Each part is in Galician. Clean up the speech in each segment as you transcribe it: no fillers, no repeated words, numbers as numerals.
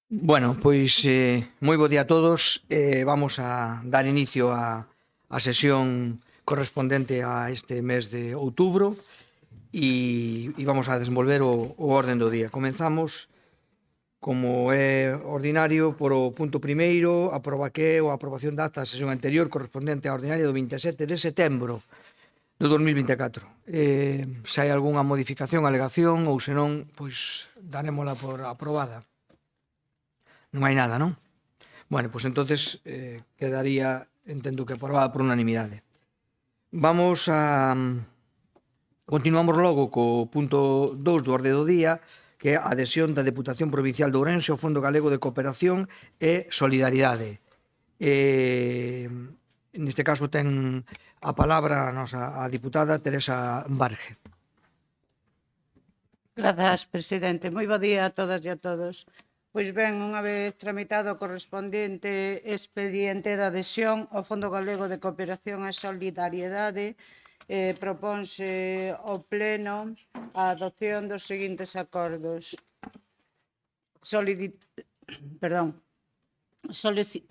Bueno, pois moi bo día a todos. Vamos a dar inicio á sesión correspondente a este mes de outubro e vamos a desenvolver o orden do día. Comenzamos, como é ordinario, por o punto primeiro, a aprobación da acta da sesión anterior correspondente á ordinaria do 27 de setembro do 2024. Se hai algunha modificación, alegación ou senón, pois darémola por aprobada. Non hai nada, non? Bueno, pois entonces quedaría, entendo que aprobada por unanimidade. Vamos a... Continuamos logo co punto 2 do orde do día, que é a adhesión da Deputación Provincial de Ourense ao Fondo Galego de Cooperación e Solidaridade. Neste caso ten a palabra a diputada Teresa Barge. Grazas, presidente. Moi bo día a todas e a todos. Pois ben, unha vez tramitado o correspondente expediente de adhesión ao Fondo Galego de Cooperación e Solidariedade, propónse ao Pleno a adopción dos seguintes acordos.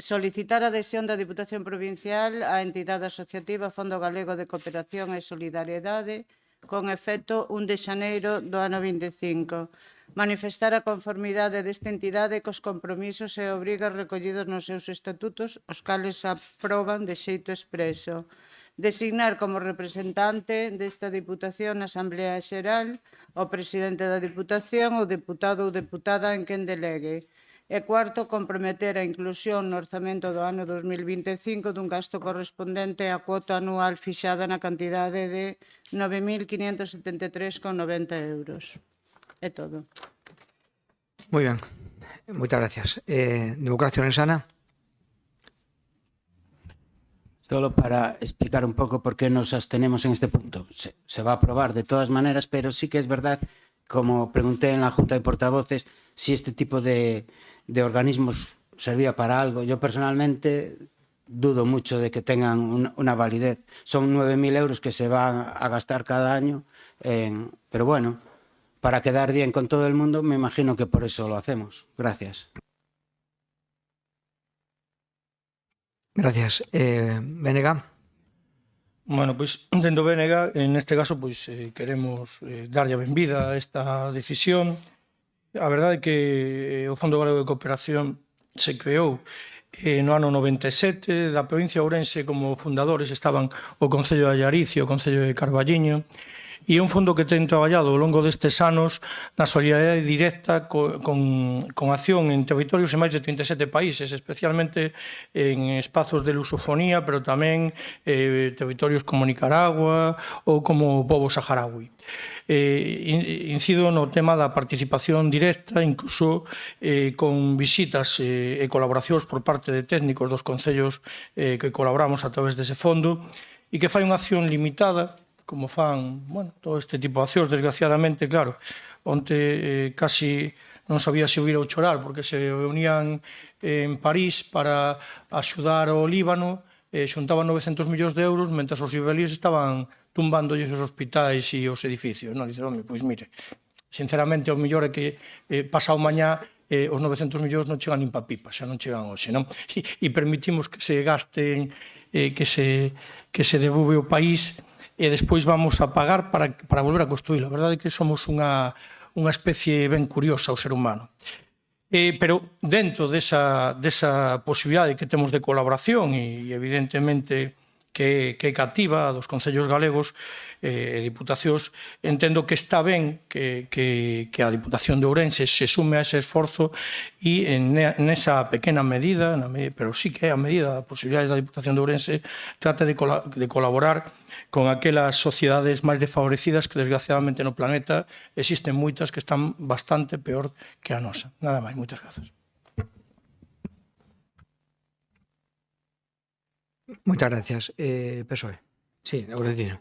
Solicitar a adhesión da Diputación Provincial á entidade asociativa Fondo Galego de Cooperación e Solidariedade con efecto 1 de xaneiro do ano 25. Manifestar a conformidade desta entidade cos compromisos e obrigas recollidos nos seus estatutos, os cales aproban de xeito expreso. Designar como representante desta Diputación na Asamblea Xeral o presidente da Diputación, o deputado ou deputada en quen delegue. E cuarto, comprometer a inclusión no orzamento do ano 2025 dun gasto correspondente á cuota anual fixada na cantidade de 9.573,90 euros. É todo. Moi ben, moitas gracias. Democracia Orensana. Solo para explicar un pouco por qué nos abstenemos en este punto. Se va a aprobar de todas maneras, pero sí que es verdad, como pregunté en la Junta de Portavoces, si este tipo de organismos servía para algo. Yo personalmente dudo mucho de que tengan una validez. Son 9.000 euros que se van a gastar cada año, pero bueno, para quedar bien con todo el mundo, me imagino que por eso lo hacemos. Gracias. Gracias. BNG. Bueno, pois, dentro do BNG, neste caso, pois, queremos darlle a benvida a esta decisión. A verdade é que o Fondo Galego de Cooperación se creou no ano 97, da provincia de Ourense como fundadores estaban o Concello de Allariz e o Concello de Carballiño, e é un fondo que ten traballado ao longo destes anos na solidariedade directa con acción en territorios en máis de 37 países, especialmente en espazos de lusofonía, pero tamén territorios como Nicaragua ou como o pobo saharaui. Incido no tema da participación directa, incluso con visitas e colaboracións por parte de técnicos dos concellos que colaboramos a través dese fondo, e que fai unha acción limitada, como fan, bueno, todo este tipo de accións, desgraciadamente, claro, onte casi non sabía se oír ou chorar, porque se reunían en París para axudar ao Líbano, xuntaban 900 millóns de euros, mentre os israelíes estaban tumbándolle os hospitais e os edificios. Non, dicen, home, pois mire, sinceramente, o mellor é que pasado mañá os 900 millóns non chegan nin pa pipa, xa non chegan hoxe, non? E permitimos que se gasten, que se devolve o país, e despois vamos a pagar para volver a construílo. A verdade é que somos unha especie ben curiosa, o ser humano. Pero dentro desa posibilidade que temos de colaboración e evidentemente que é cativa dos concellos galegos e diputacións, entendo que está ben que a Diputación de Ourense se sume a ese esforzo e nesa pequena medida, pero sí que é a medida das posibilidades da Diputación de Ourense, trate de colaborar con aquelas sociedades máis desfavorecidas que desgraciadamente no planeta existen moitas que están bastante peor que a nosa. Nada máis, moitas grazas. Moitas gracias. PSOE. Sí, Aurelino.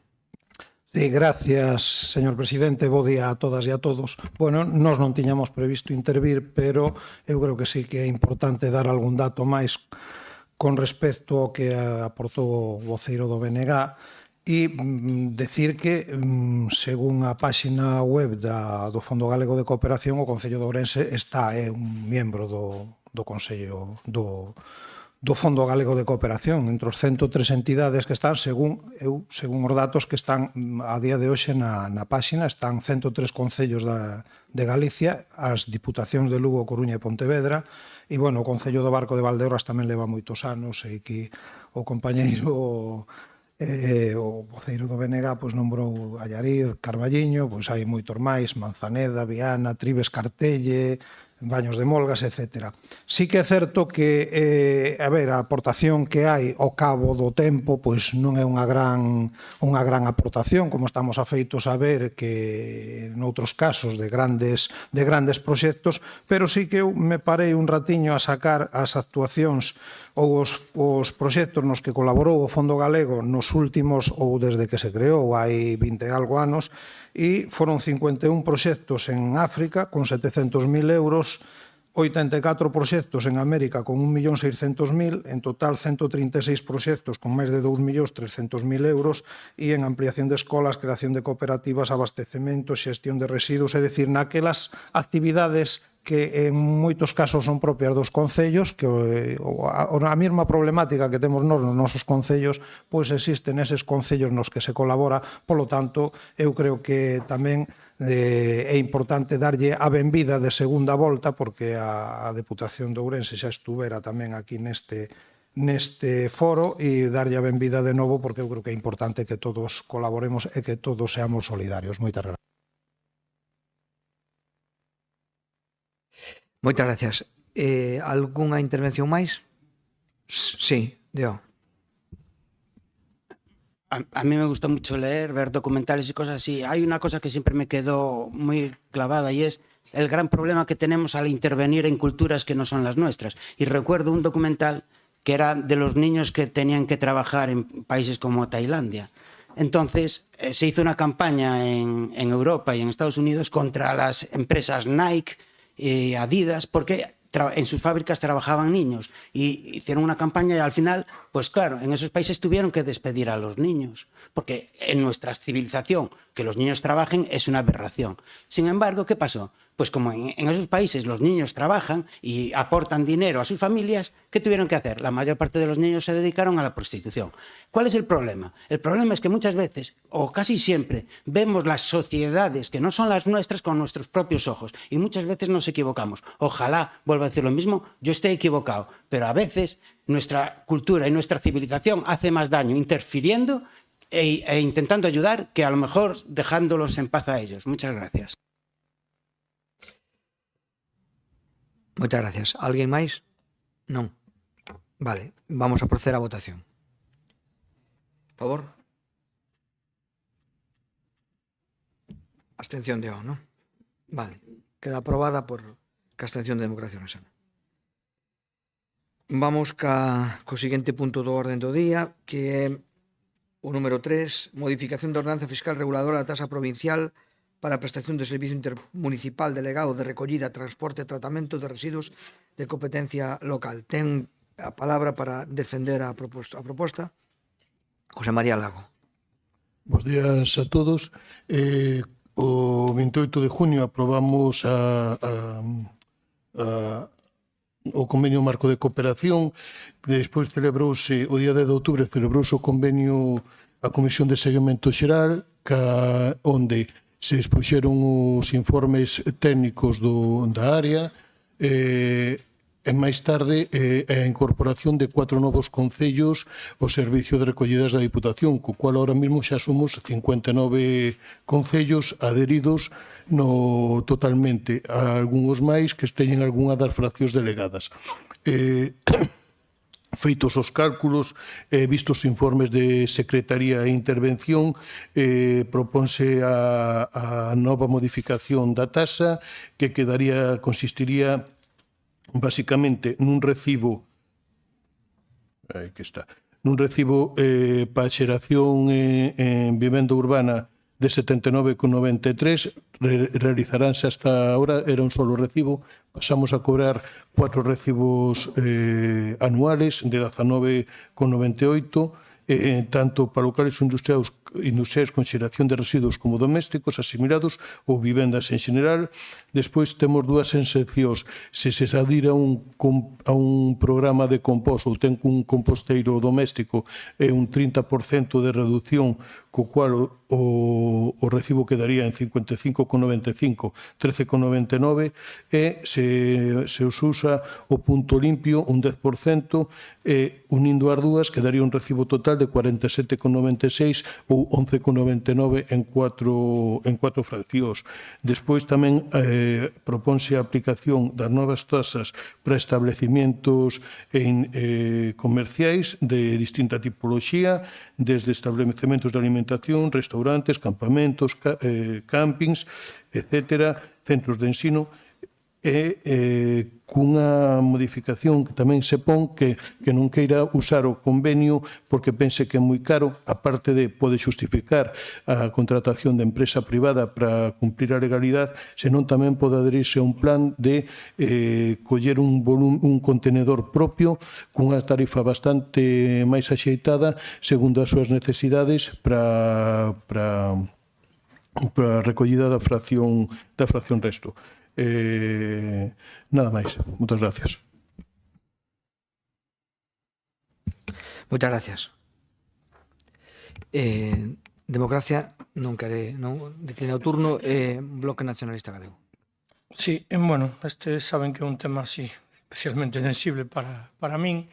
Sí, gracias, señor presidente. Bo día a todas e a todos. Bueno, nós non tiñamos previsto intervir, pero eu creo que sí que é importante dar algún dato máis con respecto ao que aportou o voceiro do BNG E decir que, según a páxina web do Fondo Galego de Cooperación, o Concello de Ourense é un membro do Consello do Fondo Galego de Cooperación. Entre os 103 entidades que están, según os datos que están a día de hoxe na páxina, están 103 concellos de Galicia, as diputacións de Lugo, Coruña e Pontevedra, e, bueno, o Concello do Barco de Valdeorras tamén leva moitos anos, e que o compañeiro o voceiro do BNG nombrou Allariz, Carballiño, hai moitos máis, Manzaneda, Viana, Tribes, Cartelle, Baños de Molgas, etc. Sí que é certo que a aportación que hai ao cabo do tempo non é unha gran aportación, como estamos afeitos a ver que noutros casos de grandes proxectos, pero sí que eu me parei un ratiño a sacar as actuacións ou os proxectos nos que colaborou o Fondo Galego nos últimos, ou desde que se creou hai 20 e algo anos, e foron 51 proxectos en África con 700.000 euros, 84 proxectos en América con 1.600.000, en total 136 proxectos con máis de 2.300.000 euros, e en ampliación de escolas, creación de cooperativas, abastecemento, xestión de residuos, é dicir, naquelas actividades que en moitos casos son propias dos concellos, que a mesma problemática que temos nos nosos concellos, existe neses concellos nos que se colabora. Polo tanto, eu creo que tamén é importante darlle a benvida de segunda volta, porque a Deputación de Ourense xa estuvera tamén aquí neste foro, e darlle a benvida de novo, porque eu creo que é importante que todos colaboremos e que todos seamos solidarios. Moitas gracias. Moitas gracias. Algunha intervención máis? Sí, Deo. A mí me gusta mucho leer, ver documentales y cosas así. Hay una cosa que siempre me quedó muy clavada, y es el gran problema que tenemos al intervenir en culturas que no son las nuestras. Y recuerdo un documental que era de los niños que tenían que trabajar en países como Tailandia. Entonces se hizo una campaña en Europa y en Estados Unidos contra las empresas Nike y Adidas, porque en sus fábricas trabajaban niños, y hicieron una campaña, y al final, pues claro, en esos países tuvieron que despedir a los niños, porque en nuestra civilización que los niños trabajen es una aberración. Sin embargo, ¿qué pasó? Pues como en esos países los niños trabajan y aportan dinero a sus familias, ¿qué tuvieron que hacer? La mayor parte de los niños se dedicaron a la prostitución. ¿Cuál es el problema? El problema es que muchas veces, o casi siempre, vemos las sociedades que no son las nuestras con nuestros propios ojos, y muchas veces nos equivocamos. Ojalá, vuelvo a decir lo mismo, yo esté equivocado, pero a veces nuestra cultura y nuestra civilización hace más daño interfiriendo e intentando ayudar que a lo mejor dejándolos en paz a ellos. Muchas gracias. Moitas gracias. Alguén máis? Non. Vale, vamos a proceder á votación. Por favor. Abstención de O, non? Vale. Queda aprobada por abstención de Democracia Ourensana. Vamos co seguinte punto do orden do día, que é o número 3, modificación da ordenanza fiscal reguladora da tasa provincial para a prestación de servicio intermunicipal delegado de recollida, transporte e tratamento de residuos de competencia local. Ten a palabra para defender a proposta José María Lago. Bos días a todos. O 28 de junio aprobamos o convenio marco de cooperación. Despois celebrouse, o día 10 de outubro, celebrouse o convenio a Comisión de Seguimento Xeral, onde se expuxeron os informes técnicos da área, e máis tarde a incorporación de 4 novos concellos ao servicio de recollidas da Diputación, co cual ahora mesmo xa somos 59 concellos adheridos totalmente, a algúns máis que teñen algunha das fraccións delegadas. Feitos os cálculos, vistos os informes de Secretaría e Intervención, propónse a nova modificación da tasa, que consistiría basicamente nun recibo para xeración en vivenda urbana de 79,93, realizaránse hasta ahora, era un solo recibo, pasamos a cobrar 4 recibos anuales de 19,98, tanto para locales industriais con xeración de residuos como domésticos, asimilados ou vivendas en xeral. Despois temos dúas exencións. Se se adira a un programa de compost ou ten un composteiro doméstico, é un 30% de reducción, co cual o recibo quedaría en 55,95, 13,99, e se os usa o punto limpio un 10%, unindo as dúas quedaría un recibo total de 47,96 ou 11,99 en cuatro fraccións. Despois tamén propónse a aplicación das novas tasas para establecimientos comerciais de distinta tipoloxía, desde establecementos de alimentación, restaurantes, campamentos, campings, etcétera, centros de ensino, e cunha modificación que tamén se pon que non queira usar o convenio porque pense que é moi caro, aparte de pode justificar a contratación de empresa privada para cumplir a legalidade, senón tamén pode adherirse a un plan de coller un contenedor propio cunha tarifa bastante máis axeitada segundo as súas necesidades para a recollida da fracción resto. Nada máis. Moitas gracias. Moitas gracias. Democracia non declina o turno, Bloque Nacionalista Galego. Sí, bueno, saben que é un tema así especialmente sensible para min,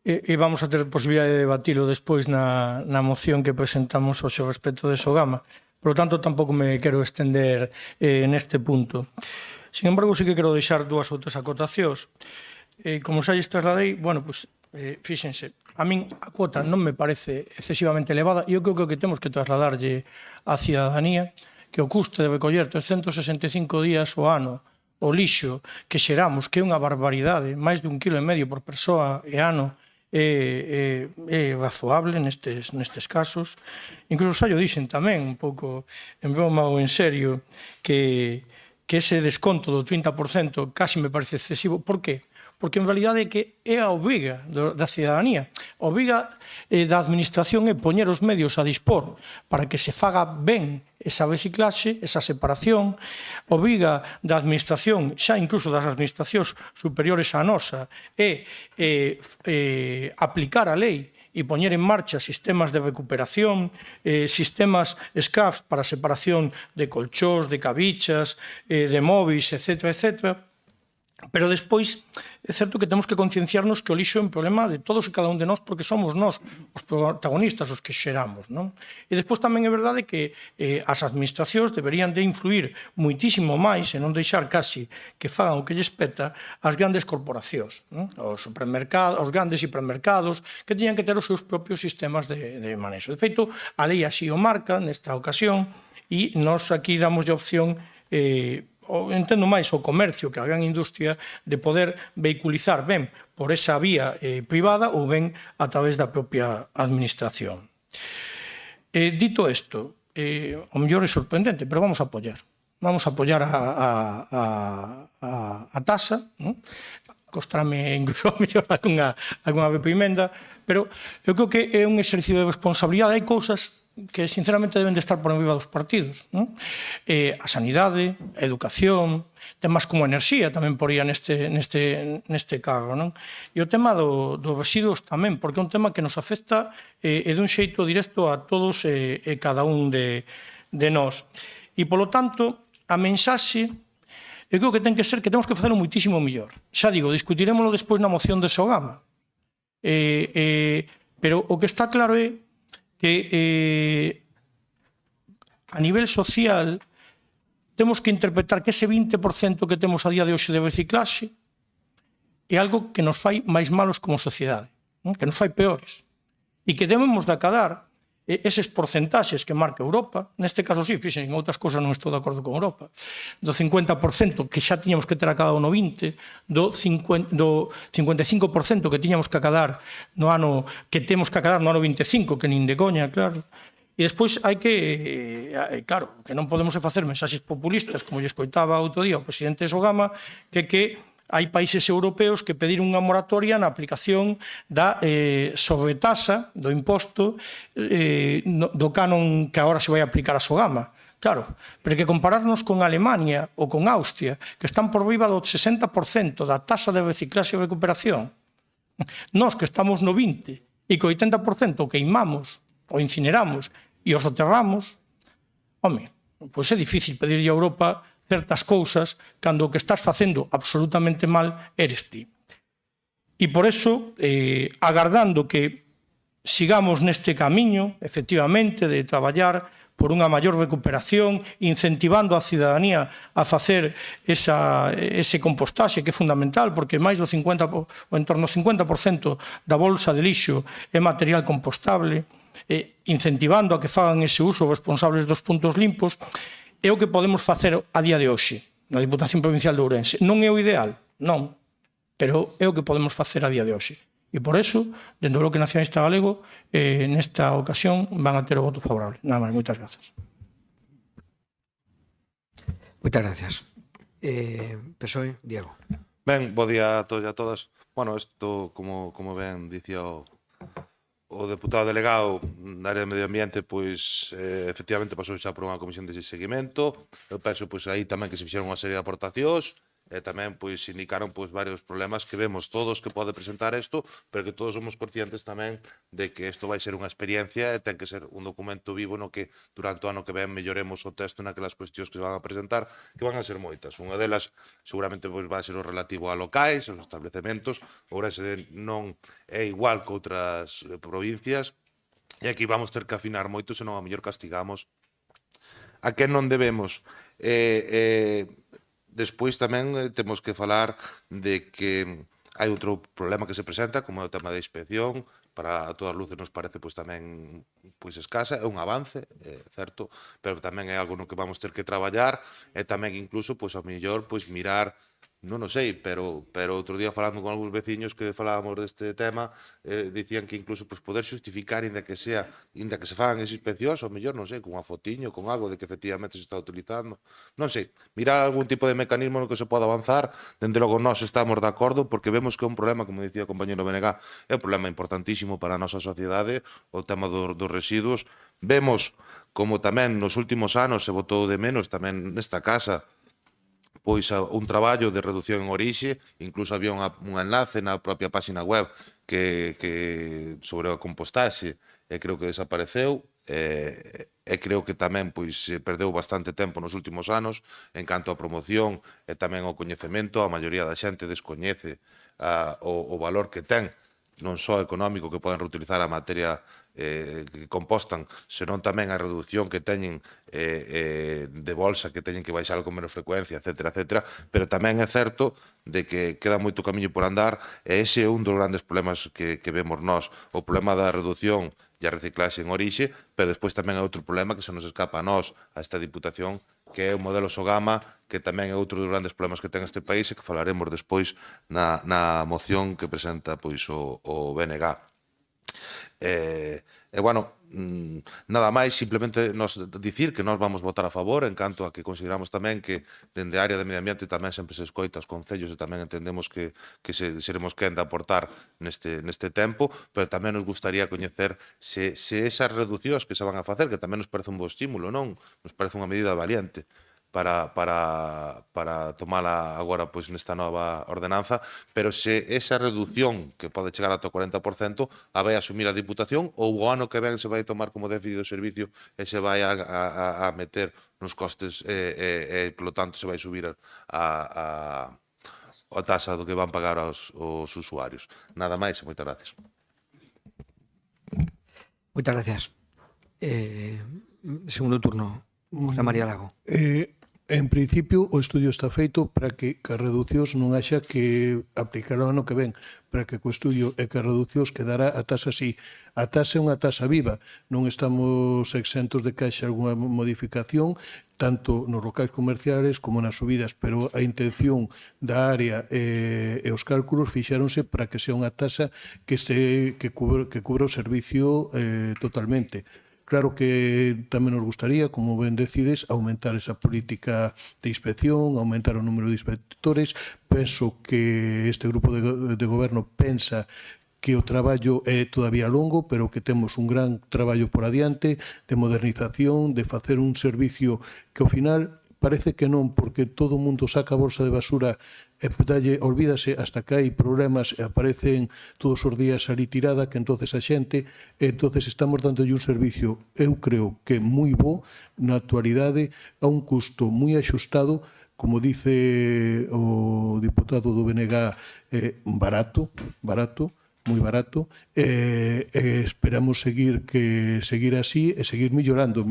e vamos a ter posibilidade de debatilo despois na moción que presentamos hoxe ao respecto de Sogama. Por lo tanto, tampouco me quero estender neste punto. Sin embargo, sí que quero deixar dúas ou tres acotacións. Como xa lles trasladei, bueno, pues, fíxense, a min a cuota non me parece excesivamente elevada e eu creo que temos que trasladarlle á cidadanía que o custe de recoller 365 días ao ano o lixo que xeramos, que é unha barbaridade, máis de 1,5 kg por persoa e ano, é razoable nestes casos. Incluso xa yo dixen tamén, un pouco en broma ou en serio, que ese desconto do 30% casi me parece excesivo. Por qué? Porque en realidade que é a obriga da cidadanía. A obriga da administración é poñer os medios a dispor para que se faga ben esa reciclaxe, esa separación. A obriga da administración, xa incluso das administracións superiores á nosa, é aplicar a lei e poñer en marcha sistemas de recuperación, sistemas SCAF para separación de colchós, de cabichas, de móviles, etc., etc. Pero despois é certo que temos que concienciarnos que o lixo é un problema de todos e cada un de nós porque somos nós os protagonistas os que xeramos, non? E despois tamén é verdade que as administracións deberían de influir muitísimo máis e non deixar casi que fagan o que lles peta as grandes corporacións, non? Os grandes hipermercados que teñan que ter os seus propios sistemas de manexo. De feito, a lei así o marca nesta ocasión e nós aquí damos de opción entendo máis o comercio que a gran industria de poder vehiculizar ben por esa vía privada ou ben a través da propia administración. Dito isto, o mellor é sorprendente, pero vamos a apoiar. Vamos a apoiar a tasa, costrame incluso a mellor algunha reprimenda, pero eu creo que é un exercicio de responsabilidade. Hai cousas que sinceramente deben de estar por enriba dos partidos, non? A sanidade, a educación, temas como a enerxía tamén poría neste cargo, non? E o tema dos residuos tamén, porque é un tema que nos afecta e dun xeito directo a todos e cada un de nós. E, polo tanto, a mensaxe eu creo que ten que ser que temos que facelo muitísimo mellor. Xa digo, discutiremoslo despois na moción de Sogama. Pero o que está claro é que a nivel social temos que interpretar que ese 20% que temos a día de hoxe de reciclaxe é algo que nos fai máis malos como sociedade, que nos fai peores, e que debemos de acadar eses porcentaxes que marca Europa. Neste caso sí, fixen, en outras cousas non estou de acordo con Europa, do 50% que xa tiñamos que ter acadado no 20, do 55% que tiñamos que acadar no ano que temos que acadar no ano 25, que nin de coña, claro. E despois hai que, claro, que non podemos facer mensaxes populistas, como lle escoitaba outro día o presidente Sogama, que hai países europeos que pediron unha moratoria na aplicación da sobretasa do imposto do canon que agora se vai aplicar a Sogama. Claro, pero que compararnos con Alemania ou con Austria, que están por riba do 60% da tasa de reciclaxe e recuperación, nós que estamos no 20% e que o 80% o queimamos, o incineramos e o soterramos, home, pois é difícil pedirlle a Europa certas cousas cando o que estás facendo absolutamente mal eres ti. E por eso, agardando que sigamos neste camiño, efectivamente, de traballar por unha maior recuperación, incentivando a cidadanía a facer ese compostaxe que é fundamental, porque máis do 50%, ou en torno ao 50% da bolsa de lixo é material compostable, incentivando a que fagan ese uso responsables dos puntos limpos, é o que podemos facer a día de hoxe na Diputación Provincial de Ourense. Non é o ideal, non, pero é o que podemos facer a día de hoxe. E por eso, dentro do Bloque Nacionalista Galego, nesta ocasión van a ter o voto favorable. Nada máis, moitas grazas. Moitas gracias. PSOE, Diego. Ben, bo día a todos e a todas. Bueno, isto, como ben dicía o deputado delegado da área de medio ambiente, pois efectivamente pasou xa por unha comisión de seguimento. Eu penso pois aí tamén que se fixeron unha serie de aportacións, e tamén pois indicaron pois varios problemas que vemos todos que pode presentar isto, pero que todos somos conscientes tamén de que isto vai ser unha experiencia e ten que ser un documento vivo no que durante o ano que ven melloremos o texto naquelas cuestións que se van a presentar, que van a ser moitas. Unha delas seguramente pois vai ser o relativo a locais, aos establecementos. Ourense non é igual que outras provincias, e aquí vamos ter que afinar moito, senón a mellor castigamos a que non debemos. Despois tamén temos que falar de que hai outro problema que se presenta, como é o tema da inspección. Para a todas luces nos parece pois tamén pois escasa, é un avance, certo, pero tamén é algo no que vamos ter que traballar, e tamén incluso pois a mellor pois mirar, non o sei, pero outro día falando con algúns veciños que falábamos deste tema, dicían que incluso pois poder xustificar inda que se fagan esas inspeccións, ou mellor, non sei, con unha fotiño, con algo de que efectivamente se está utilizando, non sei, mirar algún tipo de mecanismo no que se poda avanzar. Dende logo nós estamos de acordo, porque vemos que é un problema, como dicía o compañero Benegá, é un problema importantísimo para a nosa sociedade, o tema dos residuos. Vemos como tamén nos últimos anos se botou de menos tamén nesta casa pois un traballo de reducción en orixe, incluso había un enlace na propia página web que sobre a compostaxe, e creo que desapareceu, e creo que tamén pois perdeu bastante tempo nos últimos anos en canto a promoción e tamén ao coñecemento. A maioría da xente descoñece o valor que ten, non só económico, que poden reutilizar a materia que compostan, senón tamén a reducción que teñen de bolsa, que teñen que baixar con menos frecuencia, etcétera, etcétera. Pero tamén é certo de que queda moito camiño por andar, e ese é un dos grandes problemas que vemos nós, o problema da reducción e a reciclaxe en orixe, pero despois tamén é outro problema que se nos escapa a nós, a esta Diputación, que é o modelo Sogama, que tamén é outro dos grandes problemas que ten este país, e que falaremos despois na moción que presenta pois o BNG. Bueno, nada máis, simplemente nos dicir que nós vamos votar a favor, en canto a que consideramos tamén que dende a área de medio ambiente tamén sempre se escoita os concellos, e tamén entendemos que seremos quen de aportar neste tempo, pero tamén nos gustaría coñecer se esas reducións que se van a facer, que tamén nos parece un bo estímulo, non? Nos parece unha medida valiente para tomala agora pois nesta nova ordenanza, pero se esa reducción que pode chegar ata o 40% a vai asumir a Diputación, ou o ano que ven se vai tomar como déficit do servicio e se vai a meter nos costes e polo tanto se vai subir a tasa do que van pagar os usuarios. Nada máis e moitas gracias. Moitas gracias. Segundo turno, José María Lago. En principio, o estudio está feito para que as reducións non haxa que aplicar o ano que ven, para que co estudio e que as reducións quedará a tasa así. A tasa é unha tasa viva, non estamos exentos de que haxa algunha modificación, tanto nos locais comerciales como nas subidas, pero a intención da área e os cálculos fixáronse para que sea unha tasa que cubra o servicio totalmente. Claro que tamén nos gustaría, como ben decides, aumentar esa política de inspección, aumentar o número de inspectores. Penso que este grupo de goberno pensa que o traballo é todavía longo, pero que temos un gran traballo por adiante de modernización, de facer un servicio que ao final parece que non, porque todo o mundo saca a bolsa de basura e olvídase hasta que hai problemas e aparecen todos os días ali tirada, que entonces a xente, entonces estamos dándolle un servicio, eu creo que moi bo na actualidade, a un custo moi axustado, como dice o diputado do BNG, barato, moi barato, esperamos seguir así e seguir mellorando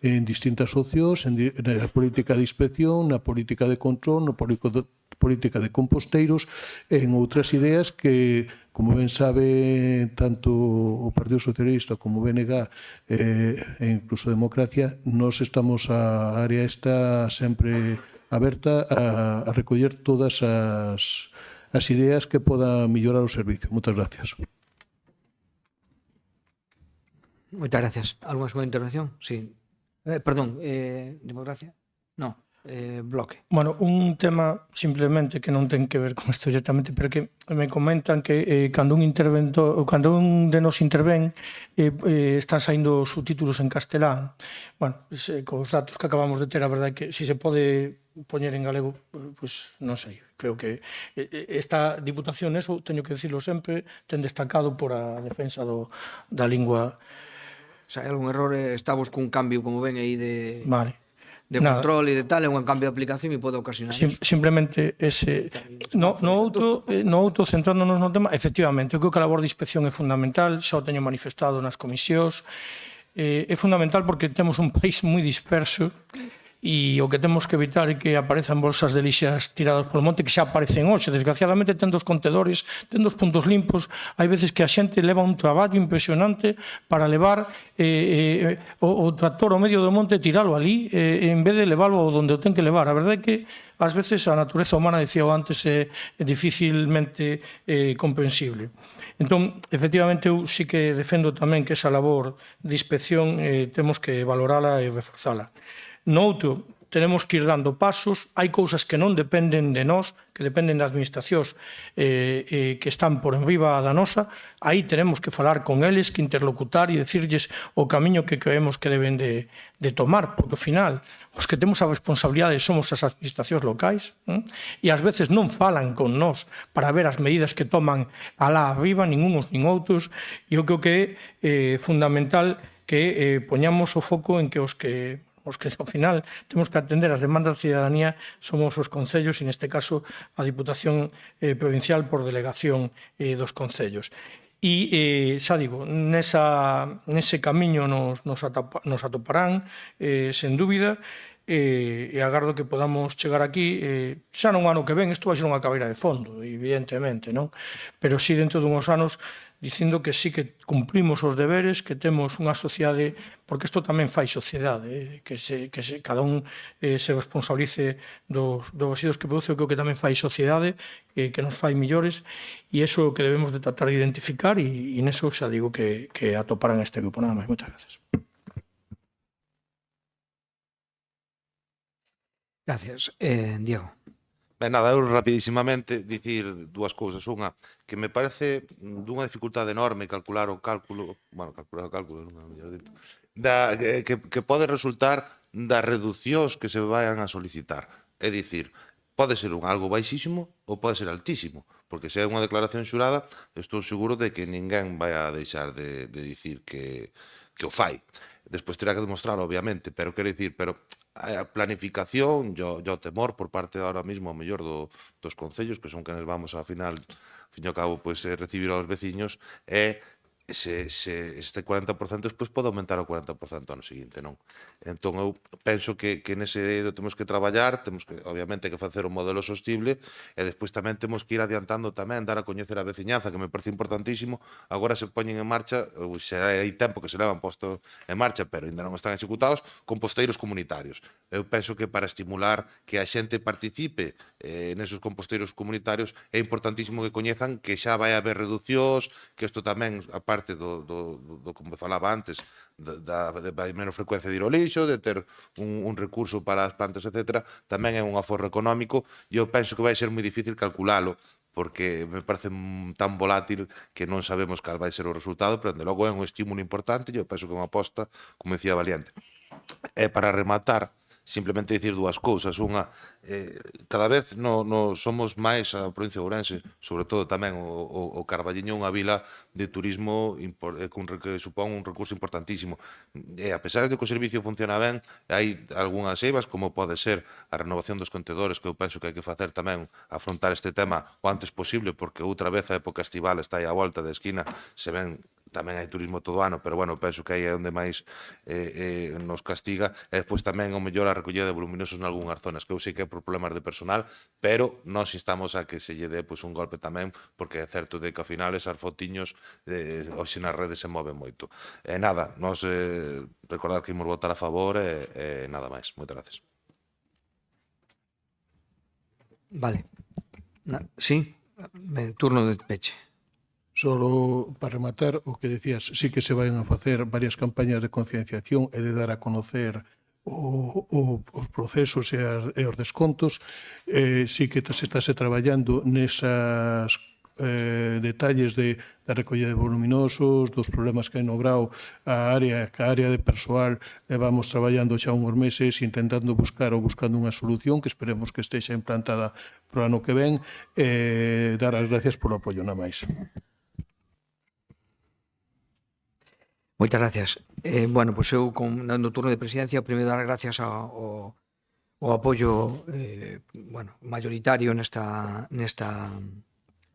en distintas opcións, na política de inspección, na política de control, na política de composteiros, en outras ideas que, como ben sabe tanto o Partido Socialista como o BNG e incluso Democracia, nós estamos a área esta sempre aberta a recoller todas as ideas que podan mellorar o servicio. Moitas gracias. Moitas gracias. Algunha segunda intervención? Sí. Perdón, democracia? No, bloque. Bueno, un tema simplemente que non ten que ver con isto directamente, pero que me comentan que cando un de nos intervén están saindo subtítulos en castelán. Bueno, cos datos que acabamos de ter, a verdade é que se pode poñer en galego, pois non sei. Creo que esta Diputación, eso teño que dicirlo sempre, ten destacado por a defensa da lingua. Se hai algún error, estamos cun cambio, como ven aí, de Nada. control e de tal, é un cambio de aplicación e pode ocasionar eso. Simplemente ese no outro centrándonos no tema, efectivamente, eu creo que a labor de inspección é fundamental, xa o teño manifestado nas comisións, é fundamental porque temos un país moi disperso e o que temos que evitar é que aparezan bolsas de lixas tiradas polo monte, que xa aparecen hoxe. Desgraciadamente, tendo os contedores, tendo os puntos limpos, hai veces que a xente leva un traballo impresionante para levar o tractor ao medio do monte e tiralo ali, en vez de leválo onde o ten que levar. A verdade é que, ás veces, a natureza humana, dicía antes, é dificilmente comprensible. Entón, efectivamente, eu sí que defendo tamén que esa labor de inspección temos que valorala e reforzala. Noutro, tenemos que ir dando pasos, hai cousas que non dependen de nós, que dependen das administracións que están por enriba da nosa, aí tenemos que falar con eles, que interlocutar e decirlles o camiño que creemos que deben de tomar, porque ao final os que temos a responsabilidade somos as administracións locais e ás veces non falan con nós para ver as medidas que toman alá arriba, nin uns nin outros, e eu creo que é fundamental que poñamos o foco en que os que ao final temos que atender as demandas da cidadanía somos os concellos e neste caso a Diputación Provincial por delegación dos concellos. E, xa digo, nese camiño nos atoparán, sen dúbida, e agardo que podamos chegar aquí, xa non ano que ven, isto vai ser unha cabeira de fondo, evidentemente, non? Pero si dentro dunhos anos dicindo que sí que cumprimos os deberes, que temos unha sociedade, porque isto tamén fai sociedade, que cada un se responsabilice dos residuos que produce, o que tamén fai sociedade, que nos fai millores, e iso que debemos de tratar de identificar, e neso xa digo que atoparan este grupo. Nada máis, moitas gracias. Gracias. Diego. Ben, nada, eu rapidísimamente dicir dúas cousas. Unha, que me parece dunha dificultade enorme calcular o cálculo, non é mellor dito, que pode resultar das reduccións que se vayan a solicitar. É dicir, pode ser algo baixísimo ou pode ser altísimo, porque se é unha declaración xurada, estou seguro de que ninguén vai a deixar de dicir que o fai. Despois terá que demostrar, obviamente, pero quero dicir, pero a planificación e o temor por parte ahora mismo, ao mellor, dos concellos, que son quenes vamos, ao final, fin e ao cabo, recibir aos veciños, é este 40% despois pode aumentar ao 40% ano seguinte, non? Entón, eu penso que nese eido temos que traballar, temos que, obviamente, que facer un modelo sostible e despois tamén temos que ir adiantando tamén, dar a coñecer a veciñanza, que me parece importantísimo. Agora se poñen en marcha, xa hai tempo que se levan posto en marcha, pero ainda non están executados, composteiros comunitarios. Eu penso que para estimular que a xente participe nesos composteiros comunitarios é importantísimo que coñezan que xa vai haber reducións, que isto tamén, parte como falaba antes, da menos frecuencia de ir ao lixo, de ter un recurso para as plantas, etc., tamén é un aforro económico, e eu penso que vai ser moi difícil calculalo, porque me parece tan volátil que non sabemos cal vai ser o resultado, pero, de logo, é un estímulo importante e eu penso que é unha aposta, como decía Valiente. E para rematar, simplemente dicir dúas cousas. Unha, cada vez somos máis a provincia de Ourense, sobre todo tamén o Carballiño, unha vila de turismo que supón un recurso importantísimo. E a pesar de que o servicio funciona ben, hai algunhas eivas, como pode ser a renovación dos contedores, que eu penso que hai que facer tamén, afrontar este tema o antes posible, porque outra vez a época estival está aí á volta da esquina, se ven tamén hai turismo todo o ano, pero, bueno, penso que aí é onde máis nos castiga, e despois tamén o mellor a recollida de voluminosos nalgúnas zonas, que eu sei que é por problemas de personal, pero nós instamos a que se lle dé un golpe tamén, porque é certo de que ao final esas fotiños hoxe nas redes se moven moito. E nada, nós recordar que imos votar a favor e nada máis. Moitas gracias. Vale. Sí, turno de peche. Solo para rematar o que decías, sí que se van a facer varias campañas de concienciación e de dar a conocer os procesos e os descontos. Sí que se estáse traballando nesas detalles da recollida de voluminosos, dos problemas que hai no Brao, a área de persoal vamos traballando xa uns meses intentando buscando unha solución que esperemos que estexa implantada pro ano que ven, e dar as gracias polo apoio na máis. Moitas gracias. Bueno, pois eu, no turno de presidencia, primeiro dar as gracias ao apoio mayoritario a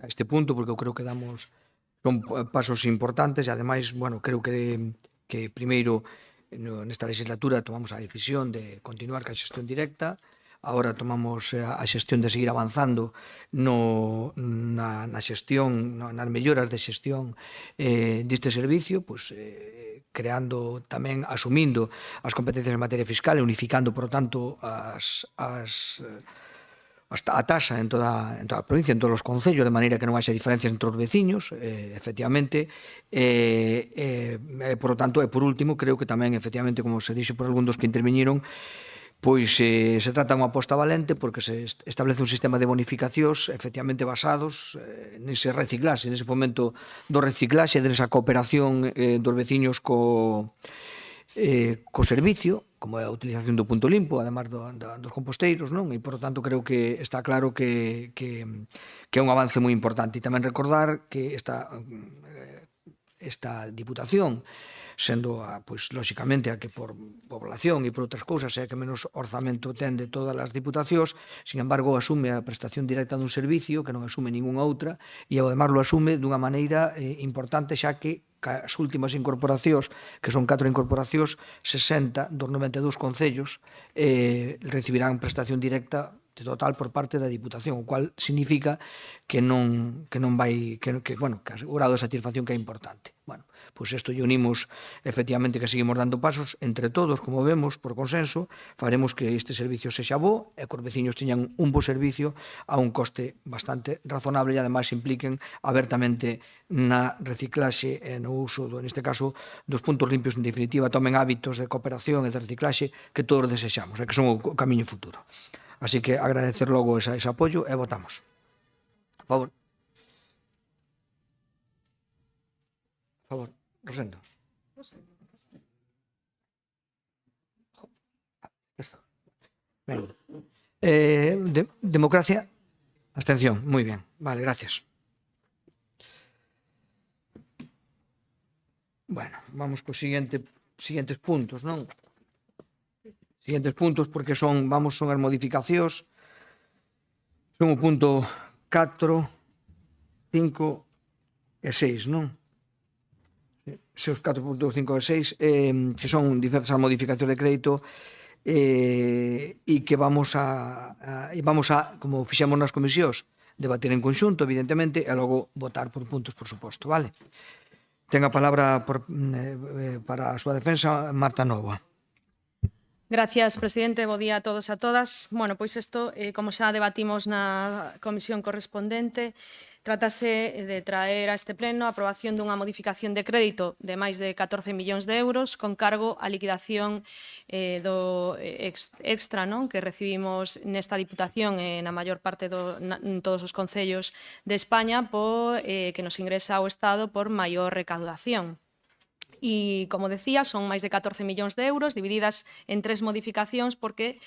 este punto, porque eu creo que son pasos importantes e, ademais, bueno, creo que primeiro nesta legislatura tomamos a decisión de continuar ca xestión directa. Agora tomamos a xestión de seguir avanzando na xestión, nas melloras de xestión deste servicio, pois creando tamén, asumindo as competencias en materia fiscal e unificando, por tanto, a taxa en toda a provincia, en todos os concellos, de maneira que non haxa diferencias entre os veciños, efectivamente. Por tanto, e por último, creo que tamén, efectivamente, como se dixo por algún dos que interviñeron, pois se trata de unha aposta valente, porque se establece un sistema de bonificacións efectivamente basados nese reciclaxe, nese fomento do reciclaxe, nesa cooperación dos veciños co servicio, como é a utilización do punto limpo, además dos composteiros, non? E, por tanto, creo que está claro que é un avance moi importante. E tamén recordar que esta Diputación, sendo, pois, lóxicamente, a que por población e por outras cousas é a que menos orzamento ten de todas as diputacións, sin embargo, asume a prestación directa dun servicio que non asume ningunha outra, e, además, lo asume dunha maneira importante, xa que as últimas incorporacións, que son 4 incorporacións, 60 dos 92 concellos recibirán prestación directa de total por parte da Diputación, o cual significa que non vai, que o grado de satisfacción que é importante. Bueno, pois isto lle unimos, efectivamente, que seguimos dando pasos entre todos, como vemos, por consenso, faremos que este servicio sexa bo e que os veciños teñan un bo servicio a un coste bastante razonable e, ademais, impliquen abertamente na reciclaxe e no uso, neste caso, dos puntos limpios, en definitiva, tomen hábitos de cooperación e de reciclaxe que todos desexamos e que son o camiño futuro. Así que agradecer logo ese apoio e votamos. Por favor. Por favor, Rosendo. Democracia. Abstención. Muy bien. Vale, gracias. Bueno, vamos cos siguientes puntos, non? Siguientes puntos, porque son as modificacións. Son o punto 4, 5 e 6, non? Son os 4.5 e 6, que son diversas modificacións de crédito e que vamos a, como fixemos nas comisións, debater en conxunto, evidentemente, e logo votar por puntos, por suposto, vale? Ten a palabra para a súa defensa Marta Nova. Gracias, presidente. Bo día a todos e a todas. Bueno, pois isto, como xa debatimos na comisión correspondente, Trátase de traer a este pleno a aprobación dunha modificación de crédito de máis de 14 millóns de euros con cargo á liquidación do extra, non, que recibimos nesta Diputación e na maior parte en todos os concellos de España que nos ingresa ao Estado por maior recaudación. E, como decía, son máis de 14 millóns de euros divididas en 3 modificacións porque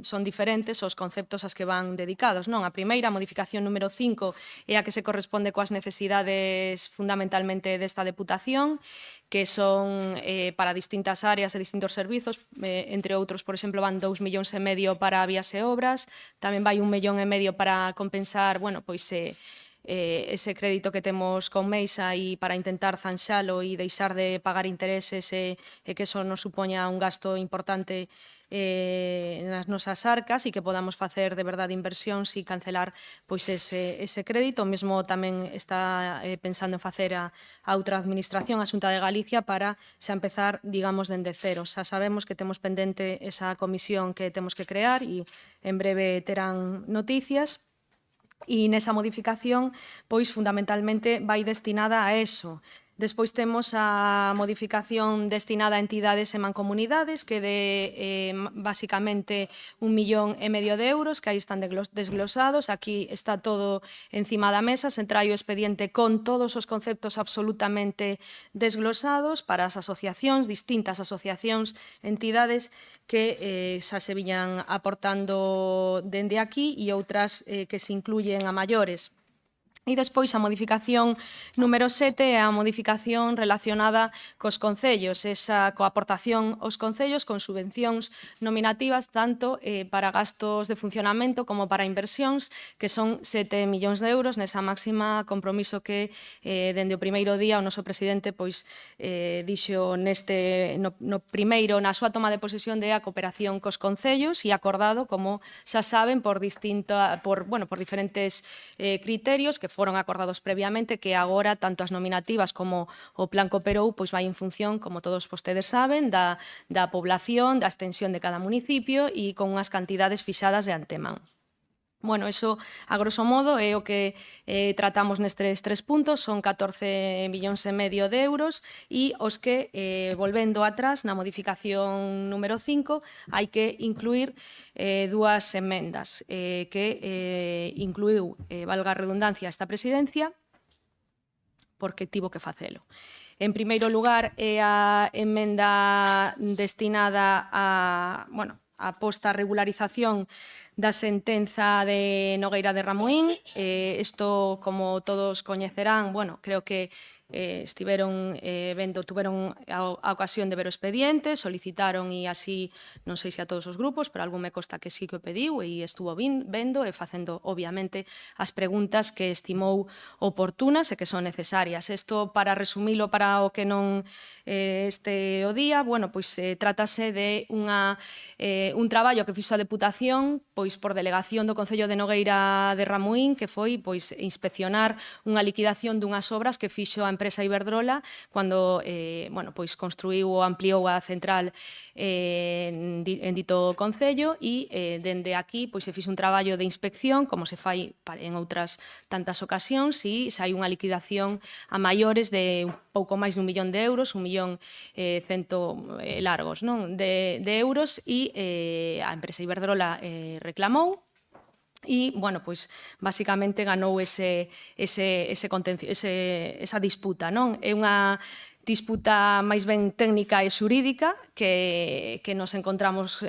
son diferentes os conceptos ás que van dedicados. Non? A primeira, a modificación número 5, é a que se corresponde coas necesidades fundamentalmente desta Deputación, que son para distintas áreas e distintos servizos, entre outros, por exemplo, van 2,5 millóns para vías e obras, tamén vai 1,5 millóns para compensar, bueno, pois ese crédito que temos con Meixa e para intentar zanxalo e deixar de pagar intereses e que eso nos supoña un gasto importante nas nosas arcas e que podamos facer de verdade inversións e cancelar pois ese crédito. O mesmo tamén está pensando en facer a outra administración, a Xunta de Galicia, para xa empezar, digamos, dende cero. Xa sabemos que temos pendente esa comisión que temos que crear e en breve terán noticias. E nesa modificación, pois, fundamentalmente, vai destinada a eso. Despois temos a modificación destinada a entidades e mancomunidades, que de, basicamente, 1,5 millóns de euros, que aí están desglosados. Aquí está todo encima da mesa, se trae o expediente con todos os conceptos absolutamente desglosados para as asociacións, distintas asociacións, entidades que xa se viñan aportando dende aquí e outras que se incluyen a maiores. E despois a modificación número 7 é a modificación relacionada cos concellos, esa coaportación aos concellos con subvencións nominativas tanto para gastos de funcionamento como para inversións, que son 7 millóns de euros nesa máxima compromiso que dende o primeiro día o noso presidente pois dixo no primeiro, na súa toma de posesión, de a cooperación cos concellos e acordado, como xa saben, por diferentes criterios que foron acordados previamente, que agora tanto as nominativas como o Plan Cooperou pois vai en función, como todos vostedes saben, da población, da extensión de cada municipio e con unhas cantidades fixadas de antemán. Bueno, eso, a grosso modo, é o que tratamos nestes 3 puntos, son 14,5 millóns de euros e os que, volvendo atrás, na modificación número 5, hai que incluir dúas emendas que incluiu, valga a redundancia, esta presidencia, porque tivo que facelo. En primeiro lugar, é a emenda destinada a posta a regularización da sentenza de Nogueira de Ramuín. Isto, como todos coñecerán, creo que tuveron a ocasión de ver o expediente, solicitaron e así, non sei se a todos os grupos, pero algún me consta que sí que o pediu e estuvo vendo e facendo, obviamente, as preguntas que estimou oportunas e que son necesarias. Isto, para resumilo para o que non este o día, trátase de un traballo que fixo a Deputación por delegación do Concello de Nogueira de Ramuín, que foi inspeccionar unha liquidación dunhas obras que fixo a empresa Iberdrola cando construiu ou ampliou a central en dito Concello e dende aquí se fixo un traballo de inspección, como se fai en outras tantas ocasións, e sai unha liquidación a maiores de pouco máis de 1 millón de euros, 1,1 largos de euros, e a empresa Iberdrola reclamou e, basicamente ganou esa disputa. É unha disputa máis ben técnica e xurídica que nos encontramos,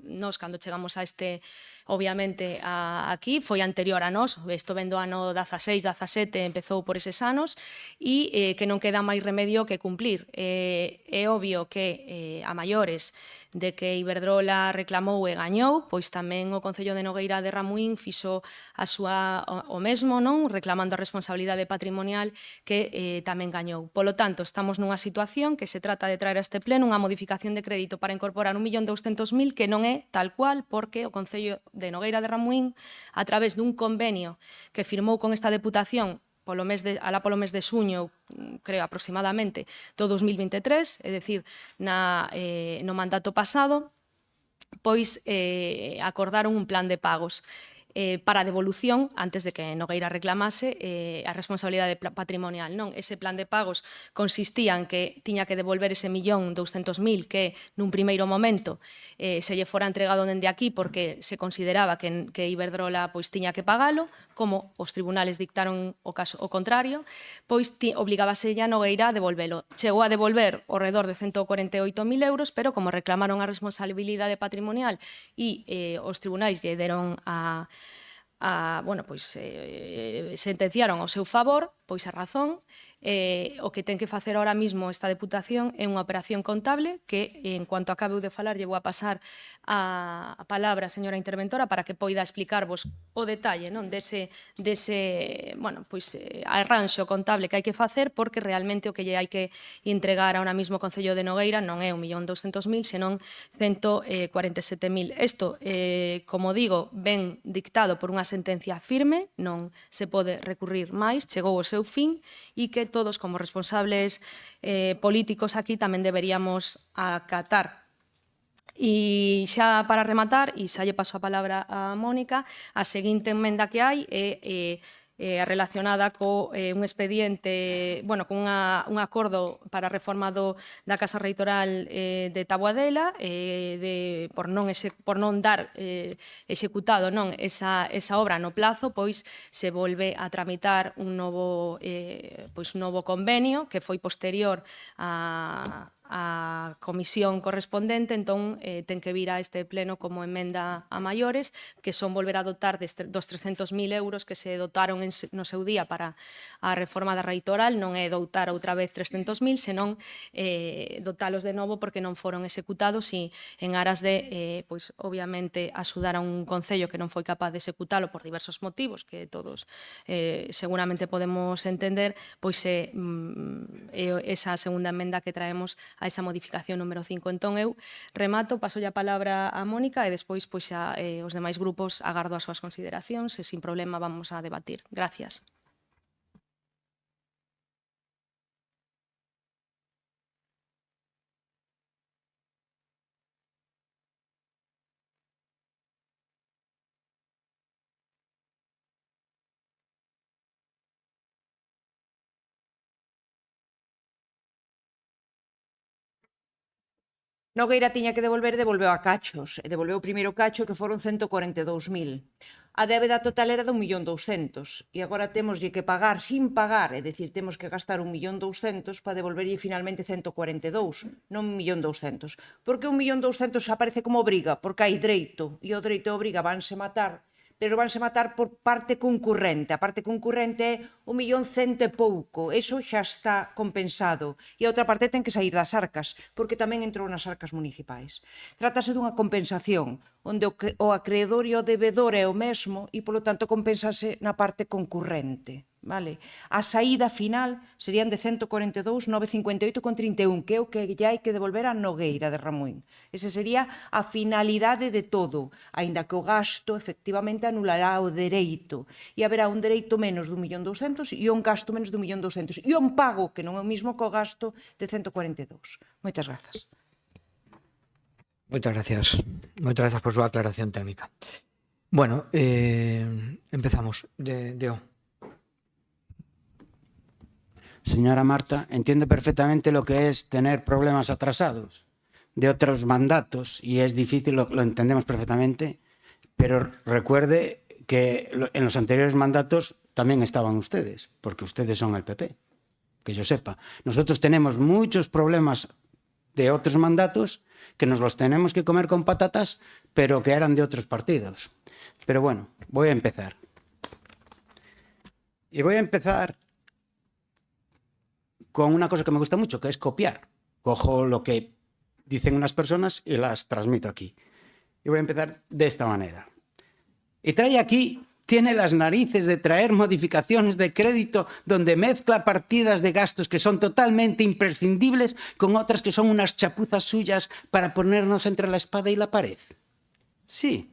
nos cando chegamos a este, obviamente, aquí, foi anterior a nós, isto vendo ano 16, 17, empezou por eses anos, e que non queda máis remedio que cumplir. É obvio que a maiores de que Iberdrola reclamou e gañou, pois tamén o Concello de Nogueira de Ramuín fixo o mesmo, reclamando a responsabilidade patrimonial que tamén gañou. Polo tanto, estamos nunha situación que se trata de traer a este pleno unha modificación de crédito para incorporar 1.200.000, que non é tal cual, porque o Concello de Nogueira de Ramuín, a través dun convenio que firmou con esta Deputación polo mes de xuño, creo, aproximadamente, do 2023, é dicir, no mandato pasado, acordaron un plan de pagos. para a devolución antes de que Nogueira reclamase a responsabilidade patrimonial. Non, ese plan de pagos consistía en que tiña que devolver ese 1.200.000 que nun primeiro momento se lle fora entregado dende aquí porque se consideraba que Iberdrola pois tiña que pagalo, como os tribunales dictaron o contrario, pois obligábase a Nogueira a devolvelo. Chegou a devolver ao redor de 148.000 euros, pero como reclamaron a responsabilidade patrimonial e os tribunais lle deron sentenciaron ao seu favor, pois a razón, o que ten que facer ahora mismo esta Deputación é unha operación contable que, en cuanto acabeu de falar, lle vou a pasar a palabra, señora interventora, para que poida explicarvos o detalle dese arranxo contable que hai que facer, porque realmente o que lle hai que entregar ahora mismo ao Concello de Nogueira non é 1.200.000, senón 147.000. Isto, como digo, ben dictado por unha sentencia firme, non se pode recurrir máis, chegou ao seu fin, e que todos como responsables políticos aquí tamén deberíamos acatar. E xa para rematar, e xa lle paso a palabra a Mónica, a seguinte emenda que hai é relacionada co un expediente, con un acordo para a reforma da Casa Reitoral de Taboadela, por non dar executado esa obra no plazo, pois se volve a tramitar un novo convenio que foi posterior a comisión correspondente, entón ten que vir a este pleno como emenda a maiores, que son volver a dotar dos 300.000 euros que se dotaron no seu día para a reforma da reitoral, non é dotar outra vez 300.000, senón dotalos de novo porque non foron executados e en aras de, obviamente, axudar a un concello que non foi capaz de executalo por diversos motivos que todos seguramente podemos entender, pois é esa segunda emenda que traemos a esa modificación número 5. Entón, eu remato, paso a palabra a Mónica e despois xa os demais grupos agardo as súas consideracións e sin problema vamos a debatir. Gracias. Nogueira tiña que devolver e devolveu a cachos. E devolveu o primeiro cacho que foron 142.000. A débeda total era de 1.200.000. E agora temoslle que pagar sin pagar, é dicir, temos que gastar 1.200.000 para devolverlle finalmente 142, non 1.200.000. Porque 1.200.000 xa parece como obriga, porque hai dereito, e o dereito e obriga vanse matar, pero vanse matar por parte concurrente. A parte concurrente é 1.100.000 e pouco. Eso xa está compensado. E a outra parte ten que sair das arcas, porque tamén entrou nas arcas municipais. Trátase dunha compensación, onde o acreedor e o debedor é o mesmo e, polo tanto, compensase na parte concurrente. Vale? A saída final serían de 142.958,31, que é o que lle hai que devolver a Nogueira de Ramuín. Ese sería a finalidade de todo, aínda que o gasto efectivamente anulará o dereito. E haberá un dereito menos de 1.200.000 e un gasto menos de 1.200.000. E un pago que non é o mismo que o gasto de 142. Moitas grazas. Moitas gracias. Moitas grazas por súa aclaración técnica. Bueno, empezamos. Deo. Señora Marta, entiende perfectamente lo que es tener problemas atrasados de otros mandatos y es difícil, lo entendemos perfectamente, pero recuerde que en los anteriores mandatos también estaban ustedes, porque ustedes son el PP, que yo sepa. Nosotros tenemos muchos problemas de otros mandatos que nos los tenemos que comer con patatas, pero que eran de otros partidos. Pero bueno, voy a empezar. Y voy a empezar con una cosa que me gusta mucho, que es copiar. Cojo lo que dicen unas personas y las transmito aquí. Y voy a empezar de esta manera. Y trae aquí, tiene las narices de traer modificaciones de crédito donde mezcla partidas de gastos que son totalmente imprescindibles con otras que son unas chapuzas suyas para ponernos entre la espada y la pared. Sí,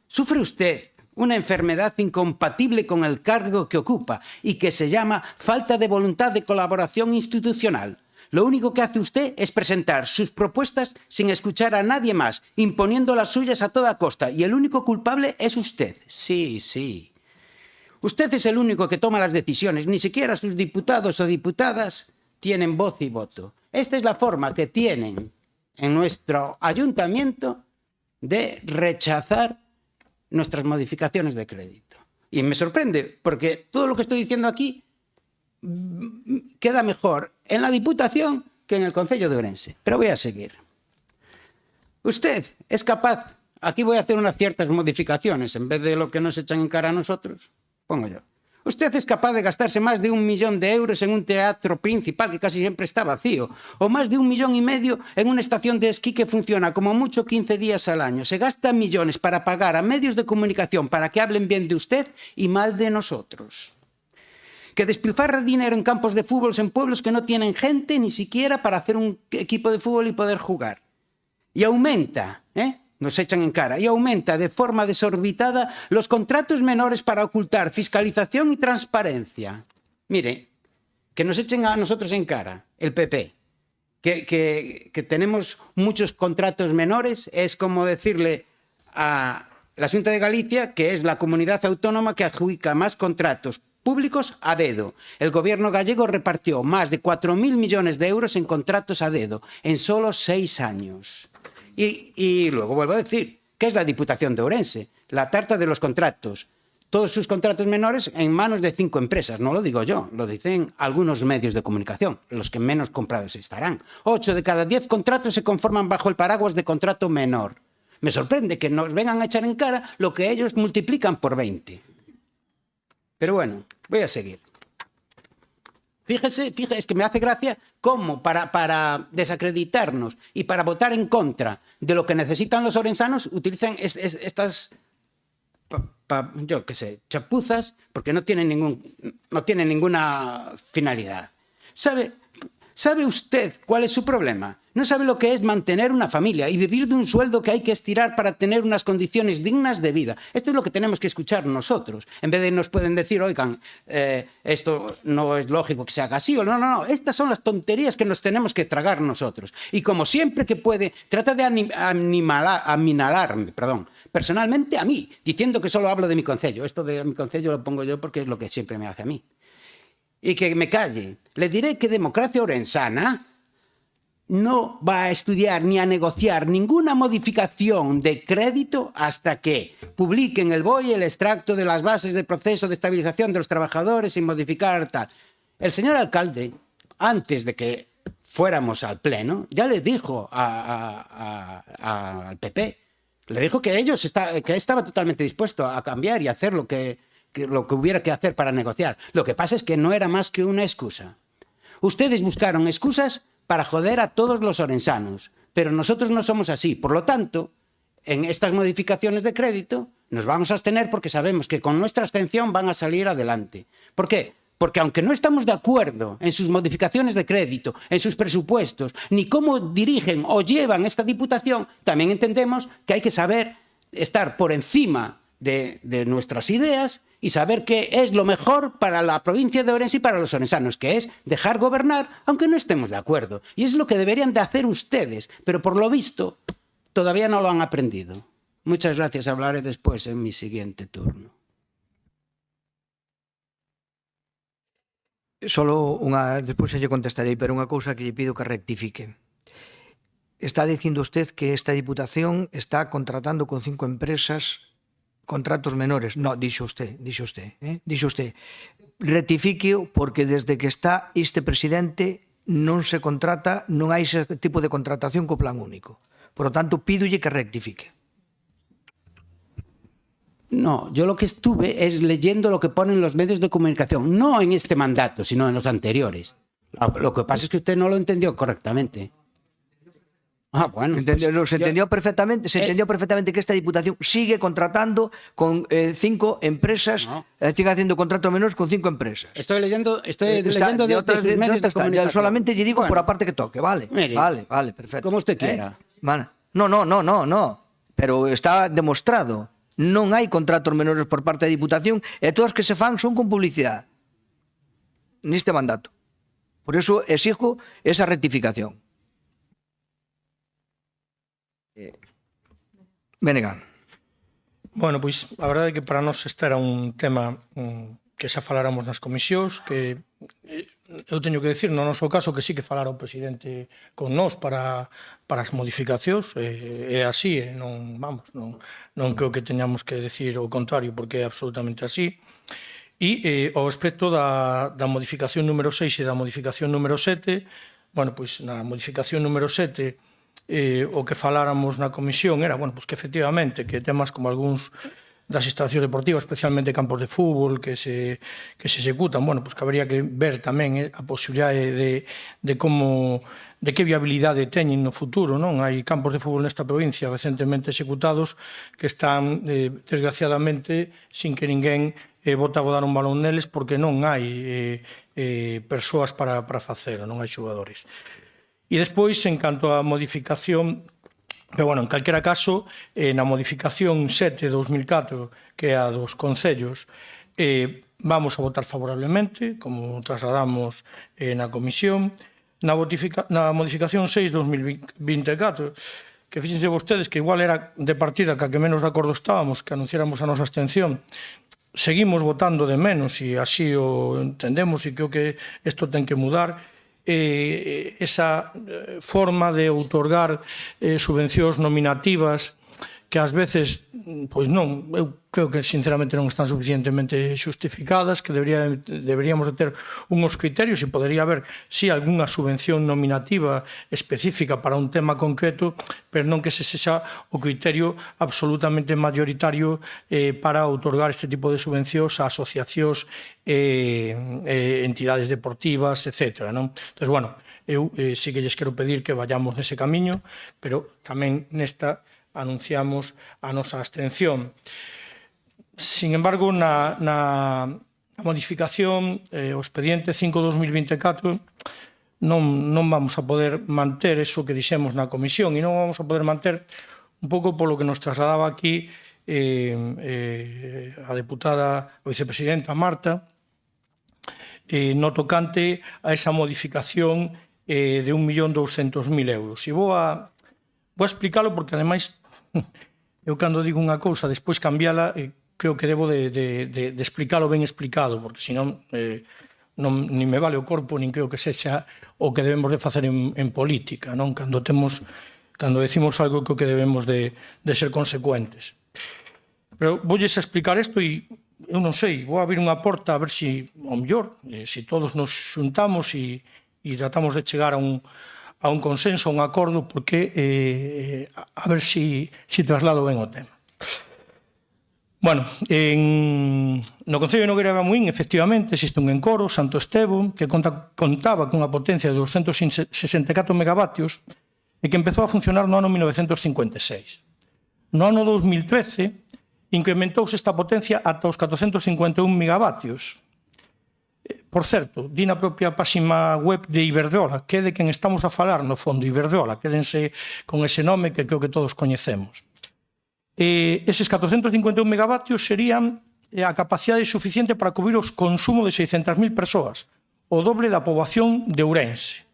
sufre usted una enfermedad incompatible con el cargo que ocupa y que se llama falta de voluntad de colaboración institucional. Lo único que hace usted es presentar sus propuestas sin escuchar a nadie más, imponiendo las suyas a toda costa. Y el único culpable es usted. Sí, sí. Usted es el único que toma las decisiones. Ni siquiera sus diputados o diputadas tienen voz y voto. Esta es la forma que tienen en nuestro ayuntamiento de rechazar nuestras modificaciones de crédito. Y me sorprende, porque todo lo que estoy diciendo aquí queda mejor en la Diputación que en el Concello de Ourense. Pero voy a seguir. Usted es capaz, aquí voy a hacer unas ciertas modificaciones, en vez de lo que nos echan en cara a nosotros, pongo yo. Usted es capaz de gastarse más de 1 millón de euros en un teatro principal que casi siempre está vacío, o más de 1,5 millones en una estación de esquí que funciona como mucho 15 días al año. Se gastan millones para pagar a medios de comunicación para que hablen bien de usted y mal de nosotros. Que despilfarra dinero en campos de fútbol en pueblos que no tienen gente ni siquiera para hacer un equipo de fútbol y poder jugar. Y aumenta, nos echan en cara, y aumenta de forma desorbitada los contratos menores para ocultar fiscalización y transparencia. Mire, que nos echen a nosotros en cara, el PP, que tenemos muchos contratos menores, es como decirle a la Xunta de Galicia que es la comunidad autónoma que adjudica más contratos públicos a dedo. El gobierno gallego repartió más de 4.000 millones de euros en contratos a dedo en solo 6 años. Y luego vuelvo a decir que es la Diputación de Ourense, la tarta de los contratos. Todos sus contratos menores en manos de 5 empresas. No lo digo yo, lo dicen algunos medios de comunicación, los que menos comprados estarán. 8 de cada 10 contratos se conforman bajo el paraguas de contrato menor. Me sorprende que nos vengan a echar en cara lo que ellos multiplican por 20. Pero bueno, voy a seguir. Fíjese, es que me hace gracia cómo para desacreditarnos y para votar en contra de lo que necesitan los ourensanos utilizan estas, yo qué sé, chapuzas, porque no tienen ninguna finalidad. ¿Sabe usted cuál es su problema? No sabe lo que es mantener una familia y vivir de un sueldo que hay que estirar para tener unas condiciones dignas de vida. Esto es lo que tenemos que escuchar nosotros. En vez de nos pueden decir, oigan, esto no es lógico que se haga así. No. Estas son las tonterías que nos tenemos que tragar nosotros. Y como siempre que puede, trata de aminalarme, personalmente a mí, diciendo que solo hablo de mi concello. Esto de mi concello lo pongo yo porque es lo que siempre me hace a mí. Y que me calle. Le diré que Democracia Orensana no va a estudiar ni a negociar ninguna modificación de crédito hasta que publiquen el BOE el extracto de las bases del proceso de estabilización de los trabajadores sin modificar tal. El señor alcalde, antes de que fuéramos al pleno, ya le dijo al PP, le dijo que estaba totalmente dispuesto a cambiar y hacer lo que hubiera que hacer para negociar. Lo que pasa es que no era más que una excusa. Ustedes buscaron excusas para joder a todos los orensanos, pero nosotros no somos así. Por lo tanto, en estas modificaciones de crédito nos vamos a abstener porque sabemos que con nuestra abstención van a salir adelante. ¿Por qué? Porque aunque no estamos de acuerdo en sus modificaciones de crédito, en sus presupuestos, ni cómo dirigen o llevan esta Diputación, también entendemos que hay que saber estar por encima de nuestras ideas y saber qué es lo mejor para la provincia de Ourense y para los orensanos, que es dejar gobernar aunque no estemos de acuerdo. Y es lo que deberían de hacer ustedes, pero por lo visto todavía no lo han aprendido. Muchas gracias, hablaré después en mi siguiente turno. Despois lle contestarei, pero unha cousa que lle pido que rectifique. Está dicindo usted que esta Diputación está contratando con 5 empresas contratos menores. No, dixo usted. Rectifíqueo, porque desde que está este presidente non se contrata, non hai ese tipo de contratación co plan único. Por lo tanto, pídolle que rectifique. No, yo lo que estuve es leyendo lo que ponen los medios de comunicación, no en este mandato, sino en los anteriores. Lo que pasa es que usted no lo entendió correctamente. Ah, bueno. Se entendió perfectamente que esta Diputación sigue contratando con 5 empresas, sigue haciendo contratos menores con 5 empresas. Estoy leyendo de otros medios de comunicación. Solamente lle digo por a parte que toque, vale? Mire, vale, perfecto. Como usted quiera. No. Pero está demostrado. Non hai contratos menores por parte da Diputación e todos que se fan son con publicidade. Neste mandato. Por eso exijo esa rectificación. Venega. Bueno, pois a verdade é que para nós este era un tema que xa faláramos nas comisións, que eu teño que decir no noso caso que sí que falara o presidente con nós para as modificacións, é así, non, vamos, non creo que teñamos que decir o contrario porque é absolutamente así. E ao respecto da modificación número 6 e da modificación número 7, bueno, pois na modificación número 7 o que faláramos na comisión era, bueno, pois que efectivamente que temas como algúns das instalacións deportivas, especialmente campos de fútbol que se executan, bueno, pois que habría que ver tamén a posibilidade de como de que viabilidade teñen no futuro, non? Hai campos de fútbol nesta provincia recentemente executados que están, desgraciadamente, sin que ninguén bota a dar un balón neles porque non hai persoas para facelo, non hai xogadores. E despois, en canto á modificación, pero, bueno, en calquera caso, na modificación 7 de 2004, que é a dos concellos, vamos a votar favorablemente, como trasladamos na comisión. Na modificación 6 de 2024, que fíxense vostedes que igual era de partida que a que menos de acordo estábamos, que anunciáramos a nosa abstención, seguimos votando de menos e así o entendemos e creo que isto ten que mudar. Esa forma de outorgar subvencións nominativas que ás veces, pois non, eu creo que sinceramente non están suficientemente xustificadas, que deberíamos de ter unhos criterios e podería haber, sí, algunha subvención nominativa específica para un tema concreto, pero non que se sexa o criterio absolutamente mayoritario para outorgar este tipo de subvencións a asociacións, entidades deportivas, etc. Entón, bueno, eu sí que lles quero pedir que vayamos nese camiño, pero tamén nesta anunciamos a nosa abstención. Sin embargo, na modificación, o expediente 5-2024, non vamos a poder manter eso que dixemos na comisión e non vamos a poder manter un pouco polo que nos trasladaba aquí a deputada, a vicepresidenta Marta, no tocante a esa modificación de 1.200.000 euros. E vou a explicarlo porque, ademais, eu cando digo unha cousa, despois cambiala, creo que debo de explicarlo ben explicado, porque senón nin me vale o corpo, nin creo que sexa o que debemos de facer en política, non? Cando decimos algo, creo que debemos de ser consecuentes. Pero voulles explicar isto e eu non sei, vou abrir unha porta a ver se, ao mellor, se todos nos xuntamos e tratamos de chegar a un consenso, a un acordo, porque a ver se traslado ben o tema. Bueno, no Concello de Nogueira de Bamuín, efectivamente, existe un encoro, Santo Estevo, que contaba cunha potencia de 264 megavatios e que empezou a funcionar no ano 1956. No ano 2013, incrementouse esta potencia ata os 451 megavatios. Por certo, di na propia páxina web de Iberdrola, que é de quen estamos a falar no fondo, Iberdrola, quédense con ese nome que creo que todos coñecemos. Eses 451 megavatios serían a capacidade suficiente para cubrir os consumo de 600.000 persoas, o doble da poboación de Ourense,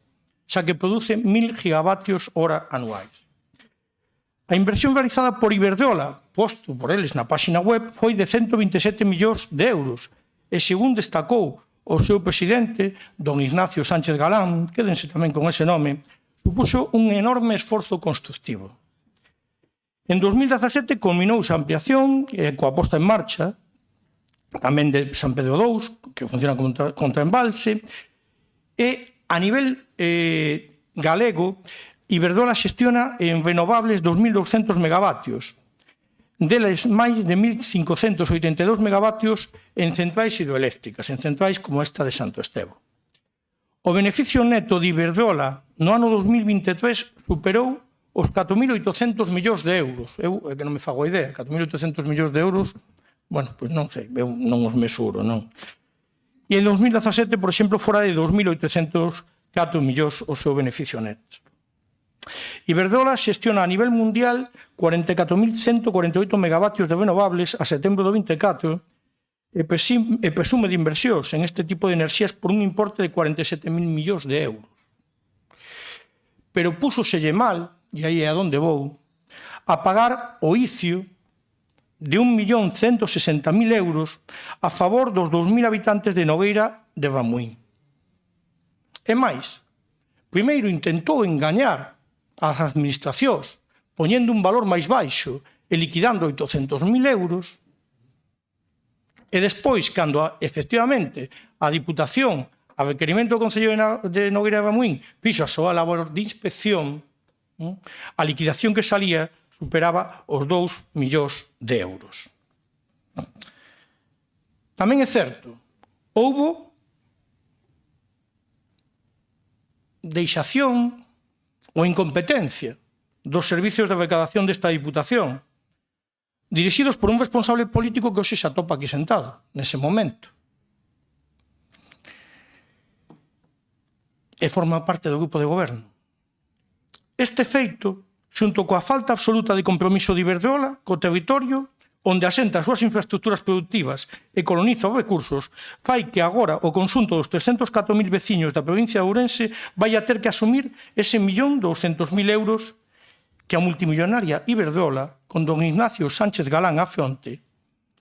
xa que produce 1.000 gigavatios hora anuais. A inversión realizada por Iberdrola, posto por eles na páxina web, foi de 127 millóns de euros, e según destacou o seu presidente, don Ignacio Sánchez Galán, quédense tamén con ese nome, supuxo un enorme esforzo constructivo. En 2017 culminouse a ampliación coa posta en marcha tamén de San Pedro 2, que funciona contra embalse, e a nivel galego, Iberdrola xestiona en renovables 2.200 megavatios, deles máis de 1.582 megavatios en centrais hidroeléctricas, en centrais como esta de Santo Estevo. O beneficio neto de Iberdrola no ano 2023 superou os 4.800 millóns de euros. Eu que non me fago a idea, 4.800 millóns de euros, bueno, pois non sei, eu non os mesuro, non. E en 2017, por exemplo, fora de 2.804 millóns o seu beneficio neto. Iberdrola xestiona a nivel mundial 44.148 megavatios de renovables a setembro do 24, e presume de inversións en este tipo de enerxías por un importe de 47.000 millóns de euros. Pero púsoselle mal, e aí é a donde vou, a pagar o icio de 1.160.000 euros a favor dos 2.000 habitantes de Nogueira de Bamuín. E máis, primeiro intentou engañar as administracións poñendo un valor máis baixo e liquidando 800.000 euros, e despois, cando efectivamente a Diputación, a requerimento do Concello de Nogueira de Bamuín, fixo a súa labor de inspección, a liquidación que salía superaba os 2 millóns de euros. Tamén é certo, houbo deixación ou incompetencia dos servicios de recadación desta Diputación, dirixidos por un responsable político que hoxe se atopa aquí sentado, nese momento. E forma parte do grupo de goberno. Este feito, xunto coa falta absoluta de compromiso de Iberdrola co territorio, onde asenta as súas infraestructuras productivas e coloniza os recursos, fai que agora o conxunto dos 304.000 veciños da provincia de Ourense vai a ter que asumir ese 1.200.000 euros que a multimillonaria Iberdrola, con don Ignacio Sánchez Galán á fronte,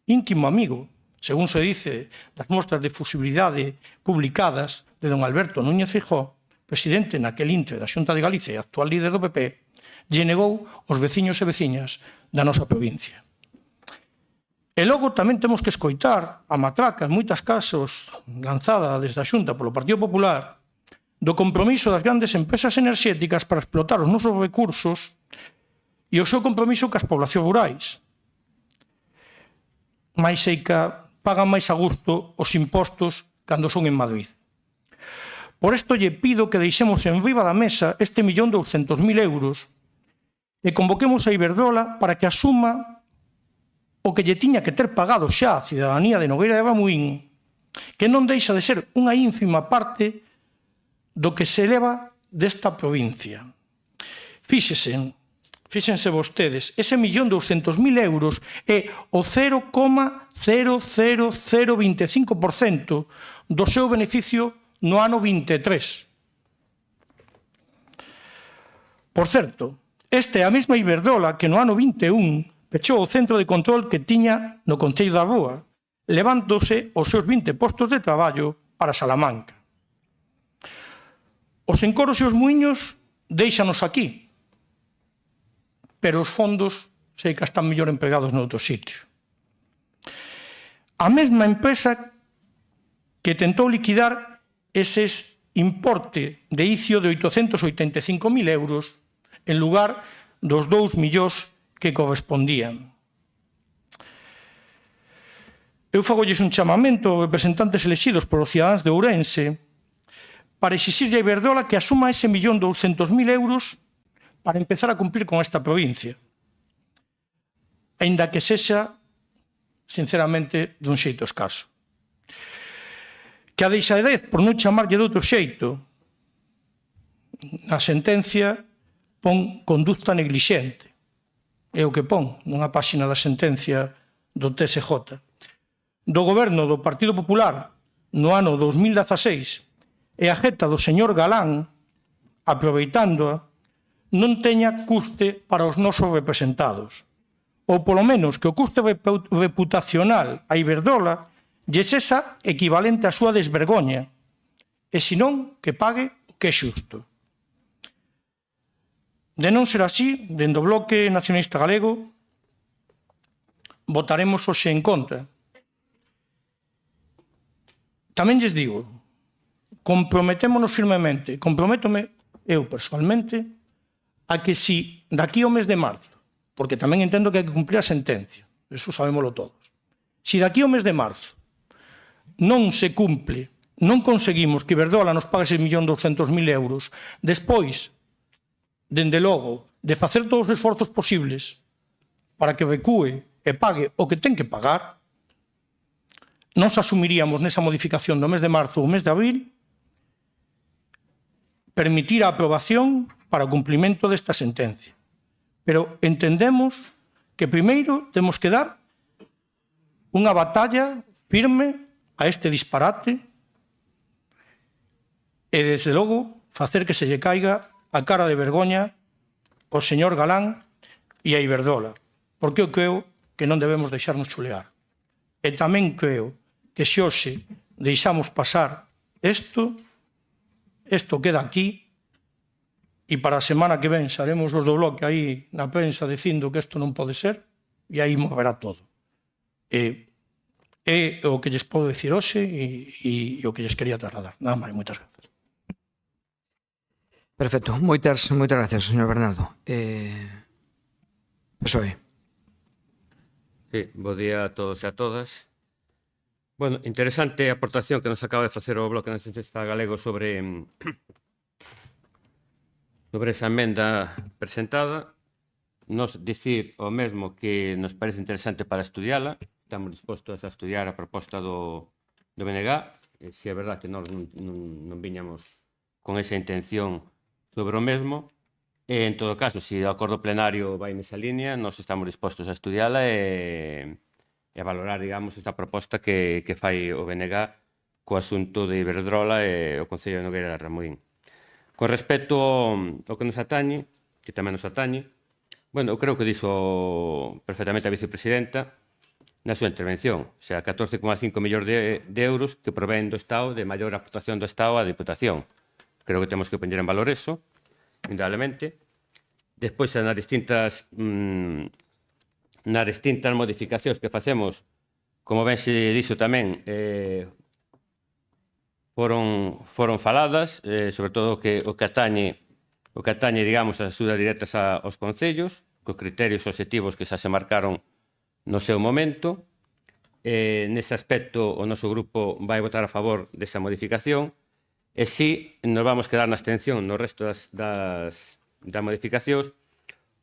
íntimo amigo, según se dice das mostras de fusibilidade publicadas de don Alberto Núñez Feijóo, presidente naquel intre da Xunta de Galicia e actual líder do PP, lle negou aos veciños e veciñas da nosa provincia. E logo tamén temos que escoitar a matraca, en moitos casos lanzada desde a Xunta polo Partido Popular, do compromiso das grandes empresas enerxéticas para explotar os nosos recursos e o seu compromiso cas poblacións rurais. Mais sei que pagan máis a gusto os impostos cando son en Madrid. Por isto lle pido que deixemos en riba da mesa este 1.200.000 euros e convoquemos a Iberdrola para que asuma o que lle tiña que ter pagado xa a cidadanía de Nogueira de Bamuín, que non deixa de ser unha ínfima parte do que se eleva desta provincia. Fíxense vostedes, ese 1.200.000 euros é o 0,00025% do seu beneficio no ano 23. Por certo, esta é a mesma Iberdrola que no ano 21 pechou o centro de control que tiña no Concello da Rúa, levándose os seus 20 postos de traballo para Salamanca. Os encoros e os muiños déixanos aquí, pero os fondos sei que están mellor empregados noutro sitio. A mesma empresa que tentou liquidar eses importe de icio de 885.000 euros en lugar dos 2 millóns que correspondían. Eu fagolles un chamamento aos representantes elexidos polos cidadáns de Ourense para exixirlle a Iberdrola que asuma ese 1.200.000 euros para empezar a cumplir con esta provincia, aínda que sexa, sinceramente, dun xeito escaso. Que a deixadez, por non chamarlle de outro xeito, na sentencia pon conducta neglixente. É o que pon nunha páxina da sentencia do TSJ. Do goberno do Partido Popular no ano 2016 e a jeta do señor Galán, aproveitándoa, non teña custe para os nosos representados. Ou, polo menos, que o custe reputacional a Iberdrola lle sexa equivalente á súa desvergoña, e senón que pague o que é xusto. De non ser así, dende o Bloque Nacionalista Galego, votaremos hoxe en contra. Tamén lles digo, comprometémonos firmemente, comprométome eu personalmente, a que si daqui ao mes de marzo, porque tamén entendo que hai que cumprir a sentencia, eso sabémoslo todos, si daqui ao mes de marzo non se cumple, non conseguimos que Iberdrola nos pague ese 1.200.000 euros, despois, dende logo, de facer todos os esforzos posibles para que recúe e pague o que ten que pagar, nos asumiríamos nesa modificación do mes de marzo ou mes de abril permitir a aprobación para o cumplimento desta sentencia. Pero entendemos que primeiro temos que dar unha batalla firme a este disparate e, desde logo, facer que se lle caiga a cara de vergoña ao señor Galán e a Iberdrola, porque eu creo que non debemos deixarnos chulear. E tamén creo que se hoxe deixamos pasar isto queda aquí, e para a semana que ven xaremos os do bloque aí na prensa dicindo que isto non pode ser, e aí moverá todo. É o que lles podo dicir hoxe e o que lles quería trasladar. Nada máis, moitas gracias. Perfecto. Moitas gracias, señor Bernardo. PSOE. Sí, bo día a todos e a todas. Bueno, interesante a aportación que nos acaba de facer o Bloque Nacionalista Galego sobre esa emenda presentada. Nos dicir o mesmo que nos parece interesante para estudiala. Estamos dispostos a estudiar a proposta do BNG. Se é verdad que nós non viñamos con esa intención sobre o mesmo. En todo caso, se o acordo plenario vai nesa línea, nós estamos dispostos a estudiala e a valorar, digamos, esta proposta que fai o BNG co asunto de Iberdrola e o Concello de Nogueira de Ramuín. Con respecto ao que nos atañe, que tamén nos atañe, bueno, eu creo que dixo perfectamente a vicepresidenta na súa intervención, o sea, 14,5 millóns de euros que provén do Estado, de maior aportación do Estado á Diputación. Creo que temos que poñer en valor eso, indudablemente. Despois, nas distintas modificacións que facemos, como ben se dixo tamén, foron faladas, sobre todo o que atañe, digamos, as axudas directas aos concellos, cos criterios obxectivos que xa se marcaron no seu momento. Nese aspecto, o noso grupo vai votar a favor desa modificación, e si nos vamos quedar na abstención no resto das modificacións,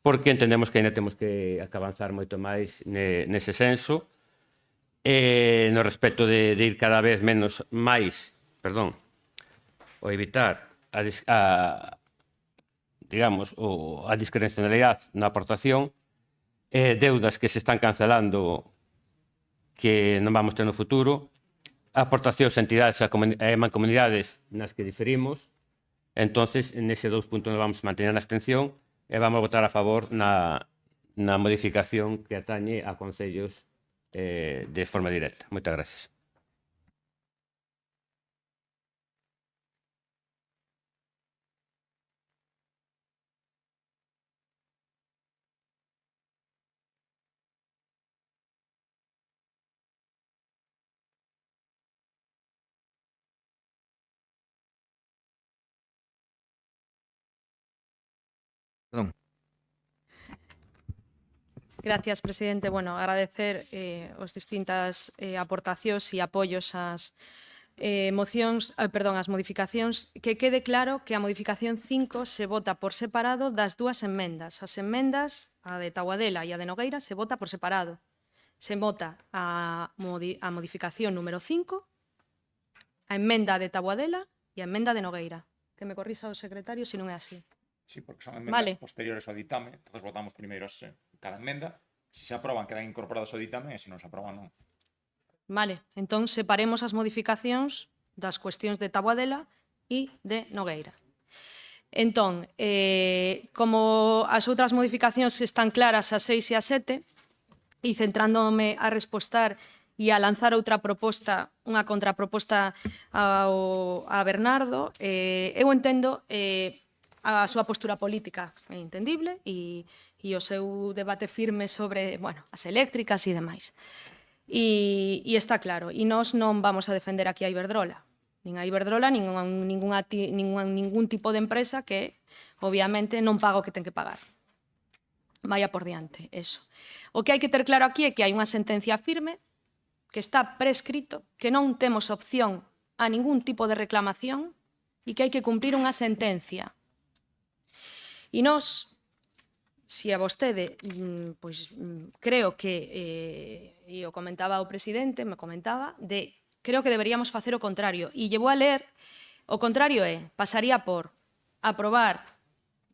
porque entendemos que ainda temos que avanzar moito máis nese senso, no respecto de ir cada vez ou evitar a discrecionalidade na aportación, deudas que se están cancelando que non vamos ter no futuro, aportacións a entidades e mancomunidades nas que diferimos. Entonces, nese 2 puntos nos vamos mantener na abstención e vamos a votar a favor na modificación que atañe a concellos de forma directa. Moitas gracias. Perdón. Gracias, presidente. Bueno, agradecer os distintas aportacións e apoios ás as modificacións. Que quede claro que a modificación 5 se vota por separado das dúas enmendas. As enmendas, a de Taboadela e a de Nogueira, se vota por separado. Se vota a modificación número 5, a emenda de Taboadela e a emenda de Nogueira. Que me corrisa o secretario se non é así. Sí, porque son enmendas posteriores ao ditame, entonces votamos primeiro cada enmenda, se se aproban quedan incorporados ao ditame e se non se aproban non. Vale, entón separemos as modificacións das cuestións de Taboadela e de Nogueira. Entón, como as outras modificacións están claras a 6 e a 7, e centrándome a respostar e a lanzar outra proposta, unha contraproposta a Bernardo, eu entendo a súa postura política é entendible e o seu debate firme sobre, as eléctricas e demais. E está claro, e nós non vamos a defender aquí a Iberdrola, nin a Iberdrola, ningún tipo de empresa que, obviamente, non paga o que ten que pagar. Vaya por diante, eso. O que hai que ter claro aquí é que hai unha sentencia firme, que está prescrito, que non temos opción a ningún tipo de reclamación e que hai que cumprir unha sentencia. E nós, se a vostede, creo que, e o comentaba o presidente, me comentaba, creo que deberíamos facer o contrario. E llevo a ler, o contrario pasaría por aprobar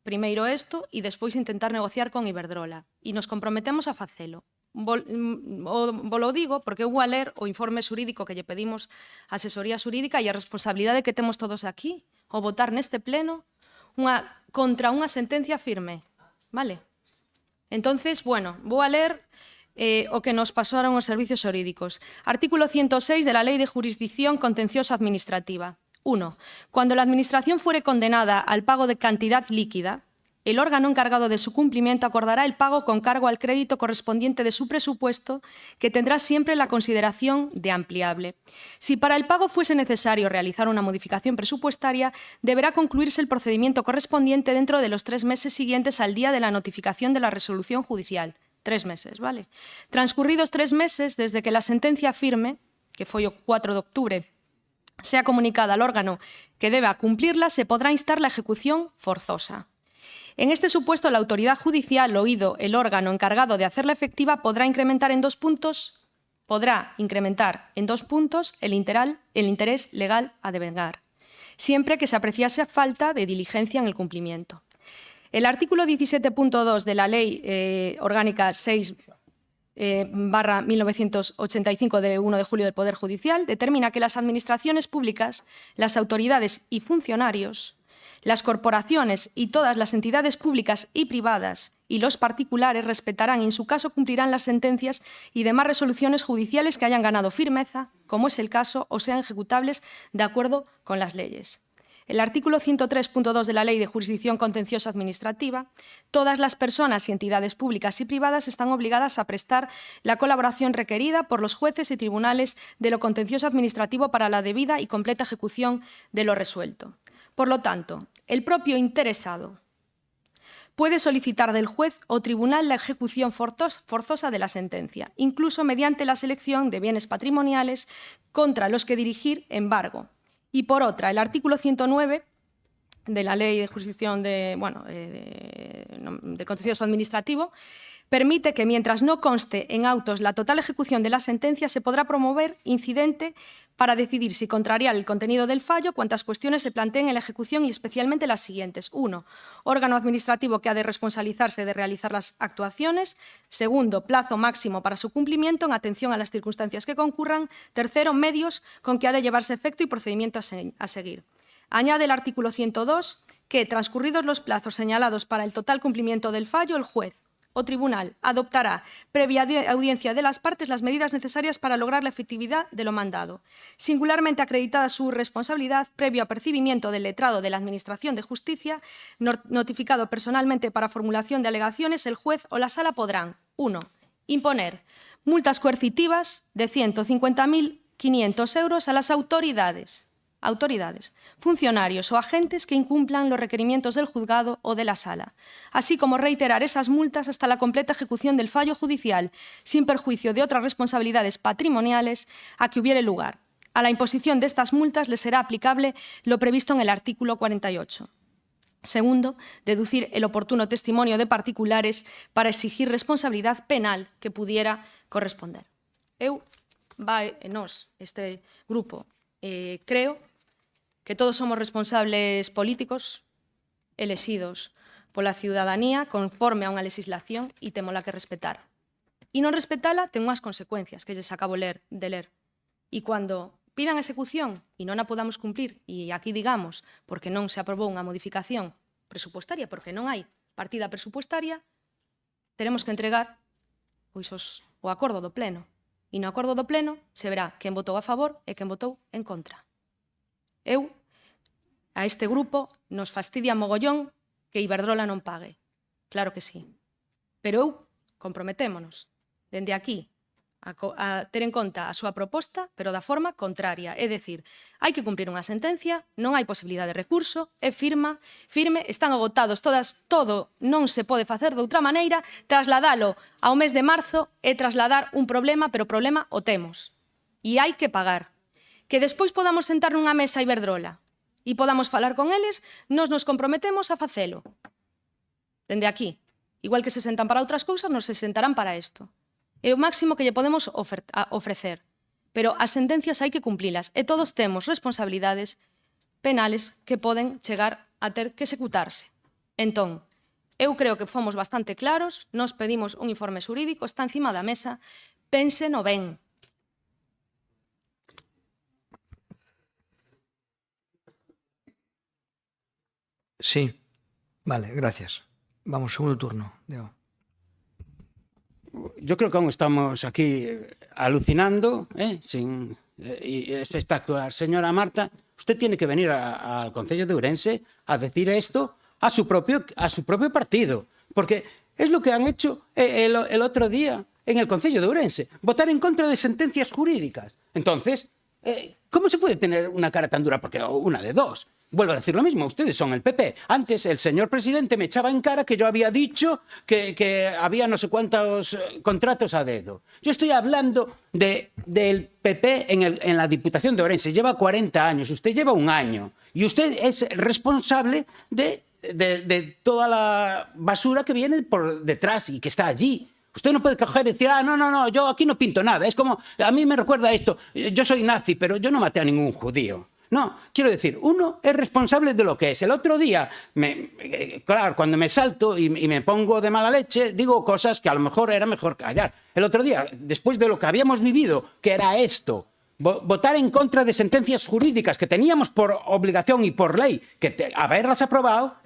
primeiro isto e despois intentar negociar con Iberdrola. E nos comprometemos a facelo. Volo digo porque eu vou a ler o informe xurídico que lle pedimos a asesoría xurídica e a responsabilidade que temos todos aquí ao votar neste pleno contra unha sentencia firme. Vale? Entonces, bueno, vou a ler o que nos pasaron os servicios xurídicos. Artículo 106 de la Ley de Jurisdicción Contencioso Administrativa. 1. Cuando la Administración fuere condenada al pago de cantidad líquida, el órgano encargado de su cumplimiento acordará el pago con cargo al crédito correspondiente de su presupuesto, que tendrá siempre la consideración de ampliable. Si para el pago fuese necesario realizar una modificación presupuestaria, deberá concluirse el procedimiento correspondiente dentro de los 3 meses siguientes al día de la notificación de la resolución judicial. 3 meses, ¿vale? Transcurridos 3 meses desde que la sentencia firme, que foi o 4 de octubre, sea comunicada al órgano que deba cumplirla, se podrá instar la ejecución forzosa. En este supuesto, la autoridad judicial, oído el órgano encargado de hacerla efectiva, podrá incrementar en 2 puntos el interés legal a devengar, siempre que se apreciase falta de diligencia en el cumplimiento. El artículo 17.2 de la Ley Orgánica 6/1985 de 1 de julio del Poder Judicial determina que las administraciones públicas, las autoridades y funcionarios, las corporaciones y todas las entidades públicas y privadas y los particulares respetarán y en su caso cumplirán las sentencias y demás resoluciones judiciales que hayan ganado firmeza, como es el caso, o sean ejecutables de acuerdo con las leyes. El artículo 103.2 de la Ley de Jurisdicción Contencioso Administrativa, todas las personas y entidades públicas y privadas están obligadas a prestar la colaboración requerida por los jueces y tribunales de lo contencioso administrativo para la debida y completa ejecución de lo resuelto. Por lo tanto, el propio interesado puede solicitar del juez o tribunal la ejecución forzosa de la sentencia, incluso mediante la selección de bienes patrimoniales contra los que dirigir embargo. Y por otra, el artículo 109 de la Ley de Jurisdicción de Contencioso Administrativo permite que, mientras no conste en autos la total ejecución de la sentencia, se podrá promover incidente para decidir si contrariar el contenido del fallo cuantas cuestiones se planteen en la ejecución y especialmente las siguientes. 1. Órgano administrativo que ha de responsabilizarse de realizar las actuaciones. 2. Plazo máximo para su cumplimiento en atención a las circunstancias que concurran. 3. Medios con que ha de llevarse efecto y procedimiento a seguir. Añade el artículo 102 que, transcurridos los plazos señalados para el total cumplimiento del fallo, el juez o tribunal adoptará, previa audiencia de las partes, las medidas necesarias para lograr la efectividad de lo mandado. Singularmente acreditada su responsabilidad, previo apercibimiento del letrado de la Administración de Justicia, notificado personalmente para formulación de alegaciones, el juez o la sala podrán: 1. Imponer multas coercitivas de 150.500 euros a las autoridades, funcionarios o agentes que incumplan los requerimientos del juzgado o de la sala, así como reiterar esas multas hasta la completa ejecución del fallo judicial, sin perjuicio de otras responsabilidades patrimoniales a que hubiere lugar. A la imposición de estas multas le será aplicable lo previsto en el artículo 48. Segundo, deducir el oportuno testimonio de particulares para exigir responsabilidad penal que pudiera corresponder. Este grupo, creo que todos somos responsables políticos elegidos pola ciudadanía conforme a unha legislación e témola que respetar. E non respetala ten unhas consecuencias que lles acabo de ler. E cando pidan execución e non a podamos cumplir, e aquí digamos porque non se aprobou unha modificación presupuestaria, porque non hai partida presupuestaria, teremos que entregar o acordo do Pleno. E no acordo do Pleno se verá quen votou a favor e quen votou en contra. A este grupo nos fastidia mogollón que Iberdrola non pague. Claro que sí. Pero comprometémonos dende aquí a ter en conta a súa proposta, pero da forma contraria. É dicir, hai que cumprir unha sentencia, non hai posibilidade de recurso, é firme, están agotados todo non se pode facer de outra maneira, trasladalo ao mes de marzo é trasladar un problema, pero problema o temos. E hai que pagar. Que despois podamos sentar nunha mesa a Iberdrola e podamos falar con eles, nos comprometemos a facelo. Dende aquí. Igual que se sentan para outras cousas, nos se sentarán para isto. É o máximo que lle podemos ofrecer. Pero as sentencias hai que cumplilas e todos temos responsabilidades penales que poden chegar a ter que executarse. Entón, eu creo que fomos bastante claros, nos pedimos un informe xurídico, está encima da mesa, pénseno ben. Sí. Vale, gracias. Vamos, segundo turno. Diego. Yo creo que aún estamos aquí alucinando, sin espectacular. Señora Marta, usted tiene que venir al Concello de Ourense a decir esto a su propio partido, porque es lo que han hecho el otro día en el Concello de Ourense, votar en contra de sentencias jurídicas. Entonces, ¿cómo se puede tener una cara tan dura? Porque una de dos. Vuelvo a decir lo mismo, ustedes son el PP. Antes el señor presidente me echaba en cara que yo había dicho que había no sé cuántos contratos a dedo. Yo estoy hablando del PP en la Diputación de Ourense. Lleva 40 años, usted lleva un año. Y usted es responsable de toda la basura que viene por detrás y que está allí. Usted no puede coger y decir, no, yo aquí no pinto nada. Es como, a mí me recuerda esto, yo soy nazi, pero yo no maté a ningún judío. No, quiero decir, uno es responsable de lo que es. El otro día, claro, cuando me salto y me pongo de mala leche, digo cosas que a lo mejor era mejor callar. El otro día, después de lo que habíamos vivido, que era esto, votar en contra de sentencias jurídicas que teníamos por obligación y por ley, haberlas aprobado,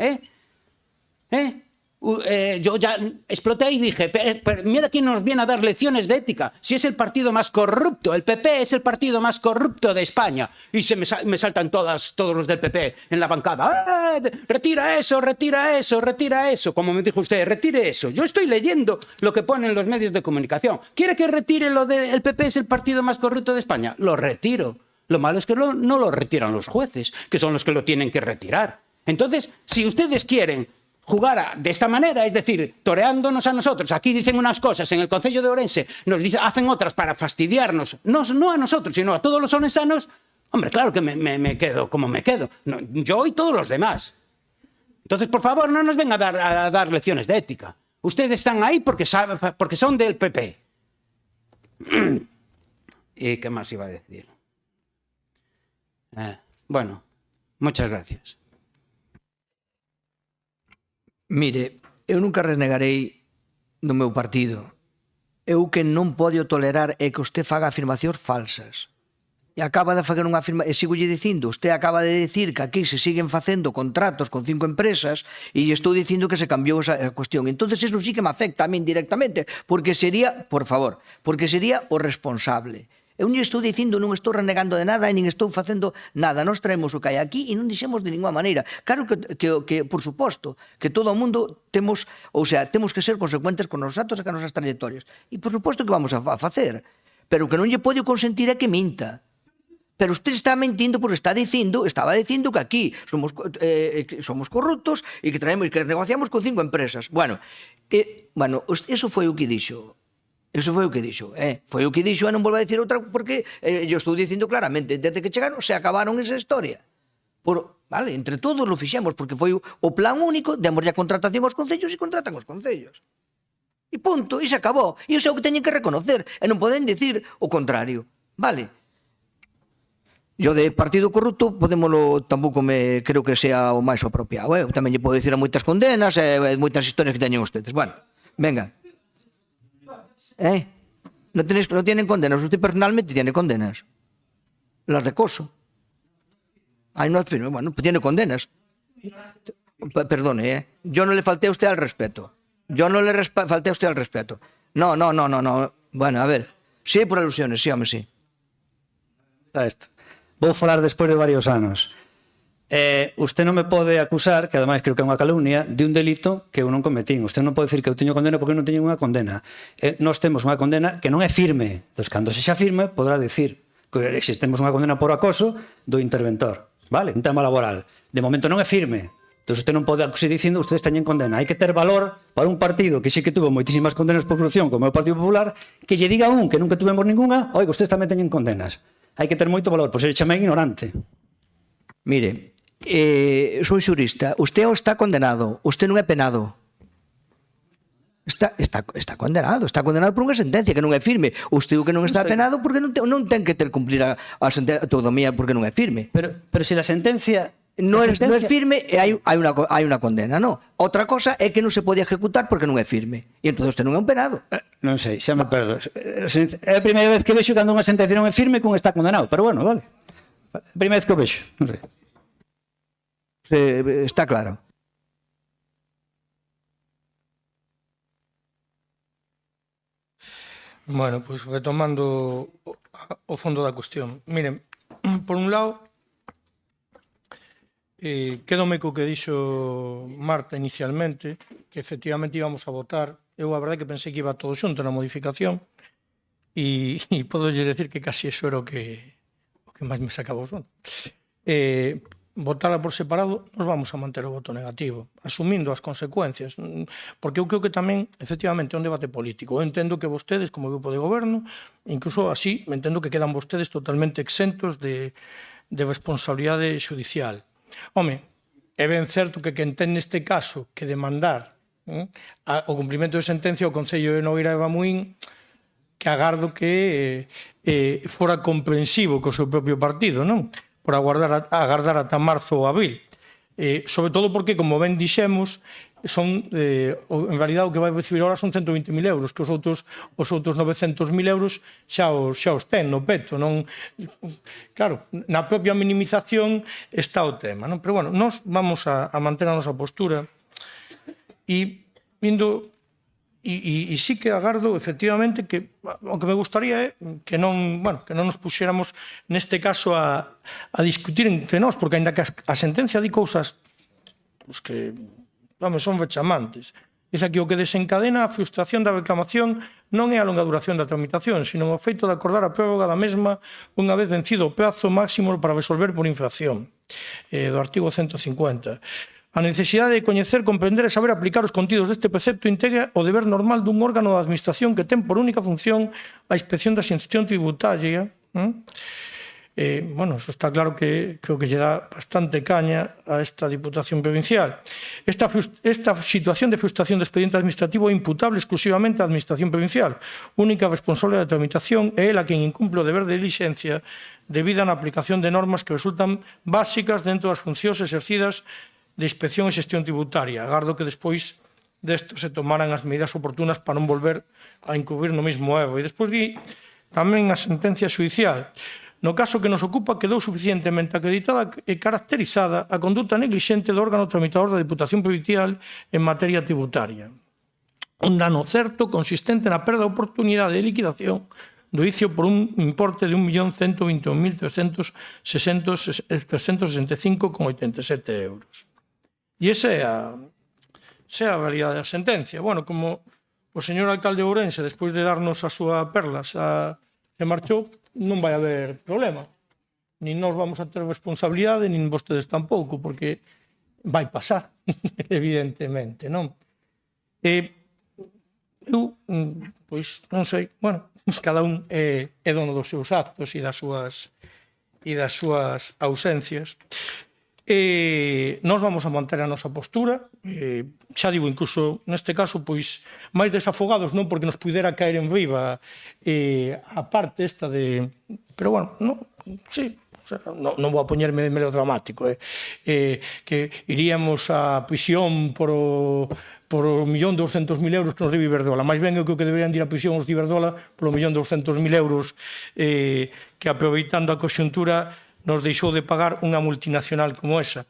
yo ya exploté y dije, pero mira quién nos viene a dar lecciones de ética. Si es el partido más corrupto, el PP es el partido más corrupto de España. Y me saltan todos los del PP en la bancada. Retira eso, retira eso, retira eso. Como me dijo usted, retire eso. Yo estoy leyendo lo que ponen los medios de comunicación. ¿Quiere que retire lo de el PP es el partido más corrupto de España? Lo retiro. Lo malo es que no lo retiran los jueces, que son los que lo tienen que retirar. Entonces, si ustedes quieren jugar de esta manera, es decir, toreándonos a nosotros, aquí dicen unas cosas, en el Concello de Ourense hacen otras para fastidiarnos, no a nosotros, sino a todos los orensanos, hombre, claro que me quedo como me quedo, yo y todos los demás. Entonces, por favor, no nos vengan a dar lecciones de ética. Ustedes están ahí porque son del PP. ¿Y qué más iba a decir? Bueno, muchas gracias. Mire, eu nunca renegarei do meu partido. Eu que non podo tolerar é que usted faga afirmacións falsas. E acaba de facer unha afirmación, e sigo lle dicindo, usted acaba de decir que aquí se siguen facendo contratos con 5 empresas e lle estou dicindo que se cambiou esa cuestión. Entonces eso sí que me afecta a min directamente, porque sería, por favor, porque sería o responsable. Eu non estou dicindo, non estou renegando de nada e nin estou facendo nada. Nós traemos o que hai aquí e non dixemos de ninguna maneira. Claro que por suposto, que todo o mundo temos que ser consecuentes con os actos e con as nosas trayectorias. E por suposto que vamos a facer. Pero o que non lle pode consentir é que minta. Pero usted está mentindo porque estaba dicindo que aquí somos corruptos e que negociamos con 5 empresas. Bueno, eso foi o que dixo. Eso foi o que dixo, Foi o que dixo e non volvo a dicir outra porque eu estou dicindo claramente, desde que chegaron se acabaron esa historia. Vale, entre todos lo fixemos porque foi o plan único, demoslle a contratación aos concellos e contratan os concellos. E punto, e se acabou. E iso é o que teñen que reconocer e non poden dicir o contrario. Vale. Yo de partido corrupto tampouco me creo que sea o máis apropiado, Eu tamén lle podo dicir a moitas condenas e moitas historias que teñen ustedes. Bueno, venga. No tienen condenas. Usted personalmente tiene condenas. Las de acoso. No es firme. Bueno, pues tiene condenas. Perdone, Yo no le falté a usted al respeto. Falté a usted al respeto. No. Bueno, a ver. Sí, por alusiones, sí, hombre, sí. Está esto. Vou falar despois de varios anos. Usted non me pode acusar, que ademais creo que é unha calumnia, de un delito que eu non cometín. Usted non pode dicir que eu teño condena porque eu non teño unha condena. Nós temos unha condena que non é firme. Entón, cando se xa firme, podrá dicir que existemos unha condena por acoso do interventor. Vale? Un tema laboral. De momento non é firme. Entón, usted non pode acusar dicindo que ustedes teñen condena. Hai que ter valor para un partido que sí que tuvo moitísimas condenas por corrupción, como é o Partido Popular, que lle diga que nunca tuvemos ninguna, oiga, ustedes tamén teñen condenas. Hai que ter moito valor, pois se chamei ignorante. Mire, soy xurista, usted está condenado, usted non é penado. Está condenado por unha sentencia que non é firme. Usted que non está penado porque non ten que ter cumplir a sentencia toda mía porque non é firme. Pero se la sentencia no A es sentencia- firme e hai unha condena, non. Outra cosa é que non se pode ejecutar porque non é firme. E entón este non é un penado. Non sei, xa me perdo. É a primeira vez que vexo cando unha sentencia non é firme que un está condenado, pero bueno, vale. A primeira vez que o vexo, non sei. Está claro. Bueno, pois retomando o fondo da cuestión. Miren, por un lado, quedome co que dixo Marta inicialmente, que efectivamente íbamos a votar. Eu a verdade que pensei que iba todo xunto na modificación e podo lle decir que casi eso era o que máis me sacaba o son. Votala por separado, nos vamos a manter o voto negativo, asumindo as consecuencias, porque eu creo que tamén, efectivamente, é un debate político. Eu entendo que vostedes, como grupo de goberno, incluso así, me entendo que quedan vostedes totalmente exentos de responsabilidade judicial. Home, é ben certo que quen ten neste caso que demandar o cumprimento de sentencia ao Concello de Nogueira de Bamuín, que agardo que fora comprensivo co seu propio partido, non? Por agardar ata marzo ou abril. Sobre todo porque, como ben dixemos, son, en realidad, o que vai recibir ahora son 120.000 euros, que os outros 900.000 euros xa os ten no peto. Non? Claro, na propia minimización está o tema. Non? Pero, bueno, nós vamos a manter a nosa postura e indo... E sí que agardo, efectivamente, que o que me gustaría é que non nos puxéramos neste caso a discutir entre nós, porque ainda que a sentencia di cousas que son rechamantes. É aquí o que desencadena a frustración da reclamación non é a longa duración da tramitación, sino o feito de acordar a prórroga da mesma unha vez vencido o prazo máximo para resolver por infracción do artigo 150. A necesidade de coñecer, comprender e saber aplicar os contidos deste precepto integra o deber normal dun órgano da administración que ten por única función a inspección da xestión tributaria. Bueno, eso está claro que creo que lle dá bastante caña a esta Diputación Provincial. Esta situación de frustración do expediente administrativo é imputable exclusivamente á Administración Provincial, única responsable da tramitación, é ela quen incumple o deber de diligencia debida na aplicación de normas que resultan básicas dentro das funcións exercidas de inspección e xestión tributaria. Agardo que despois desto se tomaran as medidas oportunas para non volver a incurrir no mesmo erro. E despois di tamén a sentencia judicial. No caso que nos ocupa, quedou suficientemente acreditada e caracterizada a conduta negligente do órgano tramitador da Diputación Provincial en materia tributaria. Un dano certo consistente na perda de oportunidade de liquidación do juicio por un importe de 1.121.365,87 euros. E esa é a realidade da sentencia. Bueno, como o señor alcalde de Ourense, despois de darnos a súa perla, se marchou, non vai haber problema. Nin nós vamos a ter responsabilidade, nin vostedes tampouco, porque vai pasar, evidentemente, non? Eu, pois, non sei, bueno, cada un é dono dos seus actos e das súas ausencias. Nós vamos a manter a nosa postura, xa digo, incluso neste caso, pois, máis desafogados, non porque nos pudera caer en riba a parte esta de... Pero, bueno, non, sí, non vou a poñerme de melodramático, que iríamos a prisión por 1.200.000 euros que nos debe Iberdrola. Mais ben, eu creo que deberían ir a prisión os de Iberdrola por 1.200.000 euros que, aproveitando a conxuntura, nos deixou de pagar unha multinacional como esa.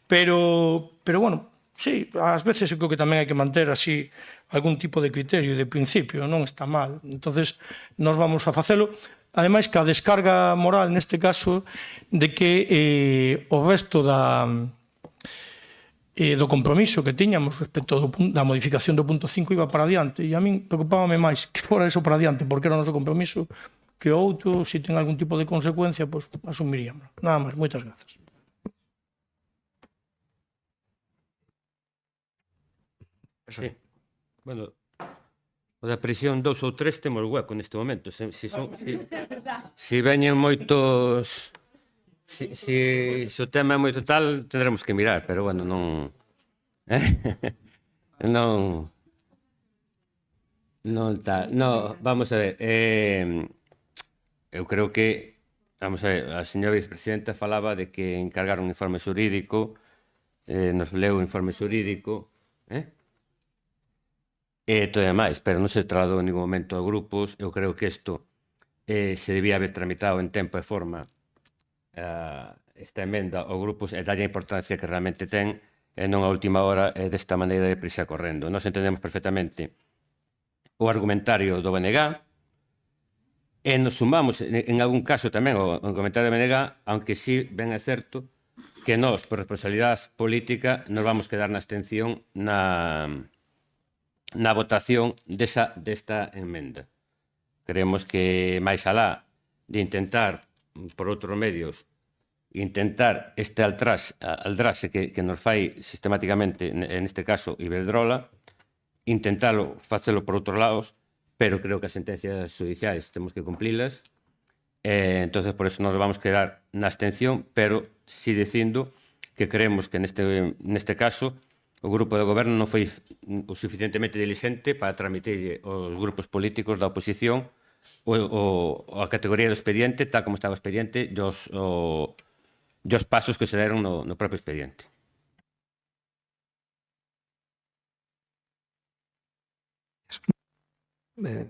Pero bueno, sí, ás veces eu creo que tamén hai que manter así algún tipo de criterio de principio, non está mal. Entonces, nós vamos a facelo. Ademais, que a descarga moral, neste caso, de que o resto do compromiso que tiñamos respecto da modificación do punto 5 iba para adiante. E a min preocupábame máis que fora eso para adiante, porque era o noso compromiso, que outro, se ten algún tipo de consecuencia, pois asumiríamos. Nada máis, moitas grazas. Sí. Bueno, o da prisión 2 ou 3 temos hueco neste momento. Se veñen moitos... Se o tema é moito tal, tendremos que mirar, pero, bueno, non... Non tal. No, vamos a ver. Eu creo que Vamos a ver, a señora vicepresidenta falaba de que encargaron un informe xurídico, nos leu o informe xurídico, e todo demais, pero non se trasladou en ningún momento a grupos. Eu creo que isto se debía haber tramitado en tempo e forma esta emenda aos grupos e darlle a importancia que realmente ten, e non a última hora desta maneira de prisa correndo. Nós entendemos perfectamente o argumentario do BNG, e nos sumamos, en algún caso tamén, ao comentario do BNG, aunque sí ben é certo que nós, por responsabilidade política, nos vamos quedar na abstención na votación desta emenda. Creemos que, máis alá de intentar, por outros medios, intentar este aldraxe que nos fai sistemáticamente, neste caso, Iberdrola, intentalo facelo por outros lados, pero creo que as sentencias judiciais temos que cumplilas, entonces por eso nos vamos quedar na abstención, pero sí dicindo que creemos que neste caso o grupo de goberno non foi o suficientemente diligente para tramitir aos grupos políticos da oposición a categoría do expediente, tal como estaba o expediente, e os pasos que se deron no propio expediente.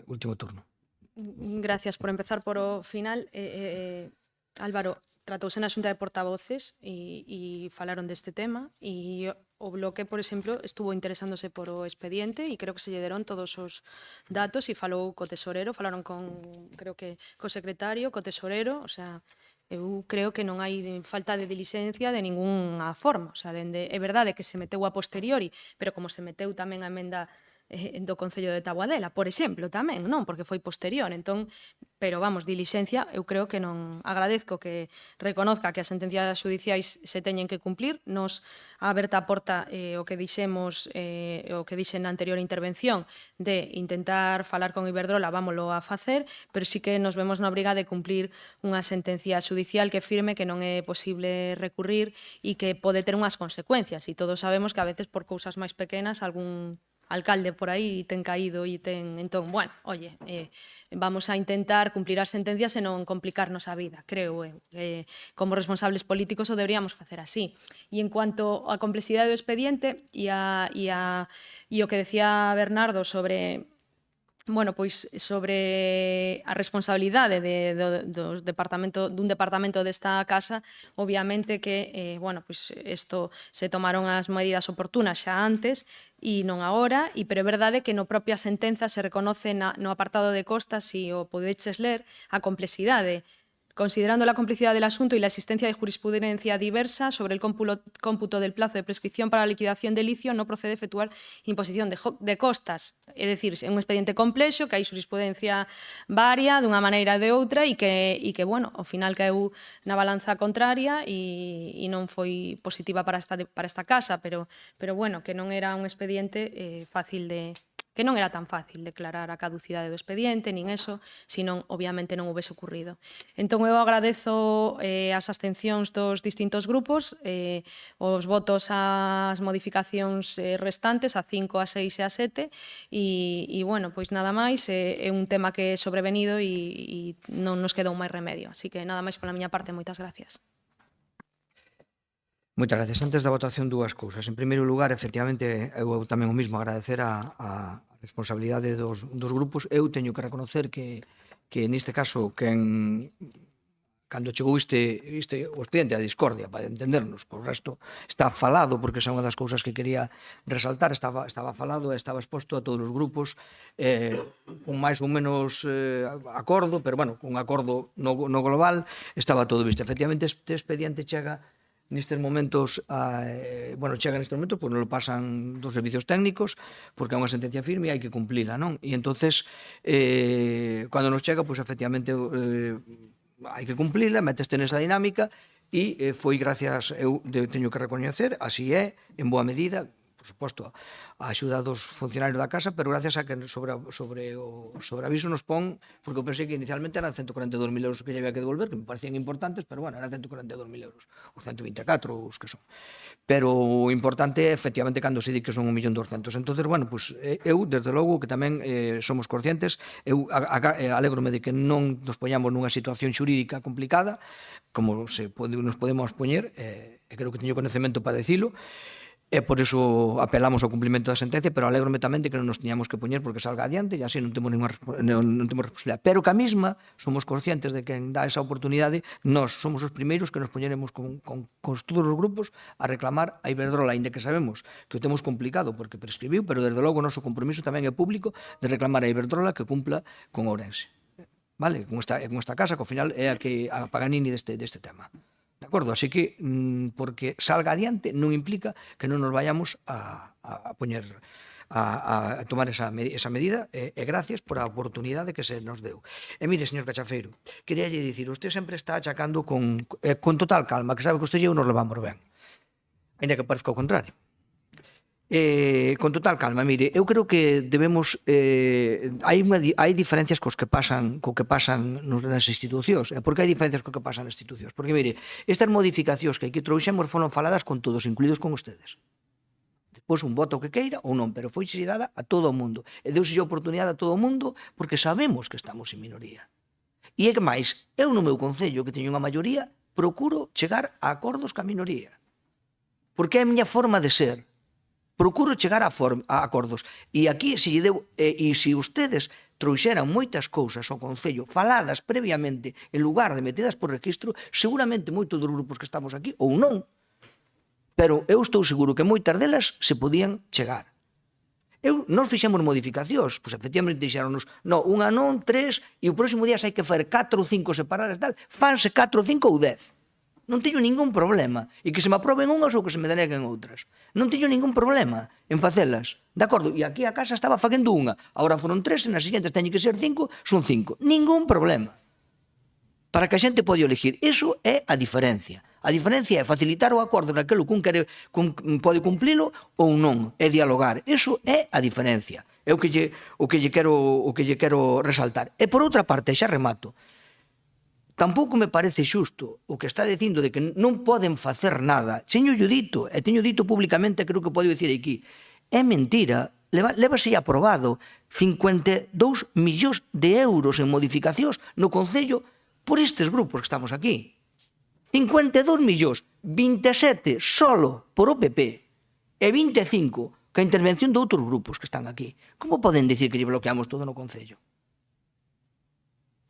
Último turno. Gracias por empezar por o final. Álvaro, tratouse na xunta de portavoces e falaron deste tema e o bloque, por exemplo, estuvo interesándose por o expediente e creo que se lle deron todos os datos e falou co tesorero, falaron creo que co secretario, co tesorero, o sea, eu creo que non hai falta de diligencia de ninguna forma, o sea, é verdade que se meteu a posteriori, pero como se meteu tamén a emenda do Concello de Taboadela, por exemplo, tamén, non? Porque foi posterior, entón, pero vamos, dilixencia, eu creo que non. Agradezco que reconozca que as sentencias judiciais se teñen que cumplir. Nos a aberta a porta o que dixemos, o que dixen na anterior intervención, de intentar falar con Iberdrola, vámolo a facer, pero sí que nos vemos na obriga de cumplir unha sentencia judicial que firme que non é posible recurrir e que pode ter unhas consecuencias. E todos sabemos que a veces por cousas máis pequenas algún alcalde por aí ten caído e ten... Entón, bueno, oye, vamos a intentar cumplir as sentencias e non complicarnos a vida, creo eu. Como responsables políticos o deberíamos facer así. E en cuanto á complexidade do expediente e o que decía Bernardo sobre... Bueno, pois sobre a responsabilidade dun departamento desta casa, obviamente que, bueno, pois isto se tomaron as medidas oportunas xa antes e non agora, pero é verdade que no propia sentenza se reconoce no apartado de costas, e o podeches ler, a complexidade. Considerando la complejidad del asunto y la existencia de jurisprudencia diversa sobre el cómputo del plazo de prescripción para la liquidación del licio, no procede efectuar imposición de costas. É dicir, é un expediente complexo, que hai jurisprudencia varia dunha maneira ou de outra e que, bueno, ao final caeu na balanza contraria e non foi positiva para esta casa, pero bueno, que non era un expediente fácil de... que non era tan fácil declarar a caducidade do expediente, nin eso, senón, obviamente, non houvese ocurrido. Entón, eu agradezo as abstencións dos distintos grupos, os votos ás modificacións restantes, a 5, a 6 e a 7, e, bueno, pois nada máis, é un tema que é sobrevenido e non nos quedou máis remedio. Así que nada máis pola miña parte, moitas gracias. Moitas gracias. Antes da votación, dúas cousas. En primeiro lugar, efectivamente, eu tamén o mismo agradecer a responsabilidade dos grupos. Eu teño que reconocer que neste caso, cando chegou o expediente a discordia, para entendernos, por resto está falado, porque esa é unha das cousas que quería resaltar, estaba falado e estaba exposto a todos os grupos, con máis ou menos acordo, pero, bueno, con acordo no global, estaba todo visto. Efectivamente, este expediente chega nestes momentos, chega nestes momentos, pois non lo pasan dos servicios técnicos, porque é unha sentencia firme e hai que cumplila, non? E entonces, cando nos chega, pois efectivamente, hai que cumplila, meteste nesa dinámica, e foi gracias, eu teño que recoñecer, así é, en boa medida, por suposto, a axuda dos funcionarios da casa, pero gracias a que sobre o sobreaviso nos pon, porque eu pensei que inicialmente eran 142.000 euros que lle había que devolver, que me parecían importantes, pero bueno, eran 142.000 euros, ou 124, os que son. Pero o importante é, efectivamente, cando se di que son 1.200.000. Entonces, bueno, pues, eu, desde logo, que tamén somos conscientes, eu alégrome de que non nos poñamos nunha situación xurídica complicada, como nos podemos poñer, e creo que teño conhecemento para decilo, e por iso apelamos ao cumplimento da sentencia, pero alégrome tamén de que non nos tiñamos que poñer porque salga adiante e así non temos responsabilidade. Pero que a mesma somos conscientes de que en dá esa oportunidade, nós somos os primeiros que nos poñeremos con todos os grupos a reclamar a Iberdrola, ainda que sabemos que o temos complicado porque prescribiu, pero desde logo o noso compromiso tamén é público de reclamar a Iberdrola que cumpla con Ourense. Vale? Con esta casa, que ao final é a Paganini deste tema. De acordo? Así que, porque salga adiante, non implica que non nos vayamos a poñer a tomar esa medida, e gracias por a oportunidade que se nos deu. E mire, señor Cachafeiro, quería lle dicir, usted sempre está achacando con total calma, que sabe que usted e eu nos levamos ben, ainda que parezca o contrario. Con total calma, mire, eu creo que debemos hai diferencias co que pasan nas institucións. Por que hai diferencias co que pasan nas institucións? Porque, mire, estas modificacións que aquí trouxemos foron faladas con todos, incluídos con ustedes. Depois un voto que queira ou non, pero foi dada a todo o mundo. E deuse a oportunidade a todo o mundo porque sabemos que estamos en minoría. E é que máis, eu no meu concello, que teño unha maioría, procuro chegar a acordos ca minoría. Porque é a miña forma de ser. Procuro chegar a acordos. E aquí, se ustedes trouxeran moitas cousas ao Concello faladas previamente en lugar de metidas por registro, seguramente moitos dos grupos que estamos aquí, ou non, pero eu estou seguro que moitas delas se podían chegar. Nós fixemos modificacións, pois efectivamente dixeronnos, unha non, 3, e o próximo día hai que fazer 4 ou 5 separadas, tal, fanse 4, 5 ou 10. Non teño ningún problema. E que se me aproben unhas ou que se me deneguen outras. Non teño ningún problema en facelas. De acordo? E aquí a casa estaba facendo unha. Agora foron 3, e nas seguintes teñen que ser 5, son 5. Ningún problema. Para que a xente pode elegir. Iso é a diferencia. A diferencia é facilitar o acordo naquilo que un pode cumplilo ou non. É dialogar. Iso é a diferencia. É o que lle quero resaltar. E por outra parte, xa remato, tampouco me parece xusto o que está dicindo de que non poden facer nada. Teño dito, e teño dito públicamente, creo que podo dicir aquí, é mentira. Lévase aprobado 52 millóns de euros en modificacións no Concello por estes grupos que estamos aquí. 52 millóns, 27 solo por o PP e 25 ca intervención de outros grupos que están aquí. Como poden dicir que lle bloqueamos todo no Concello?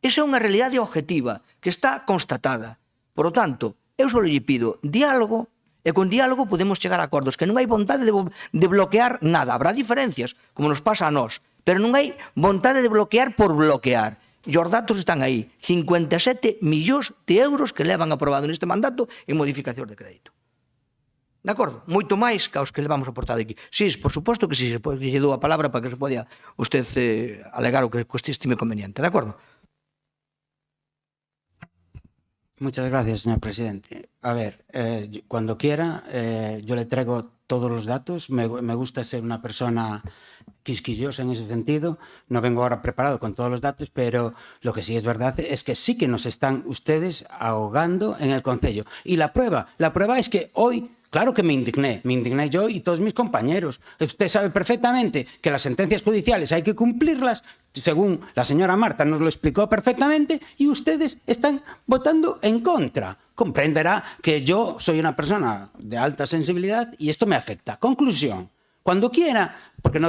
Esa é unha realidade objetiva que está constatada. Por lo tanto, eu só lle pido diálogo, e con diálogo podemos chegar a acordos, que non hai vontade de bloquear nada. Habrá diferencias, como nos pasa a nós, pero non hai vontade de bloquear por bloquear. E os datos están aí. 57 millóns de euros que levan aprobado neste mandato en modificacións de crédito. De acordo? Moito máis que os que levamos aportado aquí. Sí, por suposto que sí, lle dou a palabra para que se poda usted alegar o que estime conveniente. De acordo? Muchas gracias, señor presidente. A ver, cuando quiera, yo le traigo todos los datos. Me gusta ser una persona quisquillosa en ese sentido. No vengo ahora preparado con todos los datos, pero lo que sí es verdad es que sí que nos están ustedes ahogando en el Concello. Y la prueba es que hoy, claro que me indigné yo y todos mis compañeros. Usted sabe perfectamente que las sentencias judiciales hay que cumplirlas, según la señora Marta nos lo explicó perfectamente, y ustedes están votando en contra. Comprenderá que yo soy una persona de alta sensibilidad y esto me afecta. Conclusión, cuando quiera, porque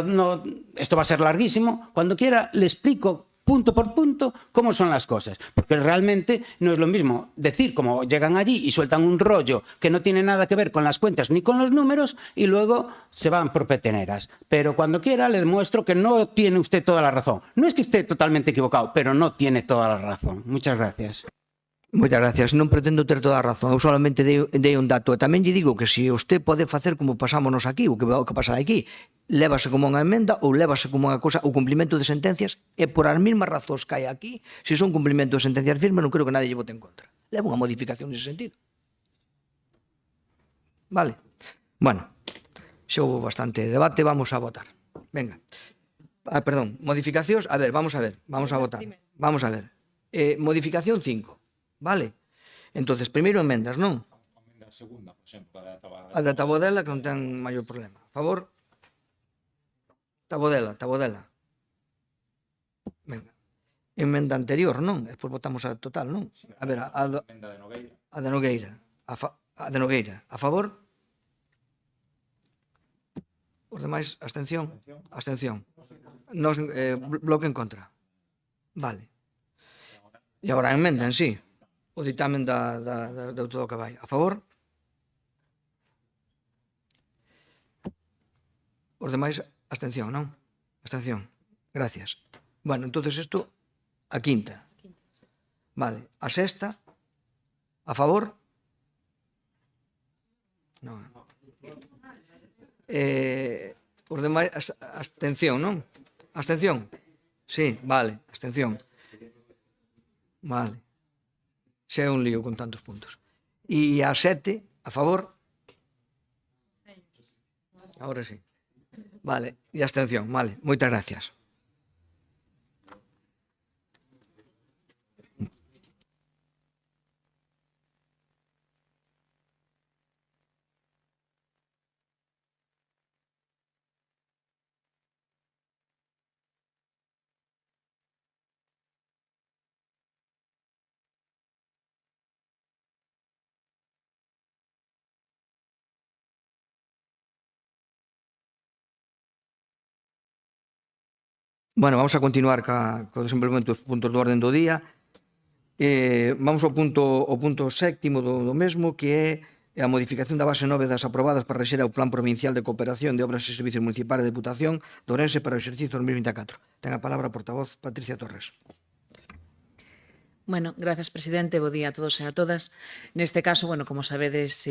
esto va a ser larguísimo, cuando quiera le explico punto por punto cómo son las cosas, porque realmente no es lo mismo decir como llegan allí y sueltan un rollo que no tiene nada que ver con las cuentas ni con los números y luego se van por peteneras. Pero cuando quiera le demuestro que no tiene usted toda la razón. No es que esté totalmente equivocado, pero no tiene toda la razón. Muchas gracias. Moitas gracias. Non pretendo ter toda a razón. Eu solamente dei un dato. E tamén lle digo que se usted pode facer como pasámonos aquí, o que pasará aquí, lévase como unha emenda ou lévase como unha cosa, o cumplimento de sentencias, e por as mesmas razóns que hai aquí, se son cumplimento de sentencias firmes, non creo que nadie lle vote en contra. Leva unha modificación nese sentido. Vale. Bueno, Xa houve bastante debate, vamos a votar. Venga. Perdón, modificacións, a ver, vamos a votar. Vamos a ver. Modificación 5, vale? Entonces, primeiro emendas, non? A segunda, por exemplo, A da Tabodela, que non ten maior problema. A favor? Tabodela. Venga. Emenda anterior, non? Despois votamos a total, non? A ver, a de Nogueira. A de Nogueira. A favor? Os demais, abstención? Abstención. Nos, bloque en contra. Vale. E agora a emenda en sí. O ditamen do todo que vai. A favor? Os demais, abstención, non? Abstención. Gracias. Bueno, entonces isto, a quinta. Vale. A sexta. A favor? Non. Os demais, abstención, non? Abstención? Sí, vale, abstención. Vale. Xa é un lío con tantos puntos. E a 7, a favor? Agora sí. Vale, e abstención, vale. Moitas gracias. Bueno, vamos a continuar co desenvolvemento dos puntos do orden do día. Vamos ao punto sétimo do mesmo, que é a modificación da base 9 das aprobadas para rexer o Plan Provincial de Cooperación de Obras e Servicios Municipais da Deputación de Ourense para o exercicio 2024. Ten a palabra a portavoz Patricia Torres. Bueno, grazas, presidente. Bo día a todos e a todas. Neste caso, bueno, como sabedes,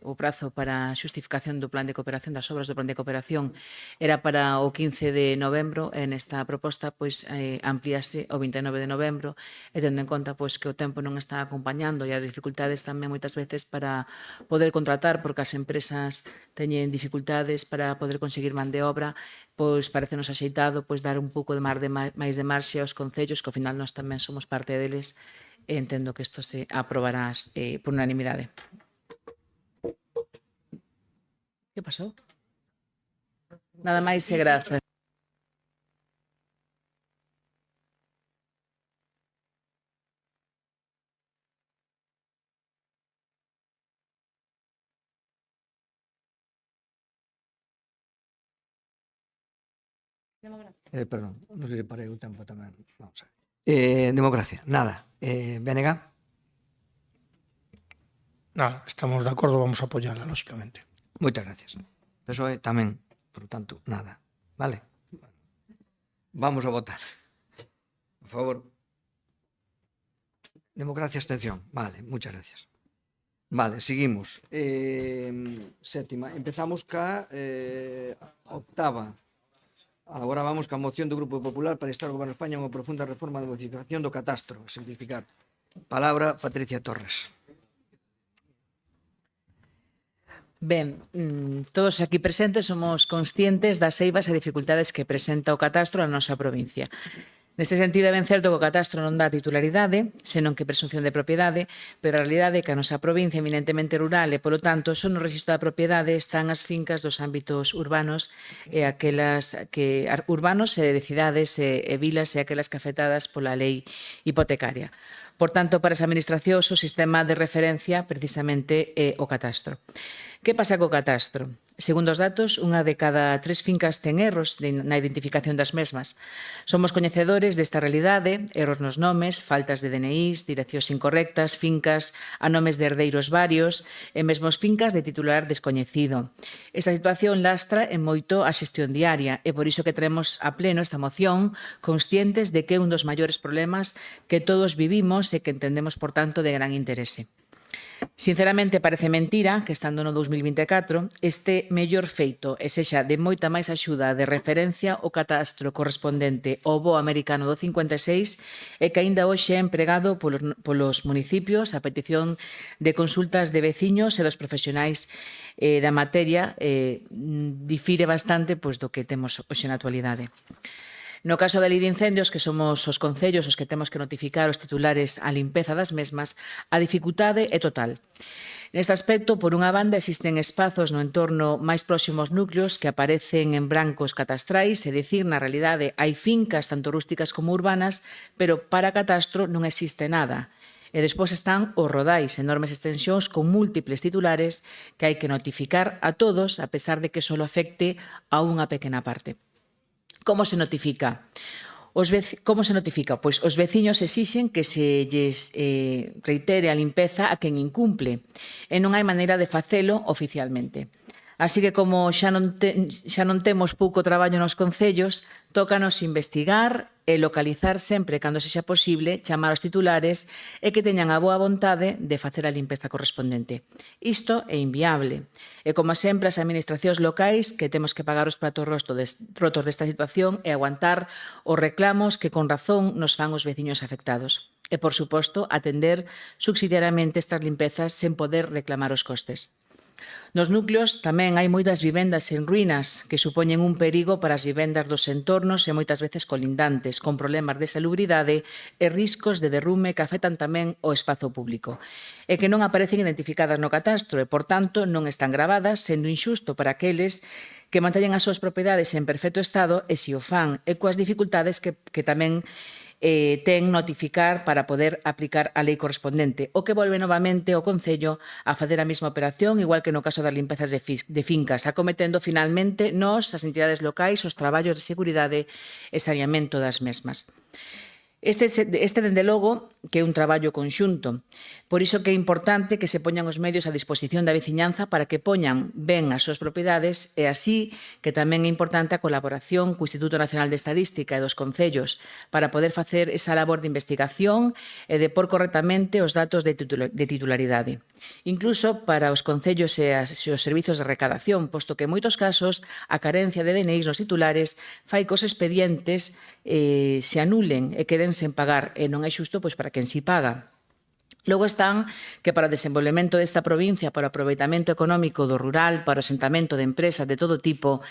o prazo para a xustificación do plan de cooperación, das obras do plan de cooperación, era para o 15 de novembro. En esta proposta, pois, ampliase o 29 de novembro, e tendo en conta, pois, que o tempo non está acompañando e as dificultades tamén moitas veces para poder contratar, porque as empresas teñen dificultades para poder conseguir man de obra, pois parecenos axeitado pois dar un pouco de máis de marxe aos concellos, que ao final nós tamén somos parte deles, e entendo que isto se aprobará por unanimidade. Que pasou? Nada máis e grazas. Perdón, non sei se parei o tempo tamén. Vamos a ver. Democracia, nada. BNG? Nada, estamos de acordo, vamos a apoyarla, lógicamente. Moitas gracias. PSOE tamén, por tanto, nada. Vale? Vamos a votar. A favor. Democracia, abstención. Vale, muchas gracias. Vale, seguimos. Séptima. Empezamos ca octava. Agora vamos ca moción do Grupo Popular para instar ao Goberno de España unha profunda reforma de modificación do catastro. A simplificar. Palabra, Patricia Torres. Ben, todos aquí presentes somos conscientes das eivas e dificultades que presenta o catastro na nosa provincia. Neste sentido, é ben certo que o catastro non dá titularidade, senón que presunción de propiedade, pero a realidade é que a nosa provincia é eminentemente rural e, polo tanto, só no registro da propiedade están as fincas dos ámbitos urbanos e aquelas que urbanos e de cidades e vilas e aquelas que afectadas pola lei hipotecaria. Por tanto, para as administracións, o sistema de referencia precisamente é o catastro. Que pasa co catastro? Segundo os datos, unha de cada 3 fincas ten erros na identificación das mesmas. Somos coñecedores desta realidade, erros nos nomes, faltas de DNIs, direccións incorrectas, fincas a nomes de herdeiros varios e mesmos fincas de titular descoñecido. Esta situación lastra en moito a xestión diaria e por iso que traemos a pleno esta moción, conscientes de que é un dos maiores problemas que todos vivimos e que entendemos, por tanto, de gran interese. Sinceramente, parece mentira que, estando no 2024, este mellor feito e sexa de moita máis axuda de referencia o catastro correspondente ao bo americano do 56 e que aínda hoxe é empregado polos municipios a petición de consultas de veciños e dos profesionais da materia difire bastante do que temos hoxe na actualidade. No caso da Lei de Incendios, que somos os concellos os que temos que notificar os titulares a limpeza das mesmas, a dificultade é total. Neste aspecto, por unha banda, existen espazos no entorno máis próximo aos núcleos que aparecen en brancos catastrais, é dicir, na realidade hai fincas tanto rústicas como urbanas, pero para catastro non existe nada. E despois están os rodais, enormes extensións con múltiples titulares que hai que notificar a todos, a pesar de que só afecte a unha pequena parte. Como se notifica? Como se notifica? Pois os veciños exixen que se lles reitere a limpeza a quen incumple e non hai maneira de facelo oficialmente. Así que, como xa non temos pouco traballo nos concellos, tócanos investigar e localizar sempre, cando sexa posible, chamar aos titulares e que teñan a boa vontade de facer a limpeza correspondente. Isto é inviable. E, como sempre, as administracións locais que temos que pagar os pratos rotos desta situación e aguantar os reclamos que con razón nos fan os veciños afectados. E, por suposto, atender subsidiariamente estas limpezas sen poder reclamar os costes. Nos núcleos tamén hai moitas vivendas en ruínas que supoñen un perigo para as vivendas dos entornos e moitas veces colindantes, con problemas de salubridade e riscos de derrume que afectan tamén o espazo público e que non aparecen identificadas no catastro e, por tanto, non están gravadas, sendo injusto para aqueles que manteñen as súas propiedades en perfecto estado e se o fan e coas dificultades que tamén ten notificar para poder aplicar a lei correspondente, o que volve novamente o Concello a facer a mesma operación, igual que no caso das limpezas de fincas, acometendo finalmente as entidades locais, os traballos de seguridade e saneamento das mesmas. Este, dende logo, que é un traballo conxunto. Por iso que é importante que se poñan os medios a disposición da veciñanza para que poñan ben as súas propiedades e así que tamén é importante a colaboración co Instituto Nacional de Estadística e dos concellos para poder facer esa labor de investigación e de por correctamente os datos de titularidade. Incluso para os concellos e os servizos de recadación, posto que en moitos casos a carencia de DNIs nos titulares fai que os expedientes se anulen e queden sen pagar e non é xusto para quen si paga. Logo están que para o desenvolvemento desta provincia, para o aproveitamento económico do rural, para o asentamento de empresas de todo tipo,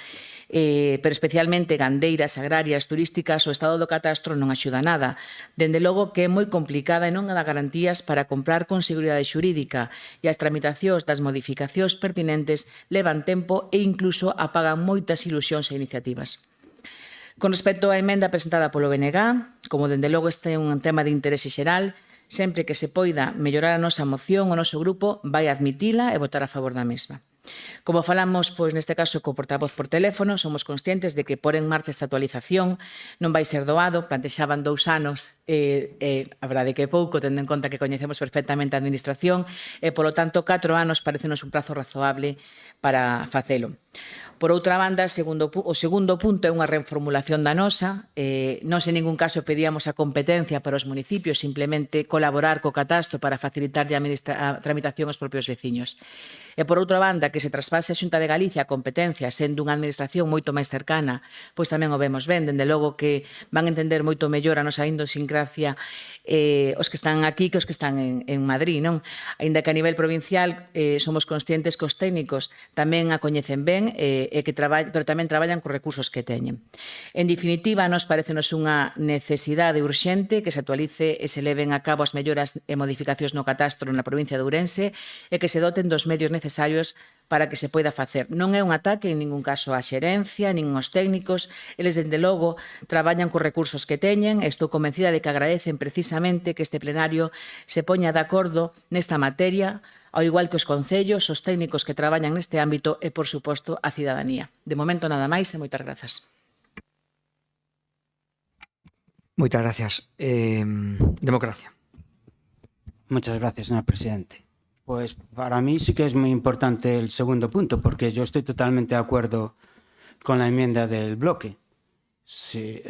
pero especialmente gandeiras, agrarias, turísticas, o estado do catastro non axuda nada. Dende logo que é moi complicada e non dá garantías para comprar con seguridade xurídica e as tramitacións das modificacións pertinentes levan tempo e incluso apagan moitas ilusións e iniciativas. Con respecto á emenda presentada polo BNG, como dende logo este é un tema de interese xeral, sempre que se poida mellorar a nosa moción, o noso grupo vai admitila e votar a favor da mesma. Como falamos, neste caso, co portavoz por teléfono, somos conscientes de que por en marcha esta actualización non vai ser doado, plantexaban 2 anos, a verdade que é pouco, tendo en conta que coñecemos perfectamente a administración, e, polo tanto, 4 anos parecenos un prazo razoable para facelo. Por outra banda, o segundo punto é unha reformulación da nosa. Nós en ningún caso pedíamos a competencia para os municipios, simplemente colaborar co catastro para facilitar a tramitación aos propios veciños. E, por outra banda, que se traspase a Xunta de Galicia a competencia sendo unha administración moito máis cercana, pois tamén o vemos ben, dende logo que van entender moito mellor a nosa idiosincrasia os que están aquí que os que están en Madrid, non? Aínda que a nivel provincial somos conscientes que os técnicos tamén a coñecen ben, pero tamén traballan cos recursos que teñen. En definitiva, nos parecenos unha necesidade urxente que se actualice e se leven a cabo as melloras e modificacións no catastro na provincia de Ourense e que se doten dos medios necesarios para que se poida facer. Non é un ataque en ningún caso á xerencia, nin aos técnicos. Eles, dende logo, traballan cos recursos que teñen e estou convencida de que agradecen precisamente que este plenario se poña de acordo nesta materia, ao igual que os concellos, os técnicos que traballan neste ámbito e, por suposto, a cidadanía. De momento, nada máis e moitas grazas. Moitas gracias. Democracia. Muchas gracias, señor presidente. Pues para mí sí que es muy importante el segundo punto, porque yo estoy totalmente de acuerdo con la enmienda del bloque. Sí,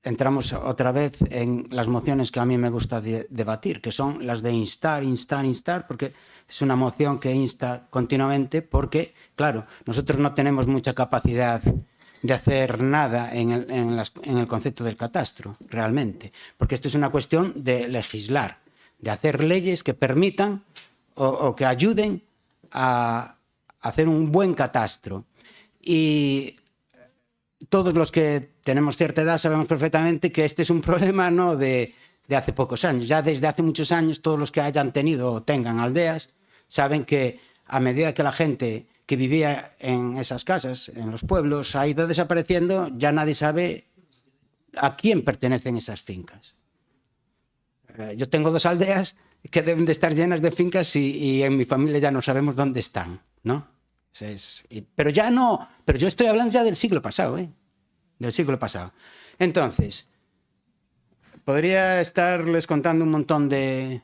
entramos otra vez en las mociones que a mí me gusta debatir, que son las de instar, porque es una moción que insta continuamente, porque, claro, nosotros no tenemos mucha capacidad de hacer nada en el concepto del catastro, realmente, porque esto es una cuestión de legislar, de hacer leyes que permitan o que ayuden a hacer un buen catastro. Y todos los que tenemos cierta edad sabemos perfectamente que este es un problema no de hace pocos años. Ya desde hace muchos años todos los que hayan tenido o tengan aldeas saben que a medida que la gente que vivía en esas casas, en los pueblos, ha ido desapareciendo, ya nadie sabe a quién pertenecen esas fincas. Yo tengo 2 aldeas que deben de estar llenas de fincas y en mi familia ya no sabemos dónde están, ¿no? Pero ya no, pero yo estoy hablando ya del siglo pasado, del siglo pasado. Entonces, podría estarles contando un montón de...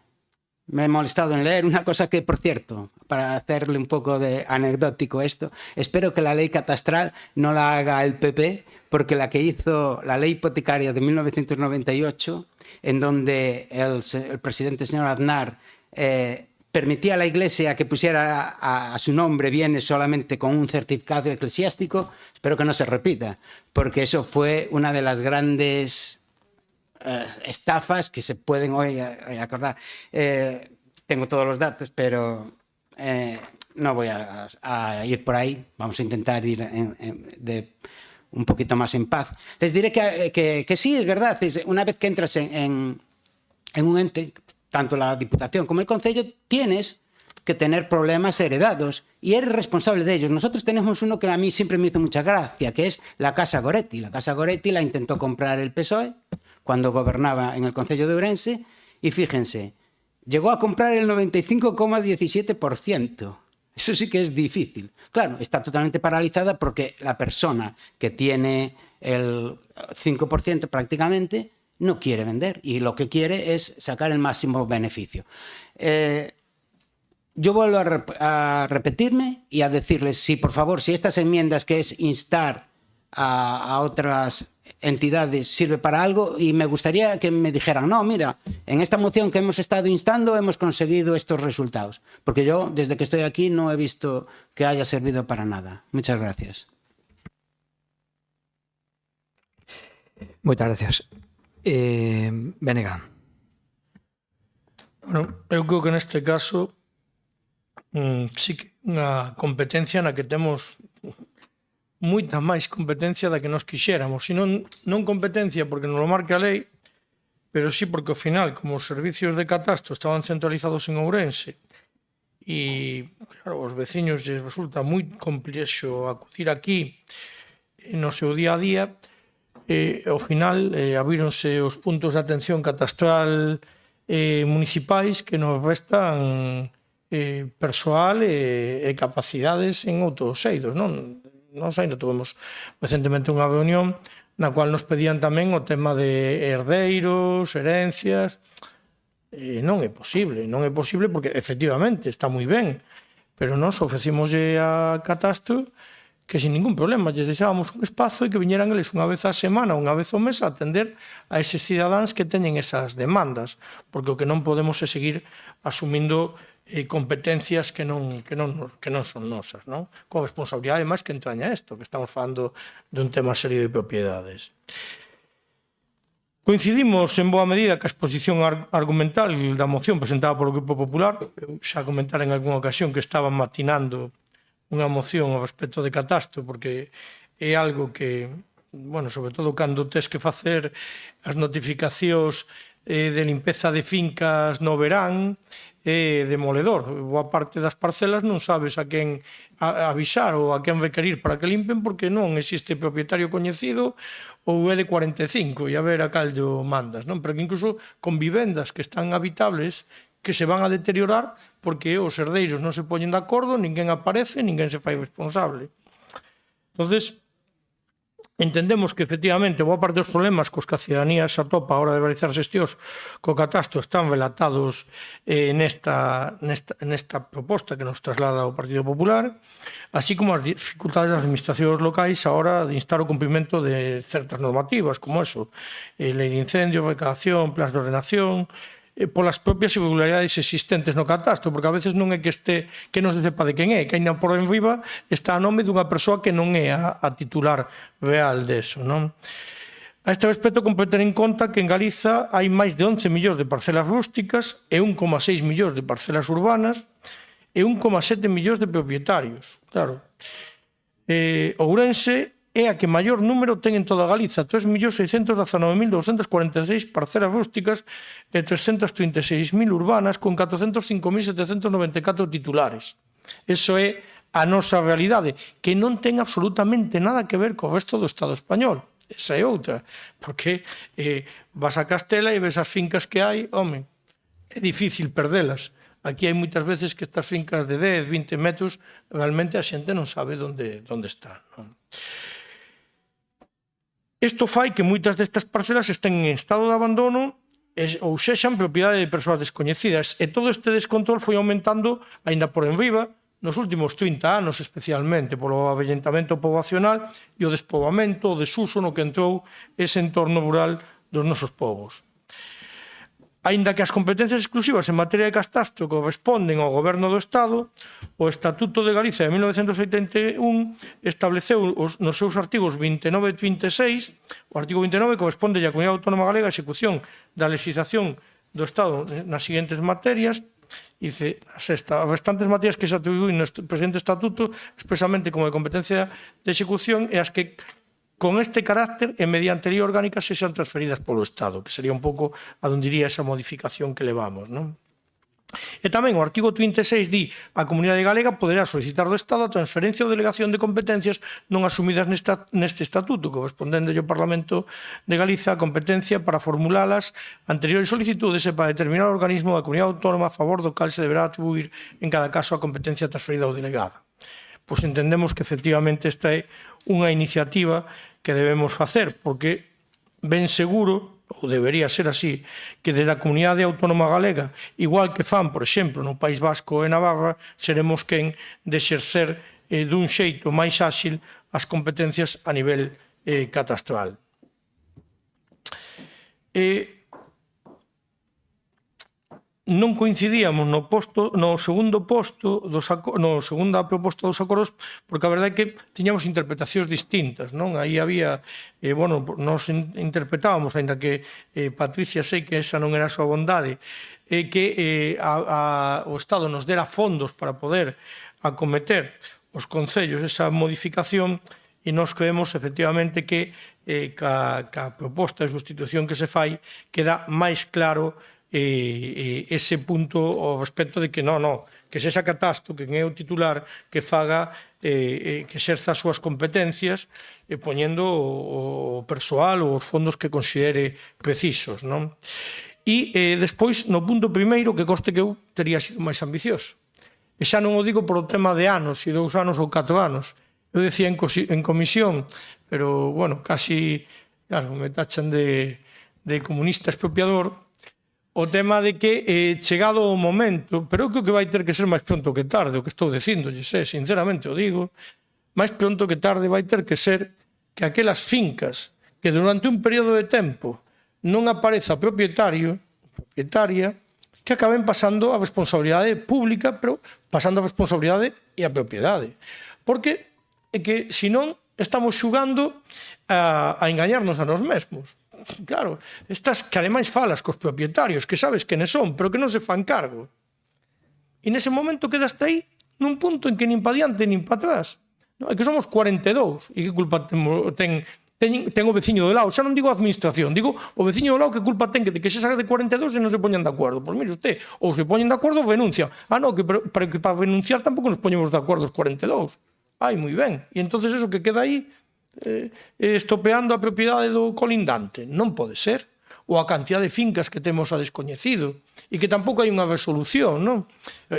Me he molestado en leer una cosa que, por cierto, para hacerle un poco de anecdótico esto, espero que la ley catastral no la haga el PP, porque la que hizo la ley hipotecaria de 1998, en donde el presidente señor Aznar permitía a la Iglesia que pusiera a su nombre bienes solamente con un certificado eclesiástico, espero que no se repita, porque eso fue una de las grandes estafas que se pueden hoy acordar. Tengo todos los datos, pero no voy a ir por ahí. Vamos a intentar ir un poquito más en paz. Les diré que sí, es verdad. Una vez que entras en un ente, tanto la Diputación como el Concello, tienes que tener problemas heredados y eres responsable de ellos. Nosotros tenemos uno que a mí siempre me hizo mucha gracia, que es la Casa Goretti. La Casa Goretti la intentó comprar el PSOE cuando gobernaba en el Concello de Ourense, y fíjense, llegó a comprar el 95,17%. Eso sí que es difícil. Claro, está totalmente paralizada porque la persona que tiene el 5% prácticamente no quiere vender y lo que quiere es sacar el máximo beneficio. Yo vuelvo a repetirme y a decirles, si por favor, si estas enmiendas que es instar a otras entidades sirve para algo, y me gustaría que me dijeran, no, mira, en esta moción que hemos estado instando hemos conseguido estos resultados, porque yo desde que estoy aquí no he visto que haya servido para nada. Muchas gracias. Moitas gracias. Benega. Bueno, eu creo que neste caso sí que unha competencia na que temos moita máis competencia da que nos quixéramos, e non competencia porque nos lo marca a lei, pero sí porque ao final, como os servicios de catastro estaban centralizados en Ourense e, claro, os veciños lles resulta moi complexo acudir aquí no seu día a día, ao final abríronse os puntos de atención catastral municipais que nos restan persoal e capacidades en outros eidos, non? Nos ainda tuvemos recentemente unha reunión na cual nos pedían tamén o tema de herdeiros, herencias. Non é posible porque efectivamente está moi ben, pero nos ofrecimoslle a catastro que sin ningún problema lles deixábamos un espazo e que viñeran eles unha vez a semana, unha vez ao mes a atender a eses cidadáns que teñen esas demandas, porque o que non podemos é seguir asumindo competencias que non son nosas, non? Con responsabilidade máis que entraña isto, que estamos falando dun tema serio de propiedades. Coincidimos en boa medida que a exposición argumental da moción presentada polo Grupo Popular, eu xa comentar en algunha ocasión que estaba matinando unha moción ao respecto de catastro, porque é algo que, bueno, sobre todo cando tes que facer as notificacións de limpeza de fincas no verán, é demoledor. Boa parte das parcelas non sabes a quen avisar ou a quen requerir para que limpen porque non existe propietario coñecido ou é de 45 e a ver a cal llo mandas, non? Pero que incluso con vivendas que están habitables que se van a deteriorar porque os herdeiros non se poñen de acordo, ninguén aparece, ninguén se fai responsable. Entonces, Entendemos que, efectivamente, boa parte dos problemas cos que a ciudadanía se atopa a hora de realizar xestións co catastro están relatados nesta proposta que nos traslada o Partido Popular, así como as dificultades das administracións locais a hora de instar o cumprimento de certas normativas, como eso, lei de incendios, recadación, plans de ordenación, polas propias irregularidades existentes no catastro, porque a veces non é que non se sepa de quen é, que ainda por enriba está a nome dunha persoa que non é a titular real deso, non? A este respecto, compre ter en conta que en Galiza hai máis de 11 millóns de parcelas rústicas e 1,6 millóns de parcelas urbanas e 1,7 millóns de propietarios. Claro. Ourense é a que maior número ten en toda Galiza, 3.619.246 parcelas rústicas e 336.000 urbanas con 405.794 titulares. Eso é a nosa realidade, que non ten absolutamente nada que ver co resto do Estado español. Esa é outra, porque vas a Castela e ves as fincas que hai, home, é difícil perdelas. Aquí hai moitas veces que estas fincas de 10, 20 metros, realmente a xente non sabe onde están, non? Isto fai que moitas destas parcelas estén en estado de abandono ou sexan propiedade de persoas descoñecidas, e todo este descontrol foi aumentando aínda por enriba nos últimos 30 anos, especialmente polo avellentamento poboacional e o despoboamento, o desuso no que entrou ese entorno rural dos nosos povos. Aínda que as competencias exclusivas en materia de catastro corresponden ao Goberno do Estado, o Estatuto de Galicia de 1981 estableceu nos seus artigos 29 e 26, o artigo 29 corresponde á Comunidade Autónoma Galega a execución da legislación do Estado nas seguintes materias, dice, as restantes materias que se atribuín no presente Estatuto expresamente como de competencia de execución e as que con este carácter e mediante lei orgánica se sean transferidas polo Estado, que sería un pouco a donde iría esa modificación que levamos, non? E tamén o artigo 36 di a Comunidade Galega poderá solicitar do Estado a transferencia ou delegación de competencias non asumidas neste Estatuto, correspondendo ao Parlamento de Galiza a competencia para formulalas anteriores solicitudes e para determinar o organismo da Comunidade Autónoma a favor do cal se deberá atribuir en cada caso a competencia transferida ou delegada. Pois entendemos que efectivamente esta é unha iniciativa que debemos facer, porque ben seguro, ou debería ser así, que desde a Comunidade Autónoma Galega, igual que fan, por exemplo, no País Vasco e Navarra, seremos quen de exercer dun xeito máis áxil as competencias a nivel catastral. Non coincidíamos no segundo posto, no segunda proposta dos acordos, porque a verdade é que tiñamos interpretacións distintas, non? Aí había, nos interpretábamos, ainda que Patricia sei que esa non era a súa bondade, que o Estado nos dera fondos para poder acometer os concellos esa modificación, e nós creemos efectivamente que ca proposta de sustitución que se fai queda máis claro ese punto ao respecto de que que sexa catastro, que é o titular que faga, que exerza as súas competencias poñendo o persoal ou os fondos que considere precisos, non? E despois, no punto primeiro, que conste que eu teria sido máis ambicioso. E xa non o digo por o tema de anos, e 2 anos ou 4 anos. Eu decía en comisión, pero, casi, claro, me tachan de comunista expropiador, o tema de que, chegado o momento, pero eu creo que vai ter que ser máis pronto que tarde, o que estou dicíndolle, sinceramente o digo, máis pronto que tarde vai ter que ser que aquelas fincas que durante un período de tempo non apareza propietaria, que acaben pasando a responsabilidade pública, pero pasando a responsabilidade e a propiedade. Porque é que, senón, estamos xugando a engañarnos a nós mesmos. Claro, estas que ademais falas cos propietarios, que sabes quenes son, pero que non se fan cargo. E nese momento quedaste aí nun punto en que nin pa diante nin pa atrás. É que somos 42, e que culpa ten o veciño do lado? Xa non digo a administración, digo o veciño do lado, que culpa ten de que se saca de 42 e non se poñan de acordo. Pois mire usted, ou se poñen de acordo ou renuncian. Que para renunciar tampouco nos poñemos de acordo os 42. Ai, moi ben. E entonces eso que queda aí estopeando a propiedade do colindante. Non pode ser. Ou a cantidad de fincas que temos a descoñecido e que tampouco hai unha resolución, non?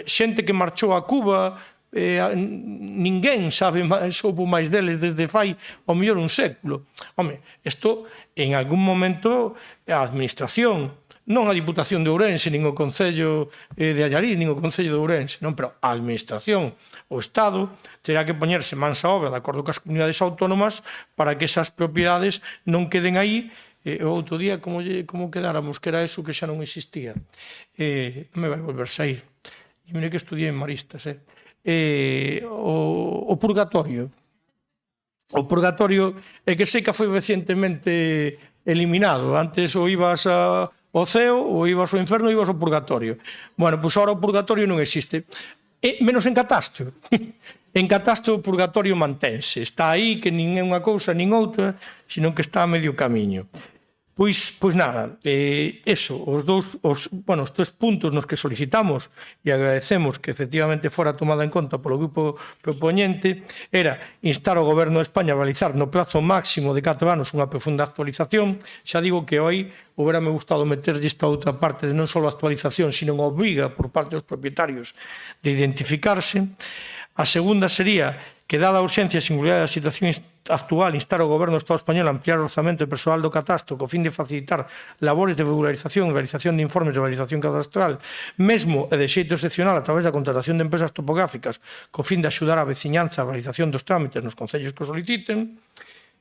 Xente que marchou a Cuba ninguén soubo máis deles desde fai ao mellor un século. Home, isto en algún momento a administración, non a Diputación de Ourense, nin o Concello de Allariz, nin o Concello de Ourense, non, pero a administración, o Estado, terá que poñerse mans a obra de acordo cas comunidades autónomas para que esas propiedades non queden aí. O outro día, como quedáramos, que era eso que xa non existía. Non me vai volver sair. E mire que estudiei en Maristas, o purgatorio. O purgatorio é que sei que foi recientemente eliminado. Antes ou ibas ao ceo, ou ibas ao inferno, ou ibas ao purgatorio. Bueno, pois agora o purgatorio non existe. Menos en catastro. En catastro o purgatorio mantense. Está aí que nin é unha cousa nin outra, senón que está a medio camiño. Pois nada, eso, os tres puntos nos que solicitamos e agradecemos que efectivamente fora tomada en conta polo grupo propoñente era instar ao Goberno de España a realizar no prazo máximo de 4 anos unha profunda actualización. Xa digo que hoy hubiérame gustado meterlle esta outra parte de non só a actualización, sino a obriga por parte dos propietarios de identificarse. A segunda sería que, dada a urxencia e singularidade da situación actual, instar ao Goberno do Estado español a ampliar o orzamento de persoal do catastro co fin de facilitar labores de regularización e realización de informes de realización catastral, mesmo e de xeito excepcional a través da contratación de empresas topográficas co fin de axudar a veciñanza a realización dos trámites nos concellos que o soliciten.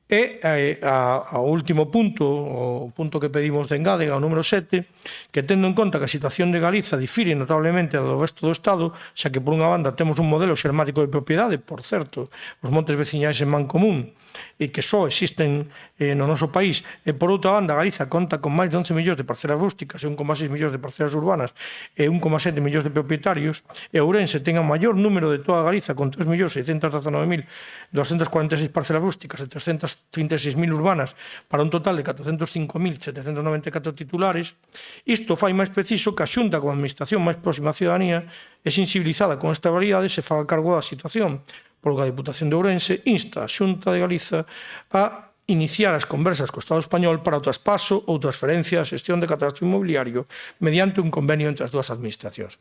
E ao último punto, o punto que pedimos de engádega, o número 7, que tendo en conta que a situación de Galiza difire notablemente do resto do Estado, xa que por unha banda temos un modelo xermático de propiedade, por certo, os montes veciñais en mancomún, e que só existen no noso país, e por outra banda Galiza conta con máis de 11 millóns de parcelas rústicas e 1,6 millóns de parcelas urbanas e 1,7 millóns de propietarios, e Ourense ten o maior número de toda Galiza con 3.619.246 parcelas rústicas e 336.000 urbanas para un total de 405.794 titulares. Isto fai máis preciso que a Xunta, como administración máis próxima á ciudadanía e sensibilizada con esta realidade, se faga cargo da situación, polo que a Diputación de Ourense insta a Xunta de Galiza a iniciar as conversas co Estado español para o traspaso ou transferencia a xestión de catastro inmobiliario mediante un convenio entre as dúas administracións.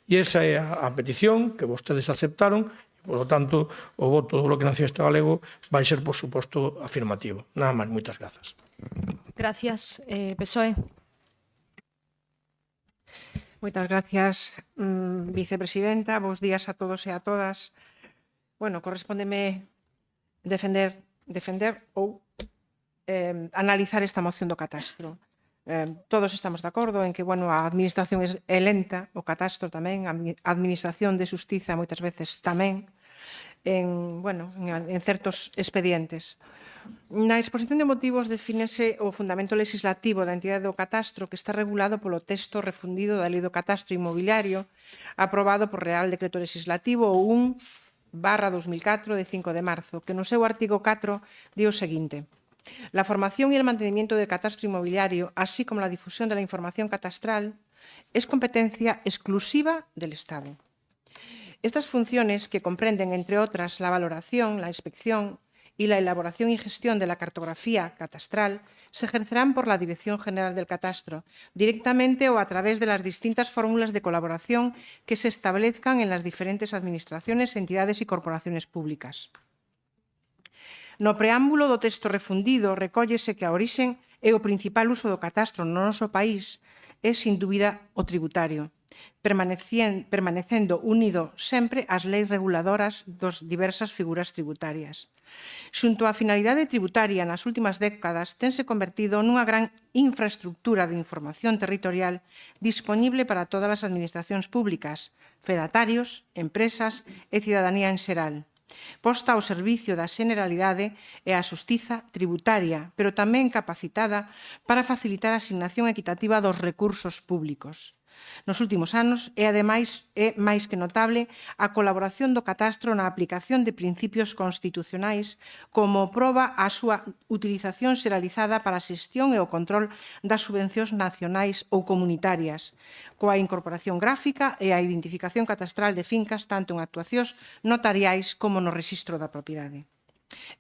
E esa é a petición que vostedes aceptaron e, por lo tanto, o voto do Bloque Nacionalista Galego vai ser, por suposto, afirmativo. Nada máis, moitas grazas. Gracias. PSOE. Moitas gracias, vicepresidenta. Bos días a todos e a todas. Bueno, correspóndeme defender ou analizar esta moción do catastro. Todos estamos de acordo en que, bueno, a administración é lenta, o catastro tamén, a administración de xustiza moitas veces tamén, en certos expedientes. Na exposición de motivos defínese o fundamento legislativo da entidade do catastro que está regulado polo texto refundido da Lei do Catastro Inmobiliario aprobado por Real Decreto Legislativo 1/2004 de 5 de marzo, que no seu artigo 4 di o seguinte: la formación y el mantenimiento del catastro inmobiliario, así como la difusión de la información catastral, es competencia exclusiva del Estado. Estas funciones, que comprenden, entre otras, la valoración, la inspección y la elaboración y gestión de la cartografía catastral, se ejercerán por la Dirección General del Catastro, directamente o a través de las distintas fórmulas de colaboración que se establezcan en las diferentes administraciones, entidades y corporaciones públicas. No preámbulo do texto refundido recóllese que a orixen e o principal uso do catastro no noso país é, sin dúbida, o tributario, permanecendo unido sempre ás leis reguladoras das diversas figuras tributarias. Xunto á finalidade tributaria, nas últimas décadas tense convertido nunha gran infraestructura de información territorial disponible para todas as administracións públicas, fedatarios, empresas e cidadanía en xeral, posta ao servicio da xeneralidade e a xustiza tributaria, pero tamén capacitada para facilitar a asignación equitativa dos recursos públicos. Nos últimos anos é, ademais, máis que notable a colaboración do catastro na aplicación de principios constitucionais como proba a súa utilización xeralizada para a xestión e o control das subvencións nacionais ou comunitarias, coa incorporación gráfica e a identificación catastral de fincas tanto en actuacións notariais como no rexistro da propiedade.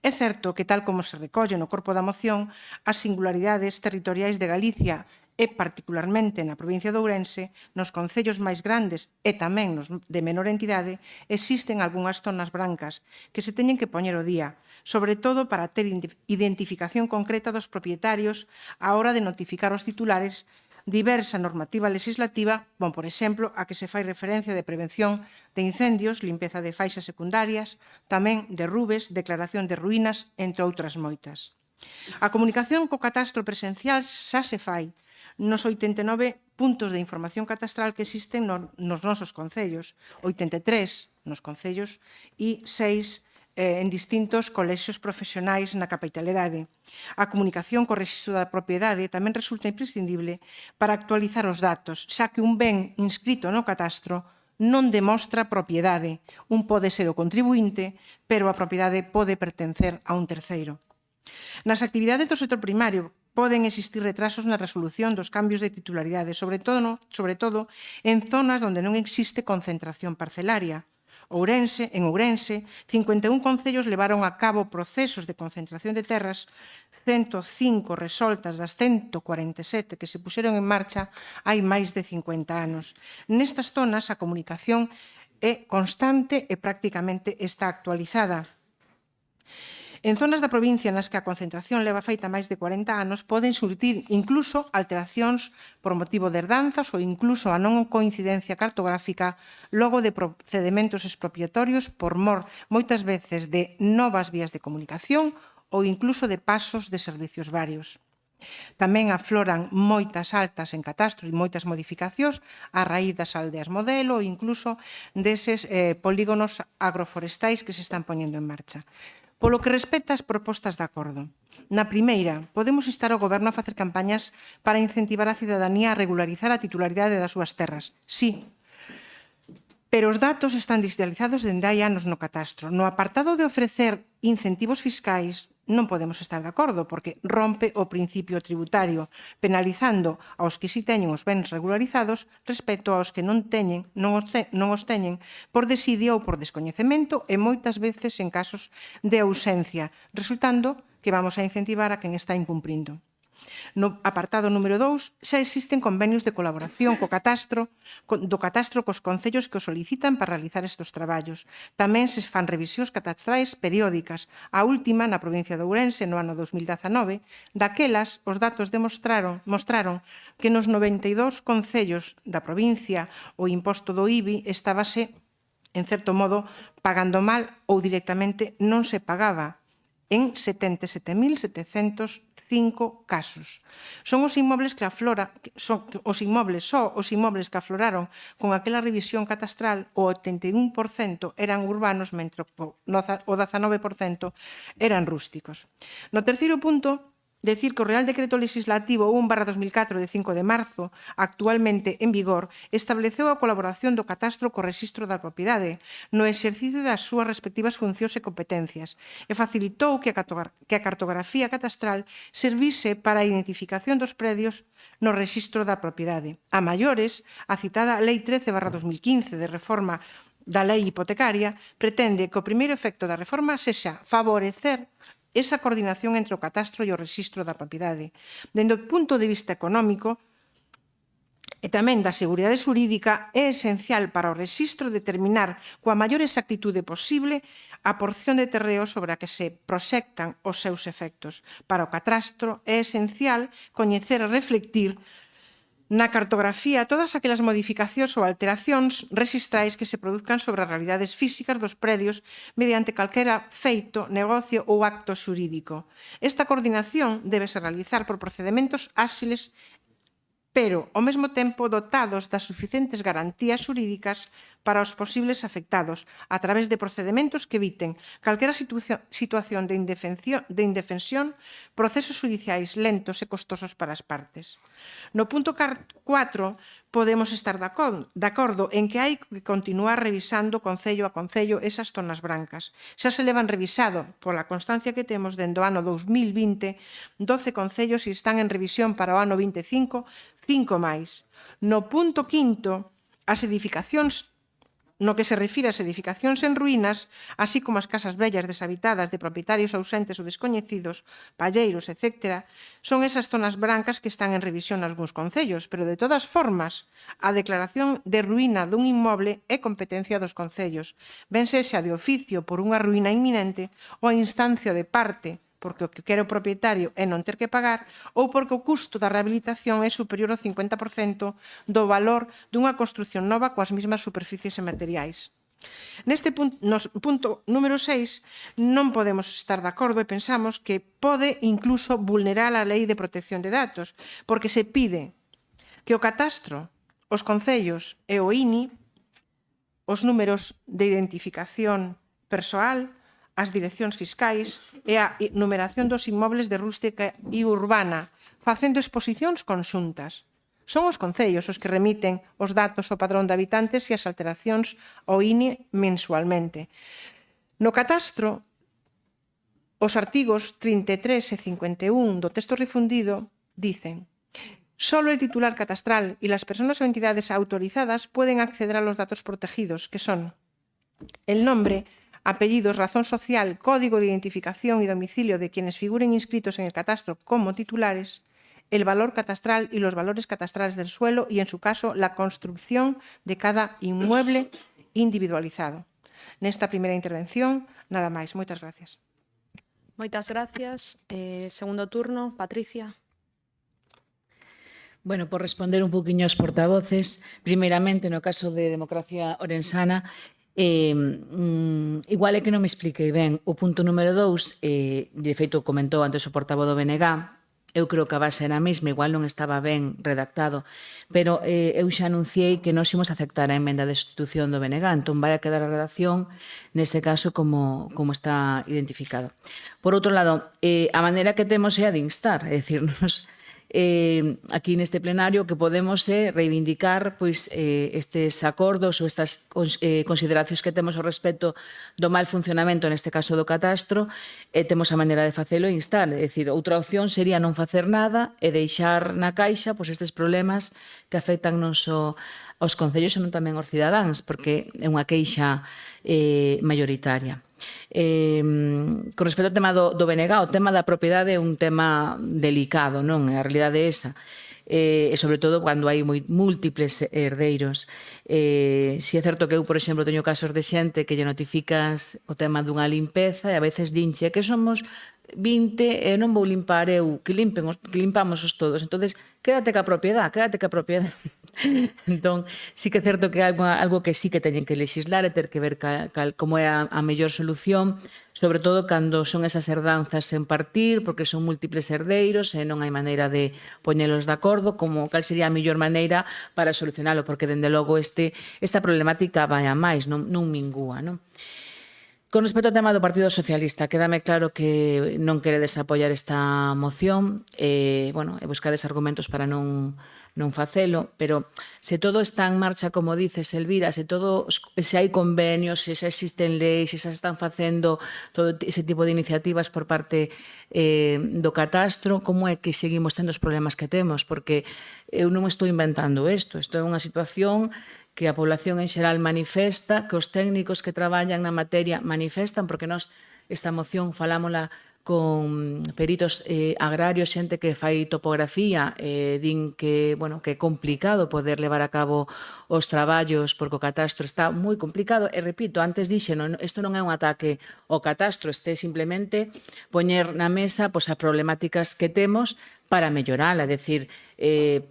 É certo que, tal como se recolle no corpo da moción, as singularidades territoriais de Galicia e particularmente na provincia de Ourense, nos concellos máis grandes e tamén nos de menor entidade, existen algunhas zonas brancas que se teñen que poñer o día, sobre todo para ter identificación concreta dos propietarios á hora de notificar aos titulares diversa normativa legislativa, como, por exemplo, a que se fai referencia de prevención de incendios, limpeza de faixas secundarias, tamén derrubes, declaración de ruínas, entre outras moitas. A comunicación co catastro presencial xa se fai nos 89 puntos de información catastral que existen nos nosos concellos, 83 nos concellos e 6 en distintos colexios profesionais na capitalidade. A comunicación co rexistro da propiedade tamén resulta imprescindible para actualizar os datos, xa que un ben inscrito no catastro non demostra propiedade. Un pode ser o contribuinte, pero a propiedade pode pertencer a un terceiro. Nas actividades do sector primario poden existir retrasos na resolución dos cambios de titularidade, sobre todo en zonas onde non existe concentración parcelaria. En Ourense, 51 concellos levaron a cabo procesos de concentración de terras, 105 resoltas das 147 que se puxeron en marcha hai máis de 50 anos. Nestas zonas, a comunicación é constante e prácticamente está actualizada. En zonas da provincia nas que a concentración leva feita máis de 40 anos poden surtir incluso alteracións por motivo de herdanzas ou incluso a non coincidencia cartográfica logo de procedimentos expropiatorios por mor moitas veces de novas vías de comunicación ou incluso de pasos de servicios varios. Tamén afloran moitas altas en catastro e moitas modificacións a raíz das aldeas modelo ou incluso deses polígonos agroforestais que se están poñendo en marcha. Polo que respecta ás propostas de acordo. Na primeira, podemos instar ao Goberno a facer campañas para incentivar a cidadanía a regularizar a titularidade das súas terras. Sí, pero os datos están digitalizados dende hai anos no catastro. No apartado de ofrecer incentivos fiscais, non podemos estar de acordo, porque rompe o principio tributario, penalizando aos que si teñen os bens regularizados respecto aos que non os teñen por desidia ou por descoñecemento e moitas veces en casos de ausencia, resultando que vamos a incentivar a quen está incumprindo. No apartado número 2, xa existen convenios de colaboración do catastro cos concellos que o solicitan para realizar estes traballos. Tamén se fan revisións catastrais periódicas. A última, na provincia de Ourense, no ano 2019, daquelas, os datos mostraron que nos 92 concellos da provincia o imposto do IBI estábase, en certo modo, pagando mal ou directamente non se pagaba en 77.705 casos. Son os inmobles que afloraron con aquela revisión catastral, o 81% eran urbanos, mentre o 19% eran rústicos. No terceiro punto, decir que o Real Decreto Legislativo 1/2004 de 5 de marzo, actualmente en vigor, estableceu a colaboración do catastro co rexistro da propiedade no exercicio das súas respectivas funcións e competencias e facilitou que a cartografía catastral servise para a identificación dos predios no rexistro da propiedade. A maiores, a citada Lei 13/2015 de reforma da Lei hipotecaria pretende que o primeiro efecto da reforma sexa favorecer esa coordinación entre o catastro e o rexistro da propiedade. Dende o punto de vista económico e tamén da seguridade xurídica, é esencial para o rexistro determinar coa maior exactitude posible a porción de terreo sobre a que se proxectan os seus efectos. Para o catastro é esencial coñecer e reflectir na cartografía todas aquelas modificacións ou alteracións rexistrais que se produzcan sobre as realidades físicas dos predios mediante calquera feito, negocio ou acto xurídico. Esta coordinación debe se realizar por procedementos áxiles, pero, ao mesmo tempo, dotados das suficientes garantías xurídicas para os posibles afectados, a través de procedementos que eviten calquera situación de indefensión, procesos judiciais lentos e costosos para as partes. No punto 4, podemos estar de acordo en que hai que continuar revisando concello a concello esas zonas brancas. Xa se levan revisado, pola constancia que temos, dende o ano 2020, 12 concellos e están en revisión para o ano 25, 5 máis. No punto 5, as edificacións No que se refire ás edificacións en ruínas, así como as casas vellas deshabitadas de propietarios ausentes ou descoñecidos, palleiros, etc., son esas zonas brancas que están en revisión nalgúns concellos, pero de todas formas, a declaración de ruína dun inmoble é competencia dos concellos, ben sexa de oficio por unha ruína inminente ou a instancia de parte, porque o que quere o propietario é non ter que pagar, ou porque o custo da rehabilitación é superior ao 50% do valor dunha construción nova coas mesmas superficies e materiais. Neste punto número 6 non podemos estar de acordo e pensamos que pode incluso vulnerar a Lei de Protección de Datos, porque se pide que o catastro, os concellos e o INI, os números de identificación persoal, as direccións fiscais e a numeración dos inmobles de rústica e urbana, facendo exposicións conxuntas. Son os concellos os que remiten os datos ao padrón de habitantes e as alteracións ao INE mensualmente. No catastro, os artigos 33 e 51 do texto refundido dicen: solo el titular catastral y las personas o entidades autorizadas pueden acceder a los datos protegidos, que son el nombre, apellidos, razón social, código de identificación y domicilio de quienes figuren inscritos en el catastro como titulares, el valor catastral y los valores catastrales del suelo y, en su caso, la construcción de cada inmueble individualizado. Nesta primeira intervención, nada máis. Moitas gracias. Moitas gracias. Segundo turno, Patricia. Bueno, por responder un poquinho aos portavoces, primeiramente, no caso de Democracia Orensana, igual é que non me expliquei ben o punto número 2, de feito comentou antes o portavoz do BNG, eu creo que a base era a mesma, igual non estaba ben redactado, pero eu xa anunciei que nós imos aceptar a emenda de sustitución do BNG, entón vai a quedar a redacción neste caso como está identificado. Por outro lado, a maneira que temos é a de instar, é dicir, nos aquí neste plenario que podemos reivindicar estes acordos ou estas consideracións que temos ao respecto do mal funcionamento, neste caso do catastro, e temos a maneira de facelo e instar. É dicir, outra opción sería non facer nada e deixar na caixa estes problemas que afectan non só aos concellos, senón tamén aos cidadáns, porque é unha queixa maioritaria. Con respecto ao tema do BNG, o tema da propiedade é un tema delicado, non? A realidade é esa. E sobre todo cando hai múltiples herdeiros. Si é certo que eu, por exemplo, teño casos de xente que lle notificas o tema dunha limpeza e a veces dinche que somos 20 e non vou limpar eu, que limpamos os todos. Entonces, quédate ca propiedade, Entón, sí que é certo que é algo que sí que teñen que legislar e ter que ver como é a mellor solución, sobre todo cando son esas herdanzas en partir, porque son múltiples herdeiros e non hai maneira de poñelos de acordo, como cal sería a mellor maneira para solucionalo, porque, dende logo, esta problemática vai a máis, non mingúa, non? Con respecto ao tema do Partido Socialista, quédame claro que non queredes apoiar esta moción e buscades argumentos para non facelo, pero se todo está en marcha, como dices, Elvira, se hai convenios, se xa existen leis, se xa están facendo todo ese tipo de iniciativas por parte do catastro, como é que seguimos tendo os problemas que temos? Porque eu non estou inventando isto é unha situación que a población en xeral manifesta, que os técnicos que traballan na materia manifestan, porque nós esta moción falámola con peritos agrarios, xente que fai topografía, din que é complicado poder levar a cabo os traballos porque o catastro está moi complicado e, repito, antes dixen, isto non é un ataque ao catastro, simplemente poñer na mesa as problemáticas que temos para mellorala, é dicir,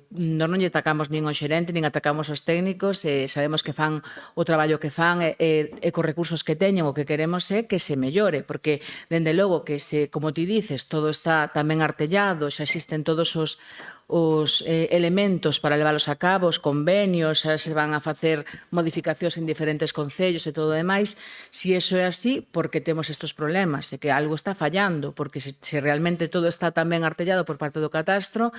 nós non lle atacamos nin ao xerente, nin atacamos aos técnicos, sabemos que fan o traballo que fan e cos recursos que teñen, o que queremos é que se mellore, porque, dende logo, que como ti dices, todo está tamén artellado, xa existen todos os elementos para leválos a cabo, os convenios, xa se van a facer modificacións en diferentes concellos e todo o demais. Si iso é así, porque temos estes problemas, e que algo está fallando, porque se realmente todo está tan ben artellado por parte do catastro,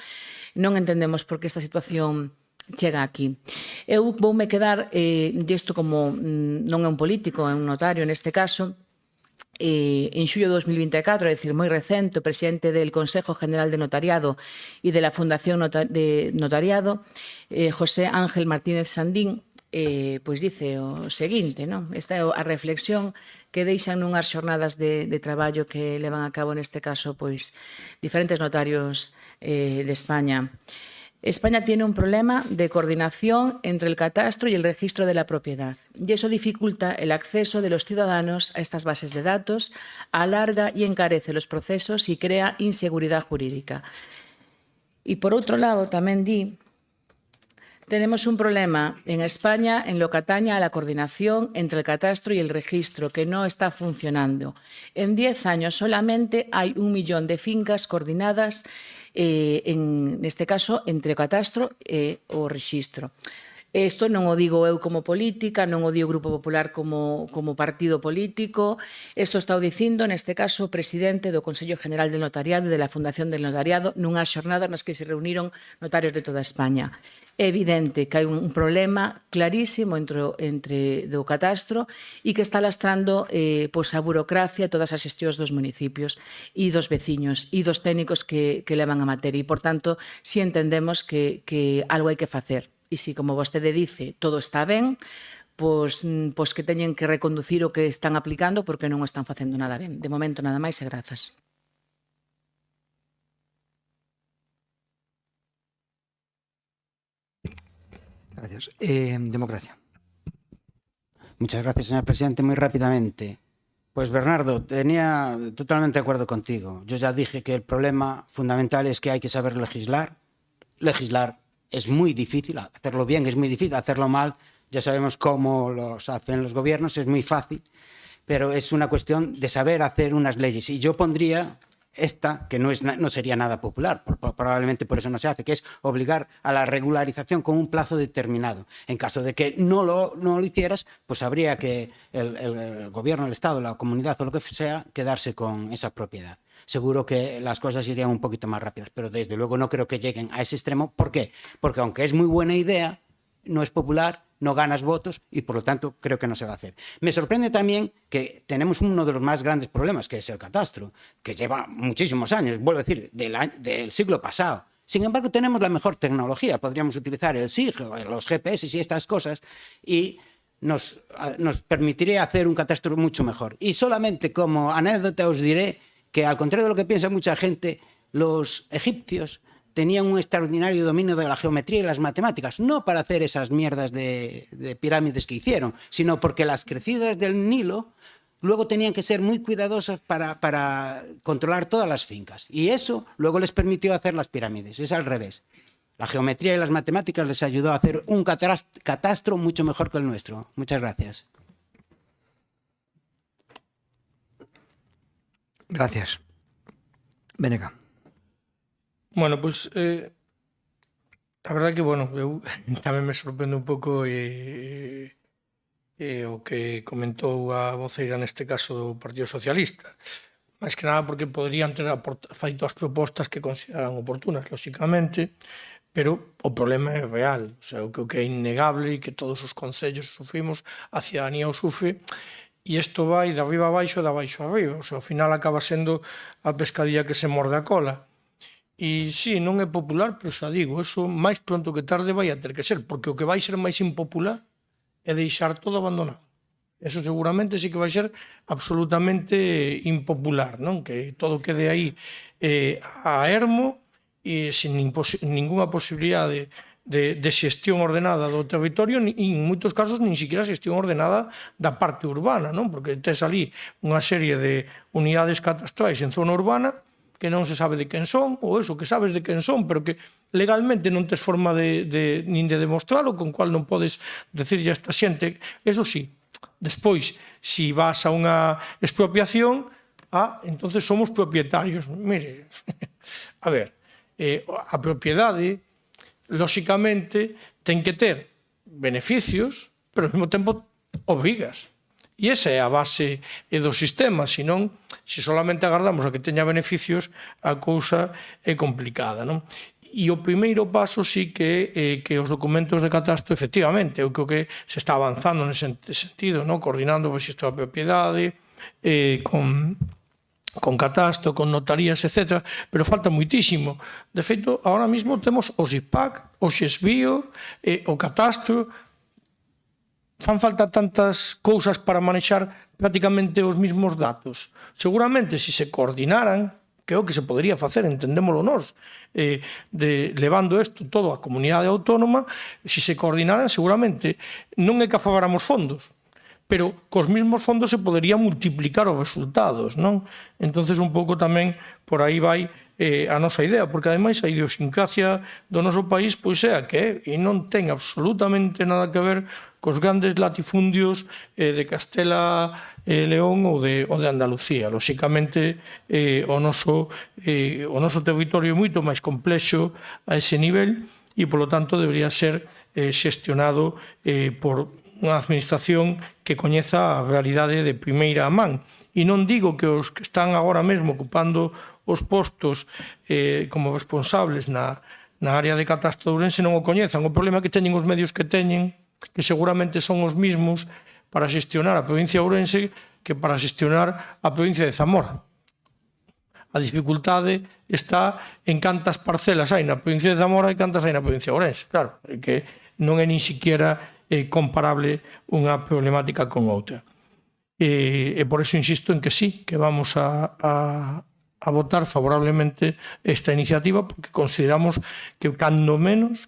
non entendemos por que esta situación chega aquí. Eu voume quedar, isto como non é un político, é un notario neste caso, en xullo de 2024, é dicir, moi recente, o presidente del Consejo General de Notariado e de la Fundación de Notariado, José Ángel Martínez Sandín, pois dice o seguinte, non? Esta é a reflexión que deixan nunhas xornadas de traballo que levan a cabo neste caso pois diferentes notarios de España. España tiene un problema de coordinación entre el catastro y el registro de la propiedad, y eso dificulta el acceso de los ciudadanos a estas bases de datos, alarga y encarece los procesos y crea inseguridad jurídica. Y por outro lado, tamén di, tenemos un problema en España en lo que atañe a la coordinación entre el catastro y el registro, que no está funcionando. En 10 años solamente hay 1 millón de fincas coordinadas neste caso, entre o catastro e o rexistro. Isto non o digo eu como política, non o digo o Grupo Popular como partido político, isto está o dicindo, neste caso, o presidente do Consello General del Notariado e de la Fundación del Notariado nunhas xornadas nas que se reuniron notarios de toda España. É evidente que hai un problema clarísimo entre do catastro e que está lastrando a burocracia e todas as xestións dos municipios e dos veciños e dos técnicos que levan a materia. E, por tanto, si entendemos que algo hai que facer. E si, como vostede dice, todo está ben, pois que teñen que reconducir o que están aplicando porque non o están facendo nada ben. De momento, nada máis e grazas. Gracias. Democracia. Muchas gracias, señor presidente. Muy rápidamente. Pues Bernardo, tenía totalmente de acuerdo contigo. Yo ya dije que el problema fundamental es que hay que saber legislar. Legislar es muy difícil, hacerlo bien es muy difícil, hacerlo mal, ya sabemos cómo los hacen los gobiernos, es muy fácil, pero es una cuestión de saber hacer unas leyes. Y yo pondría esta, que no sería nada popular, probablemente por eso no se hace, que es obligar a la regularización con un plazo determinado. En caso de que no lo hicieras, pues habría que el gobierno, el Estado, la comunidad o lo que sea, quedarse con esa propiedad. Seguro que las cosas irían un poquito más rápidas, pero desde luego no creo que lleguen a ese extremo. ¿Por qué? Porque aunque es muy buena idea, no es popular, no ganas votos y por lo tanto creo que no se va a hacer. Me sorprende también que tenemos uno de los más grandes problemas, que es el catastro, que lleva muchísimos años, vuelvo a decir, del siglo pasado. Sin embargo, tenemos la mejor tecnología, podríamos utilizar el SIG, los GPS y estas cosas y nos permitiría hacer un catastro mucho mejor. Y solamente como anécdota os diré que al contrario de lo que piensa mucha gente, los egipcios tenían un extraordinario dominio de la geometría y las matemáticas, no para hacer esas mierdas de pirámides que hicieron, sino porque las crecidas del Nilo luego tenían que ser muy cuidadosas para controlar todas las fincas. Y eso luego les permitió hacer las pirámides. Es al revés. La geometría y las matemáticas les ayudó a hacer un catastro mucho mejor que el nuestro. Muchas gracias. Gracias. Venega. Bueno, pois, a verdade que, bueno, eu tamén me sorprende un pouco o que comentou a voceira neste caso do Partido Socialista. Mais que nada porque poderían ter feito as propostas que consideran oportunas, lóxicamente, pero o problema é real. O sea, o que é innegable e que todos os concellos sufrimos, a cidadanía o sufre, e isto vai de arriba a baixo e de baixo a arriba. O sea, ao final acaba sendo a pescadilla que se morde a cola. E sí, non é popular, pero xa digo, eso máis pronto que tarde vai a ter que ser, porque o que vai ser máis impopular é deixar todo abandonado. Eso seguramente sí que vai ser absolutamente impopular, non? Que todo quede aí a ermo e sin ninguna posibilidade de xestión ordenada do territorio e en moitos casos nin siquiera xestión ordenada da parte urbana, non? Porque tes ali unha serie de unidades catastrais en zona urbana que non se sabe de quen son, ou eso, que sabes de quen son, pero que legalmente non tes forma nin de demostralo, con cual non podes decirlle a esta xente. Eso sí, despois, si vas a unha expropiación, entonces somos propietarios. Mire, a ver, a propiedade, lóxicamente, ten que ter beneficios, pero ao mesmo tempo obrigas. E esa é a base do sistema, senón, se solamente agardamos a que teña beneficios, a cousa é complicada, non? E o primeiro paso sí que é que os documentos de catastro, efectivamente, é o que se está avanzando nese sentido, non? Coordinando o registro da propiedade, con catastro, con notarías, etc. Pero falta moitísimo. De feito, ahora mismo temos o SIPAC, o XESBIO, o catastro. fan falta tantas cousas para manexar prácticamente os mismos datos. Seguramente, se se coordinaran, que é o que se podería facer, entendémolo nós, levando isto todo á comunidade autónoma, se se coordinaran, seguramente non é que afogáramos fondos, pero cos mesmos fondos se podería multiplicar os resultados, non? Entonces, un pouco tamén por aí vai a nosa idea, porque ademais a idiosincrasia do noso país pois é a que é, e non ten absolutamente nada que ver cos grandes latifundios de Castela e León ou de Andalucía. Lóxicamente, o noso territorio é moito máis complexo a ese nivel e, polo tanto, debería ser xestionado por unha administración que coñeza a realidade de primeira man. E non digo que os que están agora mesmo ocupando os postos como responsables na área de catastro de Ourense non o coñezan. O problema é que teñen os medios que teñen, que seguramente son os mismos para xestionar a provincia de Ourense que para xestionar a provincia de Zamora. A dificultade está en cantas parcelas hai na provincia de Zamora e cantas hai na provincia de Ourense. Claro, que non é nin siquiera comparable unha problemática con outra. E por eso insisto en que sí, que vamos a votar favorablemente esta iniciativa, porque consideramos que cando menos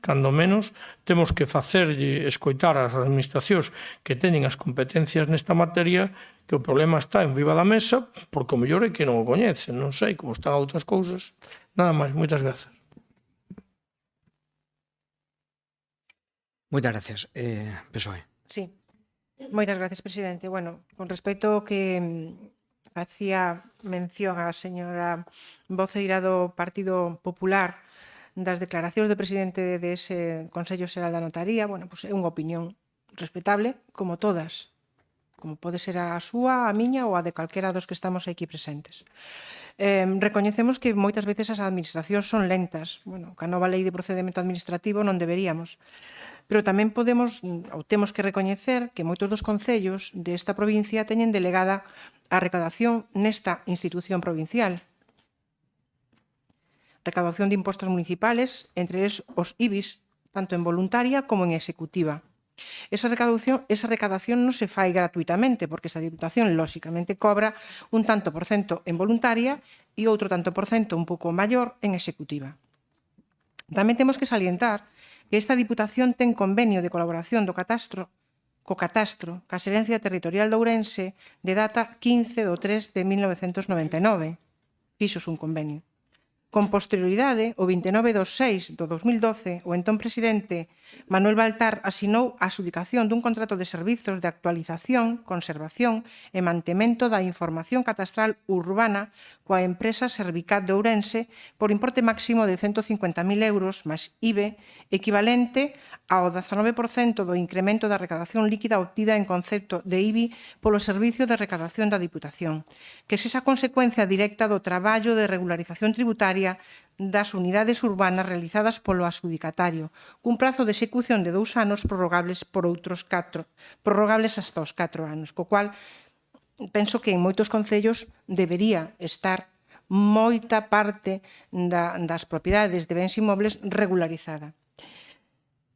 temos que facerlle escoitar ás administracións que teñen as competencias nesta materia que o problema está en riba da mesa, porque o mellor é que non o coñecen, non sei como están outras cousas. Nada máis, moitas grazas. Moitas gracias. PSOE. Sí. Moitas gracias, presidente. Bueno, con respecto ao que facía mención a señora voceira do Partido Popular das declaracións do presidente dese Consello Xeral da Notaría, bueno, pues é unha opinión respetable, como todas, como pode ser a súa, a miña ou a de calquera dos que estamos aquí presentes. Recoñecemos que moitas veces as administracións son lentas. Bueno, ca nova lei de procedimento administrativo non deberíamos. Pero tamén podemos ou temos que recoñecer que moitos dos concellos desta provincia teñen delegada a recaudación nesta institución provincial. Recaudación de impostos municipales, entre eles os IBIs, tanto en voluntaria como en executiva. Esa recaudación non se fai gratuitamente, porque esta Diputación, lóxicamente, cobra un tanto por cento en voluntaria e outro tanto por cento un pouco maior en executiva. Tamén temos que salientar que esta Diputación ten convenio de colaboración co Catastro, ca Xerencia Territorial de Ourense, de data 15/3 de 1999. Fixos un convenio. Con posterioridade, o 29/6/2012, o entón presidente Manuel Baltar asinou a adxudicación dun contrato de servizos de actualización, conservación e mantemento da información catastral urbana coa empresa Servicat de Ourense por importe máximo de 150.000 euros máis IBE, equivalente ao 19% do incremento da recadación líquida obtida en concepto de IBI polo Servicio de Recadación da Diputación, que é esa consecuencia directa do traballo de regularización tributaria das unidades urbanas realizadas polo adxudicatario, cun prazo de execución de 2 anos prorrogables por outros 4, prorrogables hasta os 4 anos, co cual penso que en moitos concellos debería estar moita parte das propiedades de bens inmobles regularizada.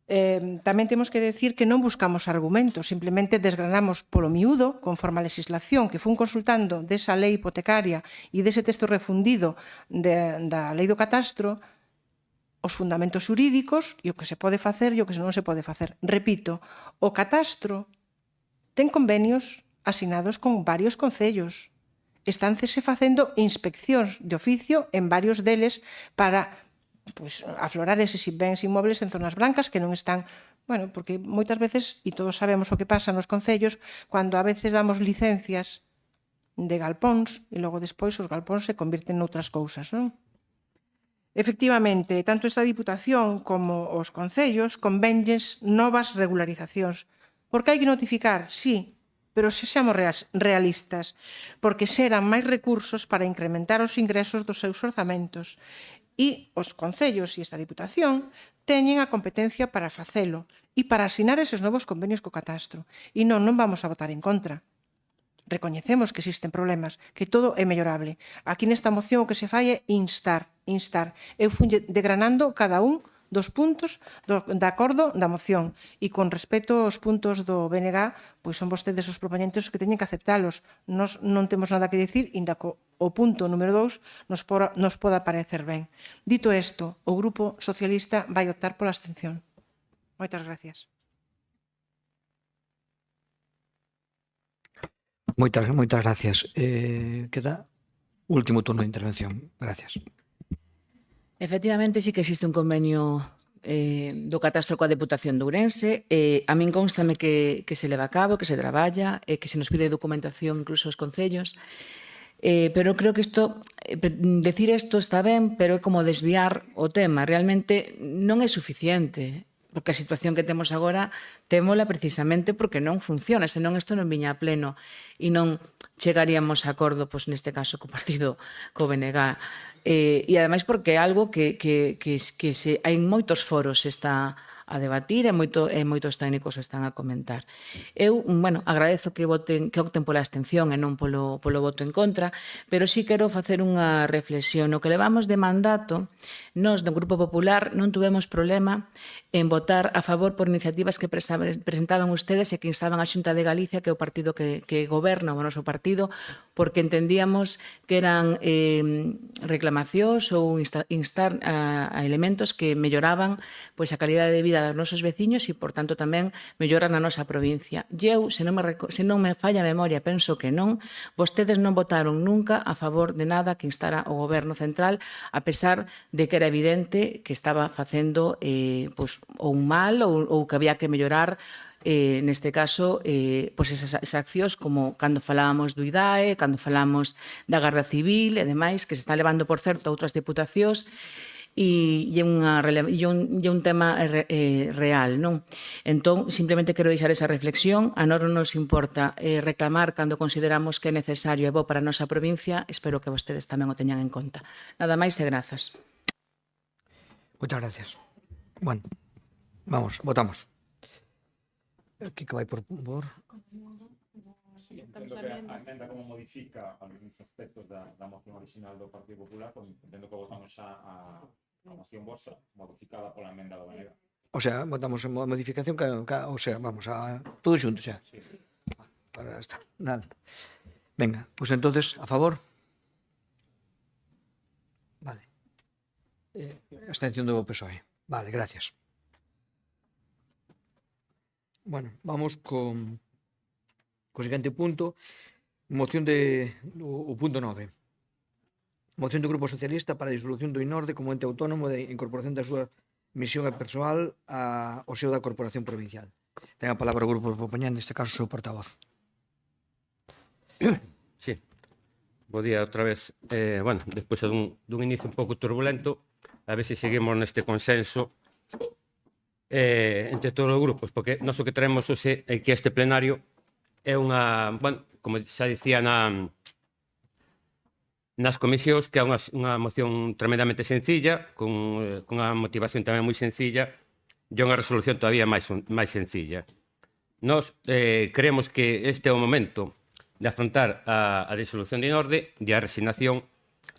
Tamén temos que decir que non buscamos argumentos, simplemente desgranamos polo miúdo, conforme a legislación que fun consultando desa lei hipotecaria e dese texto refundido da lei do catastro, os fundamentos xurídicos e o que se pode facer e o que non se pode facer. Repito, o catastro ten convenios asinados con varios concellos. Estáncese facendo inspeccións de oficio en varios deles para aflorar eses bens inmobles en zonas blancas que non están, bueno, porque moitas veces, e todos sabemos o que pasa nos concellos, cando a veces damos licencias de galpóns e logo despois os galpóns se convirten noutras cousas, non? Efectivamente, tanto esta Diputación como os concellos convenlles novas regularizacións. Porque hai que notificar, sí, pero se seamos realistas, porque serán máis recursos para incrementar os ingresos dos seus orzamentos. E os concellos e esta Diputación teñen a competencia para facelo e para asinar eses novos convenios co catastro. E non vamos a votar en contra. Recoñecemos que existen problemas, que todo é mellorable. Aquí nesta moción o que se fai é instar. Eu fun degranando cada un dos puntos de acordo da moción. E con respecto aos puntos do BNG, pois son vostedes os propoñentes os que teñen que aceptalos. Nos non temos nada que dicir, inda que o punto número 2 nos poda parecer ben. Dito isto, o Grupo Socialista vai optar pola abstención. Moitas gracias. Moitas gracias. Queda último turno de intervención. Gracias. Efectivamente, sí que existe un convenio do catastro coa Deputación de Ourense. A min constame que se leva a cabo, que se traballa, que se nos pide documentación incluso aos concellos. Pero creo que decir isto está ben, pero é como desviar o tema. Realmente non é suficiente, porque a situación que temos agora témola precisamente porque non funciona, senón isto non viña a pleno e non chegaríamos a acordo, pois neste caso, co partido, co BNG. E ademais porque é algo que hai moitos foros se está a debatir e moitos técnicos están a comentar. Eu, agradezo que opten pola abstención e non polo voto en contra, pero sí quero facer unha reflexión. O que levamos de mandato, nós do Grupo Popular non tuvemos problema en votar a favor por iniciativas que presentaban ustedes e que instaban a Xunta de Galicia, que é o partido que goberna o noso partido, porque entendíamos que eran reclamacións ou instar a elementos que melloraban a calidade de vida dos nosos veciños e, por tanto, tamén mellorar na nosa provincia. E eu, se non me falla a memoria, penso que non, vostedes non votaron nunca a favor de nada que instara o Goberno Central, a pesar de que era evidente que estaba facendo ou un mal ou que había que mellorar neste caso, esas accións como cando falábamos do IDAE, cando falábamos da Garda Civil e demais, que se está levando, por certo, a outras deputacións, e é un tema real, non? Entón, simplemente quero deixar esa reflexión. A nós non nos importa reclamar cando consideramos que é necesario e bo para a nosa provincia. Espero que vostedes tamén o teñan en conta. Nada máis e grazas. Moitas gracias. Bueno, vamos, votamos. Aquí que vai por... Entendo que a emenda como modifica algúns aspectos da moción original do Partido Popular, entendo que votamos xa a moción vosa modificada pola emenda do BNG. O sea, votamos a modificación, o sea, vamos a todo xunto xa. Sí. Para esta. Nada. Venga, pues entonces, a favor. Vale. Abstención do PSOE. Vale, gracias. Bueno, vamos con o seguinte punto, moción o punto 9. Moción do Grupo Socialista para a disolución do INORDE como ente autónomo de incorporación da súa misión e persoal ao seo da Corporación Provincial. Ten a palabra o Grupo propoñente, neste caso o seu portavoz. Sí. Bo día outra vez. Despois dun inicio un pouco turbulento, a ver se seguimos neste consenso entre todos os grupos, porque nós o que traemos hoxe é que este plenario é unha, como xa dicía nas comisións, que é unha moción tremendamente sencilla, con unha motivación tamén moi sencilla, e unha resolución todavía máis sencilla. Nós creemos que este é o momento de afrontar a disolución de INORDE e a resignación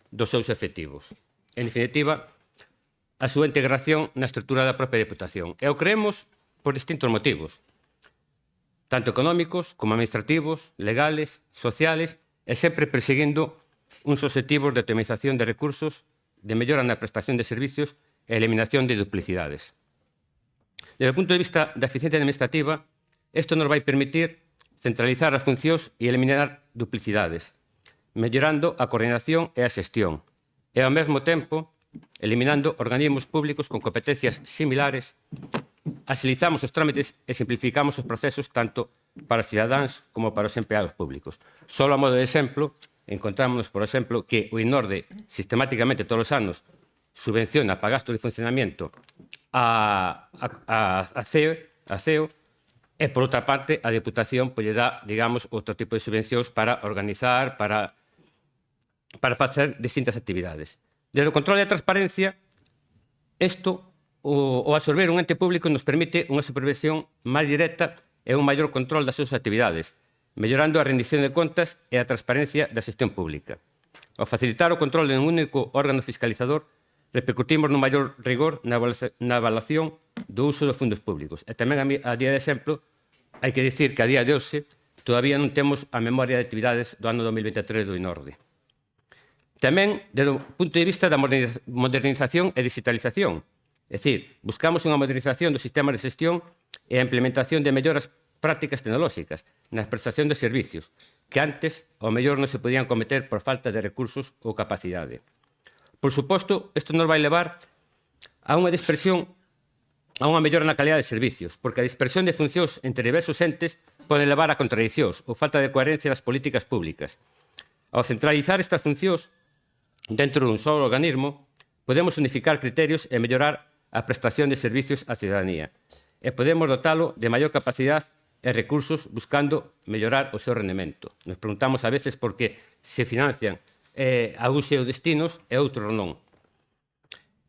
dos seus efectivos. En definitiva, a súa integración na estrutura da propia Deputación. E o creemos por distintos motivos, tanto económicos como administrativos, legales, sociales, e sempre perseguindo uns obxectivos de optimización de recursos, de mellora na prestación de servicios e eliminación de duplicidades. Desde o punto de vista da eficiencia administrativa, isto nos vai permitir centralizar as funcións e eliminar duplicidades, mellorando a coordinación e a xestión, e ao mesmo tempo eliminando organismos públicos con competencias similares, agilizamos os trámites e simplificamos os procesos tanto para os cidadáns como para os empleados públicos. Solo a modo de exemplo, encontramos, por exemplo, que o INORDE sistemáticamente todos os anos subvenciona para gastos de funcionamiento a CEO e, por outra parte, a Deputación lle dá, digamos, outro tipo de subvencións para organizar, para facer distintas actividades. Desde o control e a transparencia, o absorber un ente público nos permite unha supervisión máis directa e un maior control das súas actividades, mellorando a rendición de contas e a transparencia da xestión pública. Ao facilitar o control de un único órgano fiscalizador, repercutimos no maior rigor na avaliación do uso dos fundos públicos. E tamén a día de exemplo, hai que dicir que a día de hoxe todavía non temos a memoria de actividades do ano 2023 do INORDE. Tamén, desde o punto de vista da modernización e digitalización, é dicir, buscamos unha modernización do sistema de xestión e a implementación de melloras prácticas tecnolóxicas na prestación de servicios, que antes, ao mellor, non se podían cometer por falta de recursos ou capacidade. Por suposto, isto nos vai levar a unha dispersión, a unha mellora na calidad de servicios, porque a dispersión de funcións entre diversos entes pode levar a contradicións ou falta de coherencia das políticas públicas. Ao centralizar estas funcións dentro dun só organismo, podemos unificar criterios e mellorar a prestación de servicios á ciudadanía. E podemos dotalo de maior capacidade e recursos buscando mellorar o seu rendemento. Nos preguntamos a veces por que se financian algúns seus destinos e outros non.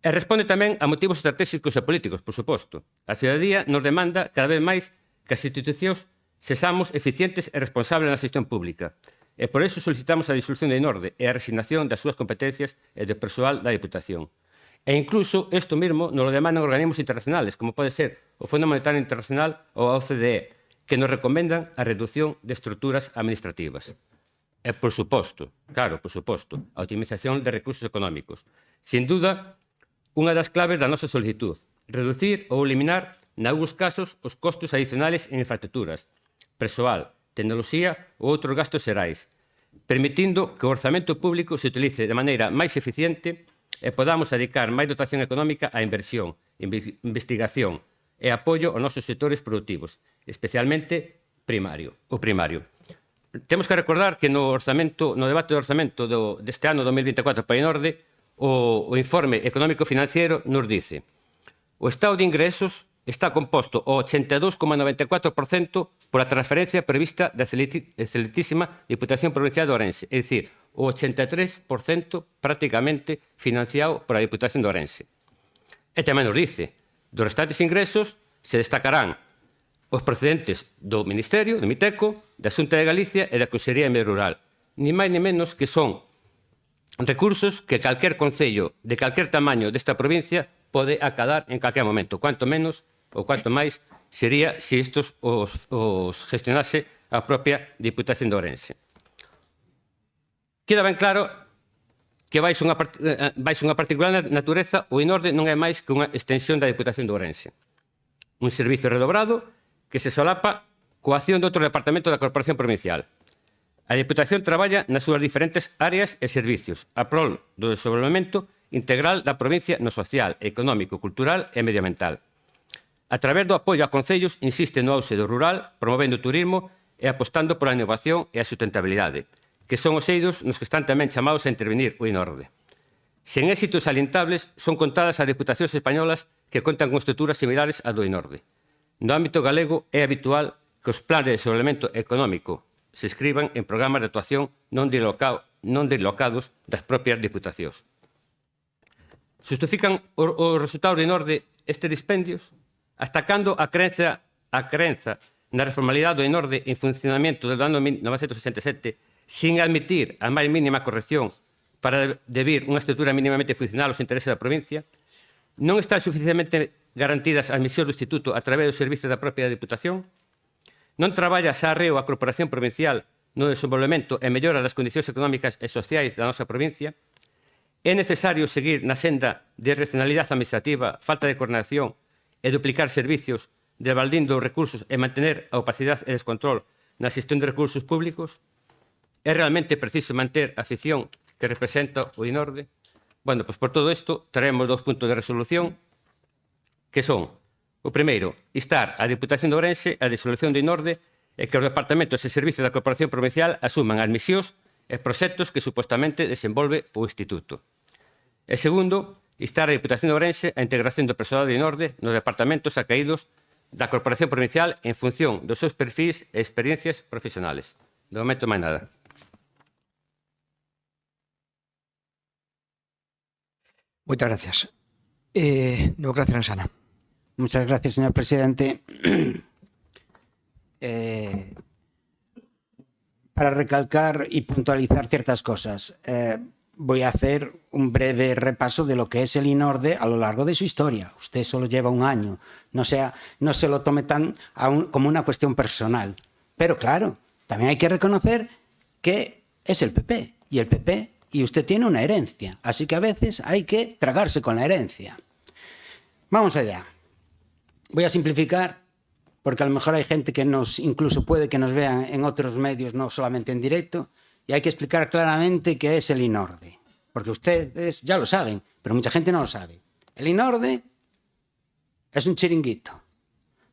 E responde tamén a motivos estratégicos e políticos, por suposto. A ciudadanía nos demanda cada vez máis que as institucións sexamos eficientes e responsables na xestión pública. E por iso solicitamos a disolución de INORDE e a resignación das súas competencias e do persoal da Diputación. E incluso isto mesmo nos lo demandan organismos internacionales, como pode ser o Fondo Monetario Internacional ou a OCDE, que nos recomendan a reducción de estruturas administrativas. E, por suposto, claro, por suposto, a optimización de recursos económicos. Sin duda, unha das claves da nosa solicitud, reducir ou eliminar, nalgúns casos, os costos adicionales en infraestructuras, persoal, tecnoloxía ou outros gastos xerais, permitindo que o orzamento público se utilice de maneira máis eficiente e podamos dedicar máis dotación económica á inversión, investigación e apoio aos nosos sectores productivos, especialmente o primario. Temos que recordar que no debate do orzamento deste ano 2024 para INORDE, o informe económico-financiero nos dice: o estado de ingresos está composto ao 82,94% pola transferencia prevista da excelentísima Diputación Provincial de Ourense, é dicir, o 83% prácticamente financiado por a Diputación de Ourense. E tamén nos dice: dos restantes ingresos se destacarán os procedentes do Ministerio, do Miteco, da Xunta de Galicia e da Consellería de Medio Rural. Ni máis ni menos que son recursos que calquer concello de calquer tamaño desta provincia pode acadar en calquer momento. Cuanto menos ou cuanto máis sería se estos os gestionase a propia Diputación de Ourense. Queda ben claro que vais unha particular natureza, o INORDE non é máis que unha extensión da Diputación de Ourense. Un servicio redobrado que se solapa coa acción de outro departamento da Corporación Provincial. A Diputación traballa nas súas diferentes áreas e servicios a prol do desenvolvemento integral da provincia no social, económico, cultural e medioambiental. A través do apoio a concellos insiste no auxe do rural, promovendo o turismo e apostando pola innovación e a sustentabilidade, que son os eidos nos que están tamén chamados a intervenir o INORDE. Sen éxitos salientables, son contadas as diputacións españolas que contan con estruturas similares á do INORDE. No ámbito galego é habitual que os planes de desenvolvemento económico se escriban en programas de actuación non dislocados das propias diputacións. Justifican os resultados de INORDE estes dispendios? Hasta cando a crenza na reformalidade do INORDE en funcionamento do ano 1967 sin admitir a máis mínima corrección para debir unha estrutura mínimamente funcional aos intereses da provincia? Non están suficientemente garantidas as misións do Instituto a través dos servicios da propia Diputación? Non traballa xa arreo a Corporación Provincial no desenvolvemento e mellora das condicións económicas e sociais da nosa provincia? É necesario seguir na senda de racionalidade administrativa, falta de coordinación e duplicar servicios, desvaldindo os recursos e mantener a opacidade e descontrol na xestión de recursos públicos? É realmente preciso manter a afición que representa o INORDE? Bueno, pois por todo isto traemos 2 puntos de resolución que son: o primeiro, instar a Diputación de Ourense a disolución do INORDE e que os departamentos e servicios da Corporación Provincial asuman as misións e proxectos que supostamente desenvolve o Instituto. E segundo, instar a Diputación de Ourense a integración do persoal de INORDE nos departamentos acaídos da Corporación Provincial en función dos seus perfis e experiencias profesionales. De momento, máis nada. Moitas gracias. Democracia en Sana. Muchas gracias, señor presidente. Para recalcar y puntualizar ciertas cosas. voy a hacer un breve repaso de lo que es el INORDE a lo largo de su historia. Usted solo lleva un año, no se lo tome tan como una cuestión personal. Pero claro, también hay que reconocer que es el PP, y usted tiene una herencia, así que a veces hay que tragarse con la herencia. Vamos allá. Voy a simplificar, porque a lo mejor hay gente que incluso puede que nos vean en otros medios, no solamente en directo, y hay que explicar claramente qué es el INORDE, porque ustedes ya lo saben, pero mucha gente no lo sabe. El INORDE es un chiringuito.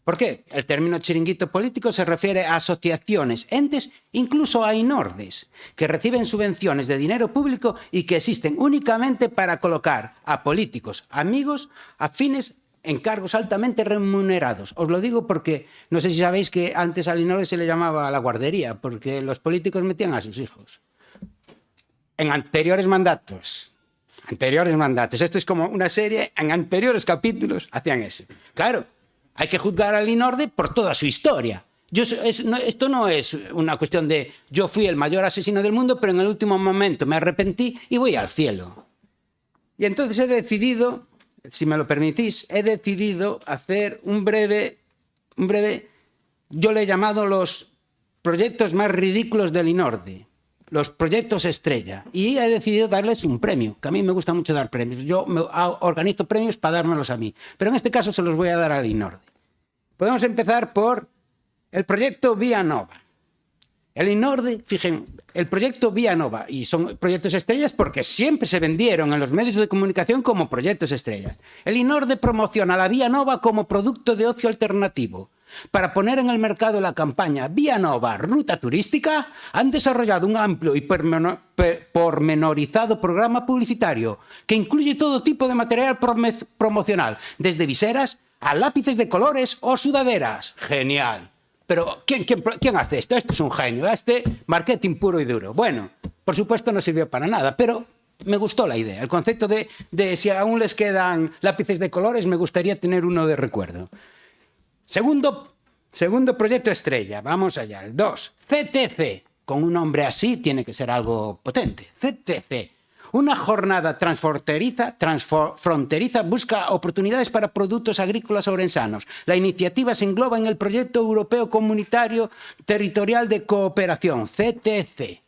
¿Por qué? El término chiringuito político se refiere a asociaciones, entes, incluso a INORDES, que reciben subvenciones de dinero público y que existen únicamente para colocar a políticos, amigos, afines en cargos altamente remunerados. Os lo digo porque no sé si sabéis que antes al INORDE se le llamaba la guardería, porque los políticos metían a sus hijos. En anteriores mandatos. Esto es como una serie, en anteriores capítulos hacían eso. Claro, hay que juzgar al INORDE por toda su historia. Esto no es una cuestión de yo fui el mayor asesino del mundo, pero en el último momento me arrepentí y voy al cielo. Y entonces he decidido, si me lo permitís, hacer un breve, yo le he llamado los proyectos más ridículos del INORDE, los proyectos estrella, y he decidido darles un premio, que a mí me gusta mucho dar premios. Yo organizo premios para dármelos a mí, pero en este caso se los voy a dar al INORDE. Podemos empezar por el proyecto Vía Nova. El INORDE, fíjense, el proyecto Vía Nova, y son proyectos estrellas porque siempre se vendieron en los medios de comunicación como proyectos estrellas. El INORDE promociona la Vía Nova como producto de ocio alternativo. Para poner en el mercado la campaña Vía Nova, ruta turística, han desarrollado un amplio y pormenorizado programa publicitario que incluye todo tipo de material promocional, desde viseras a lápices de colores o sudaderas. Genial. Pero ¿quién hace esto? Esto es un genio, marketing puro y duro. Bueno, por supuesto no sirvió para nada, pero me gustó la idea. El concepto de si aún les quedan lápices de colores, me gustaría tener uno de recuerdo. Segundo proyecto estrella, vamos allá, el 2, CTC, con un nombre así tiene que ser algo potente, CTC, una jornada transfronteriza busca oportunidades para productos agrícolas ourensanos. La iniciativa se engloba en el Proyecto Europeo Comunitario Territorial de Cooperación, CTC.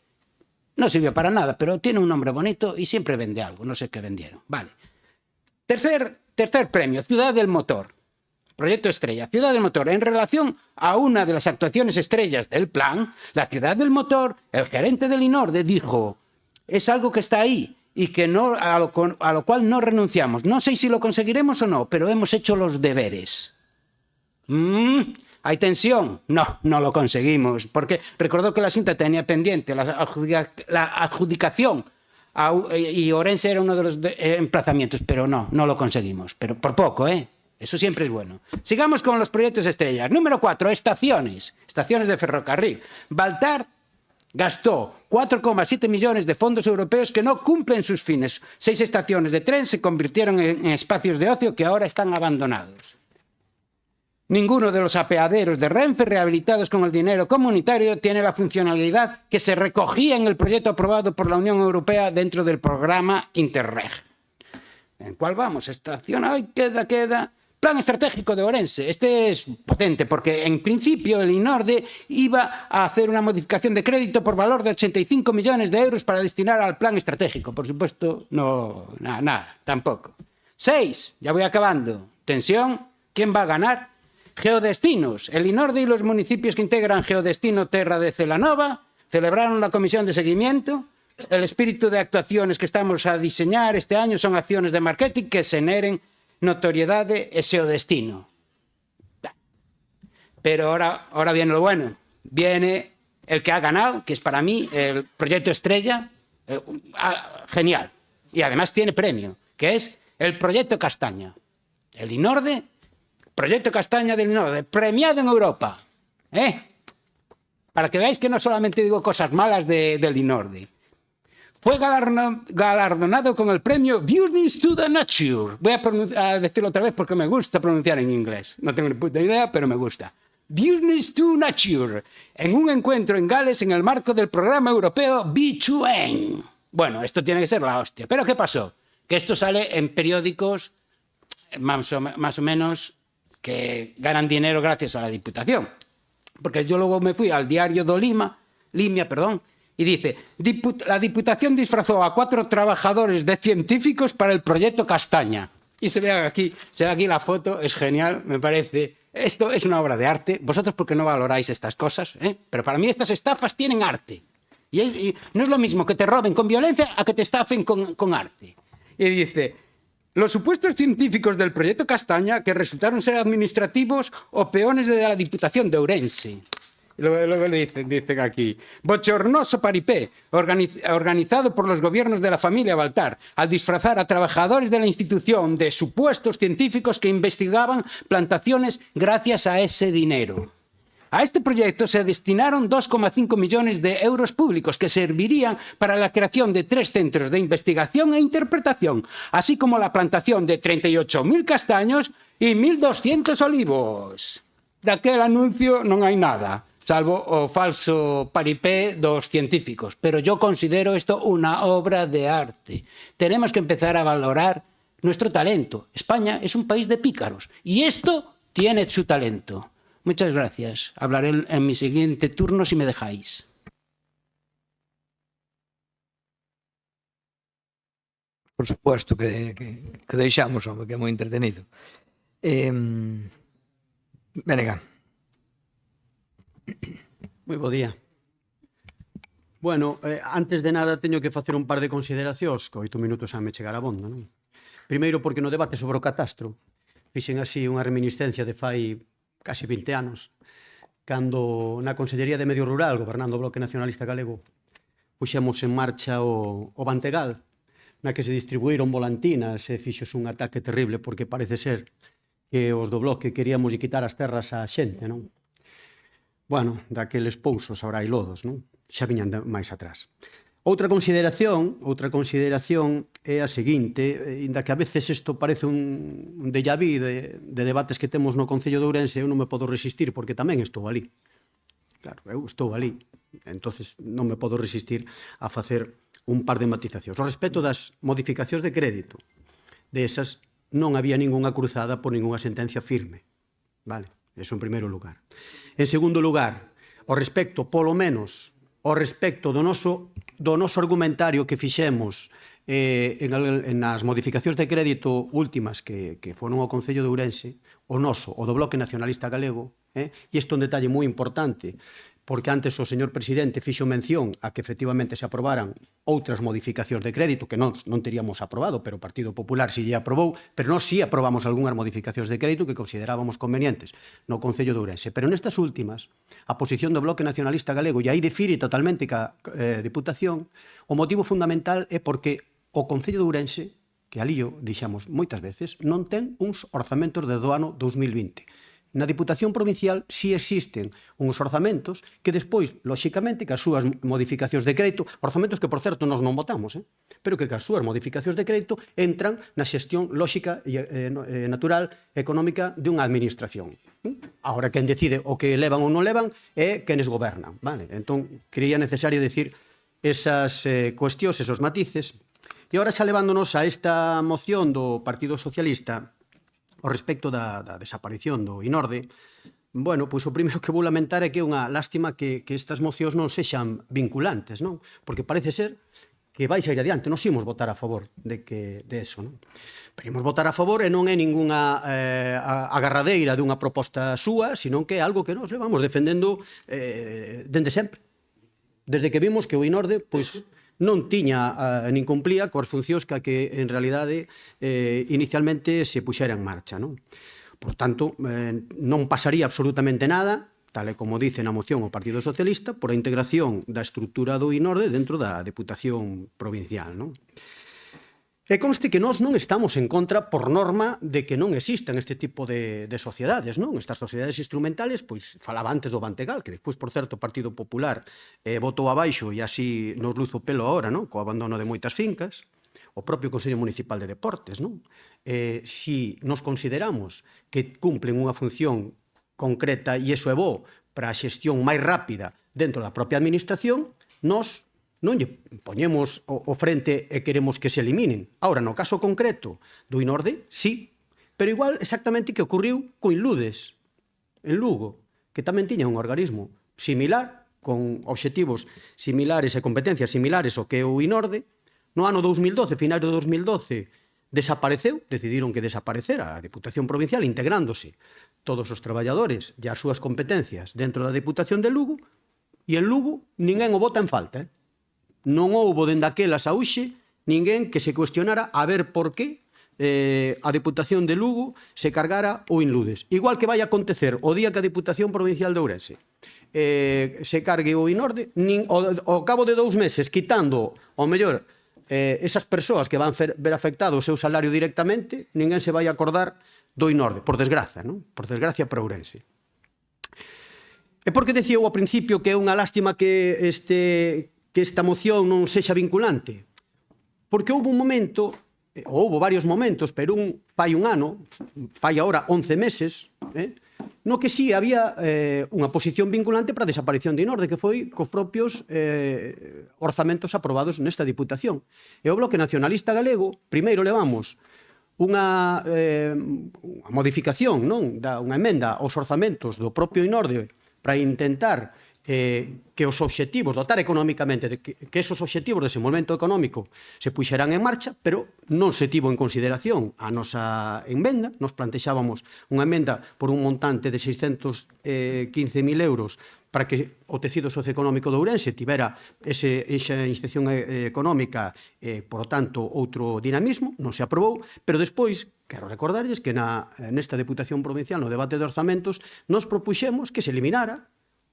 No sirvió para nada, pero tiene un nombre bonito y siempre vende algo, no sé qué vendieron. Vale. Tercer premio, Ciudad del Motor. Proyecto estrella, Ciudad del Motor. En relación a una de las actuaciones estrellas del plan, la Ciudad del Motor, el gerente del INORDE dijo, es algo que está ahí y que a lo cual no renunciamos. No sé si lo conseguiremos o no, pero hemos hecho los deberes. ¿Hay tensión? No lo conseguimos, porque recordó que la Xunta tenía pendiente la adjudicación y Ourense era uno de los emplazamientos, pero no lo conseguimos. Pero por poco, Eso siempre es bueno. Sigamos con los proyectos estrellas. Número 4, estaciones de ferrocarril. Baltar gastó 4,7 millones de fondos europeos que no cumplen sus fines. 6 estaciones de tren se convirtieron en espacios de ocio que ahora están abandonados. Ninguno de los apeaderos de Renfe rehabilitados con el dinero comunitario tiene la funcionalidad que se recogía en el proyecto aprobado por la Unión Europea dentro del programa Interreg. ¿En cuál vamos? Estación, queda. Plan estratégico de Ourense. Este es potente porque en principio el INORDE iba a hacer una modificación de crédito por valor de 85 millones de euros para destinar al plan estratégico. Por supuesto, nada, tampoco. 6, ya voy acabando. Tensión, ¿quién va a ganar? Geodestinos. El INORDE y los municipios que integran Geodestino Terra de Celanova celebraron la comisión de seguimiento. El espíritu de actuaciones que estamos a diseñar este año son acciones de marketing que generen notoriedade e seu destino. Pero ahora viene lo bueno. Viene el que ha ganado, que es para mí el proyecto estrella, genial. Y además tiene premio, que es el proyecto Castaña. El INORDE, proyecto Castaña del INORDE, premiado en Europa. Para que veáis que no solamente digo cosas malas del INORDE. Fue galardonado con el premio Beauty to the Nature. Voy a decirlo otra vez porque me gusta pronunciar en inglés. No tengo ni puta idea, pero me gusta. Beauty to Nature, en un encuentro en Gales en el marco del programa europeo B2N. Bueno, esto tiene que ser la hostia. ¿Pero qué pasó? Que esto sale en periódicos más o menos que ganan dinero gracias a la Diputación. Porque yo luego me fui al diario do Limia, y dice, la Diputación disfrazó a 4 trabajadores de científicos para el proyecto Castaña. Y se ve aquí la foto, es genial, me parece. Esto es una obra de arte. Vosotros, ¿por qué no valoráis estas cosas? Pero para mí estas estafas tienen arte. Y no es lo mismo que te roben con violencia a que te estafen con arte. Y dice, los supuestos científicos del proyecto Castaña que resultaron ser administrativos o peones de la Diputación de Ourense. Luego le dicen aquí, bochornoso paripé, organizado por los gobiernos de la familia Baltar, al disfrazar a trabajadores de la institución de supuestos científicos que investigaban plantaciones gracias a ese dinero. A este proyecto se destinaron 2,5 millones de euros públicos que servirían para la creación de 3 centros de investigación e interpretación, así como la plantación de 38.000 castaños y 1.200 olivos. Daquel anuncio non hai nada, salvo o falso paripé dos científicos. Pero yo considero esto una obra de arte. Tenemos que empezar a valorar nuestro talento. España es un país de pícaros y esto tiene su talento. Muchas gracias. Hablaré en mi siguiente turno si me dejáis. Por supuesto que deixamos, home, que é moi entretenido. Venga. Moi bo día. Bueno, antes de nada teño que facer un par de consideracións, que 8 minutos xa me chegar a bonda, non? Primeiro, porque no debate sobre o catastro fixen así unha reminiscencia de fai casi 20 anos, cando na Consellería de Medio Rural, gobernando o Bloque Nacionalista Galego, puxemos en marcha o Bantegal, na que se distribuíron volantinas e fixos un ataque terrible, porque parece ser que os do Bloque queríamos quitar as terras á xente, non? Bueno, daqueles pousos ahora hai lodos, non? Xa viñan máis atrás. Outra consideración é a seguinte, inda que a veces isto parece un déjà vu de debates que temos no Concello de Ourense, eu non me podo resistir porque tamén estou ali. Claro, eu estou ali, entonces non me podo resistir a facer un par de matizacións. O respecto das modificacións de crédito, desas non había ninguna cruzada por ninguna sentencia firme. Vale, eso en primeiro lugar. En segundo lugar, o respecto, polo menos, o respecto do noso argumentario que fixemos en as modificacións de crédito últimas que foron ao Concello de Ourense, o noso, o do Bloque Nacionalista Galego, e isto é un detalle moi importante, porque antes o señor presidente fixo mención a que efectivamente se aprobaran outras modificacións de crédito que non teríamos aprobado, pero o Partido Popular si lle aprobou, pero nós si aprobamos algunhas modificacións de crédito que considerábamos convenientes no Concello de Ourense. Pero nestas últimas, a posición do Bloque Nacionalista Galego, e aí difire totalmente ca Diputación, o motivo fundamental é porque o Concello de Ourense, que ali o dixamos moitas veces, non ten uns orzamentos do ano 2020. Na Diputación Provincial si existen uns orzamentos que despois, lóxicamente, que as súas modificacións de crédito, orzamentos que, por certo, nós non votamos, pero que as súas modificacións de crédito entran na xestión lóxica e natural económica de unha administración. Agora, quen decide o que levan ou non levan é quenes gobernan. Vale? Entón, creía necesario decir esas cuestións, esos matices. E agora xa levándonos a esta moción do Partido Socialista, o respecto da desaparición do Inorde, bueno, pois o primeiro que vou lamentar é que é unha lástima que estas mocións non sexan vinculantes, non? Porque parece ser que vai sair adiante. Nos imos votar a favor de eso, non? Pero imos votar a favor e non é ningunha agarradeira dunha proposta súa, senón que é algo que nos levamos defendendo dende sempre. Desde que vimos que o Inorde, pois, non tiña nin cumplía coas funcións que en realidade inicialmente se puxera en marcha, non? Por tanto, non pasaría absolutamente nada, tal e como dice na moción o Partido Socialista, por a integración da estrutura do Inorde dentro da Deputación Provincial, non? E conste que nós non estamos en contra por norma de que non existan este tipo de sociedades, non? Estas sociedades instrumentales, pois falaba antes do Bantegal, que despois, por certo, o Partido Popular votou abaixo e así nos luzo pelo ahora, non? Co abandono de moitas fincas, o propio Consello Municipal de Deportes, non? Si nos consideramos que cumplen unha función concreta e iso é bo para a xestión máis rápida dentro da propia administración, nós non lle poñemos o frente e queremos que se eliminen. Ahora, no caso concreto do Inorde, sí, pero igual exactamente que ocurriu co Inludes, en Lugo, que tamén tiña un organismo similar, con obxectivos similares e competencias similares ao que o Inorde. No ano 2012, finais do 2012, desapareceu, decidiron que desaparecera a Diputación Provincial, integrándose todos os traballadores e as súas competencias dentro da Diputación de Lugo, e en Lugo ninguén o bota en falta. Non houbo dende aquelas a hoxe ninguén que se cuestionara a ver por qué a Diputación de Lugo se cargara o Inludes. Igual que vai acontecer o día que a Diputación Provincial de Ourense se cargue o Inorde, ao cabo de 2 meses, quitando, ao mellor, esas persoas que van ver afectado o seu salario directamente, ninguén se vai acordar do Inorde, por desgraza, non? Por desgracia para Ourense. E por que decía ao principio que é unha lástima que esta moción non sexa vinculante? Porque houve un momento, ou houve varios momentos, pero fai un ano, fai agora 11 meses, no que sí había unha posición vinculante para a desaparición de Inorde, que foi cos propios orzamentos aprobados nesta Diputación. E o Bloque Nacionalista Galego, primeiro levamos unha modificación, unha emenda aos orzamentos do propio Inorde para intentar que os obxectivos, dotar económicamente, que esos obxectivos de desenvolvemento económico se puxeran en marcha, pero non se tivo en consideración a nosa emenda. Nos plantexábamos unha emenda por un montante de 615.000 euros para que o tecido socioeconómico de Ourense tivera esa inspección económica, por lo tanto, outro dinamismo. Non se aprobou, pero despois, quero recordarlles que nesta Deputación Provincial, no debate de orzamentos, nos propuxemos que se eliminara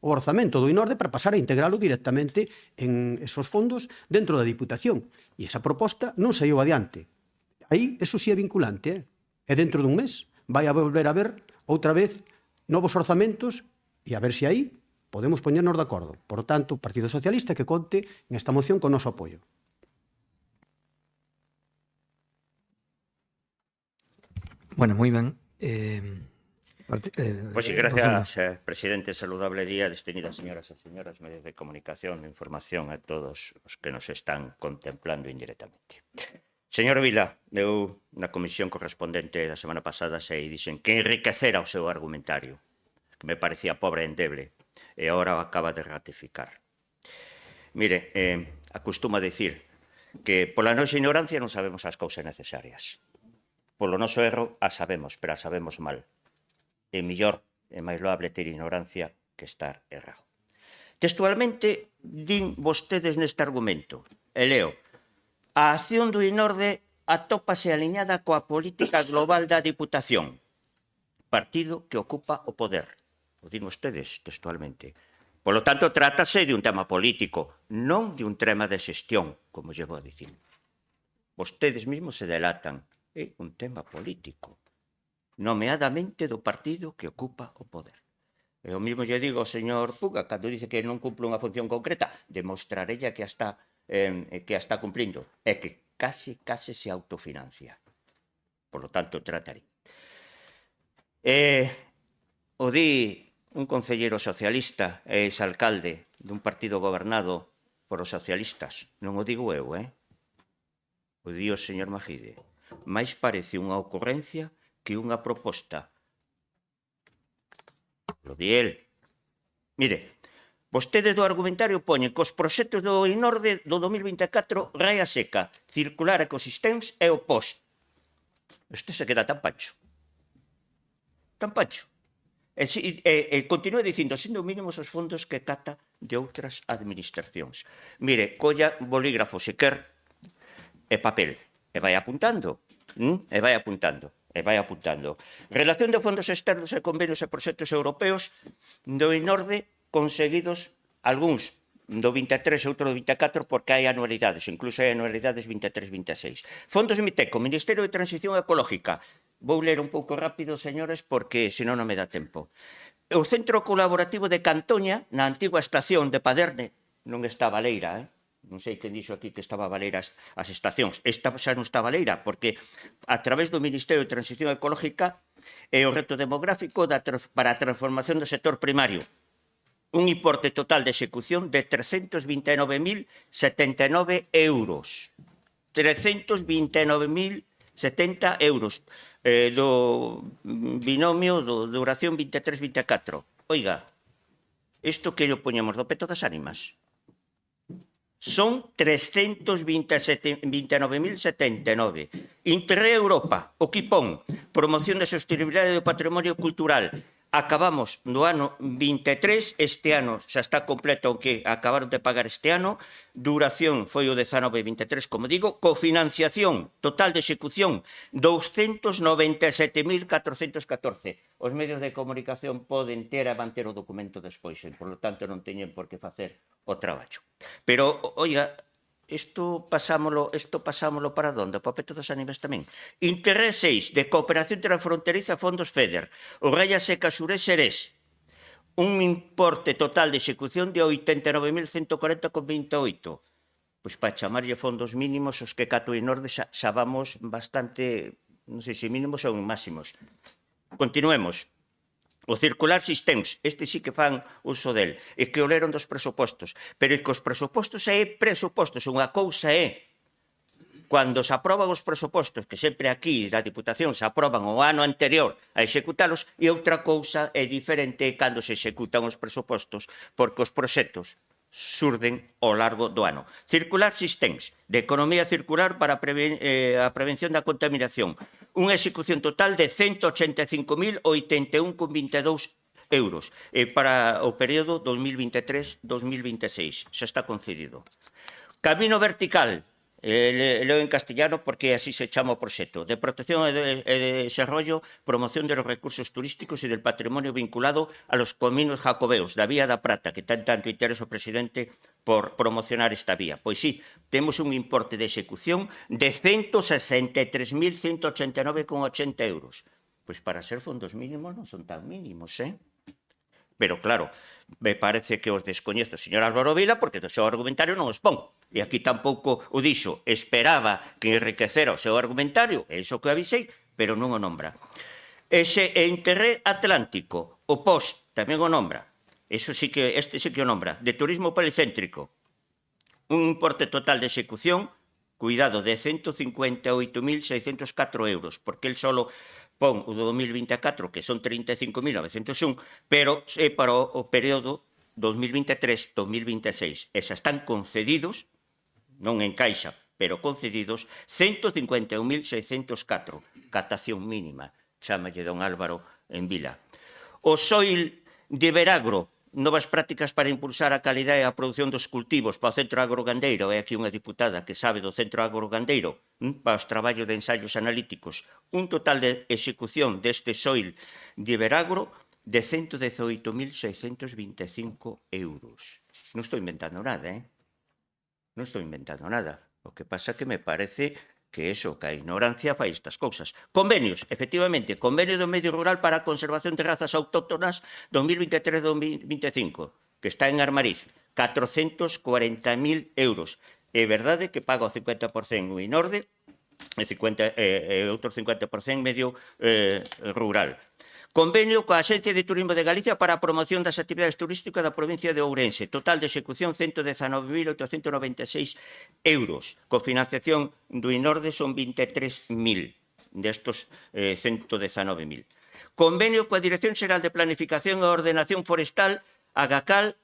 o orzamento do Inorde para pasar a integralo directamente en esos fondos dentro da Diputación. E esa proposta non saiu adiante. Aí, eso sí é vinculante, e dentro dun mes vai a volver a ver outra vez novos orzamentos e a ver se aí podemos poñernos de acordo. Por tanto, o Partido Socialista que conte en esta moción con noso apoio. Bueno, moi ben. Pues sí, gracias, presidente. Saludable día, distinguidas señoras e señores, medios de comunicación, de información a todos os que nos están contemplando indirectamente. Señor Vila, eu na comisión correspondente da semana pasada sei dixen que enriquecera o seu argumentario, que me parecía pobre e endeble, e agora o acaba de ratificar. Mire, acostuma dicir que pola nosa ignorancia non sabemos as cousas necesarias. Polo noso erro as sabemos, pero as sabemos mal. É mellor e máis loable ter ignorancia que estar errado. Textualmente, din vostedes neste argumento, e leo, a acción do Inorde atópase aliñada coa política global da Diputación, partido que ocupa o poder. O din vostedes textualmente. Polo tanto, trátase de un tema político, non de un tema de xestión, como llevo a dicir. Vostedes mesmos se delatan. É un tema político, nomeadamente do partido que ocupa o poder. E o mesmo lle digo ao señor Puga, cando dice que non cumple unha función concreta, demostrarella que a está cumplindo, é que case se autofinancia. Por lo tanto, trataré. O di un concelleiro socialista e exalcalde dun partido gobernado por os socialistas. Non o digo eu, o di o señor Majide. Mais parece unha ocurrencia que unha proposta. Lo di el. Mire, vostedes do argumentario poñen que os proxectos do Inorde do 2024 raia seca, circular ecosistems e o post. Este se queda tan pancho. Tan pancho. E continúa dicindo, sendo mínimos os fondos que cata de outras administracións. Mire, colla bolígrafo se quer e papel. E vai apuntando. E vai apuntando. Relación de fondos externos e convenios e proxectos europeos do Inorde conseguidos algúns do 23 e outro do 24 porque hai anualidades, incluso hai anualidades 23-26. Fondos MITECO, Ministerio de Transición Ecológica. Vou ler un pouco rápido, señores, porque senón non me dá tempo. O Centro Colaborativo de Cantoña, na antigua estación de Paderne, non está Baleira, non sei quen dixo aquí que estaba Baleira as estacións. Esta xa non está Baleira, porque a través do Ministerio de Transición Ecológica é o reto demográfico para a transformación do sector primario. un importe total de execución de 329.079 euros. 329.070 euros do binomio do duración 23-24. Oiga, isto que lle poñemos do peto das ánimas? Son 329.079. Interreg Europa, o que pon promoción da sostenibilidade do patrimonio cultural. Acabamos no ano 23, este ano xa está completo o que acabaron de pagar este ano, duración foi o 19-23, como digo, cofinanciación total de execución 297.414. Os medios de comunicación poden ter a manter o documento despois, por lo tanto non teñen por que facer o traballo. Pero, oiga, isto pasámolo para onde? Para o peto das ánimas tamén. Interreg 6, de cooperación transfronteriza fondos FEDER. O Raya Seca Suré Xerés. Un importe total de execución de 89.140,28. Pois para chamarlle fondos mínimos, os que cato e Norde xa vamos bastante, non sei se mínimos ou máximos. Continuemos. O Circular Systems, este sí que fan uso del, e que o leron dos presupostos. Pero que os presupostos é presupostos. Unha cousa é, cando se aproban os presupostos, que sempre aquí da Diputación se aproban o ano anterior a executalos, e outra cousa é diferente cando se executan os presupostos, porque os proxectos surden ao largo do ano. Circular Systems, de economía circular para a prevención da contaminación. Unha execución total de 185.081,22 euros para o período 2023-2026. Xa está concedido. Camino vertical, leo en castellano porque así se chama o proxecto, de protección e desarrollo, promoción de los recursos turísticos y del patrimonio vinculado a los caminos jacobeos da Vía da Prata, que tan tanto interesa o presidente por promocionar esta vía. Pois sí, temos un importe de execución de 163.189,80 euros. Pois para ser fondos mínimos non son tan mínimos, Pero claro, me parece que os descoñezo, señor Álvaro Vila, porque do seu argumentario non os pon. E aquí tampouco o dixo. Esperaba que enriquecera o seu argumentario, é iso que avisei, pero non o nombra. Ese Interreg Atlántico, o POS, tamén o nombra. Este sí que o nombra. De turismo policéntrico, un importe total de execución, cuidado, de 158.604 euros, porque el solo pon o do 2024, que son 35.901, pero é para o período 2023-2026. E xa están concedidos, non en caixa, pero concedidos, 151.604. Catación mínima, chámalle don Álvaro en Vila. O Soil de Veragro, novas prácticas para impulsar a calidade e a produción dos cultivos para o Centro Agrogandeiro. É aquí unha diputada que sabe do Centro Agrogandeiro para os traballos de ensaios analíticos. Un total de execución deste Soil de Veragro de 118.625 euros. Non estou inventando nada, Non estou inventando nada. O que pasa que me parece que eso, que a ignorancia fai estas cousas. Convenios, efectivamente, convenio do medio rural para a conservación de razas autóctonas 2023-2025, que está en Armariz, 440.000 euros. É verdade que paga o 50% o Inorde e outro 50% medio rural. Convenio coa Axencia de Turismo de Galicia para a promoción das actividades turísticas da provincia de Ourense. Total de execución 119.896 euros. Cofinanciación do Inorde son 23.000 destos 119.000. Convenio coa Dirección Xeral de Planificación e Ordenación Forestal, AGACAL,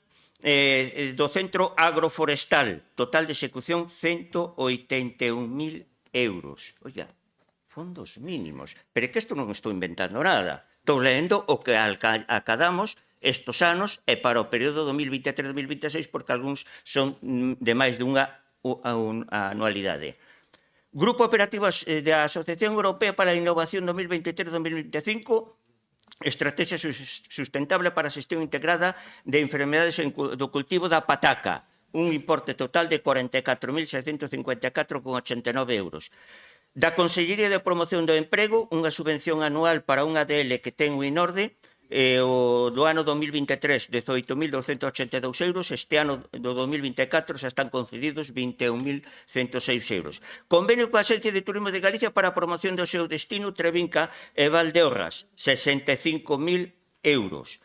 do Centro Agroforestal. Total de execución 181.000 euros. Oiga, fondos mínimos. Pero é que isto non estou inventando nada. Estou lendo o que acadamos estos anos e para o período 2023-2026, porque algúns son de máis dunha anualidade. Grupo Operativo da Asociación Europea para a Innovación 2023-2025, Estrategia Sustentable para a Xestión Integrada de Enfermedades do Cultivo da Pataca. Un importe total de 44.654,89 euros. Da Consellería de Promoción do Emprego, unha subvención anual para un ADL que ten o Inorde, do ano 2023, 18.282 euros, este ano do 2024 xa están concedidos 21.106 euros. Convenio coa Axencia de Turismo de Galicia para a promoción do seu destino Trevinca e Valdeorras, 65.000 euros.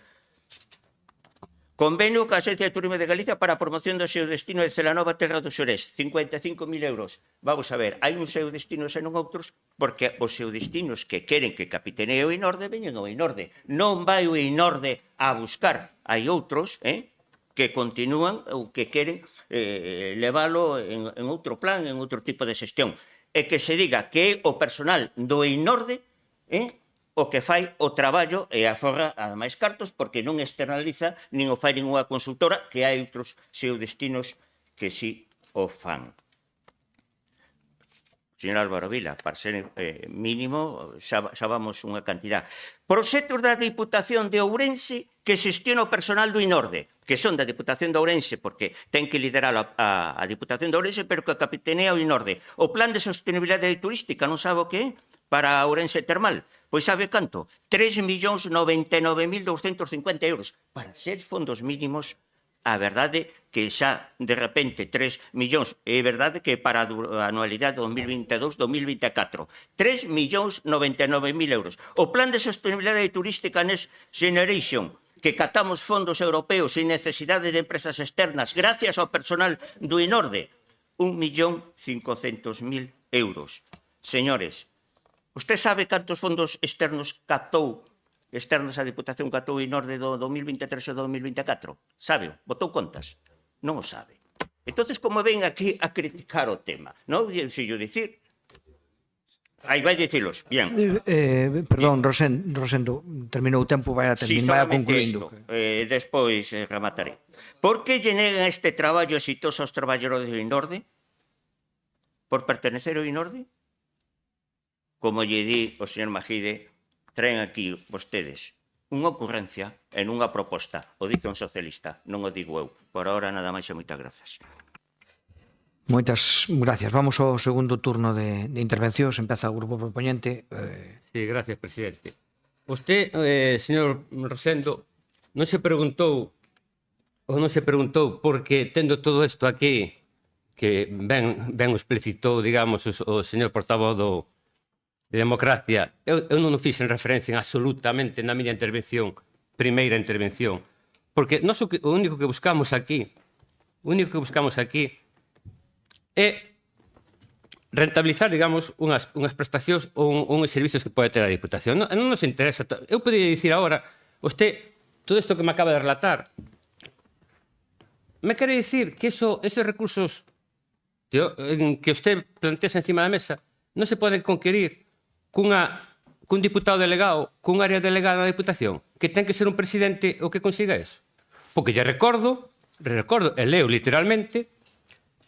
Convenio ca Agencia de Turismo de Galicia para a promoción do seu destino de Celanova Terra do Xurés, 55.000 euros. Vamos a ver, hai un seu destinos e non outros, porque os seus destinos que queren que capitanee o Inorde, veñen ao Inorde. Non vai o Inorde a buscar. Hai outros, que continúan ou que queren leválo en outro plan, en outro tipo de xestión. E que se diga que é o personal do Inorde, o que fai o traballo e aforra a máis cartos porque non externaliza nin o fai ninguna consultora, que hai outros seus destinos que sí o fan. Señor Álvaro Vila, para ser mínimo, xa vamos unha cantidad. Proxectos da Diputación de Ourense que xestiona o personal do Inorde, que son da Diputación de Ourense, porque ten que liderar a Diputación de Ourense, pero que capitanea o Inorde. O Plan de Sostenibilidade Turística, non sabe o que é? Para Ourense Termal. Pois sabe canto? 3.099.250 euros. Para ser fondos mínimos, a verdade que xa, de repente, 3 millóns, é verdade que para a anualidade 2022-2024, 3.099.000 euros. O Plan de Sostenibilidade Turística Next Generation, que catamos fondos europeos sin necesidade de empresas externas, gracias ao personal do Inorde, 1.500.000 euros. Señores, usted sabe cantos fondos externos captou a Diputación catou Inorde do 2023 e do 2024? Sabe? Botou contas? Non o sabe. Entonces, como ven aquí a criticar o tema, non? Se yo dicir, aí vai dicilos, bien. Perdón, Rosendo, terminou o tempo, vai a concluindo. Despois remataré. Por que lle negan este traballo exitoso aos traballadores do Inorde? Por pertenecer ao Inorde? Como lle di o señor Majide, traen aquí vostedes unha ocurrencia en unha proposta. O dice un socialista, non o digo eu. Por ahora nada máis e moitas grazas. Moitas gracias. Vamos ao segundo turno de intervencións. Empeza o grupo propoñente. Sí, gracias, presidente. Usted, señor Rosendo, non se preguntou porque tendo todo isto aquí que ben o explicitou, digamos, o señor portavoz de Democracia, eu non o fixen referencia absolutamente na miña primeira intervención, porque nós o único que buscamos aquí é rentabilizar, digamos, unhas prestacións ou uns servicios que pode ter a Diputación. Non nos interesa. Eu podría dicir agora, usted, todo isto que me acaba de relatar, me quere dicir que esos recursos que usted plantea encima da mesa non se poden conquerir cun diputado delegado, cun área delegada da Diputación, que ten que ser un presidente o que consiga eso. Porque lle recordo, e leo literalmente,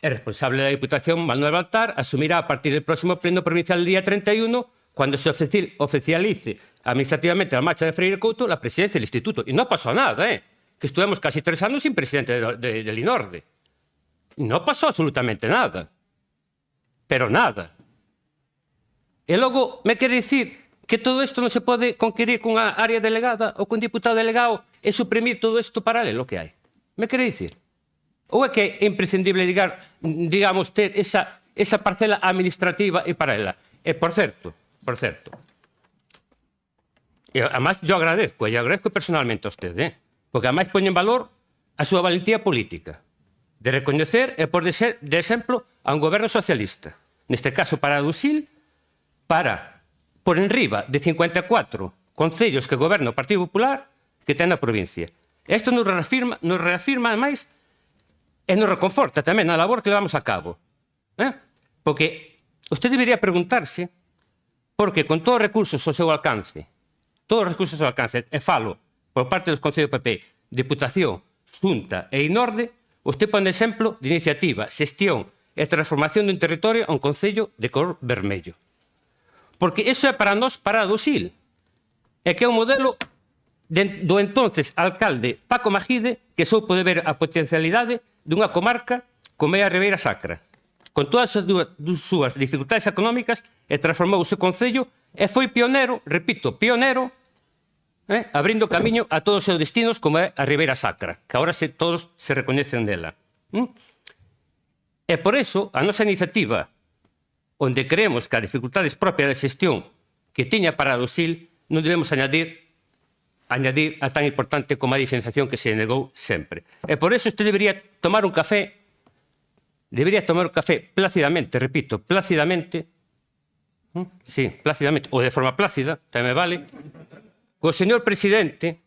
é responsable da Diputación, Manuel Baltar, asumirá a partir del próximo pleno provincial del día 31, cuando se oficialice administrativamente la marcha de Freire Couto, la presidencia del instituto. Y no pasó nada, que estuvimos casi 3 años sin presidente del Inorde. No pasó absolutamente nada. Pero nada. E logo me quere dicir que todo isto non se pode conquerir cunha área delegada ou cun diputado delegado e suprimir todo isto paralelo que hai. Me quere dicir? Ou é que é imprescindible digamos, ter esa parcela administrativa e paralela? E, por certo, e además yo agradezco personalmente a usted, porque además poñen valor a súa valentía política de recoñecer e por de ser de exemplo a un goberno socialista. Neste caso para Dusil, para por enriba de 54 concellos que goberna o Partido Popular que ten na provincia. Isto nos reafirma máis e nos reconforta tamén na labor que levamos a cabo. Porque usted debería preguntarse porque con todos os recursos ao seu alcance, e falo por parte dos concellos PP, Diputación, Xunta e Inorde, usted pon exemplo de iniciativa, xestión e transformación dun territorio a un concello de cor vermello. Porque iso é para nós, para Dusil. É que é un modelo do entonces alcalde Paco Majide que soupo de ver a potencialidade dunha comarca como é a Ribeira Sacra. Con todas as súas dificultades económicas e transformou o seu concello e foi pionero, repito, abrindo camiño a todos os seus destinos como é a Ribeira Sacra, que agora todos se recoñecen dela. E por eso a nosa iniciativa, onde creemos que as dificultades propias de xestión que tiña para Dusil non debemos añadir añadir a tan importante como a diferenciación que se negou sempre. E por eso usted debería tomar un café plácidamente, repito, plácidamente, sí, plácidamente, ou de forma plácida, tamén me vale, co señor presidente,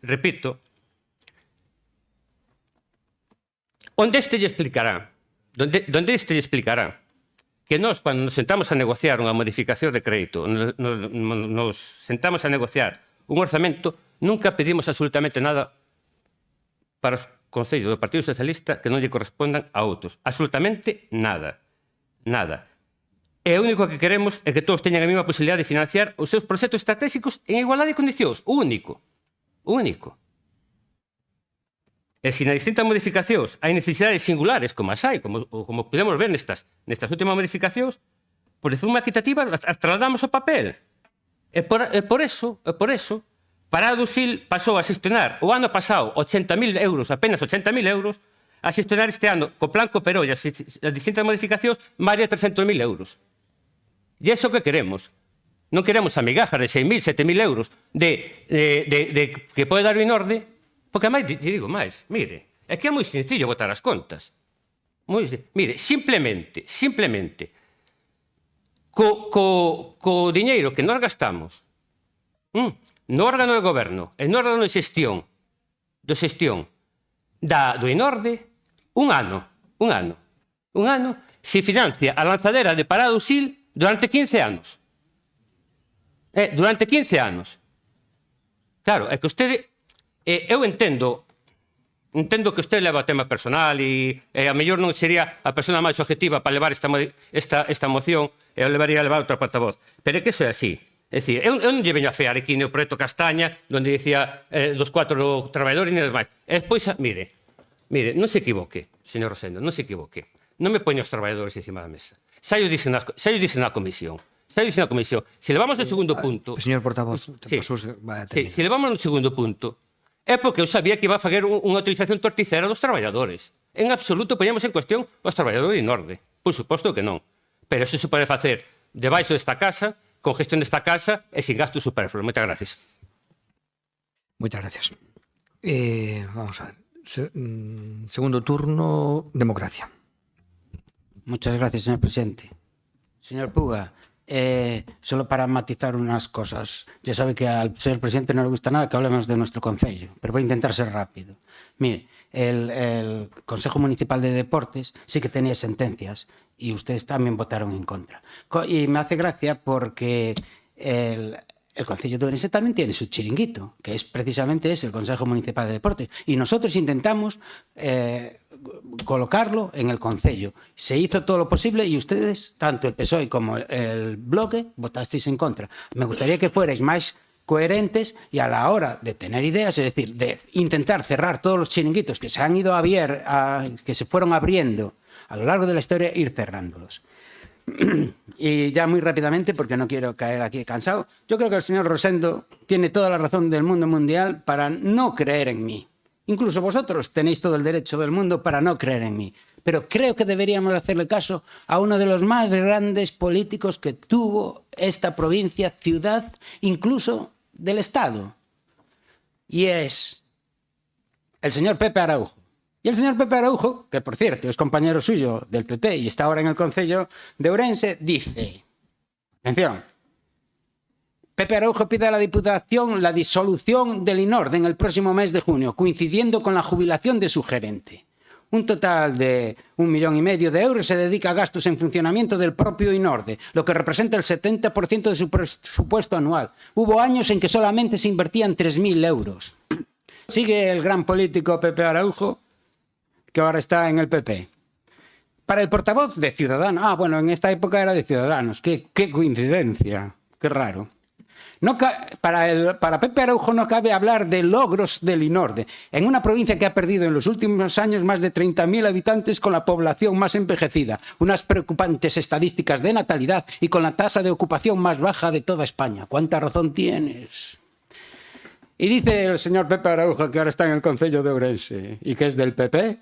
repito, onde este lle explicará que nós, cando nos sentamos a negociar unha modificación de crédito, nos sentamos a negociar un orzamento, nunca pedimos absolutamente nada para os concellos do Partido Socialista que non lle correspondan a outros. Absolutamente nada. Nada. E o único que queremos é que todos teñan a mesma posibilidade de financiar os seus proxectos estratégicos en igualdade de condicións. Único. E se nas distintas modificacións hai necesidades singulares, como as hai, como podemos ver nestas últimas modificacións, por de forma equitativa as trasladamos ao papel. E por eso, Parada do Sil pasou a xestionar o ano pasado 80.000 euros, apenas 80.000 euros, a xestionar este ano, co plan Cooperou e as distintas modificacións, máis de 300.000 euros. E é iso que queremos. Non queremos a migajas de 6.000, 7.000 euros que pode dar o Inorde, porque, máis, digo máis, mire, é que é moi sencillo botar as contas. Mire, simplemente, co diñeiro que nós gastamos no órgano de goberno e no órgano de xestión do Inorde, un ano, se financia a lanzadera de Parada do Sil durante 15 anos. Durante 15 anos. Claro, é que vostede... Eu entendo que usted leva o tema personal e a mellor non sería a persona máis objetiva para levar esta moción e eu levaría a levar outra portavoz. Pero é que iso é así. É dicir, eu non lle veño a fear aquí no proxecto Castaña, onde dicía dos 4 traballadores e demais. E despois, mire, non se equivoque, señor Rosendo, non se equivoque. Non me poño os traballadores encima da mesa. Xa yo dixen na comisión. Se levamos o segundo punto... Señor portavoz, se levamos o segundo punto, é porque eu sabía que iba a fazer unha utilización torticera dos traballadores. En absoluto poñemos en cuestión os traballadores de Norde. Por suposto que non. Pero iso se pode facer debaixo desta casa, con gestión desta casa e sin gastos superfluos. Moitas gracias. Moitas gracias. Vamos a ver. Segundo turno, democracia. Muchas gracias, señor presidente. Señor Puga, solo para matizar unas cosas. Ya sabe que al señor presidente no le gusta nada que hablemos de nuestro concello, pero voy a intentar ser rápido. Mire, el Consejo Municipal de Deportes sí que tenía sentencias y ustedes también votaron en contra. Y me hace gracia porque el Concello de Ourense también tiene su chiringuito, que es precisamente ese, el Consejo Municipal de Deportes. Y nosotros intentamos colocarlo en el Concello. Se hizo todo lo posible y ustedes, tanto el PSOE como el Bloque, votasteis en contra. Me gustaría que fuerais más coherentes y a la hora de tener ideas, es decir, de intentar cerrar todos los chiringuitos que se han ido que se fueron abriendo a lo largo de la historia, ir cerrándolos. Y ya muy rápidamente, porque no quiero caer aquí cansado, yo creo que el señor Rosendo tiene toda la razón del mundo mundial para no creer en mí. Incluso vosotros tenéis todo el derecho del mundo para no creer en mí. Pero creo que deberíamos hacerle caso a uno de los más grandes políticos que tuvo esta provincia, ciudad, incluso del Estado. Y es el señor Pepe Araujo. Y el señor Pepe Araujo, que por cierto es compañero suyo del PP y está ahora en el Concello de Ourense, dice, atención, Pepe Araujo pide a la Diputación la disolución del Inorde en el próximo mes de junio, coincidiendo con la jubilación de su gerente. Un total de 1,5 millones de euros se dedica a gastos en funcionamiento del propio Inorde, lo que representa el 70% de su presupuesto anual. Hubo años en que solamente se invertían 3.000 euros. Sigue el gran político Pepe Araujo, que ahora está en el PP. Para el portavoz de Ciudadanos, bueno, en esta época era de Ciudadanos, qué coincidencia, qué raro. Para Pepe Araujo no cabe hablar de logros del Inorde, en una provincia que ha perdido en los últimos años más de 30.000 habitantes con la población más envejecida, unas preocupantes estadísticas de natalidad y con la tasa de ocupación más baja de toda España. ¿Cuánta razón tienes? Y dice el señor Pepe Araujo, que ahora está en el Concello de Ourense y que es del PP,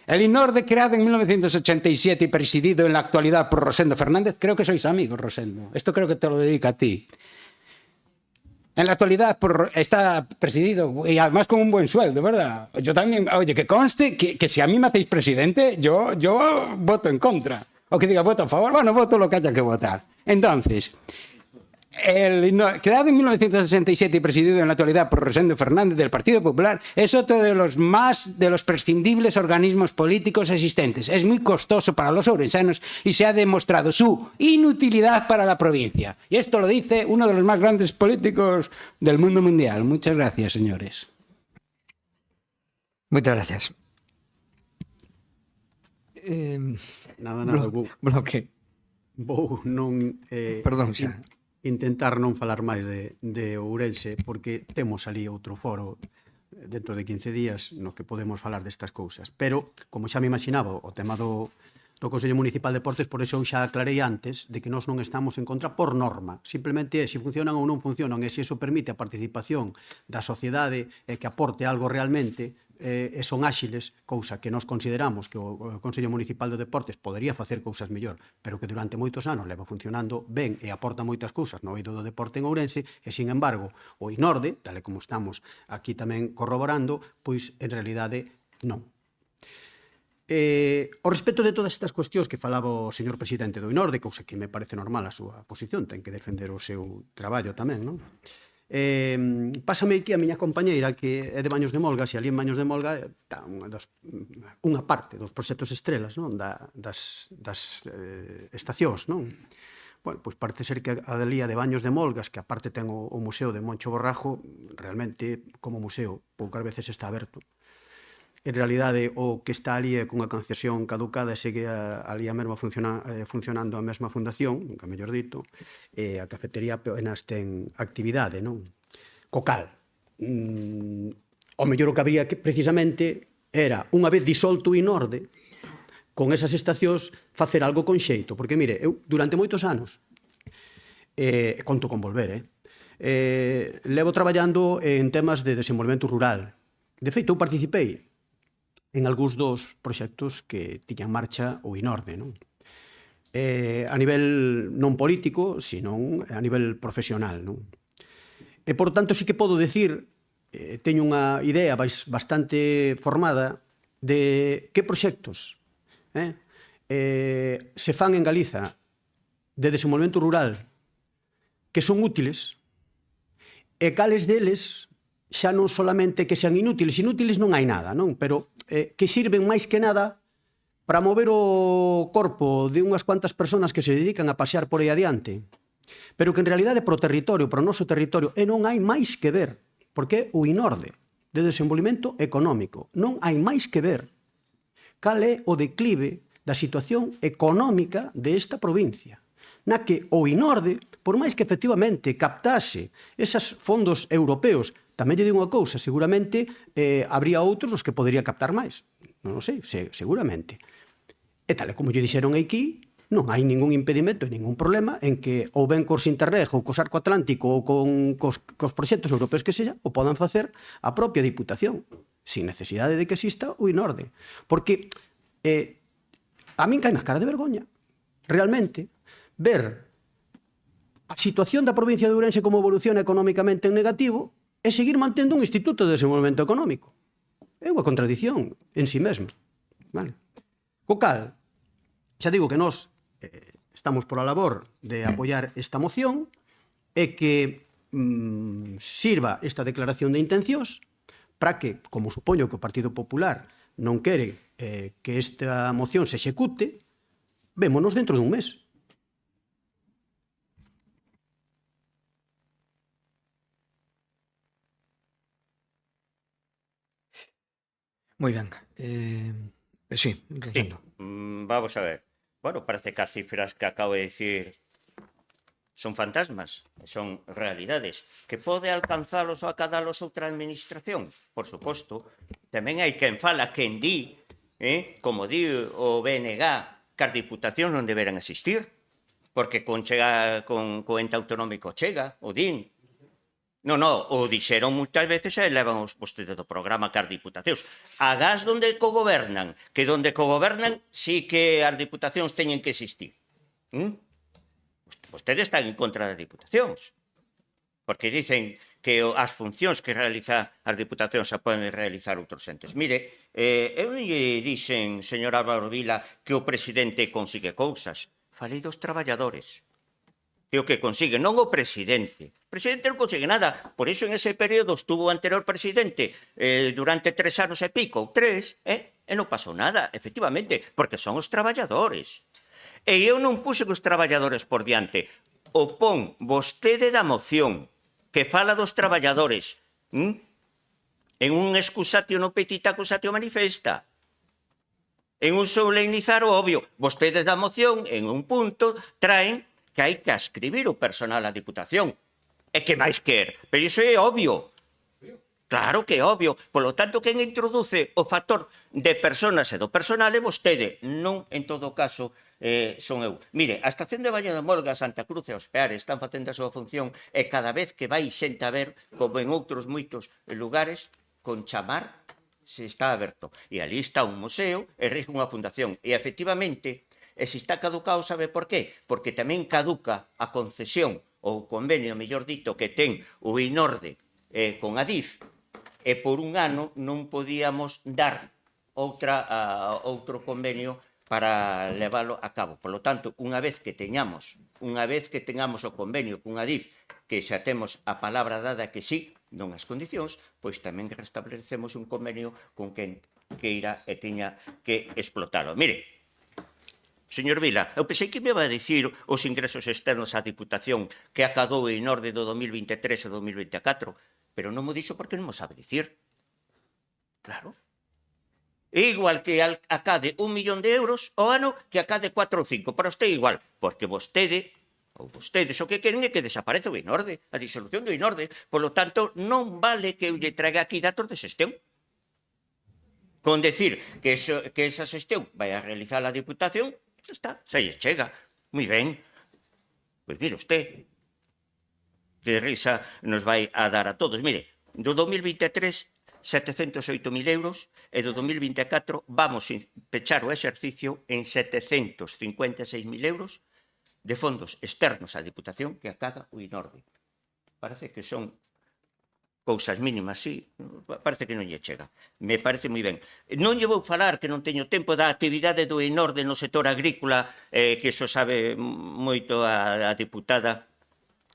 el Inorde, creado en 1987 y presidido en la actualidad por Rosendo Fernández, creo que sois amigos, Rosendo, esto creo que te lo dedica a ti. En la actualidad está presidido y además con un buen sueldo, ¿verdad? Yo también, oye, que conste que si a mí me hacéis presidente, yo voto en contra. O que diga voto a favor, bueno, voto lo que haya que votar. Entonces, creado en 1967 y presidido en la actualidad por Rosendo Fernández del Partido Popular, es otro de los prescindibles organismos políticos existentes. Es muy costoso para los ourensanos y se ha demostrado su inutilidad para la provincia. Y esto lo dice uno de los más grandes políticos del mundo mundial. Muchas gracias, señores. Muchas gracias. Nada, bloque. Vou non... Perdón, xa. Intentar non falar máis de Ourense, porque temos ali outro foro dentro de 15 días no que podemos falar destas cousas. Pero, como xa me imaginaba, o tema do Consello Municipal de Deportes, por eso eu xa aclarei antes de que nós non estamos en contra por norma. Simplemente é se funcionan ou non funcionan, e se iso permite a participación da sociedade e que aporte algo realmente, e son áxiles, cousa que nós consideramos que o Consello Municipal de Deportes podería facer cousas mellor, pero que durante moitos anos leva funcionando ben e aporta moitas cousas no eido do deporte en Ourense, e, sin embargo, o INORDE, tal como estamos aquí tamén corroborando, pois, en realidade, non. Ao respecto de todas estas cuestións que falaba o señor presidente do INORDE, cousa que me parece normal a súa posición, ten que defender o seu traballo tamén, non? Pásame aquí a miña compañeira que é de Baños de Molgas, e ali en Baños de Molgas está unha parte dos proxectos estrelas, non? das estacións, non? Bueno, pois parece ser que a Dalía de Baños de Molgas, que aparte ten o Museo de Moncho Borrajo, realmente como museo poucas veces está aberto. En realidade, o que está ali é cunha concesión caducada e segue ali a mesma funcionando a mesma fundación, nunca mellor dito, e a cafetería apenas ten actividade, non? Co cal, o mellor o que habría que, precisamente, era, unha vez disolto o INORDE, con esas estacións, facer algo con xeito. Porque, mire, eu, durante moitos anos, conto con volver, levo traballando en temas de desenvolvemento rural. De feito, eu participei en algúns dos proxectos que tiña en marcha o INORDE, non? A nivel non político, senón a nivel profesional, non? E, por tanto, sí que podo decir, teño unha idea bastante formada de que proxectos se fan en Galiza de desenvolvemento rural que son útiles e cales deles xa non solamente que sean inútiles non hai nada, non? Pero que sirven máis que nada para mover o corpo de unhas cuantas persoas que se dedican a pasear por aí adiante, pero que en realidade pro territorio, pro noso territorio, e non hai máis que ver, porque o INORDE de desenvolvemento económico, non hai máis que ver cal é o declive da situación económica desta provincia, na que o INORDE, por máis que efectivamente captase esos fondos europeos, tamén lle digo unha cousa, seguramente habría outros nos que podería captar máis. Non o sei, seguramente. E tal como lle dixeron aquí, non hai ningún impedimento e ningún problema en que ou ben cos Interreg ou cos Arco Atlántico ou cos proxectos europeos que sella, o podan facer a propia Diputación, sin necesidade de que exista o INORDE. Porque a min caime a cara de vergoña, realmente, ver a situación da provincia de Ourense como evoluciona económicamente en negativo e seguir mantendo un Instituto de Desenvolvemento Económico. É unha contradición en si mesmo. Vale? Co cal, xa digo que nós estamos por a labor de apoiar esta moción e que sirva esta declaración de intencións para que, como supoño que o Partido Popular non quere que esta moción se execute, vémonos dentro dun mes. Moi ben. Sí, Rosendo. Vamos a ver. Bueno, parece que as cifras que acabo de dicir son fantasmas, son realidades. Que pode alcanzalos ou acaдаlos outra administración? Por suposto. Tamén hai quen fala, quen di, como di o BNG, que as diputacións non deberan existir, porque con ente autonómico chega, o din. Non, o dixeron moitas veces e levan os vostedes do programa que as diputacións. Agás donde cogobernan, que donde cogobernan sí que as diputacións teñen que existir. Vostedes están en contra das diputacións. porque dicen que as funcións que realiza as diputacións se poden realizar outros entes. Mire, eu non lle dixen, señor Álvaro Vila, que o presidente consigue cousas. Falei dos traballadores. E o que consigue, non o presidente. O presidente non consigue nada. Por iso en ese período estuvo o anterior presidente durante 3 anos e pico, 3, e non pasou nada, efectivamente, porque son os traballadores. E eu non puse os traballadores por diante. O pon vostede da moción que fala dos traballadores en un excusatio no petita acusatio manifesta. En un solemnizar o obvio. Vostedes da moción, en un punto, traen que hai que ascribir o personal á Diputación. E que máis quer? Pero iso é obvio. Claro que é obvio. Por lo tanto, quen introduce o factor de personas e do personal é vostede. Non, en todo caso, son eu. Mire, a estación de Baño de Molga, Santa Cruz e os Peares están facendo a súa función e cada vez que vai xente a ver, como en outros moitos lugares, con chamar se está aberto. E ali está un museo e rige unha fundación. E, efectivamente, e se está caducado, sabe por qué? Porque tamén caduca a concesión ou o convenio, mellor dito, que ten o INORDE con Adif, e por un ano non podíamos dar outro convenio para leválo a cabo. Por lo tanto, unha vez que teñamos o convenio con Adif, que xa temos a palabra dada que sí, non as condicións, pois tamén restablecemos un convenio con quen queira e teña que explotalo. Mire, señor Vila, eu pensei que me iba a dicir os ingresos externos á Diputación que acadou en orde do 2023 e 2024, pero non mo dixo porque non mo sabe dicir. Claro. É igual que acade 1 millón de euros ao ano que acade 4 ou 5. Para usted igual, porque vostedes o que queren é que desaparece o INORDE, a disolución do INORDE. Por lo tanto, non vale que eu lle traiga aquí datos de xestión. Con decir que esa xestión vai a realizar a Diputación, xa está, xa lle chega. Moi ben. Pois mire usted, que risa nos vai a dar a todos. Mire, do 2023, 708.000 euros, e do 2024 vamos pechar o exercicio en 756.000 euros de fondos externos á Diputación que acada o INORDE. Parece que son cousas mínimas, sí, parece que non lle chega. Me parece moi ben. Non lle vou falar, que non teño tempo, da actividade do INORDE no sector agrícola, que iso sabe moito a diputada,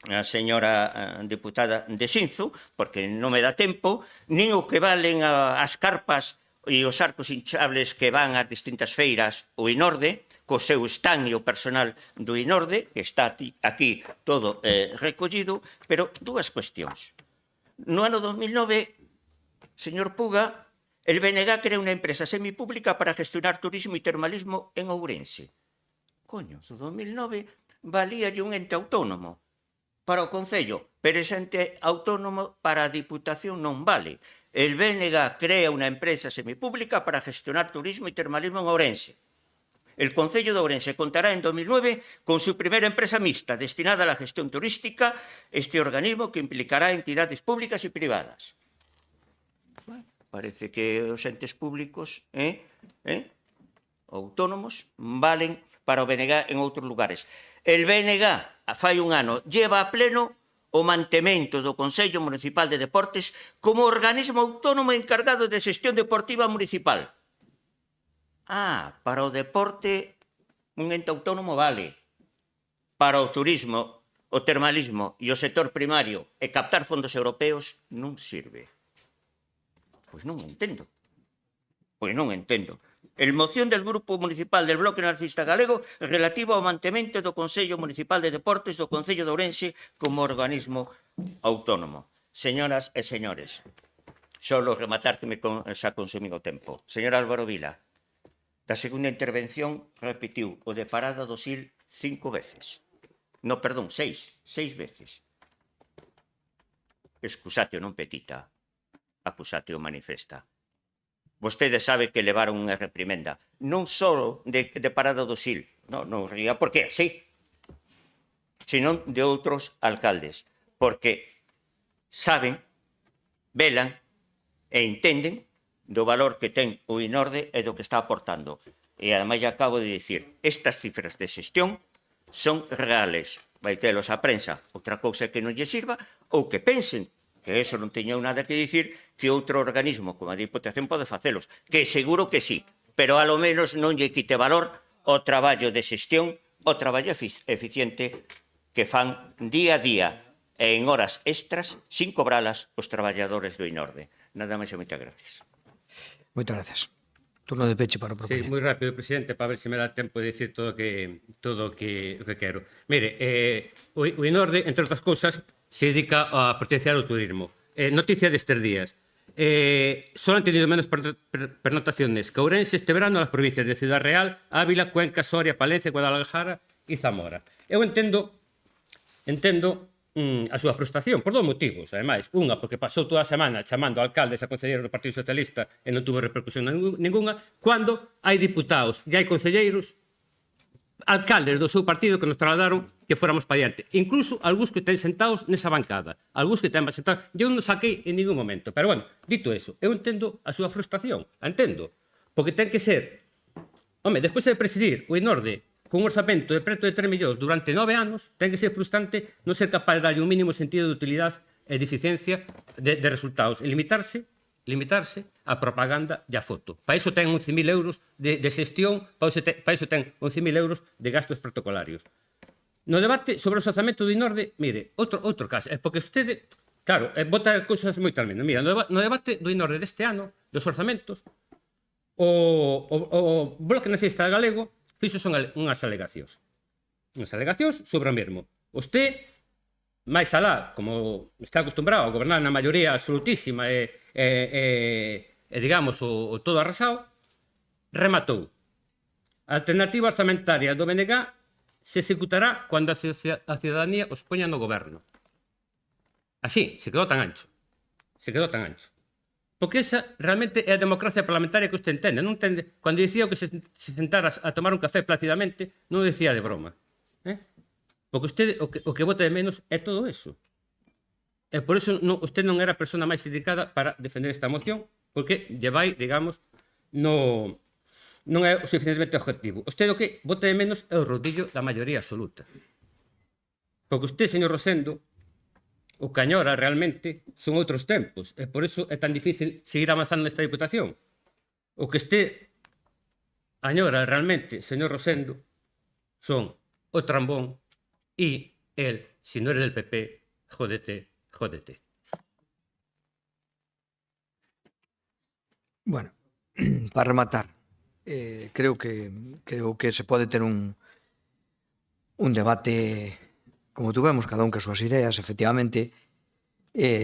a señora diputada de Xinzo, porque non me dá tempo, nin o que valen as carpas e os arcos hinchables que van ás distintas feiras o INORDE, co seu stand e o personal do INORDE, que está aquí todo recollido, pero dúas cuestións. No ano 2009, señor Puga, el BNG crea unha empresa semipública para gestionar turismo e termalismo en Ourense. Coño, do 2009 valíalle un ente autónomo para o Concello, pero ese ente autónomo para a Diputación non vale. El BNG crea unha empresa semipública para gestionar turismo e termalismo en Ourense. El Concello de Ourense contará en 2009 con su primera empresa mixta destinada a la gestión turística, este organismo que implicará entidades públicas y privadas. Bueno, parece que os entes públicos autónomos valen para o BNG en outros lugares. El BNG, fai un ano, lleva a pleno o mantemento do Consello Municipal de Deportes como organismo autónomo encargado de xestión deportiva municipal. Para o deporte un ente autónomo vale. Para o turismo, o termalismo e o sector primario e captar fondos europeos non sirve. Pois non entendo. El moción del Grupo Municipal del Bloque Narcisista Galego relativo ao mantemento do Consello Municipal de Deportes do Concello de Ourense como organismo autónomo. Señoras e señores, solo rematar que xa consumí o tempo. Señor Álvaro Vila, da segunda intervención repetiu o de Parada do Sil 5 veces. No, perdón, 6 veces. Excusatio non petita, acusatio manifesta. Vostede sabe que levaron unha reprimenda, non só de Parada do Sil, non ría porque así, sino de outros alcaldes, porque saben, velan e entenden do valor que ten o INORDE e do que está aportando. E ademais acabo de dicir, estas cifras de xestión son reales. vai telos a prensa, outra cousa que non lle sirva, ou que pensen que eso non teña nada que dicir, que outro organismo como a Diputación pode facelos, que seguro que sí, pero a lo menos non lle quite valor ao traballo de xestión, ao traballo eficiente que fan día a día e en horas extras, sin cobralas, os traballadores do Inorde. Nada máis e moitas gracias. Moitas gracias. Turno de peche para o Sí, proponente. moi rápido, presidente, para ver se me dá tempo de decir todo o que quero. Mire, o Inorde, entre outras cousas, se dedica a potenciar o turismo. Noticia destes días. Solo han tenido menos pernotaciones que Ourense este verano nas provincias de Ciudad Real, Ávila, Cuenca, Soria, Palencia, Guadalajara e Zamora. Eu entendo a súa frustración por dous motivos, ademais. Unha, porque pasou toda a semana chamando a alcaldes e a concelleiros do Partido Socialista e non tuvo repercusión ninguna, cando hai diputados e hai concelleiros, alcaldes do seu partido que nos trasladaron que fóramos para diante. Incluso algúns que ten sentados nesa bancada. Algúns que ten sentados. Eu non saquei en ningún momento. Pero, bueno, dito eso, eu entendo a súa frustración. A entendo. Porque ten que ser... Home, despois de presidir o Inorde con un orzamento de preto de 3 millóns durante 9 anos, ten que ser frustrante non ser capaz de darlle un mínimo sentido de utilidade e de eficiencia de resultados e limitarse a propaganda e a foto. Para iso ten 11.000 euros de xestión, para iso ten 11.000 euros de gastos protocolarios. No debate sobre o orzamento do Inorde, mire, outro caso, é porque vostede, claro, bota cousas moi tremendas. Mira, no debate do Inorde deste ano, dos orzamentos, o Bloque Nacionalista Galego fixo unhas alegacións. Unhas alegacións sobre o mesmo. Vostede, máis alá, como está acostumbrado a gobernar na maioría absolutísima e digamos, o todo arrasado, rematou. A alternativa orzamentaria do BNG se executará cando a ciudadanía os poña no goberno. Así, se quedou tan ancho. Se quedou tan ancho. Porque esa realmente é a democracia parlamentaria que usted entende. Non entende. Cando dicía que se sentara a tomar un café plácidamente, non o decía de broma. Porque usted o que vota de menos é todo eso. E por iso usted non era a persona máis indicada para defender esta moción, porque lle vai, digamos, non é o suficientemente objetivo. Usted o que vota de menos é o rodillo da maioría absoluta. Porque usted, señor Rosendo, o que añora realmente son outros tempos, e por iso é tan difícil seguir avanzando nesta Diputación. O que este añora realmente, señor Rosendo, son o trambón e el, si no eres del PP, jódete. Bueno, para rematar, creo que se pode ter un debate como tuvemos, cada un que as súas ideas, efectivamente,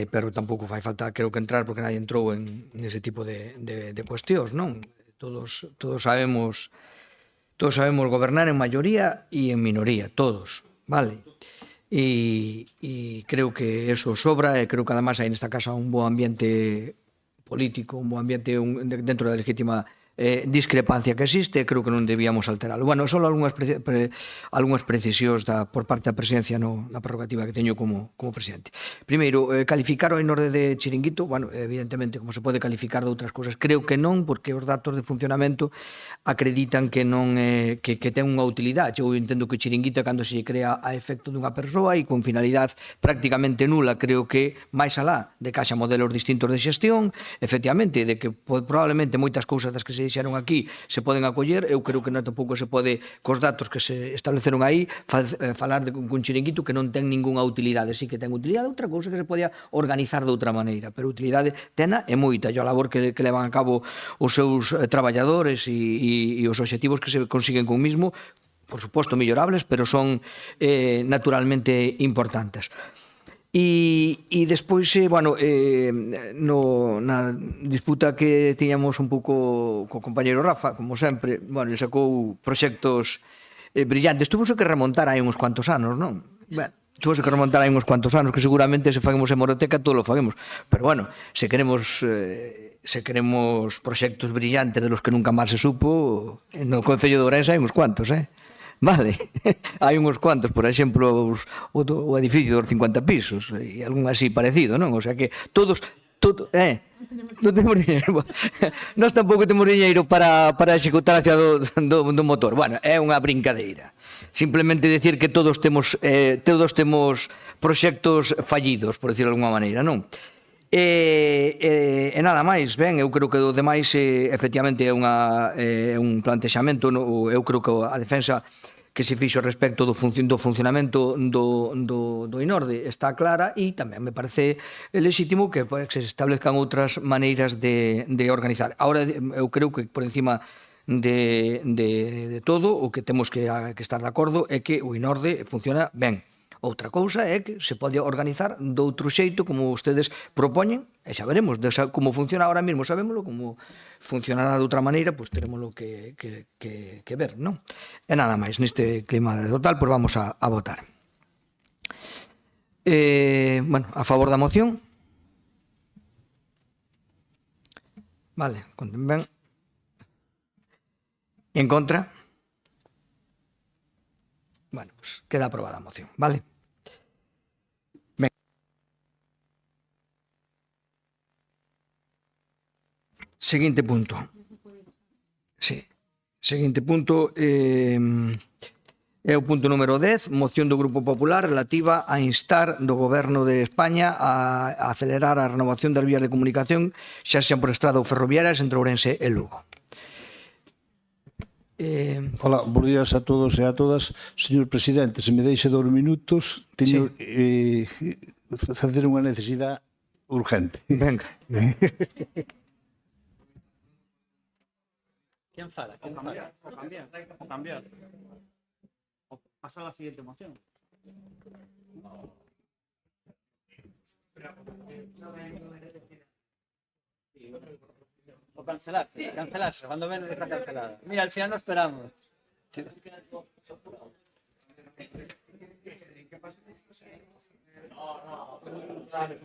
pero tampouco fai falta, creo que entrar, porque nadie entrou en ese tipo de cuestións, non? Todos sabemos gobernar en maioría e en minoría, todos, vale? E creo que eso sobra, e creo que además hai nesta casa un bo ambiente político, un bo ambiente dentro da legítima discrepancia que existe, creo que non debíamos alterarlo. Bueno, só algunhas precisións por parte da presidencia na prerrogativa que teño como presidente. Primeiro, calificar o Inorde de chiringuito, bueno, evidentemente, como se pode calificar de outras cousas, creo que non, porque os datos de funcionamento acreditan que non que ten unha utilidade. Eu entendo que o chiringuito é cando se crea a efecto dunha persoa e con finalidade prácticamente nula. Creo que máis alá de que haxa modelos distintos de xestión, efectivamente, de que probablemente moitas cousas das que se dixeron aquí se poden acoller, eu creo que non tampouco se pode, cos datos que se estableceron aí, falar de un chiringuito que non ten ningunha utilidade. Sí que ten utilidade, outra cousa que se podía organizar de outra maneira, pero utilidade tena é moita, e a labor que levan a cabo os seus traballadores e os obxectivos que se consiguen con mismo, por suposto, mellorables, pero son naturalmente importantes. E despois, bueno, na disputa que tiñamos un pouco co compañeiro Rafa, como sempre, bueno, ele sacou proxectos brillantes. Tuvo que remontar aí uns cuantos anos, non? Ben, tuvo que remontar aí uns cuantos anos, que seguramente se faguemos hemeroteca todo lo faguemos. Pero bueno, se queremos proxectos brillantes de los que nunca máis se supo, no Concello de Ourense hai uns cuantos, Vale, hai uns cuantos, por exemplo, o edificio dos 50 pisos e algún así parecido, non? O sea que todos, Non temos dinheiro. Nós tampouco temos dinheiro para executar a ciudad do motor. Bueno, é unha brincadeira. Simplemente decir que todos temos proxectos fallidos, por decirlo de alguma maneira, non? E nada máis, ben, eu creo que o demais efectivamente é un plantexamento, eu creo que a defensa que se fixo respecto do funcionamento do INORDE está clara e tamén me parece lexítimo que se establezcan outras maneiras de organizar. Ahora, eu creo que por encima de todo o que temos que estar de acordo é que o INORDE funciona ben. Outra cousa é que se pode organizar doutro xeito, como ustedes propoñen, e xa veremos como funciona ahora mesmo, sabémoslo, como funcionará de outra maneira, pois teremoslo que ver, non? E nada máis, neste clima total, pois vamos a votar. Bueno, a favor da moción. Vale, conten ben. En contra. Bueno, pues queda aprobada a moción, vale? Ben. Seguinte punto. Sí. Seguinte punto é o punto número 10, moción do Grupo Popular relativa a instar do Goberno de España a acelerar a renovación das vías de comunicación, xa sean por estrada ou ferroviarias entre Ourense e Lugo. Hola, bons días a todos e a todas. Señor Presidente, se me deixe 2 minutos, teño facer unha necesidade urgente. Venga. ¿Quién fala? ¿Quién fala? O cambiar. O pasar a la siguiente moción. O cancelarse, cuando ven está cancelada. Mira, al final no esperamos. Vale.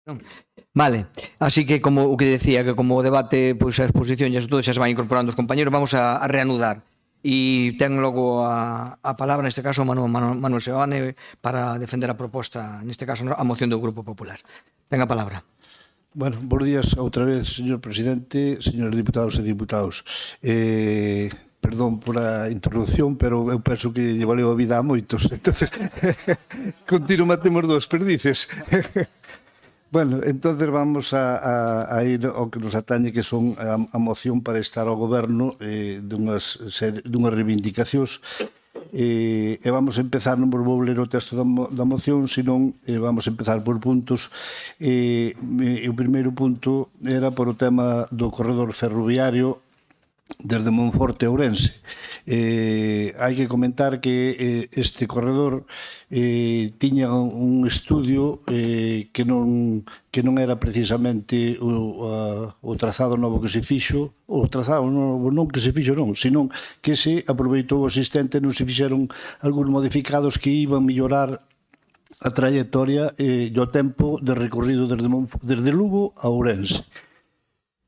Non? Vale, así que como o que decía, que como o debate, pois a exposición e todo xa se van incorporando os compañeros, vamos a reanudar. E ten logo a palabra, neste caso, Manuel Seoane, para defender a proposta, neste caso, a moción do Grupo Popular. Ten a palabra. Bueno, bons días outra vez, señor presidente, señores diputados e diputados. Perdón por a introducción, pero eu penso que lle valeu a vida a moitos. Entonces, continuo matemos dos perdices. Bueno, entonces vamos a ir ao que nos atañe, que son a moción para estar ao goberno dunhas reivindicacións. E vamos a empezar, non vos vou ler o texto da moción, senón vamos a empezar por puntos. O primeiro punto era por o tema do corredor ferroviario desde Monforte a Ourense. Hai que comentar que este corredor tiña un estudio que non era precisamente o trazado novo que se fixo, o trazado novo non que se fixo non, senón que se aproveitou o existente, non se fixeron algúns modificados que iban mellorar a trayectoria e o tempo de recorrido desde Lugo a Ourense.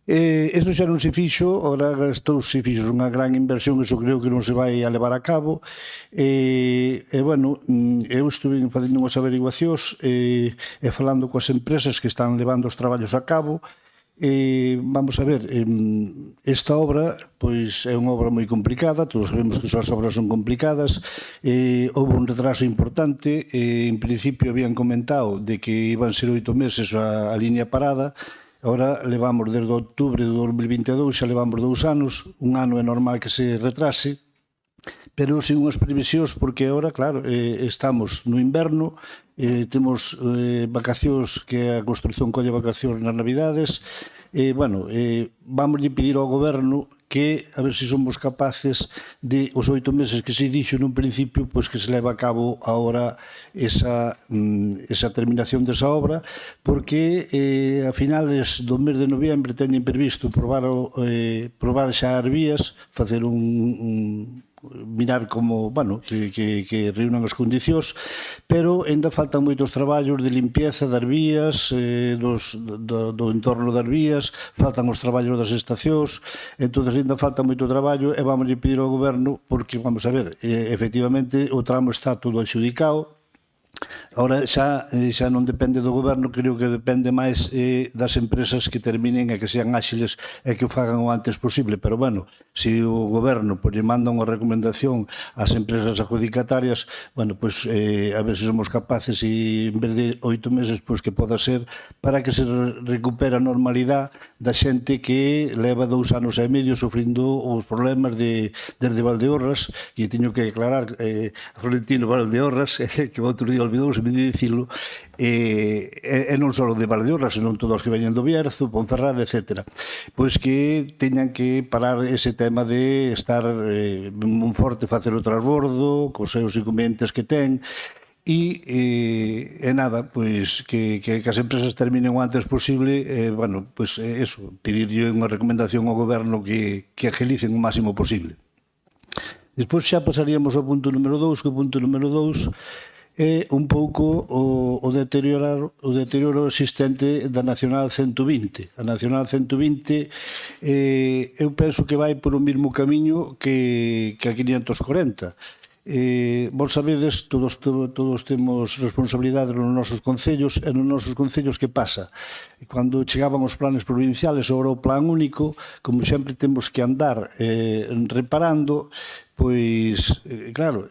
Eso xa non se fixo, ora gastouse, fixo unha gran inversión, eso creo que non se vai a levar a cabo. Bueno, eu estuve facendo unhas averiguacións e falando coas empresas que están levando os traballos a cabo. Vamos a ver, esta obra pois é unha obra moi complicada, todos sabemos que as obras son complicadas. Houve un retraso importante, en principio habían comentado de que iban ser 8 meses a línea parada. Ahora levamos desde outubro de 2022, xa levamos 2 anos, un ano é normal que se retrase, pero sin unhas previsións, porque agora, claro, estamos no inverno, temos vacacións, que a construción colle vacacións nas Navidades, bueno, vamos a pedir ao goberno que a ver se somos capaces de os 8 meses que se dixo nun principio, pois que se leva a cabo agora esa terminación desa obra, porque a finales do mes de noviembre teñen previsto probar xa as vías, facer mirar como, bueno, que reúnan as condicións, pero ainda faltan moitos traballos de limpieza das vías, do entorno das vías, faltan os traballos das estacións, entón ainda falta moito traballo e vamos a pedir ao goberno, porque, vamos a ver, efectivamente o tramo está todo adxudicado. Ahora xa non depende do goberno, creo que depende máis das empresas que terminen e que sean áxiles e que o fagan o antes posible. Pero, bueno, se o goberno lle manda unha recomendación ás empresas adjudicatarias, bueno, pois a ver se somos capaces e en vez de 8 meses, pois que poda ser para que se recupere a normalidade da xente que leva 2 anos e medio sofrindo os problemas desde Valdeorras, e teño que aclarar Florentino Valdeorras, que o outro día olvidouse de dicilo, e non só de Valdeorras, senón todos os que veñen do Bierzo, Ponferrada, etc. Pois que teñan que parar ese tema de estar un forte facer o transbordo, cos seus inconvenientes que ten, e nada, pois que as empresas terminen o antes posible, bueno, pois eso, pedirlle unha recomendación ao goberno que agilicen o máximo posible. Despois xa pasaríamos ao punto número 2, que o punto número 2 é un pouco o deterioro existente da Nacional 120. A Nacional 120 eu penso que vai por o mesmo camiño que a 540. Vos sabedes, todos temos responsabilidade nos nosos concellos, e nos nosos concellos que pasa? Cando chegaban os planes provinciales, agora o plan único, como sempre temos que andar reparando, pois, claro,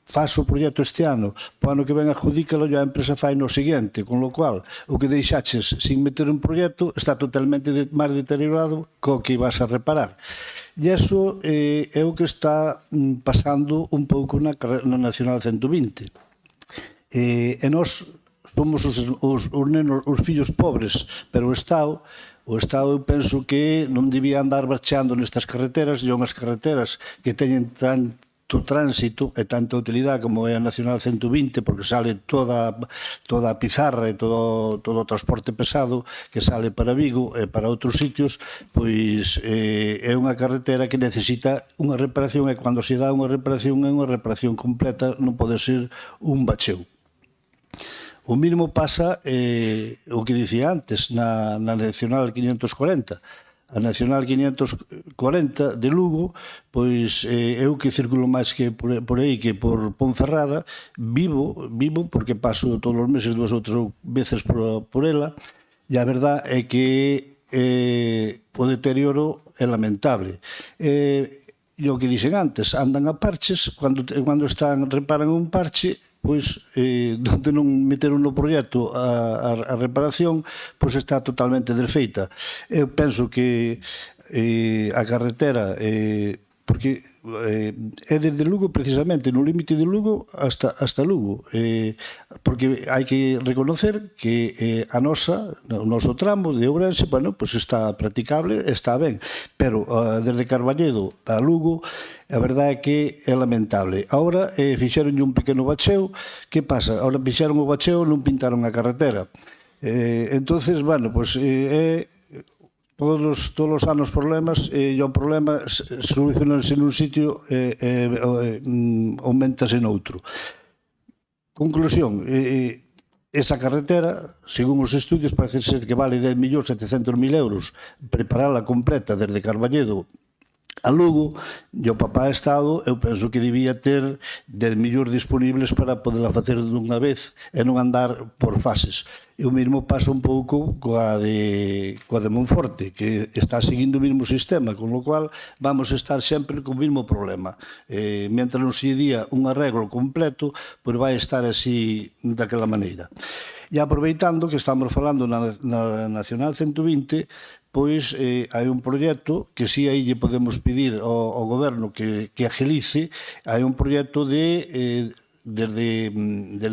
faz o proxecto este ano, po ano que ven adjudícalo e a empresa fai no seguinte, con lo cual, o que deixaches sin meter un proxecto está totalmente máis deteriorado co que vas a reparar. E iso é o que está pasando un pouco na Nacional 120. E nós somos os fillos pobres, pero o Estado, eu penso que non debía andar marchando nestas carreteras, e unhas carreteras que teñen tanto tránsito e tanta utilidade como é a Nacional 120, porque sale toda a pizarra e todo o transporte pesado que sale para Vigo e para outros sitios, pois é unha carretera que necesita unha reparación, e cando se dá unha reparación é unha reparación completa, non pode ser un bacheo. O mínimo pasa o que dicía antes na Nacional 540. A Nacional 540 de Lugo, pois eu que circulo máis que por aí que por Ponferrada, vivo porque paso todos os meses 2 ou 3 veces por ela, e a verdad é que o deterioro é lamentable. E o que dixen antes, andan a parches, cando reparan un parche, pois, donde non meteron no proxecto a reparación, pois está totalmente desfeita. Eu penso que a carretera, porque é desde Lugo, precisamente, no límite de Lugo hasta Lugo, porque hai que reconocer que o noso tramo de Ourense, bueno, pois está practicable, está ben, pero desde Carballedo a Lugo, a verdade é que é lamentable. Agora fixeronlle un pequeno bacheo. Que pasa? Agora fixeron o bacheo e non pintaron a carretera. Entonces, bueno, pois todos os anos problemas, e o problema solucionarse nun sitio e aumentase noutro. Conclusión, esa carretera, según os estudios, parece ser que vale 10.700.000 euros preparala completa desde Carballedo a Lugo, e o papá Estado eu penso que debía ter 10 millóns disponibles para poderla facer dunha vez e non andar por fases. E o mesmo pasa un pouco coa de Monforte, que está seguindo o mesmo sistema, con lo cual vamos a estar sempre co mesmo problema. Mentre non se día un arreglo completo, pois vai estar así daquela maneira. E aproveitando que estamos falando na Nacional 120, pois hai un proxecto que si aí lle podemos pedir ao goberno que agilice. Hai un proxecto desde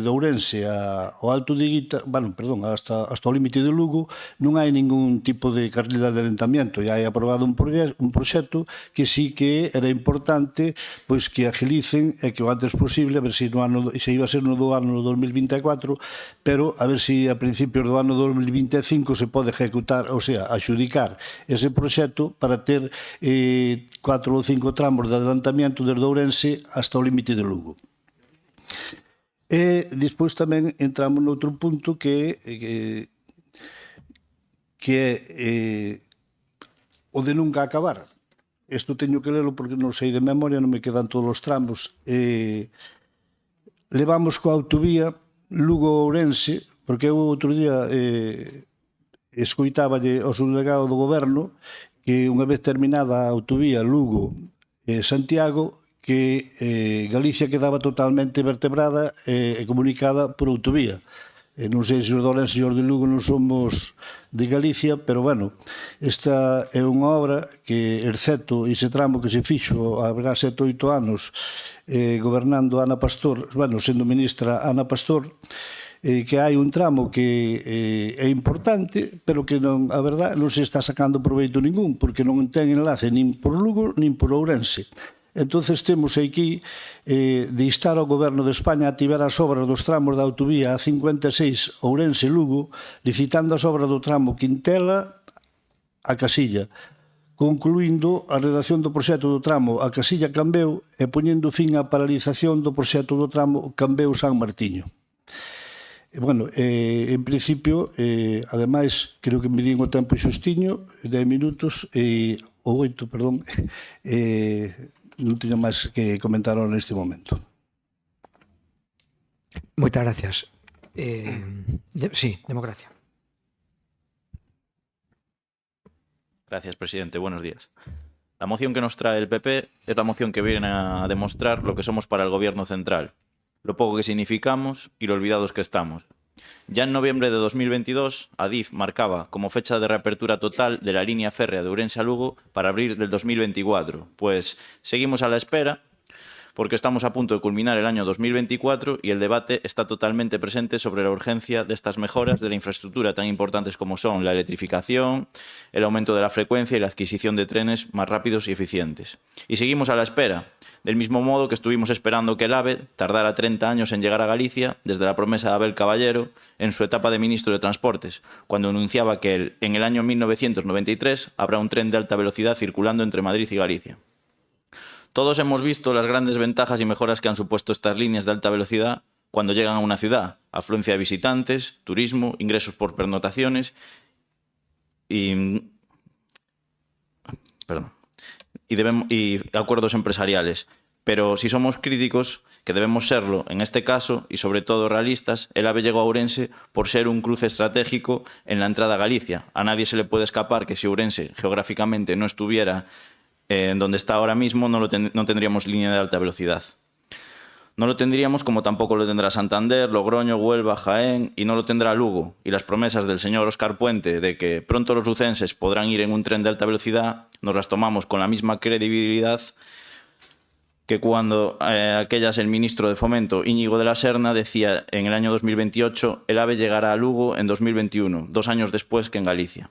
Ourense ao Alto de Guita, hasta o límite de Lugo, non hai ningún tipo de carril de adelantamento, e hai aprobado un proxecto que sí que era importante pois que agilicen e que o antes posible, a ver se iba a ser no do ano 2024, pero a ver se a principios do ano 2025 se pode ejecutar, ou sea, axudicar ese proxecto para ter 4 ou 5 tramos de adelantamento desde Ourense hasta o límite de Lugo. E despois tamén entramos noutro punto que é o de nunca acabar. Isto teño que lelo porque non sei de memoria, non me quedan todos os tramos. Levamos coa autovía Lugo-Ourense, porque eu outro día escoitáballe ao subdelegado do goberno que unha vez terminada a autovía Lugo-Santiago, que Galicia quedaba totalmente vertebrada e comunicada por autovía. Non sei se os de Ourense e os de Lugo non somos de Galicia, pero, bueno, esta é unha obra que, excepto ese tramo que se fixo haberá 7 ou 8 anos gobernando Ana Pastor, bueno, sendo ministra Ana Pastor, que hai un tramo que é importante, pero que a verdade non se está sacando proveito ningún, porque non ten enlace nin por Lugo nin por Ourense. Entonces temos aquí de instar ao Goberno de España a activar as obras dos tramos da autovía A56 Ourense-Lugo, licitando as obras do tramo Quintela a Casilla, concluindo a redacción do proxecto do tramo a Casilla-Cambeu e poñendo fin á paralización do proxecto do tramo Cambeu-San Martiño. Bueno, en principio, ademais, creo que me din o tempo xustiño, 10 minutos, ou 8, perdón, non teño máis que comentar neste momento. Moitas gracias. Sí, democracia. Gracias, presidente. Buenos días. La moción que nos trae el PP es la moción que viene a demostrar lo que somos para el gobierno central, lo poco que significamos y lo olvidados que estamos. Ya en noviembre de 2022, Adif marcaba como fecha de reapertura total de la línea férrea de Ourense a Lugo para abril del 2024. Pues seguimos a la espera porque estamos a punto de culminar el año 2024 y el debate está totalmente presente sobre la urgencia de estas mejoras de la infraestructura tan importantes como son la electrificación, el aumento de la frecuencia y la adquisición de trenes más rápidos y eficientes. Y seguimos a la espera, del mismo modo que estuvimos esperando que el AVE tardara 30 años en llegar a Galicia desde la promesa de Abel Caballero en su etapa de ministro de Transportes, cuando anunciaba que en el año 1993 habrá un tren de alta velocidad circulando entre Madrid y Galicia. Todos hemos visto las grandes ventajas y mejoras que han supuesto estas líneas de alta velocidad cuando llegan a una ciudad. Afluencia de visitantes, turismo, ingresos por pernotaciones y acuerdos empresariales. Pero si somos críticos, que debemos serlo en este caso, y sobre todo realistas, el AVE llegó a Ourense por ser un cruce estratégico en la entrada a Galicia. A nadie se le puede escapar que si Ourense geográficamente no estuviera en donde está ahora mismo, no tendríamos línea de alta velocidad. No lo tendríamos, como tampoco lo tendrá Santander, Logroño, Huelva, Jaén, y no lo tendrá Lugo. Y las promesas del señor Óscar Puente de que pronto los lucenses podrán ir en un tren de alta velocidad, nos las tomamos con la misma credibilidad que cuando el ministro de Fomento, Íñigo de la Serna, decía en el año 2028 el AVE llegará a Lugo en 2021, 2 años después que en Galicia.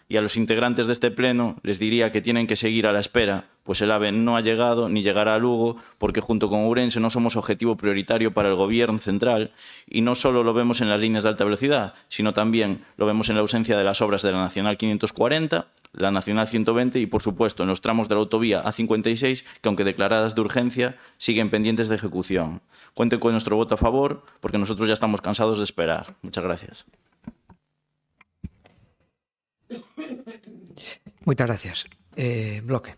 Y a los integrantes de este pleno les diría que tienen que seguir a la espera, pues el AVE no ha llegado ni llegará a Lugo, porque junto con Ourense no somos objetivo prioritario para el gobierno central, y no solo lo vemos en las líneas de alta velocidad, sino también lo vemos en la ausencia de las obras de la Nacional 540, la Nacional 120 y, por supuesto, en los tramos de la autovía A56, que aunque declaradas de urgencia, siguen pendientes de ejecución. Cuenten con nuestro voto a favor, porque nosotros ya estamos cansados de esperar. Muchas gracias. Moitas gracias. Bloque.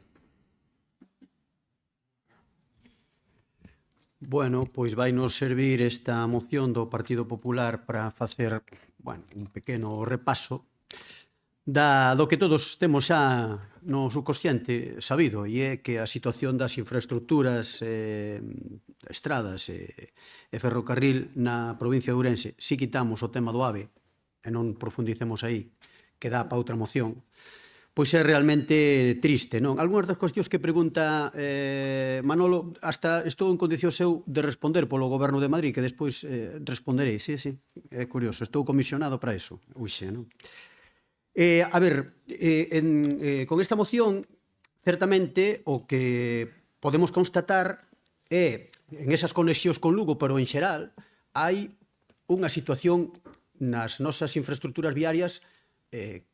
Bueno, pois vai nos servir esta moción do Partido Popular para facer, un pequeno repaso do que todos temos xa no subconsciente sabido, e é que a situación das infraestructuras, estradas e ferrocarril na provincia de Ourense, si quitamos o tema do AVE e non profundicemos aí, que dá para outra moción, pois é realmente triste, non? Algúnas das cuestións que pregunta Manolo, hasta estou en condición seu de responder polo Goberno de Madrid, que despois responderei, sí, é curioso, estou comisionado para iso, uixe, non? Con esta moción, certamente, o que podemos constatar é, en esas conexións con Lugo, pero en xeral, hai unha situación nas nosas infraestructuras viarias,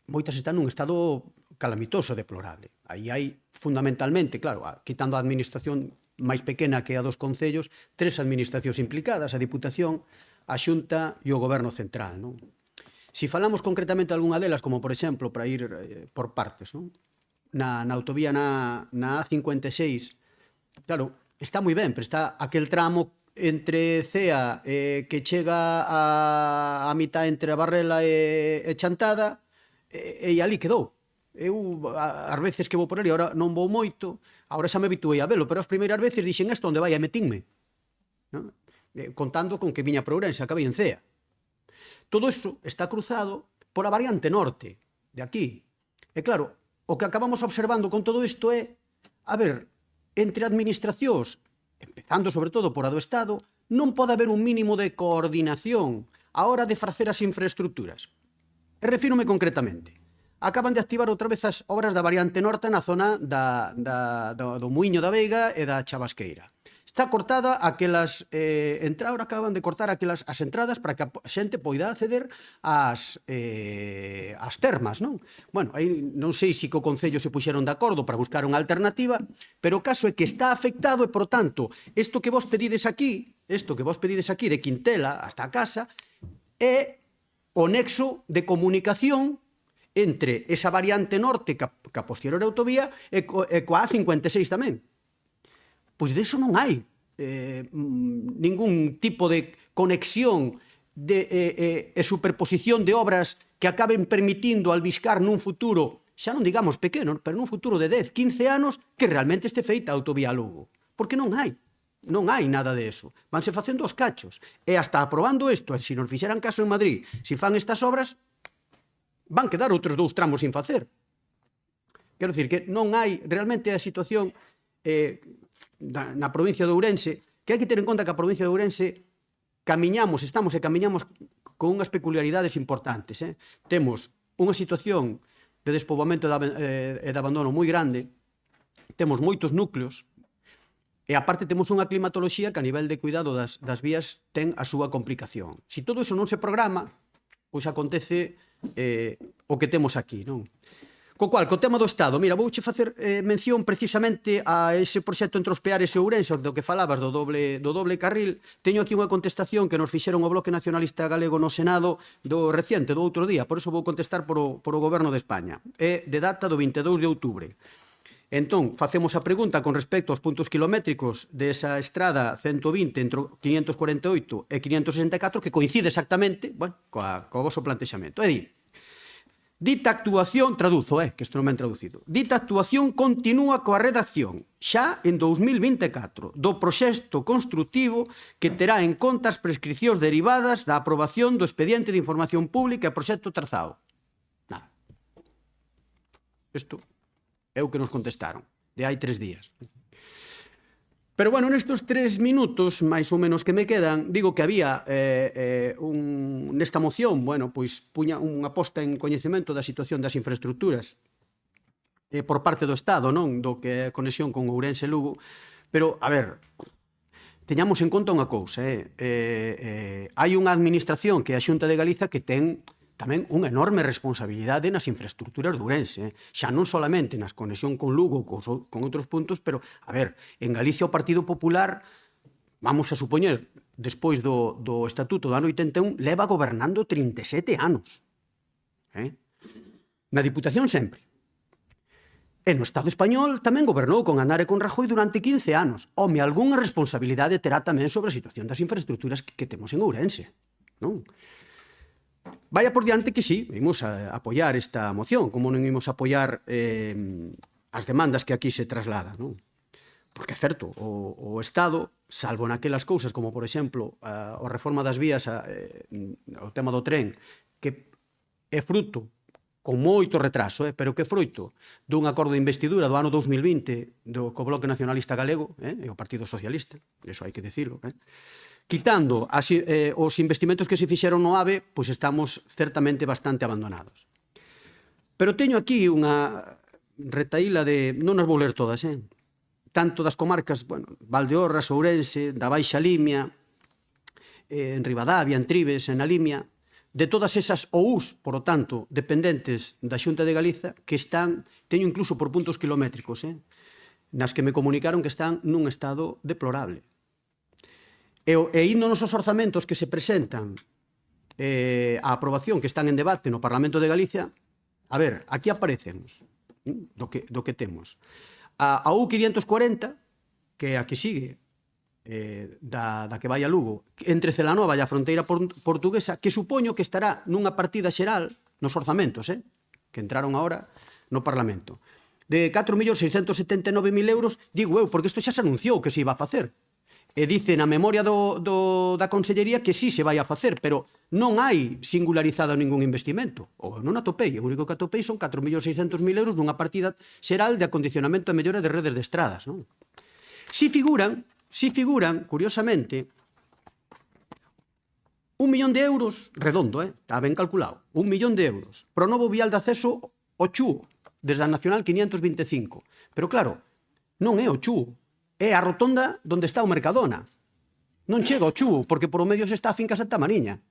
moitas están nun estado calamitoso, deplorable. Aí hai, fundamentalmente, claro, quitando a administración máis pequena que a dos concellos, 3 administracións implicadas, a Diputación, a Xunta e o Goberno Central, non? Si falamos concretamente de algunha delas, como por exemplo, para ir por partes, non? Na autovía na A56, claro, está moi ben, pero está aquel tramo entre Cea que chega a mitad entre a Barrela e Chantada, e ali quedou. Eu, ás veces que vou por ali, agora non vou moito, agora xa me habituei a velo, pero as primeiras veces dixen, esto onde vai, e metinme. Contando con que viña por Ourense, acabei en Cea. Todo iso está cruzado por a variante norte, de aquí. E claro, o que acabamos observando con todo isto é, entre administracións, empezando sobre todo por a do Estado, non pode haber un mínimo de coordinación a hora de facer as infraestructuras. E refírome concretamente. Acaban de activar outra vez as obras da variante norte na zona do Muiño da Veiga e da Chabasqueira. Está cortada aquelas ahora acaban de cortar aquelas as entradas para que a xente poida acceder ás termas, non? Bueno, aí non sei se co Concello se puxeron de acordo para buscar unha alternativa, pero o caso é que está afectado e, por tanto, isto que vos pedides aquí de Quintela hasta a casa, é o nexo de comunicación entre esa variante norte que a posterior autovía e coa A56 tamén. Pois deso non hai ningún tipo de conexión e superposición de obras que acaben permitindo albiscar nun futuro, xa non digamos pequeno, pero nun futuro de 10, 15 anos, que realmente este feita a autovía a Lugo. Porque non hai nada de eso. Vanse facendo os cachos. E hasta aprobando isto, e se nos fixeran caso en Madrid, se fan estas obras, van quedar outros 2 tramos sin facer. Quero dicir que non hai realmente a situación na provincia de Ourense, que hai que ter en conta que a provincia de Ourense camiñamos con unhas peculiaridades importantes. Temos unha situación de despoboamento e de abandono moi grande, temos moitos núcleos, e aparte temos unha climatoloxía que a nivel de cuidado das vías ten a súa complicación. Se todo iso non se programa, pois acontece o que temos aquí, non? Co cual, co tema do Estado, mira, vouche facer mención precisamente a ese proxecto entre os Peares e Ourense, do que falabas do doble carril. Teño aquí unha contestación que nos fixeron o Bloque Nacionalista Galego no Senado do reciente, do outro día, por iso vou contestar por o Goberno de España. É de data do 22 de outubro. Entón, facemos a pregunta con respecto aos puntos kilométricos desa estrada 120 entre 548 e 564, que coincide exactamente, bueno, co vosso plantexamento. É dicir, dita actuación, traduzo, que isto non me han traducido, dita actuación continúa coa redacción xa en 2024 do proxecto construtivo que terá en conta as prescripcións derivadas da aprobación do expediente de información pública e proxecto trazado. Nada. Isto é o que nos contestaron de hai 3 días. Pero, bueno, nestes 3 minutos, máis ou menos que me quedan, digo que había nesta moción, bueno, pois puña unha posta en coñecemento da situación das infraestructuras por parte do Estado, non? Do que é a conexión con Ourense e Lugo. Pero, a ver, teñamos en conta unha cousa, hai unha administración que é a Xunta de Galiza que ten tamén unha enorme responsabilidade nas infraestructuras de Ourense, xa non solamente nas conexión con Lugo, con outros puntos, pero, a ver, en Galicia o Partido Popular, vamos a supoñer, despois do Estatuto do ano 81, leva gobernando 37 anos. Na Diputación sempre. E no Estado español tamén gobernou con Aznar e con Rajoy durante 15 anos. Home, algunha responsabilidade terá tamén sobre a situación das infraestructuras que temos en Ourense, non? Vaya por diante que sí, imos a apoiar esta moción, como non imos a apoiar as demandas que aquí se trasladan, non? Porque é certo, o Estado, salvo naquelas cousas como, por exemplo, a reforma das vías, o tema do tren, que é fruto, con moito retraso, pero que é fruto dun acordo de investidura do ano 2020 co Bloque Nacionalista Galego e o Partido Socialista, eso hai que dicirlo, quitando os investimentos que se fixeron no AVE, pois estamos certamente bastante abandonados. Pero teño aquí unha retaíla de... Non as vou ler todas, tanto das comarcas, bueno, Valdeorras, Ourense, da Baixa Limia, en Ribadavia, en Tribes, en a Limia, de todas esas OUs, por lo tanto, dependentes da Xunta de Galiza, que están, teño incluso por puntos kilométricos, nas que me comunicaron que están nun estado deplorable. E indo nos orzamentos que se presentan a aprobación, que están en debate no Parlamento de Galicia, a ver, aquí aparecemos do que temos. A U540, que é a que sigue da que vai a Lugo, entre Celanova e a fronteira portuguesa, que supoño que estará nunha partida xeral nos orzamentos, que entraron agora no Parlamento, de 4.679.000 euros, digo eu, porque isto xa se anunciou que se iba a facer. E dice na memoria da Consellería que sí se vai a facer, pero non hai singularizado ningún investimento. Ou non atopei, o único que atopei son 4.600.000 euros nunha partida xeral de acondicionamento e mellora de redes de estradas. Si figuran, curiosamente, 1 millón de euros, redondo, está ben calculado, 1 millón de euros, pro novo vial de acceso ao Chúo, desde a Nacional 525. Pero claro, non é o Chúo, é a rotonda onde está o Mercadona. Non chega ao Chúo, porque por o medio se está a finca Santa Mariña.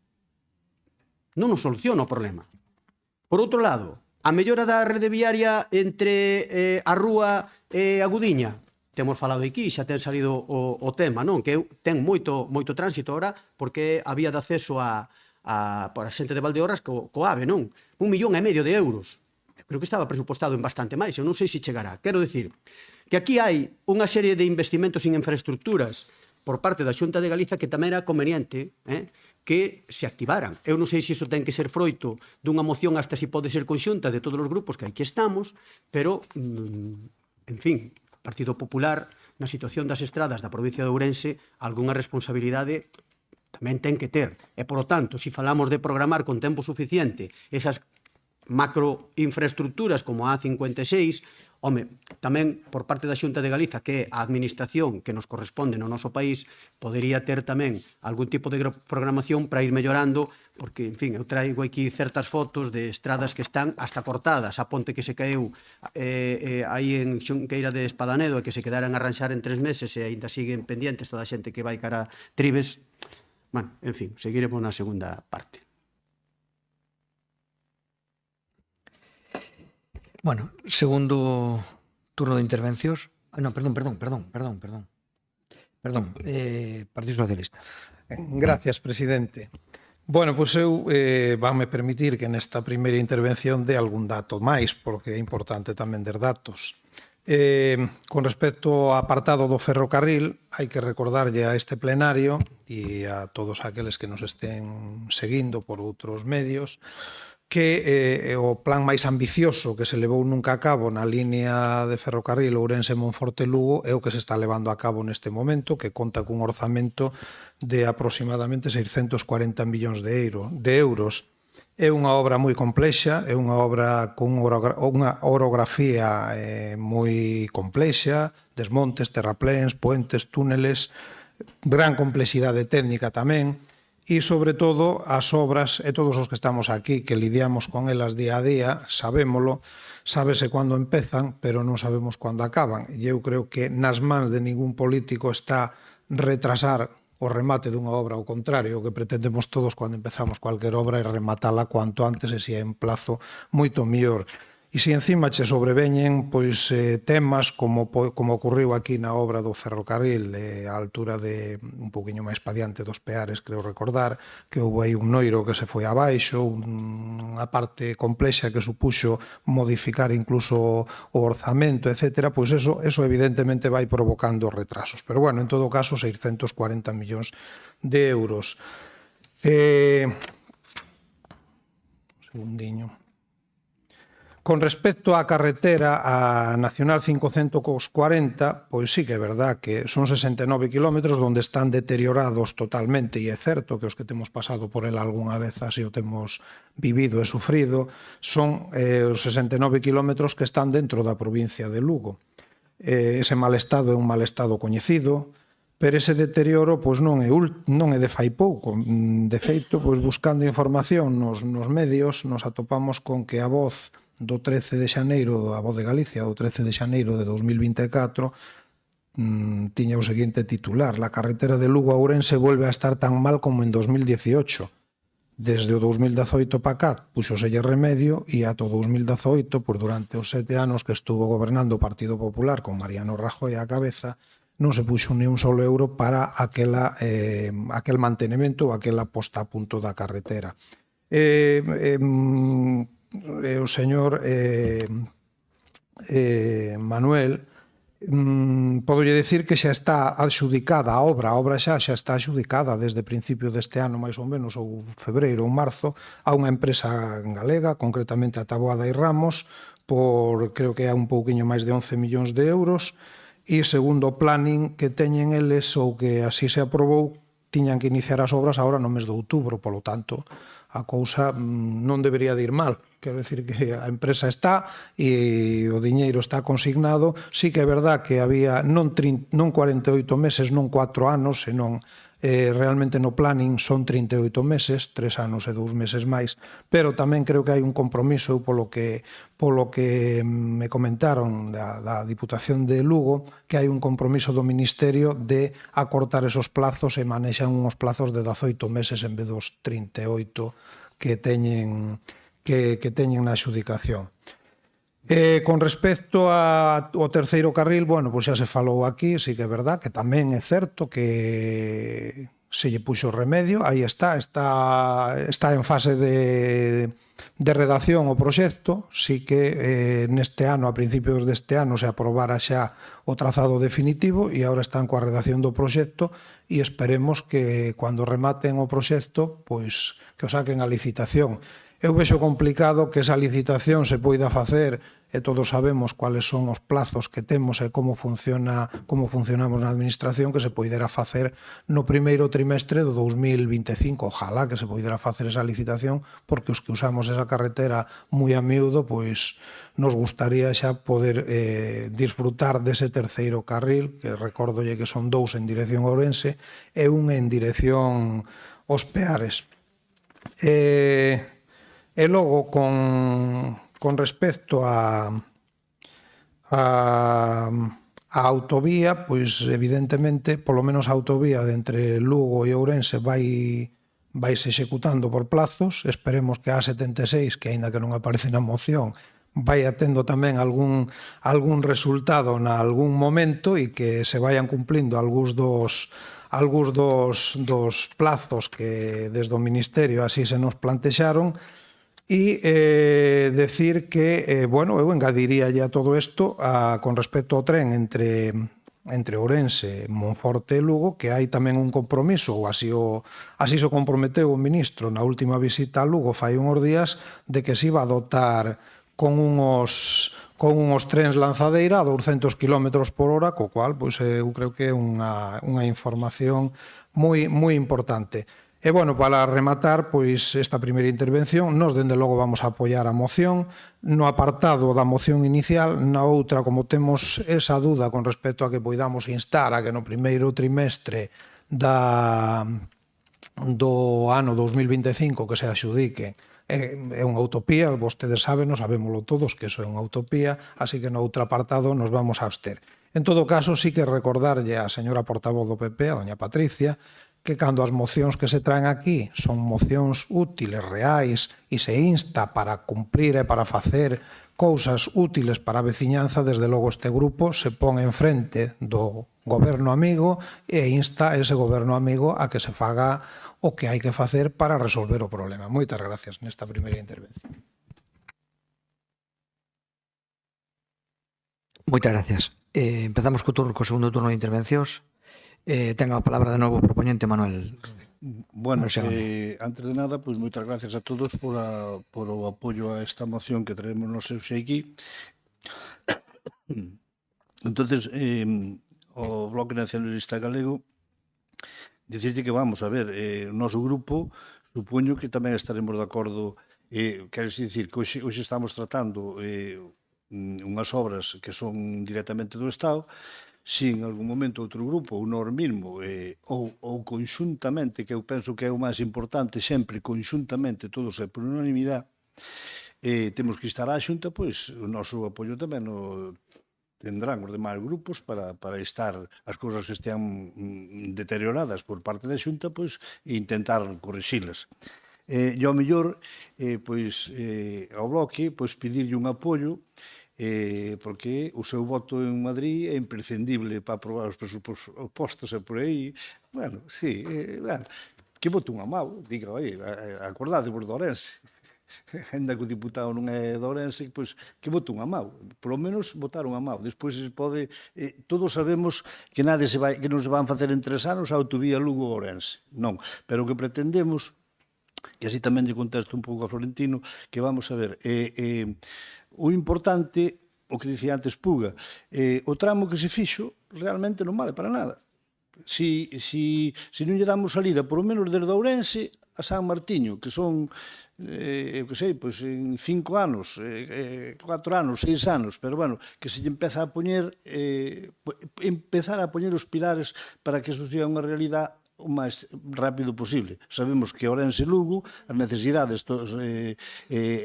Non nos soluciona o problema. Por outro lado, a mellora da rede viaria entre a Rúa e a Gudiña. Temos falado aquí, xa ten salido o tema, non? Que ten moito tránsito ahora, porque a vía de acceso a xente de Valdeorras co AVE, non? 1,5 millón de euros. Creo que estaba presupostado en bastante máis, eu non sei se chegará. Quero dicir que aquí hai unha serie de investimentos en infraestructuras por parte da Xunta de Galiza que tamén era conveniente que se activaran. Eu non sei se iso ten que ser froito dunha moción hasta se pode ser conxunta de todos os grupos que aquí estamos, pero, en fin, o Partido Popular, na situación das estradas da provincia de Ourense, algunha responsabilidade tamén ten que ter. E, por lo tanto, se falamos de programar con tempo suficiente esas macroinfraestructuras como a A56, home, tamén por parte da Xunta de Galiza, que é a administración que nos corresponde no noso país, podería ter tamén algún tipo de programación para ir mellorando, porque, en fin, eu traigo aquí certas fotos de estradas que están hasta cortadas, a ponte que se caeu aí en Xunqueira de Espadanedo e que se quedaran a arranxar en 3 meses e ainda siguen pendientes toda a xente que vai cara a Tribes. Bueno, en fin, seguiremos na segunda parte. Bueno, segundo turno de intervencións. Non, perdón. Partido Socialista. Gracias, presidente. Bueno, pois eu vanme permitir que nesta primeira intervención dé algún dato máis, porque é importante tamén der datos. Con respecto ao apartado do ferrocarril, hai que recordarlle a este plenario e a todos aqueles que nos estén seguindo por outros medios que o plan máis ambicioso que se levou nunca a cabo na línea de ferrocarril Ourense-Monforte-Lugo é o que se está levando a cabo neste momento, que conta cun orzamento de aproximadamente 640 millóns de euros. É unha obra moi complexa, é unha obra con unha orografía moi complexa, desmontes, terrapléns, puentes, túneles, gran complexidade técnica tamén, e, sobre todo, as obras, e todos os que estamos aquí, que lidiamos con elas día a día, sabémolo, sábese cando empezan, pero non sabemos cando acaban. E eu creo que nas mans de ningún político está retrasar o remate dunha obra, ao contrario, o que pretendemos todos cando empezamos cualquier obra é rematala cuanto antes e se en plazo moito mellor. E se encima che sobreveñen pois temas como ocurriu aquí na obra do ferrocarril a altura de un poquinho máis pa diante dos Peares, creo recordar, que houve aí un noiro que se foi abaixo, unha parte complexa que supuxo modificar incluso o orzamento, etc. Pois eso evidentemente vai provocando retrasos. Pero bueno, en todo caso, 640 millóns de euros. Un segundiño. Con respecto á carretera a Nacional 540, pois sí que é verdad que son 69 kilómetros onde están deteriorados totalmente, e é certo que os que temos pasado por ela algunha vez así o temos vivido e sufrido, son os 69 kilómetros que están dentro da provincia de Lugo. Ese mal estado é un mal estado coñecido, pero ese deterioro pois non é de fai pouco. De feito, pois buscando información nos medios, nos atopamos con que a Voz do 13 de xaneiro, a Voz de Galicia, do 13 de xaneiro de 2024, tiña o seguinte titular: la carretera de Lugo a Ourense vuelve a estar tan mal como en 2018. Desde o 2018 para cá, puxoselle remedio, e ata o 2018, por durante os 7 anos que estuvo gobernando o Partido Popular con Mariano Rajoy á cabeza, non se puxo ni un solo euro para aquel mantenimento ou aquela posta a punto da carretera. O señor Manuel, podolle decir que xa está adxudicada a obra xa está adxudicada desde principio deste ano, máis ou menos, ou febreiro ou marzo, a unha empresa galega, concretamente a Taboada e Ramos, por creo que é un pouquiño máis de 11 millóns de euros, e segundo o planning que teñen eles, ou que así se aprobou, tiñan que iniciar as obras agora no mes de outubro, polo tanto, a cousa non debería de ir mal. Quero decir que a empresa está e o diñeiro está consignado. Sí que é verdad que había non 48 meses, non 4 anos, senón realmente no planning son 38 meses, 3 anos e 2 meses máis, pero tamén creo que hai un compromiso polo que me comentaron da Diputación de Lugo, que hai un compromiso do Ministerio de acortar esos plazos e manexan uns plazos de 18 meses en vez dos 38 que teñen na adxudicación. Con respecto ao terceiro carril, bueno, pois xa se falou aquí, sí que é verdad que tamén é certo que se lle puxo remedio, aí está en fase de redacción o proxecto, sí que neste ano, a principios deste ano, se aprobara xa o trazado definitivo e agora están coa redacción do proxecto e esperemos que cando rematen o proxecto, pois que o saquen a licitación. Eu vexo complicado que esa licitación se poida facer, e todos sabemos cuáles son os plazos que temos e como funcionamos na administración, que se poidera facer no primeiro trimestre do 2025. Ojalá que se poidera facer esa licitación, porque os que usamos esa carretera moi a miúdo, pois nos gustaría xa poder disfrutar dese terceiro carril, que recórdolle que son 2 en dirección a Ourense e un en dirección aos Peares. E logo, con respecto a autovía, pois evidentemente, polo menos a autovía de entre Lugo e Ourense vaise executando por plazos. Esperemos que a A76, que aínda que non aparece na moción, vai tendo tamén algún resultado na algún momento e que se vayan cumplindo algúns dos plazos que desde o Ministerio así se nos plantexaron. E decir que, bueno, eu engadiría ya todo isto con respecto ao tren entre Ourense, Monforte e Lugo, que hai tamén un compromiso, ou así se comprometeu o ministro na última visita a Lugo fai uns días, de que se iba a dotar con unhos trens lanzadeira a 200 km por hora, co cual eu creo que é unha información moi importante. E, bueno, para rematar esta primeira intervención, nós, dende logo, vamos a apoiar a moción. No apartado da moción inicial, na outra, como temos esa dúda con respecto a que poidamos instar a que no primeiro trimestre do ano 2025 que se axudique, é unha utopía, vostedes sabémoslo todos que iso é unha utopía, así que no outro apartado nos vamos a abster. En todo caso, sí que recordarlle á señora portavoz do PP, a doña Patricia, que cando as mocións que se traen aquí son mocións útiles, reais, e se insta para cumplir e para facer cousas útiles para a veciñanza, desde logo este grupo se pon en frente do goberno amigo e insta a ese goberno amigo a que se faga o que hai que facer para resolver o problema. Moitas gracias nesta primeira intervención. Moitas gracias. Empezamos co segundo turno de intervencións. Ten a palabra de novo o propoñente Manuel. Bueno, antes de nada, pues moitas gracias a todos por o apoio a esta moción que traemos nos seus aquí. Entonces, o Bloque Nacionalista Galego, dicirte que vamos a ver, o noso grupo, supoño que tamén estaremos de acordo, quero dicir que hoxe estamos tratando unhas obras que son directamente do Estado. Si en algún momento outro grupo, ou nós mesmo, ou conxuntamente, que eu penso que é o máis importante, sempre conxuntamente, todos e por unanimidade, temos que estar á Xunta, pois o noso apoio tamén tendrán os demais grupos para estar as cousas que estean deterioradas por parte da Xunta, pois intentar correxilas. E ao mellor, pois, ao Bloque, pois pedirlle un apoio, porque o seu voto en Madrid é imprescindible para aprobar os presupostos e por aí. Bueno, sí, que vote unha mau, diga, acordade vos de Ourense. Ainda que o diputado non é de Ourense, pois que vote unha mau. Por lo menos votar unha mau. Despois se pode... Todos sabemos que non se van facer en 3 anos a autovía Lugo-Ourense. Non, pero o que pretendemos, que así tamén lle contesto un pouco a Florentino, que vamos a ver... O importante, o que dicía antes Puga, o tramo que se fixo realmente non vale para nada. Si non lle damos salida, por lo menos desde Ourense a San Martiño, que son, eu que sei, pois en 5 anos, 4 anos, 6 anos, pero bueno, que se lle empezar a poñer os pilares para que eso sea unha realidade o máis rápido posible. Sabemos que Ourense e Lugo, as necesidades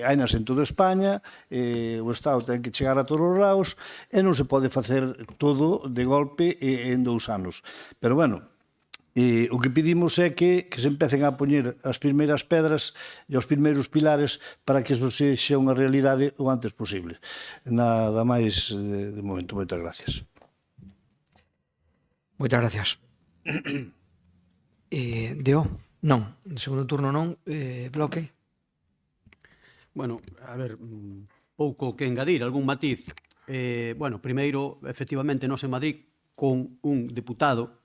hainas en toda España, o Estado ten que chegar a todos os lados e non se pode facer todo de golpe en 2 anos. Pero bueno, o que pedimos é que se empecen a poñer as primeiras pedras e os primeiros pilares para que eso sexa unha realidade o antes posible. Nada máis de momento. Moitas gracias. Moitas gracias. Deo? Non. En segundo turno non. Bloque? Bueno, a ver, pouco que engadir, algún matiz. Bueno, primeiro, efectivamente, nós en Madrid, con un deputado,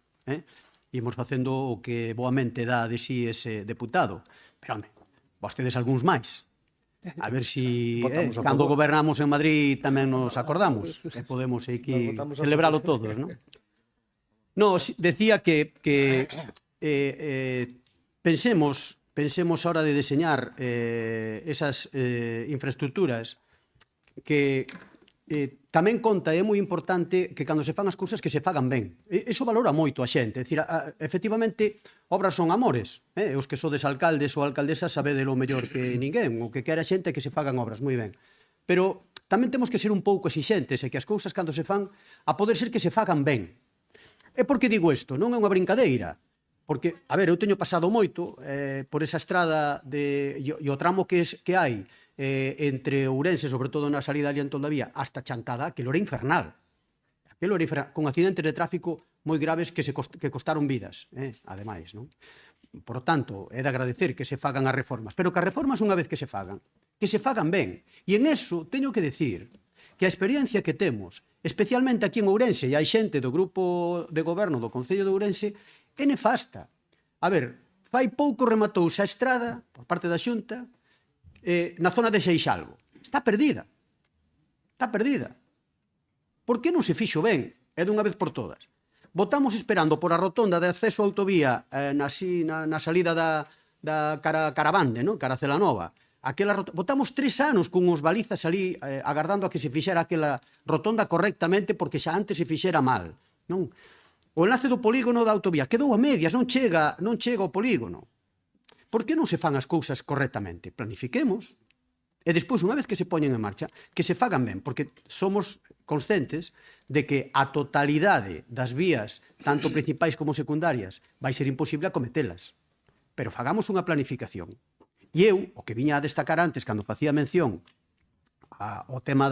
imos facendo o que boamente dá de si ese deputado. Pero, home, vostedes algúns máis. A ver si cando gobernamos en Madrid tamén nos acordamos e podemos aquí celebralo todos, non? No, decía que pensemos a hora de diseñar esas infraestructuras que tamén conta, é moi importante que cando se fan as cousas que se fagan ben. Iso valora moito a xente. É dicir, efectivamente, obras son amores. Os que sodes alcaldes ou alcaldesas sabedelo mellor que ninguén. O que quere a xente é que se fagan obras moi ben. Pero tamén temos que ser un pouco exixentes e que as cousas cando se fan, a poder ser que se fagan ben. E por que digo isto? Non é unha brincadeira. Porque, a ver, eu teño pasado moito por esa estrada e o tramo que hai entre Ourense, sobre todo na salida ali en Toldavía, hasta Chantada, aquilo era infernal. Aquilo era infernal, con accidentes de tráfico moi graves que costaron vidas, ademais, non? Por tanto, é de agradecer que se fagan as reformas, pero que as reformas unha vez que se fagan ben. E en eso teño que decir que a experiencia que temos, especialmente aquí en Ourense, e hai xente do grupo de goberno do Concello de Ourense, é nefasta. A ver, fai pouco rematouse a estrada, por parte da Xunta, na zona de Seixalvo. Está perdida. Está perdida. Por que non se fixo ben? É dunha vez por todas. Votamos esperando por a rotonda de acceso á autovía na salida da Carabande, cara Celanova. Votamos 3 anos con os balizas ali agardando a que se fixera aquela rotonda correctamente porque xa antes se fixera mal. Non? O enlace do polígono da autovía quedou a medias, non chega ao polígono. Por que non se fan as cousas correctamente? Planifiquemos e despois, unha vez que se poñen en marcha, que se fagan ben, porque somos conscientes de que a totalidade das vías, tanto principais como secundarias, vai ser imposible acometelas. Pero fagamos unha planificación. E eu, o que viña a destacar antes, cando facía mención ao tema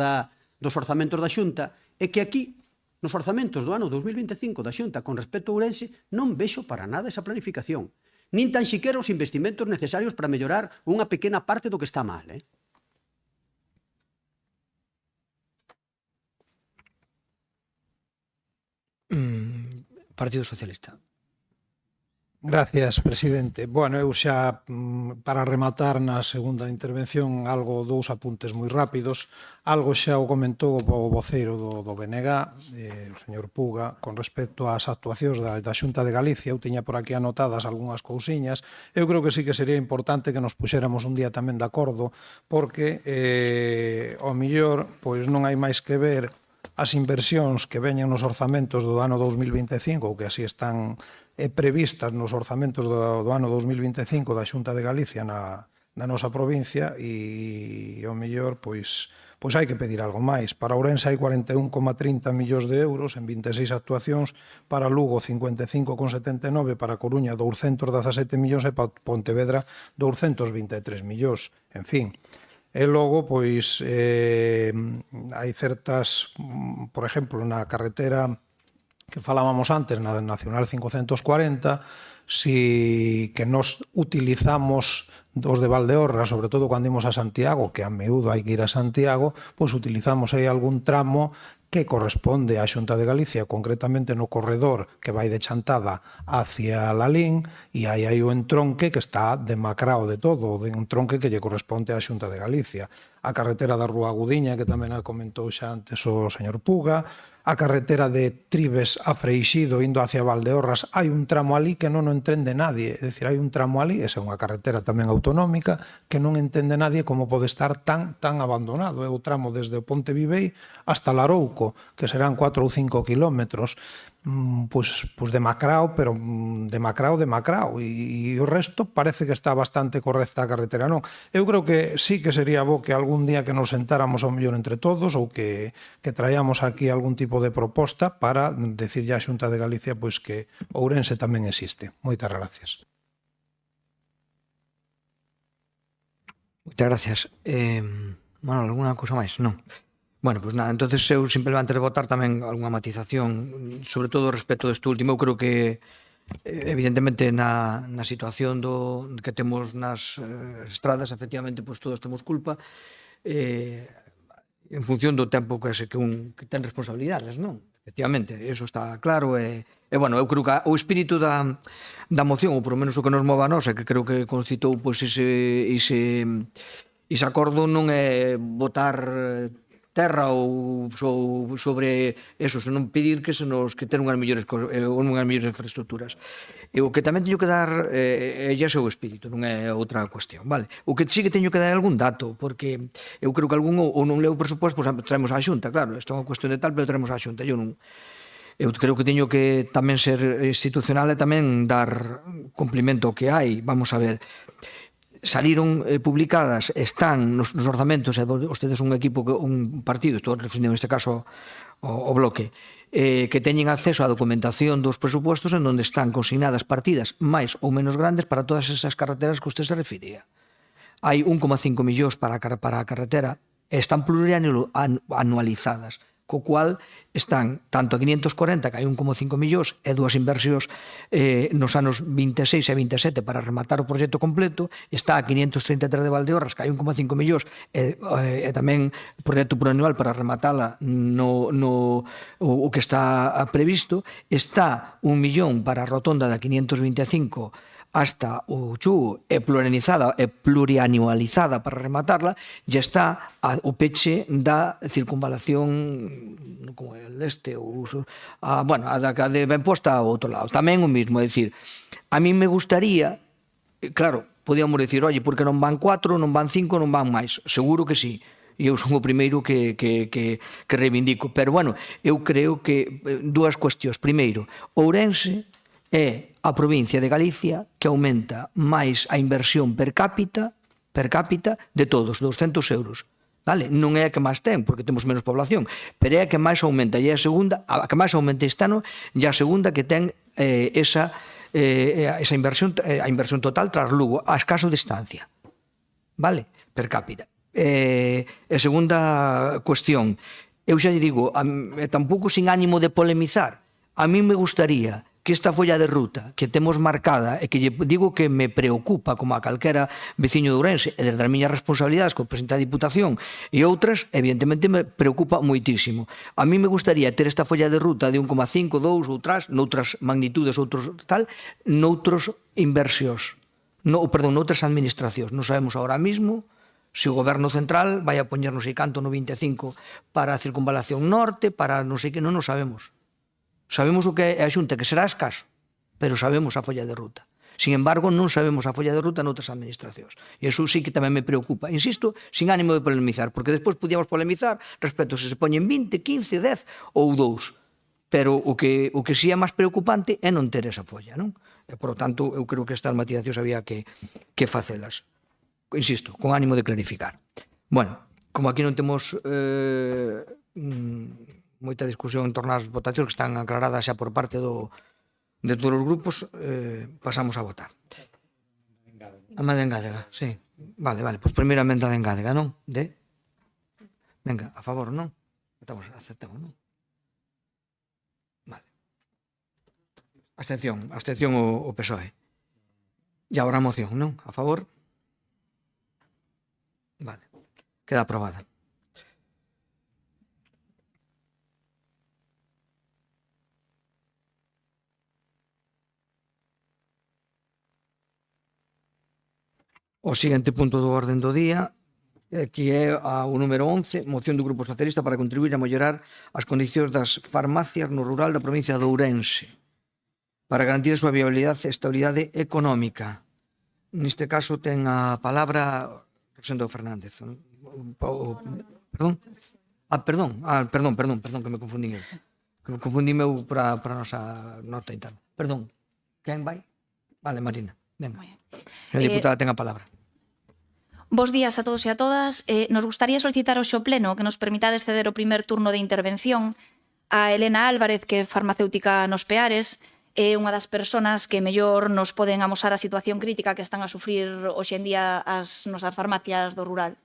dos orzamentos da Xunta, é que aquí, nos orzamentos do ano 2025 da Xunta con respecto a Ourense, non vexo para nada esa planificación. Nin tan siquiera os investimentos necesarios para mellorar unha pequena parte do que está mal, Partido Socialista. Gracias, presidente. Bueno, eu xa, para rematar na segunda intervención, dous apuntes moi rápidos. Algo xa o comentou o voceiro do BNG, o señor Puga, con respecto ás actuacións da Xunta de Galicia. Eu tiña por aquí anotadas algunhas cousiñas. Eu creo que sí que sería importante que nos puxéramos un día tamén de acordo, porque, ao mellor, pois non hai máis que ver as inversións que veñen nos orzamentos do ano 2025, ou que así están previstas nos orzamentos do ano 2025 da Xunta de Galicia na nosa provincia, e ao mellor pois hai que pedir algo máis. Para Ourense hai 41,30 millóns de euros en 26 actuacións, para Lugo 55,79, para Coruña 217 millóns e para Pontevedra 223 millóns. En fin, e logo, pois, hai certas, por exemplo, na carretera que falábamos antes, na Nacional 540, que nos utilizamos os de Valdeorra, sobre todo cando imos a Santiago, que a miúdo hai que ir a Santiago, pois utilizamos aí algún tramo que corresponde á Xunta de Galicia, concretamente no corredor que vai de Chantada hacia Lalín, e hai aí o entronque que está demacrado de todo, un entronque que lle corresponde á Xunta de Galicia. A carretera da Rúa Agudiña, que tamén a comentou xa antes o señor Puga, a carretera de Tribes a Freixido indo hacia Valdeorras, hai un tramo ali que non o entende nadie, é dicir, hai un tramo ali, esa é unha carretera tamén autonómica, que non entende nadie como pode estar tan abandonado. É o tramo desde o Ponte Vivei hasta Larouco, que serán 4 ou 5 kilómetros, pois demacrao, pero demacrao, e o resto parece que está bastante correcta a carretera, non? Eu creo que sí que sería bo que algún día que nos sentáramos ao mellor entre todos, ou que traíamos aquí algún tipo de proposta para decir a Xunta de Galicia pois que Ourense tamén existe. Moitas gracias. Moitas gracias. Manuel, alguna cousa máis? Non. Bueno, pois nada, entonces eu simplemente de votar tamén algunha matización, sobre todo respecto deste último. Eu creo que evidentemente na situación que temos nas estradas, efectivamente, pois todos temos culpa en función do tempo que ten responsabilidades, non? Efectivamente, eso está claro. E bueno, eu creo que o espírito da moción, ou por lo menos o que nos mova a nós, que creo que concitou pois ese acordo, non é votar terra ou sobre eso, senón pedir que ten unhas mellores infraestructuras. E o que tamén teño que dar é ese o espírito, non é outra cuestión, vale? O que sí que teño que dar é algún dato, porque eu creo que algún ou non leu o presuposto, pois traemos á Xunta, claro, isto é unha cuestión de tal, pero traemos á Xunta. Eu creo que teño que tamén ser institucional e tamén dar cumplimento ao que hai. Vamos a ver, saliron publicadas, están nos orzamentos, e vostedes un equipo, un partido, estou referindo neste caso ao bloque, que teñen acceso á documentación dos presupostos en onde están consignadas partidas máis ou menos grandes para todas esas carreteras que usted se refería. hai 1,5 millóns para a carretera e están plurianualizadas, co cual están tanto a 540, que hai 1,5 millóns, e dúas inversións nos anos 26 e 27 para rematar o proxecto completo, está a 533 de Valdeorras, que hai 1,5 millóns, e tamén o proxecto plurianual para rematala o que está previsto, está 1 millón para a rotonda da 525 hasta o Chú e plurianualizada para rematarla, e está o peche da circunvalación como el este, a da de ben posta ao outro lado. Tamén o mismo, é dicir, a mí me gustaría, claro, podíamos dicir, oye, porque non van 4, non van 5, non van máis. Seguro que sí. E eu son o primeiro que reivindico. Pero, bueno, eu creo que dúas cuestións. Primeiro, Ourense é a provincia de Galicia que aumenta máis a inversión per cápita de todos, 200 euros. Vale? Non é a que máis ten, porque temos menos población, pero é a que máis aumenta, e é a segunda, a que máis aumenta este ano, e a segunda que ten esa inversión, a inversión total tras Lugo, a escaso distancia. Vale? Per cápita. E segunda cuestión, eu xa lle digo, tampouco sin ánimo de polemizar, a mí me gustaría que esta folla de ruta que temos marcada e que lle digo que me preocupa como a calquera veciño de Ourense e desde as miñas responsabilidades como presidente da Diputación e outras, evidentemente me preocupa moitísimo. A mí me gustaría ter esta folla de ruta de 1,5, 2 ou noutras magnitudes, outros tal, noutros inversións, noutras administracións. Non sabemos ahora mismo se o goberno central vai a poñer non sei canto no 25 para a circunvalación norte, para non sei que, non o sabemos. Sabemos o que é a Xunta, que será escaso, pero sabemos a folla de ruta. Sin embargo, non sabemos a folla de ruta noutras administracións. E iso sí que tamén me preocupa. Insisto, sin ánimo de polemizar, porque despois podíamos polemizar respecto se poñen 20, 15, 10 ou 2. Pero o que sí é máis preocupante é non ter esa folla, non? E, por lo tanto, eu creo que estas matizacións había que facelas. Insisto, con ánimo de clarificar. Bueno, como aquí non temos moita discusión en torno ás votacións que están aclaradas xa por parte de todos os grupos, pasamos a votar. A de engádega, sí. Vale, pois primeira emenda de engádega, non? Venga, a favor, non? Aceptamos, non? Vale. Abstención o PSOE. E agora a moción, non? A favor? Vale. Queda aprobada. O seguinte punto do orden do día, que é o número 11, moción do Grupo Socialista para contribuir a mellorar as condicións das farmacias no rural da provincia de Ourense, para garantir a súa viabilidade e estabilidade económica. Neste caso ten a palabra Rosendo Fernández. Perdón, que me confundín eu. Que me confundíme eu para a nosa nota e tal. Perdón, quen vai? Vale, Marina, venga. A diputada ten a palabra. Bos días a todos e a todas. Nos gustaría solicitar ao Pleno que nos permitades ceder o primer turno de intervención a Elena Álvarez, que é farmacéutica nos Peares, é unha das persoas que mellor nos poden amosar a situación crítica que están a sufrir hoxe en día as nosas farmacias do rural.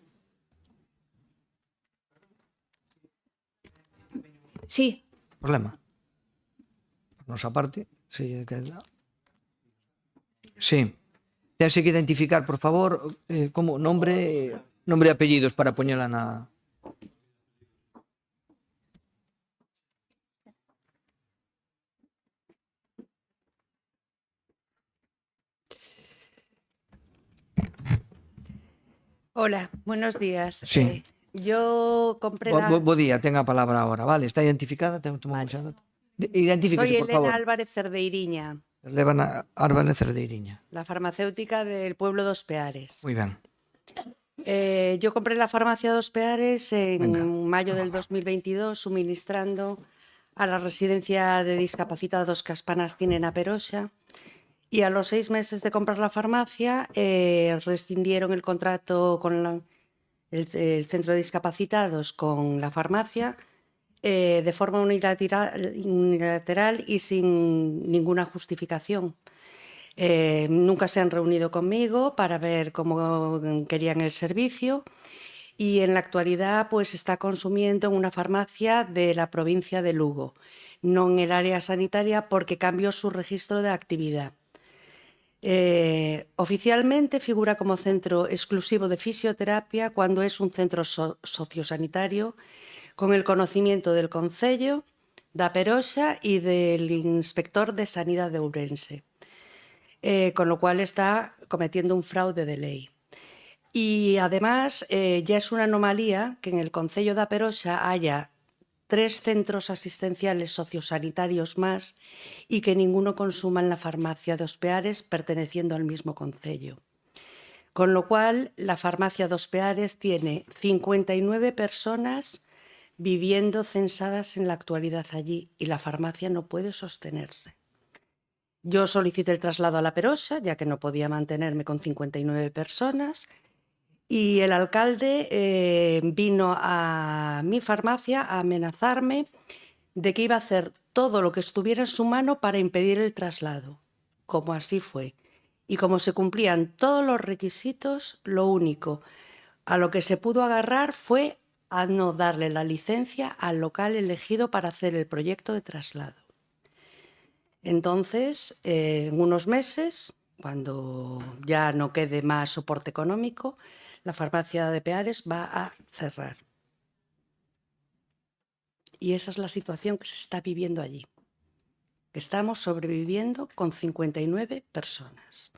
Sí. Problema. Por nosa parte, sí. Sí. Tense que identificar, por favor, como nombre e apellidos para poñela na... Hola, buenos días. Sí. Yo compré Bo día, ten a palabra agora, vale? Está identificada? Identifíquese, Soy por favor. Elena Álvarez Cerdeiriña, Elena Álvarez Cerdeiriña. la farmacéutica del pueblo dos Peares. Muy bien. Yo compré la farmacia dos Peares en mayo del 2022, suministrando a la residencia de discapacitados que Aspanas tienen a Peroxa. Y a los 6 meses de comprar la farmacia, rescindieron el contrato con el centro de discapacitados con la farmacia de forma unilateral y sin ninguna justificación. Nunca se han reunido conmigo para ver cómo querían el servicio y en la actualidad pues está consumiendo en una farmacia de la provincia de Lugo, no en el área sanitaria porque cambió su registro de actividad. Oficialmente figura como centro exclusivo de fisioterapia cuando es un centro sociosanitario con el conocimiento del Concello, da Peroxa y del Inspector de Sanidad de Ourense, con lo cual está cometiendo un fraude de ley. Y además ya es una anomalía que en el Concello da Peroxa haya 3 centros asistenciales sociosanitarios más y que ninguno consuma en la farmacia de Os Peares perteneciendo al mismo concello. Con lo cual, la farmacia de Os Peares tiene 59 personas viviendo censadas en la actualidad allí y la farmacia no puede sostenerse. Yo solicité el traslado a La Peroxa, ya que no podía mantenerme con 59 personas, y el alcalde vino a mi farmacia a amenazarme de que iba a hacer todo lo que estuviera en su mano para impedir el traslado, como así fue. Y como se cumplían todos los requisitos, lo único a lo que se pudo agarrar fue a no darle la licencia al local elegido para hacer el proyecto de traslado. Entonces, en unos meses, cuando ya no quede más soporte económico, la farmacia de Peares va a cerrar. Y esa es la situación que se está viviendo allí. Estamos sobreviviendo con 59 personas.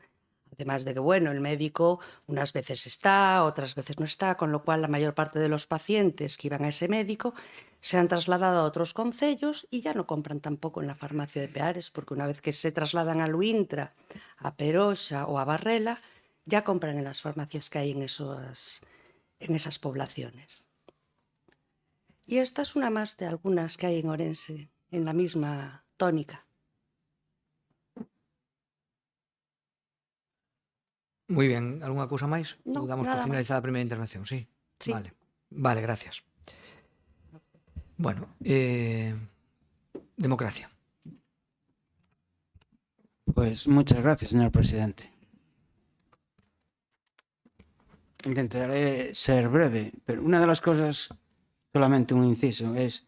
Además de que, bueno, el médico unas veces está, otras veces no está, con lo cual la mayor parte de los pacientes que iban a ese médico se han trasladado a otros concellos y ya no compran tampoco en la farmacia de Peares, porque una vez que se trasladan a Luintra, a Peroxa o a Barrela, ya compran en las farmacias que hay en esas poblaciones. Y esta es una más de algunas que hay en Ourense, en la misma tónica. Moi ben, algunha cousa máis? No, Ou damos por nada finalizada a primeira intervención? Sí. Sí. Vale, gracias. Bueno, democracia. Pues muchas gracias, señor presidente. Intentaré ser breve, pero una de las cosas, solamente un inciso, es,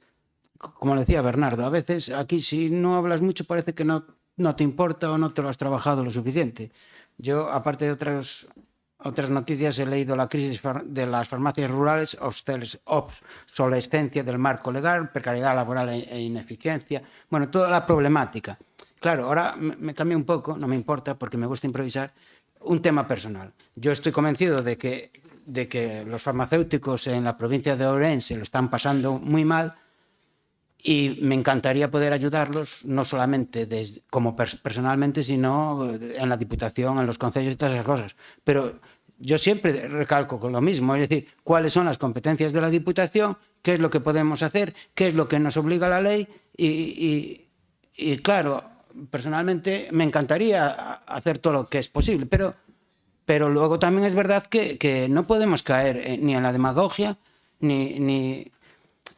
como le decía Bernardo, a veces aquí si no hablas mucho parece que no te importa o no te lo has trabajado lo suficiente. Yo, aparte de otras noticias, he leído la crisis de las farmacias rurales, obsolescencia del marco legal, precariedad laboral e ineficiencia, bueno, toda la problemática. Claro, ahora me cambio un poco, no me importa porque me gusta improvisar, un tema personal. Yo estoy convencido de que los farmacéuticos en la provincia de Ourense lo están pasando muy mal y me encantaría poder ayudarlos, no solamente como personalmente, sino en la Diputación, en los concellos y todas esas cosas. Pero yo siempre recalco con lo mismo, es decir, cuáles son las competencias de la Diputación, qué es lo que podemos hacer, qué es lo que nos obliga la ley y claro, personalmente me encantaría hacer todo lo que es posible, pero luego también es verdad que no podemos caer ni en la demagogia ni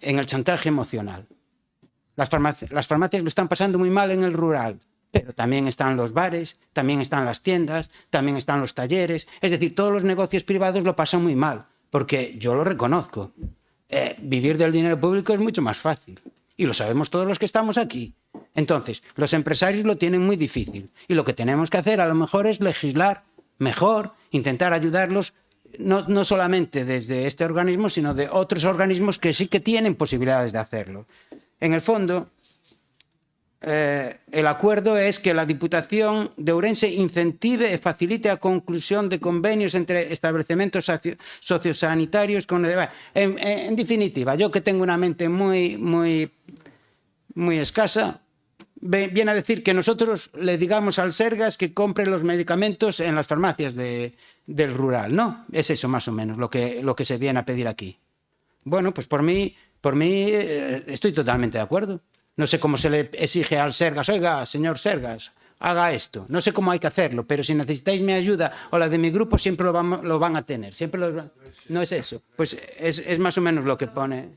en el chantaje emocional. Las farmacias lo están pasando muy mal en el rural, pero también están los bares, también están las tiendas, también están los talleres. Es decir, todos los negocios privados lo pasan muy mal, porque yo lo reconozco. Vivir del dinero público es mucho más fácil, y lo sabemos todos los que estamos aquí. Entonces, los empresarios lo tienen muy difícil, y lo que tenemos que hacer a lo mejor es legislar mejor, intentar ayudarlos, no solamente desde este organismo, sino de otros organismos que sí que tienen posibilidades de hacerlo. En el fondo, el acuerdo es que la Diputación de Ourense incentive e facilite a conclusión de convenios entre establecimientos sociosanitarios con... En definitiva, yo que tengo una mente muy escasa, viene a decir que nosotros le digamos al Sergas que compre los medicamentos en las farmacias del rural, ¿no? Es eso más o menos lo que se viene a pedir aquí. Bueno, pues por mí estoy totalmente de acuerdo. No sé cómo se le exige al Sergas, oiga, señor Sergas, haga esto. No sé cómo hay que hacerlo, pero si necesitáis mi ayuda o la de mi grupo, siempre lo van a tener. No es eso. Pues es más o menos lo que pone.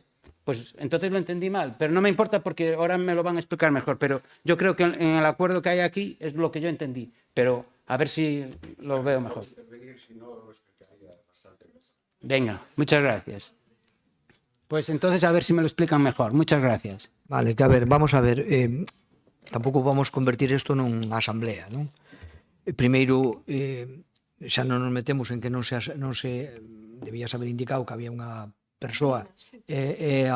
Pues entonces lo entendí mal, pero no me importa porque ahora me lo van a explicar mejor, pero yo creo que en el acuerdo que hay aquí es lo que yo entendí, pero a ver si lo veo mejor. Venga, muchas gracias. Pues entonces a ver si me lo explican mejor. Muchas gracias. Vale, que a ver, vamos a ver, tampouco vamos convertir isto nunha asamblea, non? Primeiro, xa non nos metemos en que non se debía saber indicado que había unha persoa é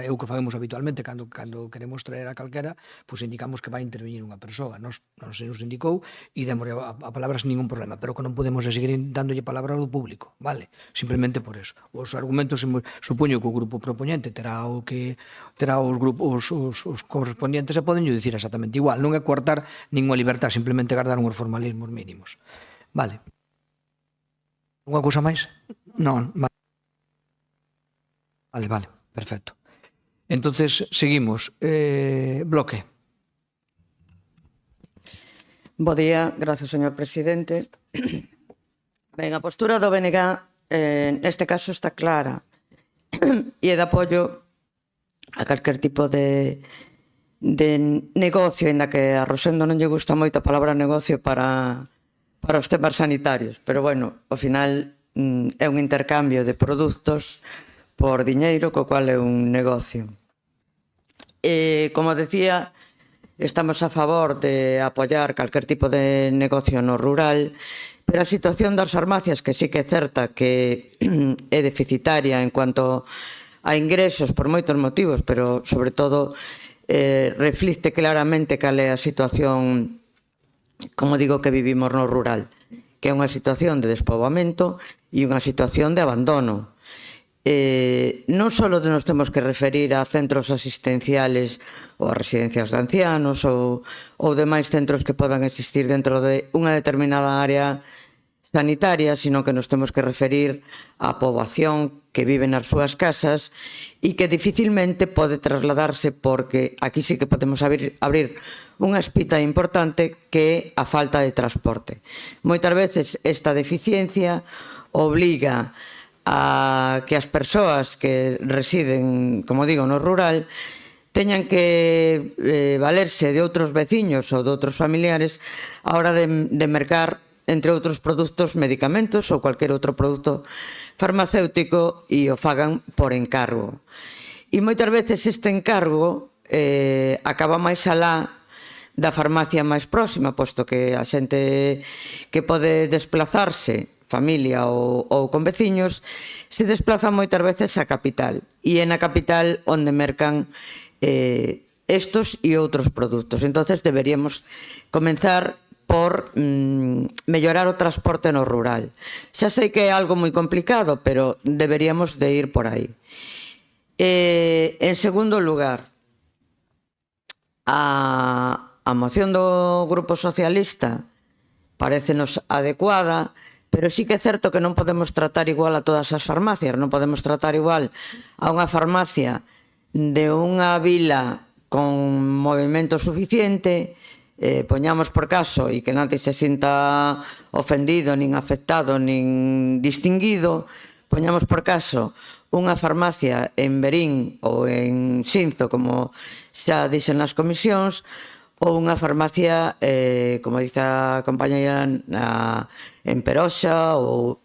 o que fagemos habitualmente cando queremos traer a calquera, pois indicamos que vai intervenir unha persoa, non se nos indicou e demos a palabra sin ningún problema, pero que non podemos seguir dándolle palabra ao público, vale? Simplemente por eso. Os argumentos, supoño que o grupo propoñente terá os grupos os correspondientes e poden dicir exactamente igual, non é coartar ninguna libertad, simplemente guardar uns formalismos mínimos. Vale. Unha cousa máis? Non, vale. Vale, perfecto. Entonces, seguimos. Bloque. Bo día, gracias, señor presidente. Ben, a postura do BNG neste caso está clara e é de apoio a calquer tipo de negocio, ainda que a Rosendo non lle gusta moito a palabra negocio para os temas sanitarios, pero bueno, ao final é un intercambio de produtos por diñeiro, co cual é un negocio. Como decía, estamos a favor de apoiar calquer tipo de negocio no rural, pero a situación das farmacias, que sí que é certa que é deficitaria en cuanto a ingresos por moitos motivos, pero sobre todo reflicte claramente cal é a situación, como digo, que vivimos no rural, que é unha situación de despoboamento e unha situación de abandono. Non só nos temos que referir a centros asistenciales ou a residencias de ancianos ou demais centros que podan existir dentro de unha determinada área sanitaria, sino que nos temos que referir á poboación que vive nas súas casas e que dificilmente pode trasladarse, porque aquí sí que podemos abrir unha espita importante que é a falta de transporte. Moitas veces esta deficiencia obliga a que as persoas que residen, como digo, no rural, teñan que valerse de outros veciños ou de outros familiares a hora de mercar, entre outros produtos, medicamentos ou cualquier outro produto farmacéutico, e o fagan por encargo. E moitas veces este encargo acaba máis alá da farmacia máis próxima, posto que a xente que pode desplazarse, familia ou con veciños, se desplazan moitas veces á capital, e é na capital onde mercan estos e outros produtos. Entonces deberíamos comenzar por mellorar o transporte no rural. Xa sei que é algo moi complicado, pero deberíamos de ir por aí. En segundo lugar, a moción do Grupo Socialista parécenos adecuada, pero sí que é certo que non podemos tratar igual a todas as farmacias, non podemos tratar igual a unha farmacia de unha vila con movimento suficiente, poñamos por caso, e que non se sinta ofendido, nin afectado, nin distinguido, poñamos por caso unha farmacia en Verín ou en Xinzo, como xa dixen nas comisións, ou unha farmacia, como dice a compañeira, en Peroxa, ou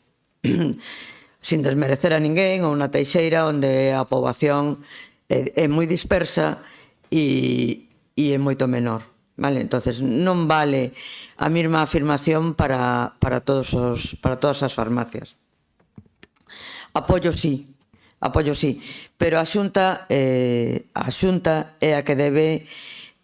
sin desmerecer a ninguén, ou na Teixeira, onde a poboación é moi dispersa e é moito menor. Entonces non vale a mesma afirmación para todas as farmacias. Apoio sí, pero a Xunta é a que debe,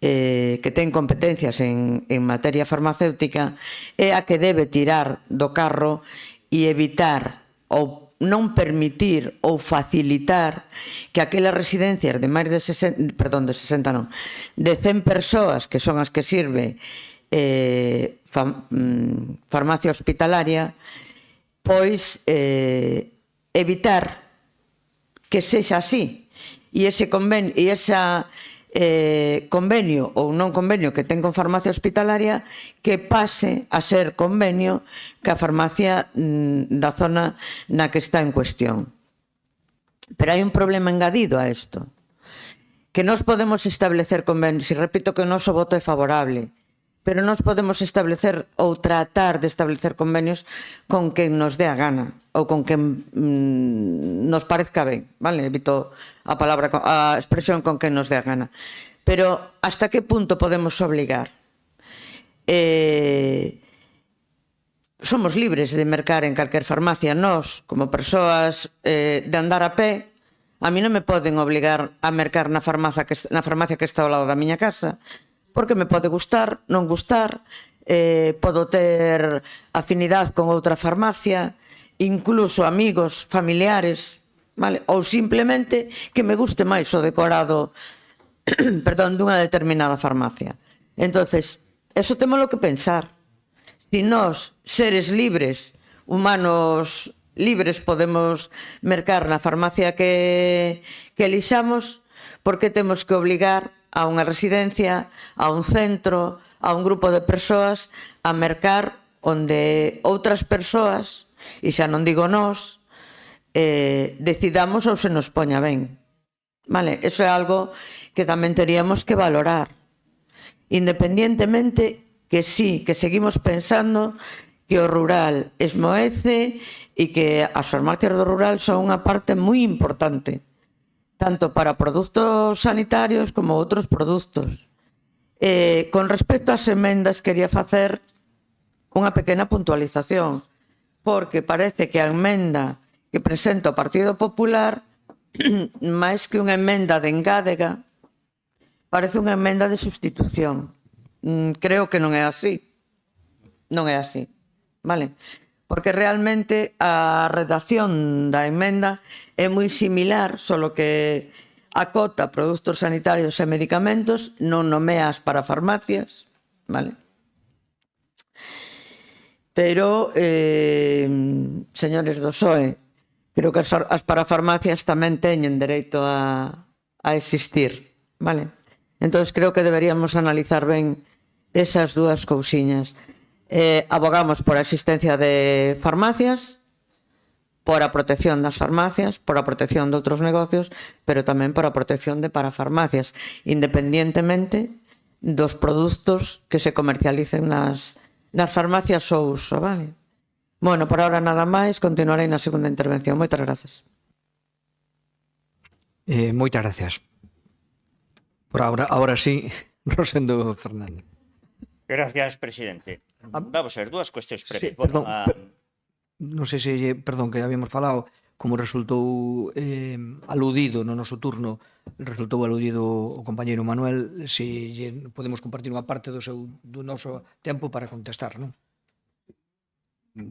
que ten competencias en materia farmacéutica, é a que debe tirar do carro e evitar ou non permitir ou facilitar que aquelas residencias de máis de 100 persoas, que son as que sirve farmacia hospitalaria, pois evitar que sexa así, e ese convenio ou non convenio que ten con farmacia hospitalaria, que pase a ser convenio que a farmacia da zona na que está en cuestión. Pero hai un problema engadido a isto, que nós podemos establecer convenios, e repito que o noso voto é favorable, pero nós podemos establecer ou tratar de establecer convenios con quen nos dé a gana ou con quen nos parezca ben, vale? Evito a expresión con quen nos dé a gana. Pero hasta que punto podemos obligar? Somos libres de mercar en calquer farmacia. Nós, como persoas de andar a pé, a mí non me poden obligar a mercar na farmacia que está ao lado da miña casa, porque me pode gustar, non gustar, podo ter afinidade con outra farmacia, incluso amigos, familiares, vale? Ou simplemente que me guste máis o decorado dunha determinada farmacia. Entonces, eso témolo que pensar. Si nós, seres libres, humanos libres, podemos mercar na farmacia que elixamos, por que temos que obligar a unha residencia, a un centro, a un grupo de persoas a mercar onde outras persoas, e xa non digo nós, decidamos ou se nos poña ben. Vale? Eso é algo que tamén teríamos que valorar. Independientemente que sí, que seguimos pensando que o rural esmoece e que as farmacias do rural son unha parte moi importante, tanto para produtos sanitarios como outros produtos. Con respecto ás emendas, quería facer unha pequena puntualización, porque parece que a emenda que presenta o Partido Popular, máis que unha emenda de engádega, parece unha emenda de sustitución. Creo que non é así. Non é así. Vale? Porque realmente a redacción da emenda é moi similar, solo que acota produtos sanitarios e medicamentos, non nomeas para farmacias, vale? Pero, señores do PSOE, creo que as parafarmacias tamén teñen dereito a existir, vale? Entón, creo que deberíamos analizar ben esas dúas cousiñas. Abogamos por a existencia de farmacias, por a protección das farmacias, por a protección de outros negocios, pero tamén por a protección de parafarmacias, independientemente dos produtos que se comercialicen nas farmacias ou uso, vale? Bueno, por ahora nada máis, continuarei na segunda intervención. Moitas grazas. Moitas gracias. Por ahora sí, Rosendo Fernández. Gracias, presidente. Vamos a ver, dúas cuestións breves. Perdón, non sei se, perdón, que habíamos falado, como resultou aludido no noso turno, resultou aludido o compañeiro Manuel, se podemos compartir unha parte do noso tempo para contestar, non?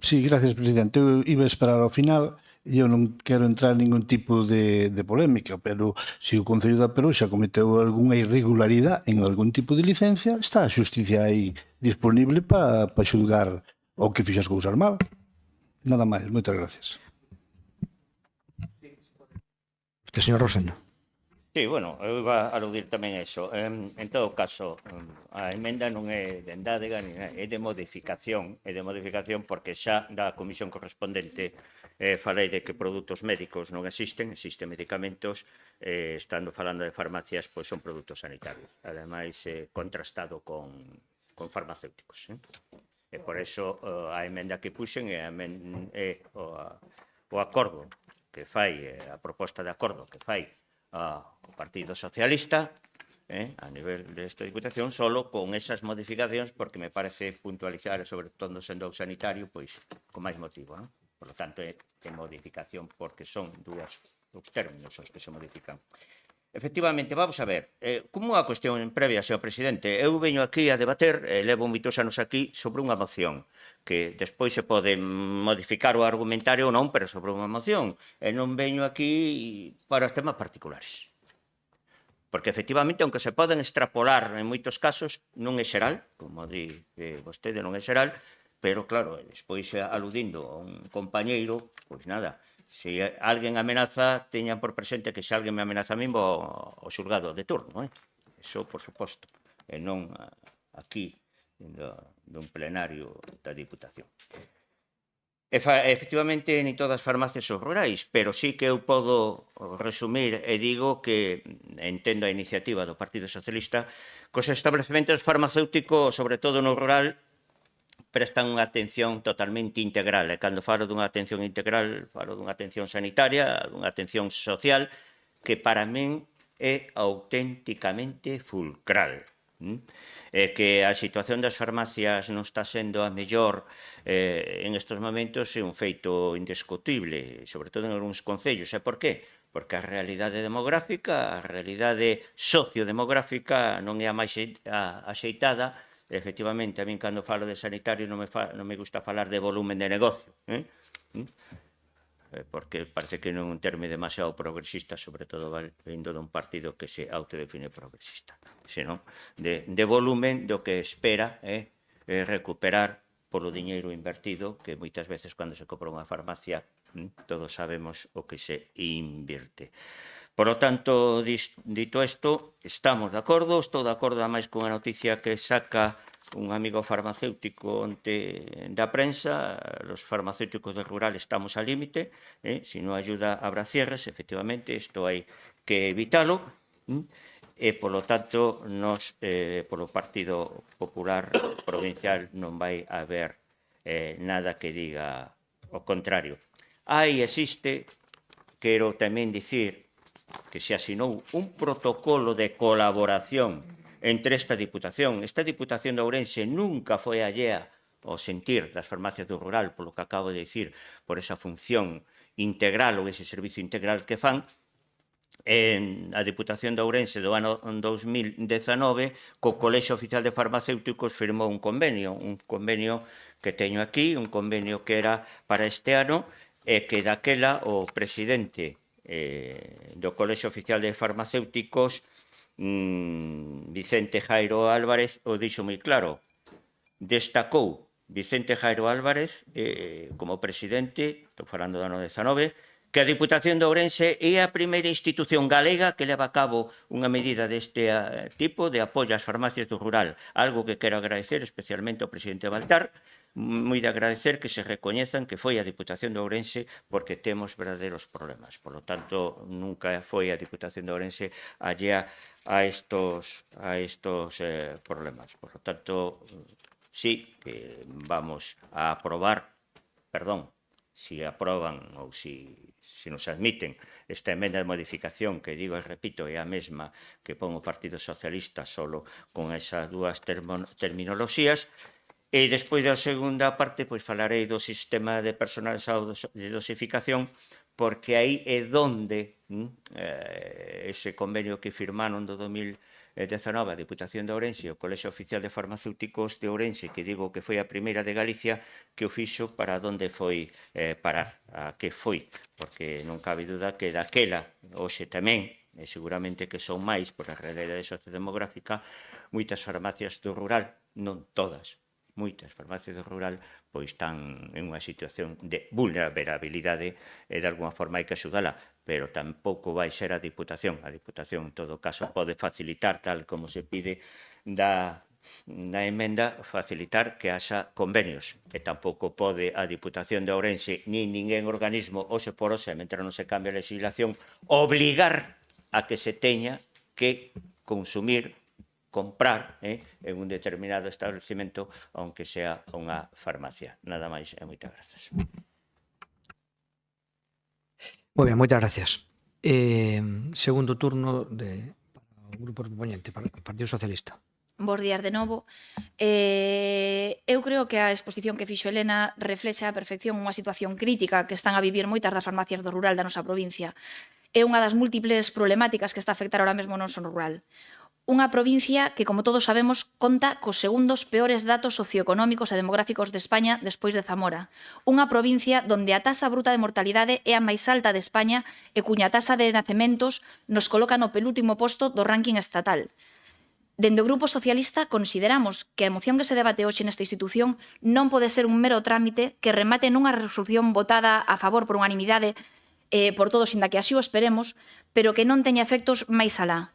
Sí, gracias, presidente. Eu iba a esperar ao final. Eu non quero entrar en ningún tipo de polémica, pero se o Concello da Peroxa cometeu algunha irregularidade en algún tipo de licencia, está a xusticia aí disponible para xulgar o que fixo as cousas mal. Nada máis, moitas gracias. Señor Rosendo. Sí, bueno, eu iba a aludir tamén a eso. En todo caso, a emenda non é de endádega, é de modificación, porque xa da comisión correspondente falei de que produtos médicos non existen medicamentos, estando falando de farmacias, pois son produtos sanitarios, ademais contrastado con farmacéuticos. E por eso a emenda que puxen é o acordo que fai, a proposta de acordo que fai o Partido Socialista a nivel desta Diputación, solo con esas modificacións, porque me parece puntualizar, sobre todo sendo sanitario, pois con máis motivo, non? Por lo tanto, é modificación, porque son dous términos os que se modifican. Efectivamente, vamos a ver, como unha cuestión previa, señor presidente, eu veño aquí a debater, levo moitos anos aquí, sobre unha moción, que despois se pode modificar o argumentario ou non, pero sobre unha moción, e non veño aquí para os temas particulares. Porque, efectivamente, aunque se poden extrapolar en moitos casos, non é xeral, como di vostede, non é xeral, pero, claro, despois aludindo a un compañeiro, pois nada, se alguén amenaza, teñan por presente que se alguén me amenaza a mí, vou ao xulgado de turno, Eso, por suposto, e non aquí, dun plenario da Diputación. Efectivamente, ni todas as farmacias son rurais, pero sí que eu podo resumir e digo que entendo a iniciativa do Partido Socialista que os establecementos farmacéuticos, sobre todo no rural, prestan unha atención totalmente integral. E cando falo dunha atención integral, falo dunha atención sanitaria, dunha atención social, que para min é auténticamente fulcral. Que a situación das farmacias non está sendo a mellor en estes momentos é un feito indiscutible, sobre todo en algúns concellos. E por qué? Porque a realidade demográfica, a realidade sociodemográfica non é a máis axeitada. Efectivamente, a min cando falo de sanitario non me gusta falar de volumen de negocio, porque parece que non é un termo demasiado progresista, sobre todo vindo dun partido que se autodefine progresista, senón de volumen do que espera recuperar polo diñeiro invertido, que moitas veces cando se compra unha farmacia todos sabemos o que se invirte. Por lo tanto, dito isto, estamos de acordo, estou de acordo ademais con a noticia que saca un amigo farmacéutico onte da prensa. Los farmacéuticos del rural estamos al límite, si non ayuda habrá cierres, efectivamente, isto hai que evitalo, e, polo tanto, nos, polo Partido Popular Provincial, non vai haber nada que diga o contrario. Aí existe, quero tamén dicir, que se asinou un protocolo de colaboración entre esta Diputación. Esta Diputación de Ourense nunca foi allea ao sentir das farmacias do rural, polo que acabo de dicir, por esa función integral ou ese servicio integral que fan. En a Diputación de Ourense do ano 2019, co Colexio Oficial de Farmacéuticos firmou un convenio que teño aquí, un convenio que era para este ano, e que daquela o presidente do Colexio Oficial de Farmacéuticos, Vicente Jairo Álvarez, o dixo moi claro. Destacou Vicente Jairo Álvarez como presidente, estou falando do ano 19, que a Diputación de Ourense é a primeira institución galega que leva a cabo unha medida deste tipo de apoio ás farmacias do rural, algo que quero agradecer especialmente ao presidente Baltar, moi de agradecer que se recoñezan que foi a Diputación de Ourense porque temos verdadeiros problemas. Por lo tanto, nunca foi a Diputación de Ourense allea a estos problemas. Por lo tanto, sí que vamos a aprobar, perdón, si aproban ou si nos admiten esta emenda de modificación que digo e repito é a mesma que pon o Partido Socialista solo con esas dúas terminoloxías. E despois da segunda parte, pois falarei do sistema de personalizado de dosificación, porque aí é donde ese convenio que firmaron do 2019 a Diputación de Ourense e o Colexio Oficial de Farmacéuticos de Ourense, que digo que foi a primeira de Galicia, que o fixo para onde foi parar, a que foi, porque non cabe duda que daquela, hoxe tamén, e seguramente que son máis por a realidade sociodemográfica, moitas farmacias do rural, non todas, moitas farmacias do rural pois están en unha situación de vulnerabilidade e de alguma forma hai que axudala, pero tampouco vai ser a Diputación. A Diputación, en todo caso, pode facilitar, tal como se pide na emenda, facilitar que haxa convenios. E tampouco pode a Diputación de Ourense nin ningún organismo, hoxe por hoxe, mentre non se cambie a legislación, obligar a que se teña que consumir, comprar en un determinado establecimento, aunque sea unha farmacia. Nada máis e moitas grazas. Moi ben, moitas gracias. Segundo turno do grupo proponente, Partido Socialista. Bos días de novo. Eu creo que a exposición que fixo Elena reflexa a perfección unha situación crítica que están a vivir moitas das farmacias do rural da nosa provincia. É unha das múltiples problemáticas que está a afectar ahora mesmo o noso rural. Unha provincia que, como todos sabemos, conta cos segundos peores datos socioeconómicos e demográficos de España despois de Zamora. Unha provincia donde a tasa bruta de mortalidade é a máis alta de España e cuña tasa de nacementos nos coloca no penúltimo posto do ranking estatal. Dende o Grupo Socialista consideramos que a moción que se debate hoxe nesta institución non pode ser un mero trámite que remate nunha resolución votada a favor por unanimidade por todos, inda que así o esperemos, pero que non teña efectos máis alá.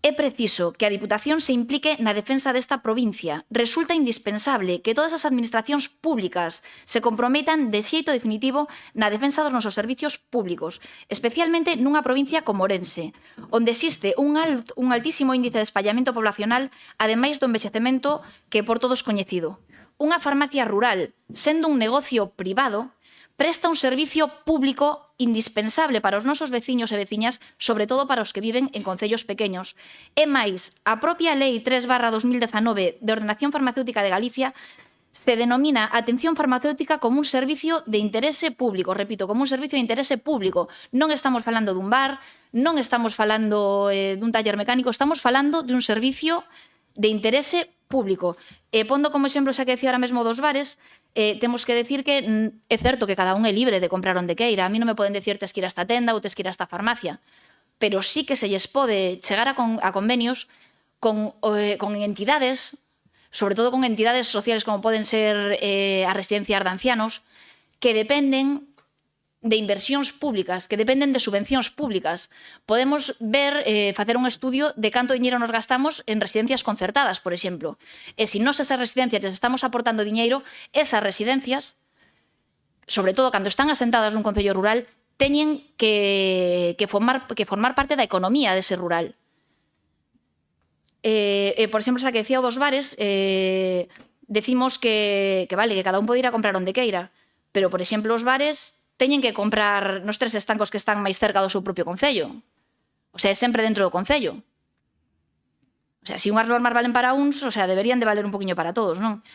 É preciso que a Diputación se implique na defensa desta provincia. Resulta indispensable que todas as administracións públicas se comprometan de xeito definitivo na defensa dos nosos servicios públicos, especialmente nunha provincia como Ourense, onde existe un altísimo índice de espallamento poblacional, ademais do envexecemento que por todos coñecido. Unha farmacia rural, sendo un negocio privado, presta un servicio público indispensable para os nosos veciños e veciñas, sobre todo para os que viven en concellos pequeños. E máis, a propia Lei 3/2019 de Ordenación Farmacéutica de Galicia se denomina atención farmacéutica como un servicio de interese público. Repito, como un servicio de interese público. Non estamos falando dun bar, non estamos falando dun taller mecánico, estamos falando de un servicio de interese público. Pondo como exemplo, xa que decía ahora mesmo dos bares, temos que decir que é certo que cada un é libre de comprar onde queira. A mí non me poden decir tes que ir a esta tenda ou tes que ir a esta farmacia. Pero sí que se lles pode chegar a convenios con entidades, sobre todo con entidades sociales como poden ser as residencias de ancianos, que dependen de inversións públicas, que dependen de subvencións públicas. Podemos ver, facer un estudio de canto diñeiro nos gastamos en residencias concertadas, por exemplo. E se nós esas residencias les estamos aportando diñeiro, esas residencias, sobre todo cando están asentadas nun concello rural, teñen que formar parte da economía dese rural. Por exemplo, xa que decía o dos bares, decimos que vale, que cada un pode ir a comprar onde queira, pero, por exemplo, os bares teñen que comprar nos 3 estancos que están máis cerca do seu propio concello. O sea, é sempre dentro do concello. O sea, se unhas normas valen para uns, o sea, deberían de valer un poquinho para todos, non?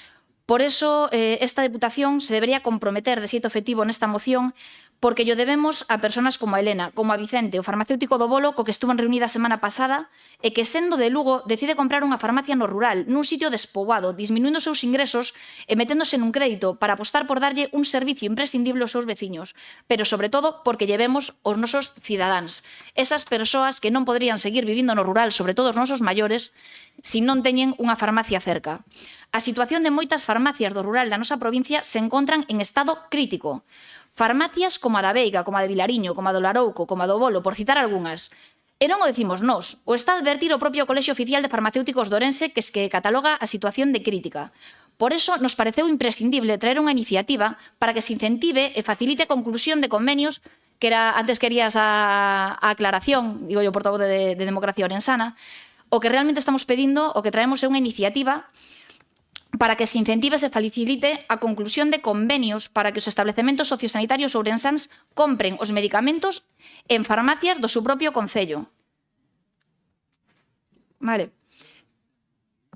Por eso, esta Deputación se debería comprometer de xeito efectivo nesta moción, porque lle debemos a persoas como a Elena, como a Vicente, o farmacéutico do Bolo, co que estuvo en reunida a semana pasada, e que, sendo de Lugo, decide comprar unha farmacia no rural, nun sitio despoboado, disminuindo os seus ingresos e meténdose nun crédito para apostar por darlle un servicio imprescindible aos seus veciños, pero, sobre todo, porque llevemos os nosos cidadáns. Esas persoas que non podrían seguir vivindo no rural, sobre todo os nosos maiores, se non teñen unha farmacia cerca. A situación de moitas farmacias do rural da nosa provincia se encontran en estado crítico. Farmacias como a da Veiga, como a de Vilariño, como a do Larouco, como a do Bolo, por citar algunhas. E non o decimos nós, o está a advertir o propio Colexio Oficial de Farmacéuticos de Ourense, que cataloga a situación de crítica. Por eso nos pareceu imprescindible traer unha iniciativa para que se incentive e facilite a conclusión de convenios, que era, antes querías a aclaración, digo yo, portavoz de Democracia Orensana, o que realmente estamos pedindo, o que traemos é unha iniciativa para que se incentive e se facilite a conclusión de convenios para que os establecementos sociosanitarios ourensáns compren os medicamentos en farmacias do seu propio concello. Vale.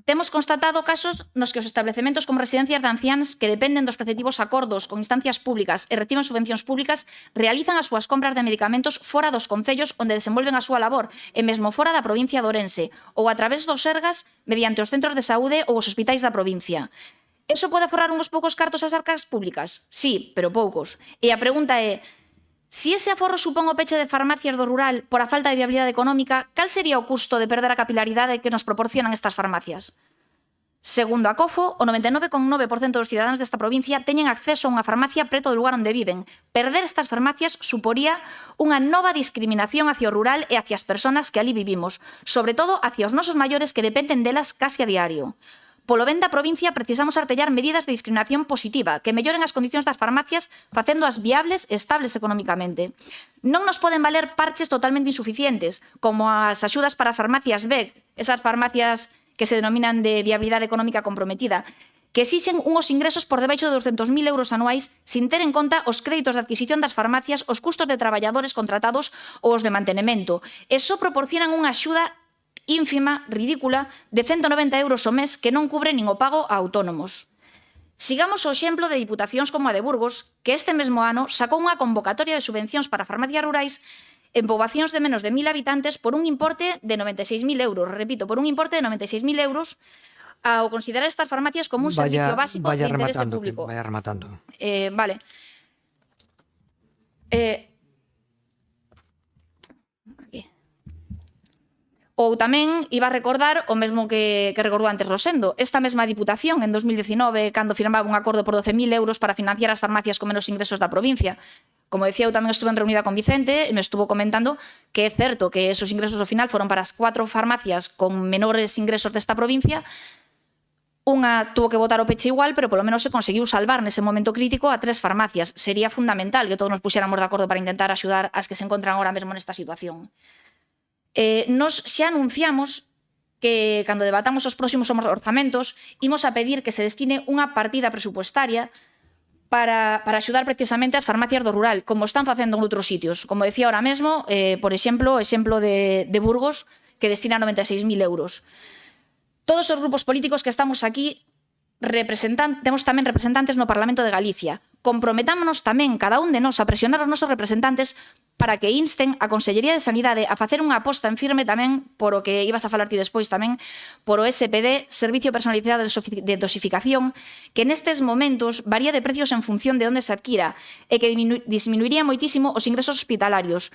Temos constatado casos nos que os establecementos como residencias de anciáns que dependen dos preceptivos acordos con instancias públicas e reciben subvencións públicas realizan as súas compras de medicamentos fora dos concellos onde desenvolven a súa labor e mesmo fora da provincia de Ourense ou a través dos Sergas mediante os centros de saúde ou os hospitais da provincia. Eso pode aforrar uns poucos cartos ás arcas públicas? Sí, pero poucos. E a pregunta é, si ese aforro supón o peche de farmacias do rural por a falta de viabilidade económica, cal sería o custo de perder a capilaridade que nos proporcionan estas farmacias? Segundo a COFO, o 99,9% dos cidadáns desta provincia teñen acceso a unha farmacia preto do lugar onde viven. Perder estas farmacias suporía unha nova discriminación hacia o rural e hacia as persoas que ali vivimos, sobre todo hacia os nosos maiores que dependen delas casi a diario. Polo ben da provincia, precisamos artellar medidas de discriminación positiva que melloren as condicións das farmacias facéndoas viables e estables económicamente. Non nos poden valer parches totalmente insuficientes, como as axudas para as farmacias BEC, esas farmacias que se denominan de viabilidade económica comprometida, que exixen unhos ingresos por debaixo de 200.000 euros anuais sin ter en conta os créditos de adquisición das farmacias, os custos de traballadores contratados ou os de mantenemento. E só proporcionan unha axuda ínfima, ridícula, de 190 euros ao mes que non cubre nin o pago a autónomos. Sigamos o exemplo de diputacións como a de Burgos, que este mesmo ano sacou unha convocatoria de subvencións para farmacias rurais en poboacións de menos de 1.000 habitantes por un importe de 96.000 euros. Repito, por un importe de 96.000 euros ao considerar estas farmacias como un servicio básico de interese público. Vaya rematando. Vale. Ou tamén iba a recordar o mesmo que recordou antes Rosendo. Esta mesma Diputación, en 2019, cando firmaba un acordo por 12.000 euros para financiar as farmacias con menos ingresos da provincia, Como decía, eu tamén estuve reunida con Vicente e me estuvo comentando que é certo que esos ingresos ao final foron para as 4 farmacias con menores ingresos desta provincia. Unha tuvo que botar o peche igual, pero polo menos se conseguiu salvar nese momento crítico a 3 farmacias. Sería fundamental que todos nos puxéramos de acordo para intentar axudar as que se encontran ahora mesmo nesta situación. Nos xa anunciamos que cando debatamos os próximos orzamentos imos a pedir que se destine unha partida presupuestaria para axudar precisamente as farmacias do rural, como están facendo en outros sitios. Como decía ahora mesmo, por exemplo, de Burgos, que destina 96.000 euros. Todos os grupos políticos que estamos aquí temos tamén representantes no Parlamento de Galicia. Comprometámonos tamén, cada un de nós, a presionar os nosos representantes para que insten a Consellería de Sanidade a facer unha aposta en firme tamén por o que ibas a falar ti despois tamén, por o SPD, Servicio Personalizado de Dosificación, que nestes momentos varía de precios en función de onde se adquira e que disminuiría moitísimo os ingresos hospitalarios.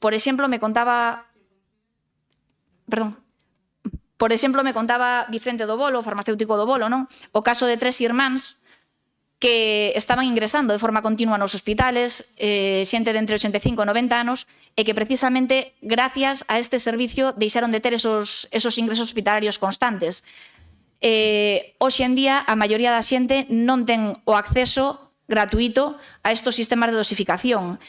Por exemplo, me contaba Vicente do Bolo, farmacéutico do Bolo, non? O caso de 3 irmáns que estaban ingresando de forma continua nos hospitales, xente de entre 85 e 90 anos, e que precisamente gracias a este servicio deixaron de ter esos ingresos hospitalarios constantes. Hoxe en día, a maioría da xente non ten o acceso gratuito a estos sistemas de dosificación.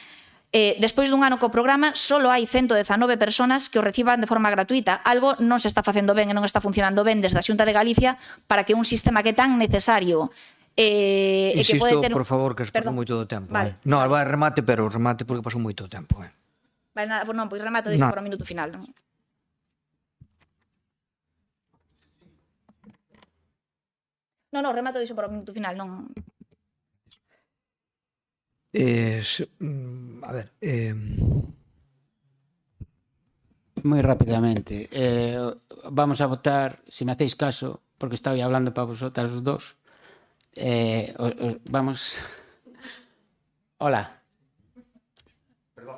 Despois dun ano co programa, só hai 119 personas que o reciban de forma gratuita. Algo non se está facendo ben e non está funcionando ben desde a Xunta de Galicia para que un sistema que é tan necesario Insisto, que pode ter... por favor, que se pasou moito do tempo. Vale. Non, vai remate, pero remate porque pasou moito tempo. Vale, nada, pues non, pois remato por o minuto final. Non? Non, remato dixo por o minuto final, non... A ver... Moi rapidamente. Vamos a votar, se me hacéis caso, porque estaba hablando para vosotras os dos. Vamos... Hola.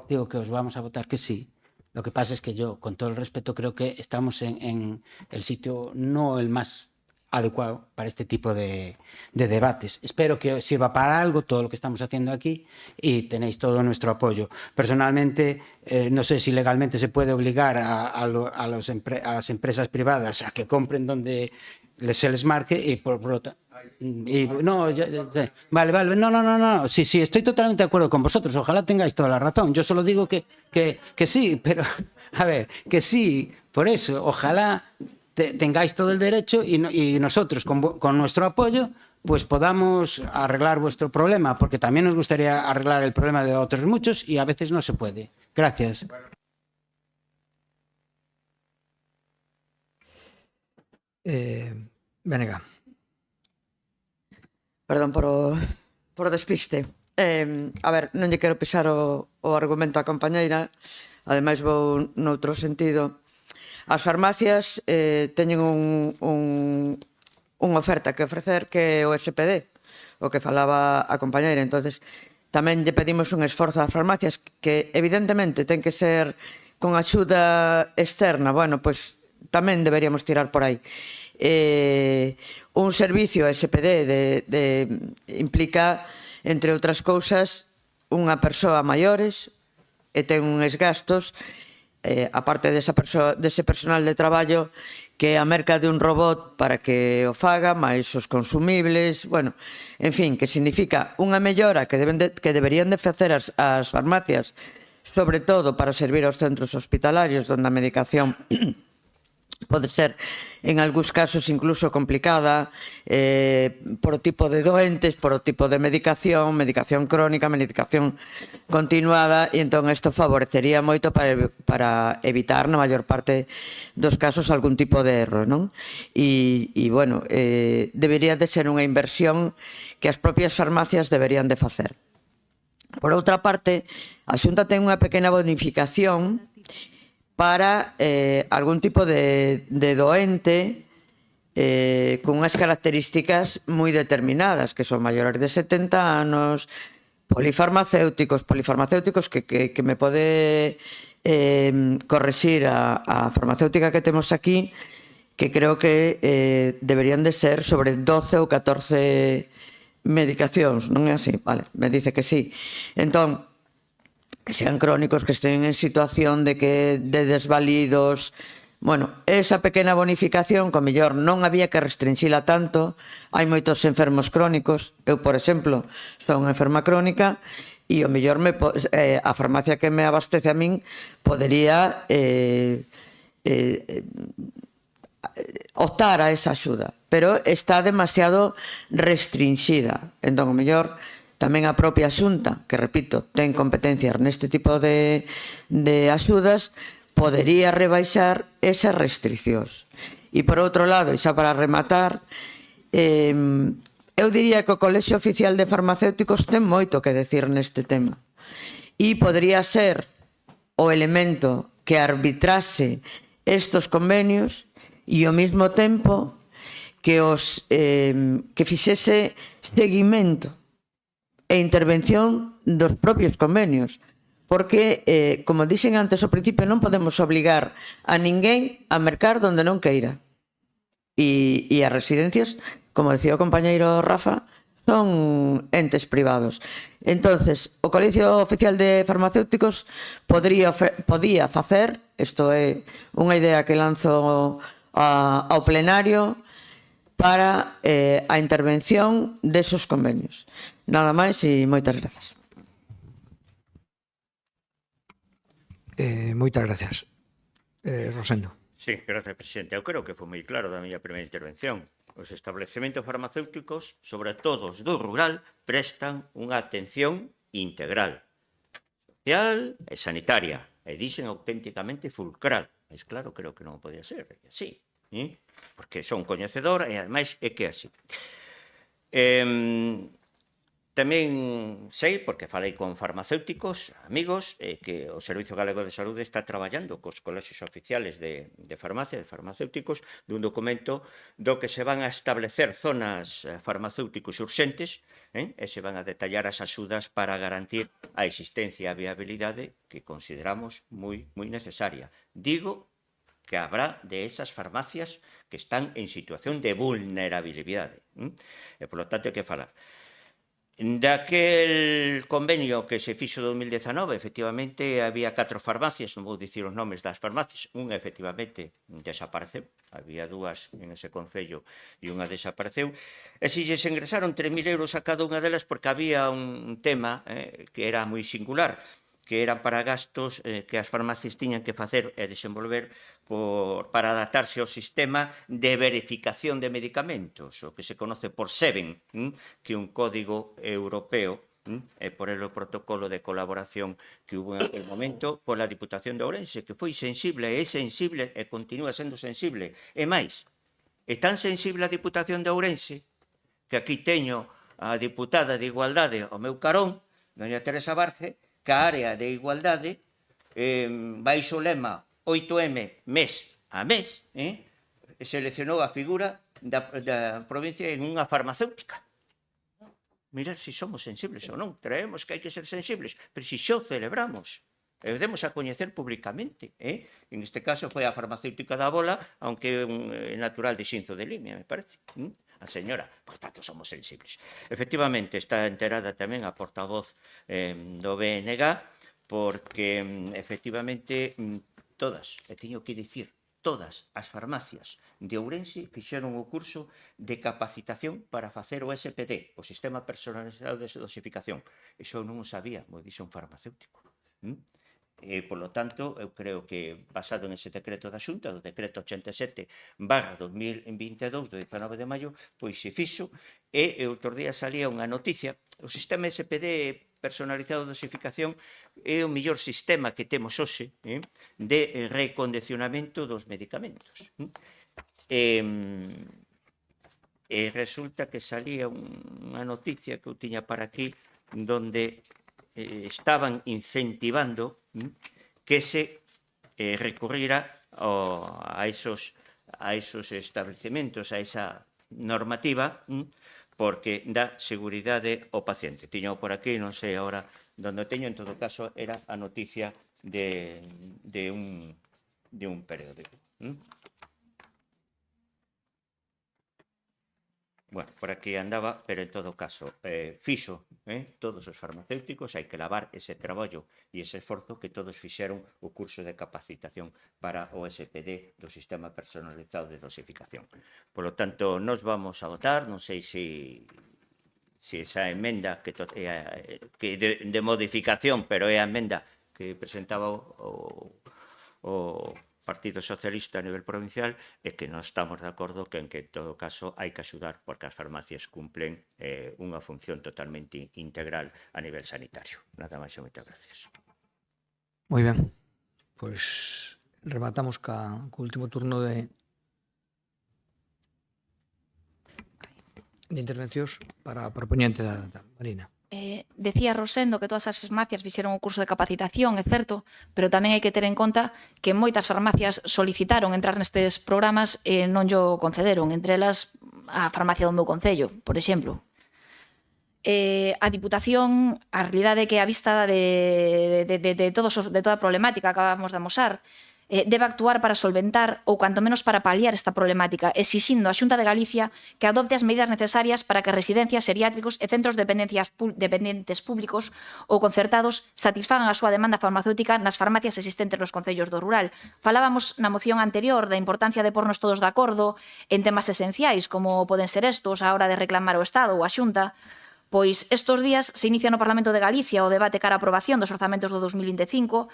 Digo que os vamos a votar que sí. Lo que pasa es que yo, con todo el respeto, creo que estamos en el sitio no el más adecuado para este tipo de debates. Espero que os sirva para algo todo lo que estamos haciendo aquí y tenéis todo nuestro apoyo. Personalmente, no sé si legalmente se puede obligar a las empresas privadas a que compren donde se les marque y por lo tanto... Vale, no, sí, estoy totalmente de acuerdo con vosotros, ojalá tengáis toda la razón, yo solo digo que sí, pero, a ver, que sí, por eso, ojalá tengáis todo el derecho y nosotros, con nuestro apoyo, pues podamos arreglar vuestro problema, porque también nos gustaría arreglar el problema de otros muchos y a veces no se puede. Gracias. Venga. Perdón por o despiste. A ver, non lle quero pisar o argumento á compañeira, ademais vou noutro sentido. As farmacias teñen unha oferta que ofrecer que é o SPD, o que falaba a compañeira. Entonces tamén lle pedimos un esforzo ás farmacias que evidentemente ten que ser con axuda externa. Bueno, pois tamén deberíamos tirar por aí. Un servicio SPD implica, entre outras cousas, unha persoa maiores e ten uns gastos, aparte dese personal de traballo, que é a merca de un robot para que o faga, máis os consumibles, bueno, en fin, que significa unha mellora que deberían de facer as farmacias, sobre todo para servir aos centros hospitalarios, onde a medicación pode ser, en algúns casos, incluso complicada por o tipo de doentes, por o tipo de medicación crónica, medicación continuada, e entón isto favorecería moito para evitar, na maior parte dos casos, algún tipo de erro, non? E, bueno, debería de ser unha inversión que as propias farmacias deberían de facer. Por outra parte, a Xunta ten unha pequena bonificación para algún tipo de doente con unhas características moi determinadas, que son maiores de 70 anos, polifarmacéuticos que me pode correxir a farmacéutica que temos aquí, que creo que deberían de ser sobre 12 ou 14 medicacións, non é así? Vale, me dice que sí. Entón, que sean crónicos, que estén en situación de desvalidos. Bueno, esa pequena bonificación, que mellor non había que restringila tanto. Hai moitos enfermos crónicos. Eu, por exemplo, sou unha enferma crónica e o mellor a farmacia que me abastece a min podería optar a esa axuda, pero está demasiado restringida. Entón, o mellor, tamén a propia Xunta, que, repito, ten competencias neste tipo de axudas, podería rebaixar esas restriccións. E, por outro lado, e xa para rematar, eu diría que o Colexio Oficial de Farmacéuticos ten moito que decir neste tema. E podría ser o elemento que arbitrase estos convenios e ao mesmo tempo que fixese seguimento e intervención dos propios convenios. Porque, como dixen antes ao principio, non podemos obligar a ninguén a mercar donde non queira. E as residencias, como decía o compañeiro Rafa, son entes privados. Entonces, o Colegio Oficial de Farmacéuticos podía facer, isto é unha idea que lanzo ao plenario, para a intervención desos convenios. Nada máis e moitas grazas. Moitas gracias. Rosendo. Sí, gracias, presidente. Eu creo que foi moi claro da miña primeira intervención. Os establecementos farmacéuticos, sobre todo os do rural, prestan unha atención integral, social e sanitaria, e dixen auténticamente fulcral. Mas claro, creo que non podía ser así, porque son coñecedor e, ademais, é que é así. Tamén sei, porque falei con farmacéuticos, amigos, que o Servizo Galego de Saúde está traballando cos colexios oficiales de farmacia, de farmacéuticos, dun documento do que se van a establecer zonas farmacéuticos urxentes, e se van a detallar as axudas para garantir a existencia e a viabilidade que consideramos moi necesaria. Digo que habrá de esas farmacias que están en situación de vulnerabilidade. E, polo tanto, hai que falar. Daquel convenio que se fixo en 2019, efectivamente, había 4 farmacias, non vou dicir os nomes das farmacias, unha efectivamente desapareceu, había 2 en ese concello e unha desapareceu, e se lles ingresaron 3.000 euros a cada unha delas porque había un tema que era moi singular, que eran para gastos que as farmacias tiñan que facer e desenvolver para adaptarse ao sistema de verificación de medicamentos, o que se conoce por SEVEN, que é un código europeo, e por el protocolo de colaboración que hubo en aquel momento pola Diputación de Ourense, que foi sensible, e é sensible, e continúa sendo sensible. E máis, é tan sensible a Diputación de Ourense, que aquí teño a diputada de Igualdade ao meu carón, doña Teresa Barce, que a área de igualdade, baixo o lema 8M mes a mes, seleccionou a figura da provincia en unha farmacéutica. Mirad se somos sensibles ou non. Creemos que hai que ser sensibles, pero se xo celebramos, e demos a coñecer públicamente. En este caso foi a farmacéutica da Bola, aunque é natural de Xinzo de Limia, me parece. A señora, por tanto, somos sensibles. Efectivamente, está enterada tamén a portavoz do BNG, porque, efectivamente, todas, e teño que dicir, todas as farmacias de Ourense fixeron o curso de capacitación para facer o SPD, o Sistema Personalizado de Dosificación. Iso non o sabía, moi dixo un farmacéutico. E, polo tanto, eu creo que, basado nese decreto da Xunta, do decreto 87/2022, do 19 de maio, pois se fixo, e outro día salía unha noticia. O sistema SPD personalizado de dosificación é o mellor sistema que temos hoxe de recondicionamento dos medicamentos. E resulta que salía unha noticia que eu tiña para aquí, donde estaban incentivando que se recurrira a esos establecementos, a esa normativa, porque dá seguridade ao paciente. Tiño por aquí, non sei agora donde teño, en todo caso, era a noticia de un periódico. Bueno, por aquí andaba, pero en todo caso, fixo, todos os farmacéuticos, hai que lavar ese traballo e ese esforzo que todos fixeron o curso de capacitación para o SPD do Sistema Personalizado de Dosificación. Por lo tanto, nos vamos a votar, non sei se esa emenda que de modificación, pero é a emenda que presentaba o Partido Socialista a nivel provincial, é que non estamos de acordo que en todo caso hai que axudar porque as farmacias cumplen unha función totalmente integral a nivel sanitario. Nada máis e moitas gracias. Moi ben. Pois rematamos co último turno de intervencións para a propoñente da Marina. Decía Rosendo que todas as farmacias fixeron o curso de capacitación, é certo, pero tamén hai que ter en conta que moitas farmacias solicitaron entrar nestes programas e non llo concederon, entre elas a farmacia do meu concello, por exemplo. A Diputación, a realidade que a vista de toda a problemática que acabamos de amosar, debe actuar para solventar ou canto menos para paliar esta problemática, exixindo á Xunta de Galicia que adopte as medidas necesarias para que residencias geriátricos e centros dependentes públicos ou concertados satisfagan a súa demanda farmacéutica nas farmacias existentes nos concellos do rural. Falábamos na moción anterior da importancia de pornos todos de acordo en temas esenciais, como poden ser estos a hora de reclamar o Estado ou a Xunta. Pois estes días se inicia no Parlamento de Galicia o debate cara a aprobación dos orzamentos do 2025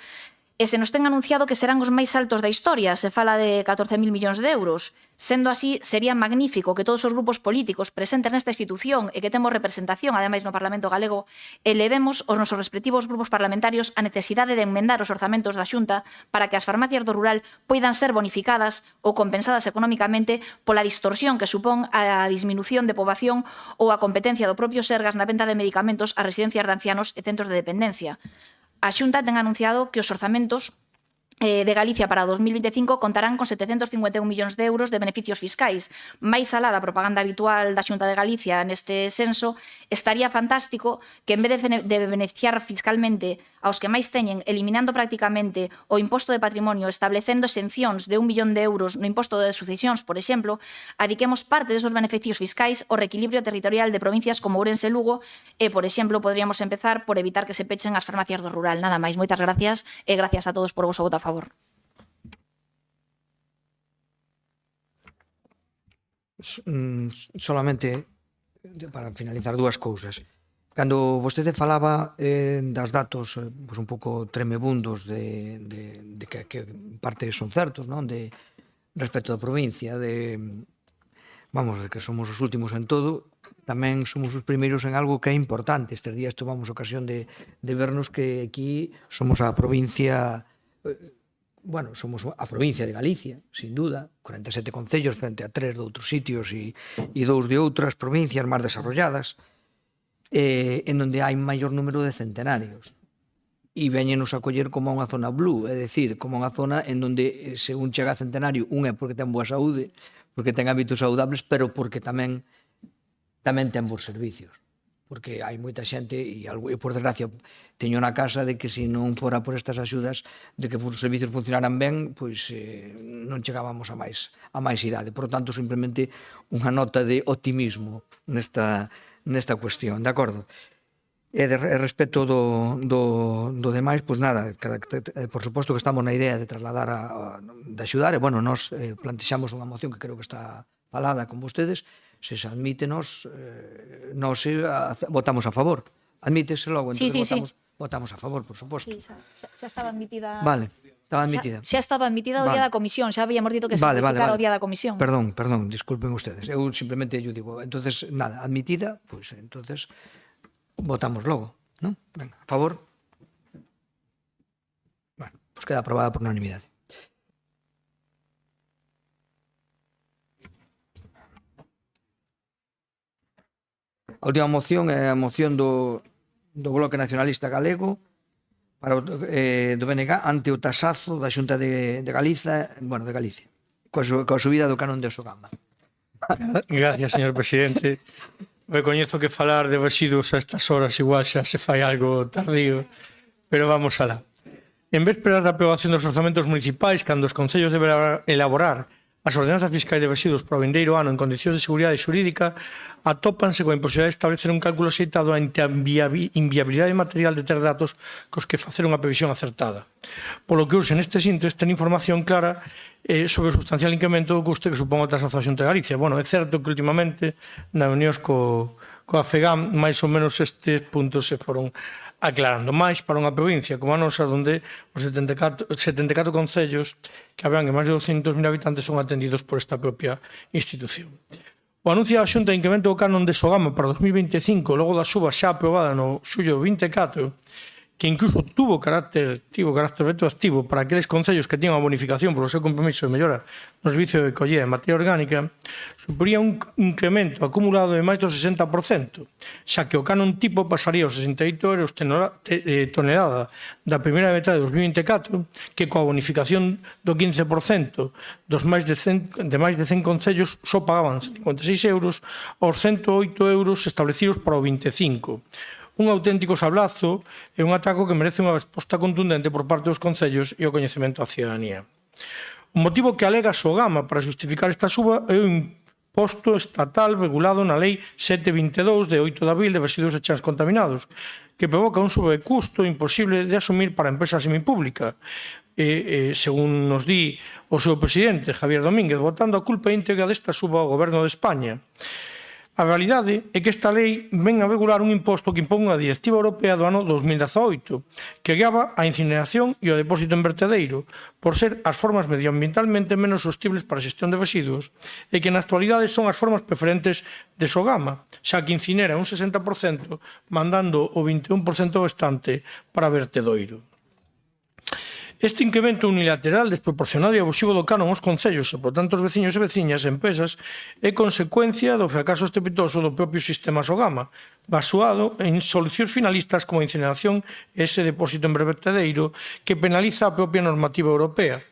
e se nos ten anunciado que serán os máis altos da historia, se fala de 14.000 millóns de euros. Sendo así, sería magnífico que todos os grupos políticos presentes nesta institución e que temos representación, ademais no Parlamento galego, elevemos os nosos respectivos grupos parlamentarios a necesidade de enmendar os orzamentos da Xunta para que as farmacias do rural poidan ser bonificadas ou compensadas económicamente pola distorsión que supón a disminución de poboación ou a competencia do propio Sergas na venta de medicamentos a residencias de ancianos e centros de dependencia. A Xunta ten anunciado que os orzamentos de Galicia para 2025 contarán con 751 millóns de euros de beneficios fiscais. Máis alá da propaganda habitual da Xunta de Galicia neste senso, estaría fantástico que en vez de beneficiar fiscalmente aos que máis teñen, eliminando prácticamente o imposto de patrimonio, establecendo exencións de 1 millón de euros no imposto de sucesións, por exemplo, adiquemos parte desos beneficios fiscais ao reequilibrio territorial de provincias como Ourense e Lugo e, por exemplo, podríamos empezar por evitar que se pechen as farmacias do rural. Nada máis, moitas gracias e gracias a todos por o voso voto a favor. Solamente para finalizar dúas cousas. Cando vostede falaba das datos pues, un pouco tremebundos de que parte son certos, non? De respecto da provincia, de que somos os últimos en todo, tamén somos os primeiros en algo que é importante. Estes días tomamos ocasión de vernos que aquí somos a provincia somos a provincia de Galicia, sin duda, 47 concellos frente a 3 de outros sitios e 2 de outras provincias máis desarrolladas, en onde hai maior número de centenarios. E veñenos a coller como unha zona blue, é dicir, como unha zona en onde se un chega a centenario, un é porque ten boa saúde, porque ten hábitos saudables, pero porque tamén ten bons servicios. Porque hai moita xente, e por desgracia teño na casa de que se non fora por estas axudas, de que os servicios funcionaran ben, pois non chegábamos a máis idade. Por tanto, simplemente unha nota de optimismo nesta cuestión, de acordo? E respecto do demais, pois nada, por suposto que estamos na idea de trasladar, de axudar, e nos plantexamos unha moción que creo que está falada con vostedes. Se se admite, nos votamos a favor. Admítese logo, entón votamos a favor, por suposto. Sí, xa estaba admitida. Vale, estaba admitida. Xa estaba admitida o día da comisión, xa habíamos dito que se modificara o día da comisión. Perdón, disculpen ustedes. Eu simplemente yo digo, entonces, nada, admitida, pues entonces votamos logo, ¿no? Venga, a favor. Bueno, pues queda aprobada por unanimidade. A última moción é a moción do Bloque Nacionalista Galego para do BNG ante o tasazo da Xunta de Galicia, de Galicia, coa subida do canon de Osogama. Gracias, señor presidente. Recoñezo que falar de residuos a estas horas igual xa se fai algo tardío, pero vamos alá. En vez de esperar a aprobación dos orzamentos municipais, cando os concellos deberán elaborar as ordenanzas fiscais de residuos para o vindeiro ano en condicións de seguridade xurídica atópanse coa imposibilidade de establecer un cálculo axeitado ante a inviabilidade material de ter datos cos que facer unha previsión acertada. Polo que urxe nestes intres ten información clara sobre o sustancial incremento do custe que supón a taxa de Galicia. Bueno, é certo que últimamente na unións coa FEGAM máis ou menos estes puntos se foron aclarando máis para unha provincia como a nosa, onde os 74 concellos que haberán en máis de 200.000 habitantes son atendidos por esta propia institución. O anuncio da Xunta de incremento do canon de Sogama para 2025, logo da suba xa aprobada no xullo 24, que incluso tivo carácter retroactivo para aqueles concellos que tiñan a bonificación polo seu compromiso de mellora no servicio de recollida de materia orgánica, suporía un incremento acumulado de máis do 60%, xa que o canon tipo pasaría aos 68 euros tonelada da primeira metade de 2024, que coa bonificación do 15% dos máis de 100 concellos só pagaban 56 euros aos 108 euros establecidos para o 25. Un auténtico sablazo e un ataco que merece unha resposta contundente por parte dos concellos e o coñecemento á cidadanía. O motivo que alega Sogama para justificar esta suba é o imposto estatal regulado na Lei 722 de 8 de abril de residuos e chans contaminados, que provoca un sobrecusto imposible de asumir para a empresa semipública. Según nos di o seu presidente, Javier Domínguez, botando a culpa íntegra desta suba ao Goberno de España. A realidade é que esta lei ven a regular un imposto que impón unha directiva europea do ano 2018 que guiaba a incineración e o depósito en vertedeiro por ser as formas medioambientalmente menos sostibles para a xestión de residuos e que na actualidade son as formas preferentes de Sogama, xa que incinera un 60% mandando o 21% restante para vertedoiro. Este incremento unilateral, desproporcionado e abusivo do canon aos concellos e, por tanto, os veciños e veciñas e empresas é consecuencia do fracaso estrepitoso do propio sistema Sogama, basado en solucións finalistas como a incineración e ese depósito en vertedeiro que penaliza a propia normativa europea.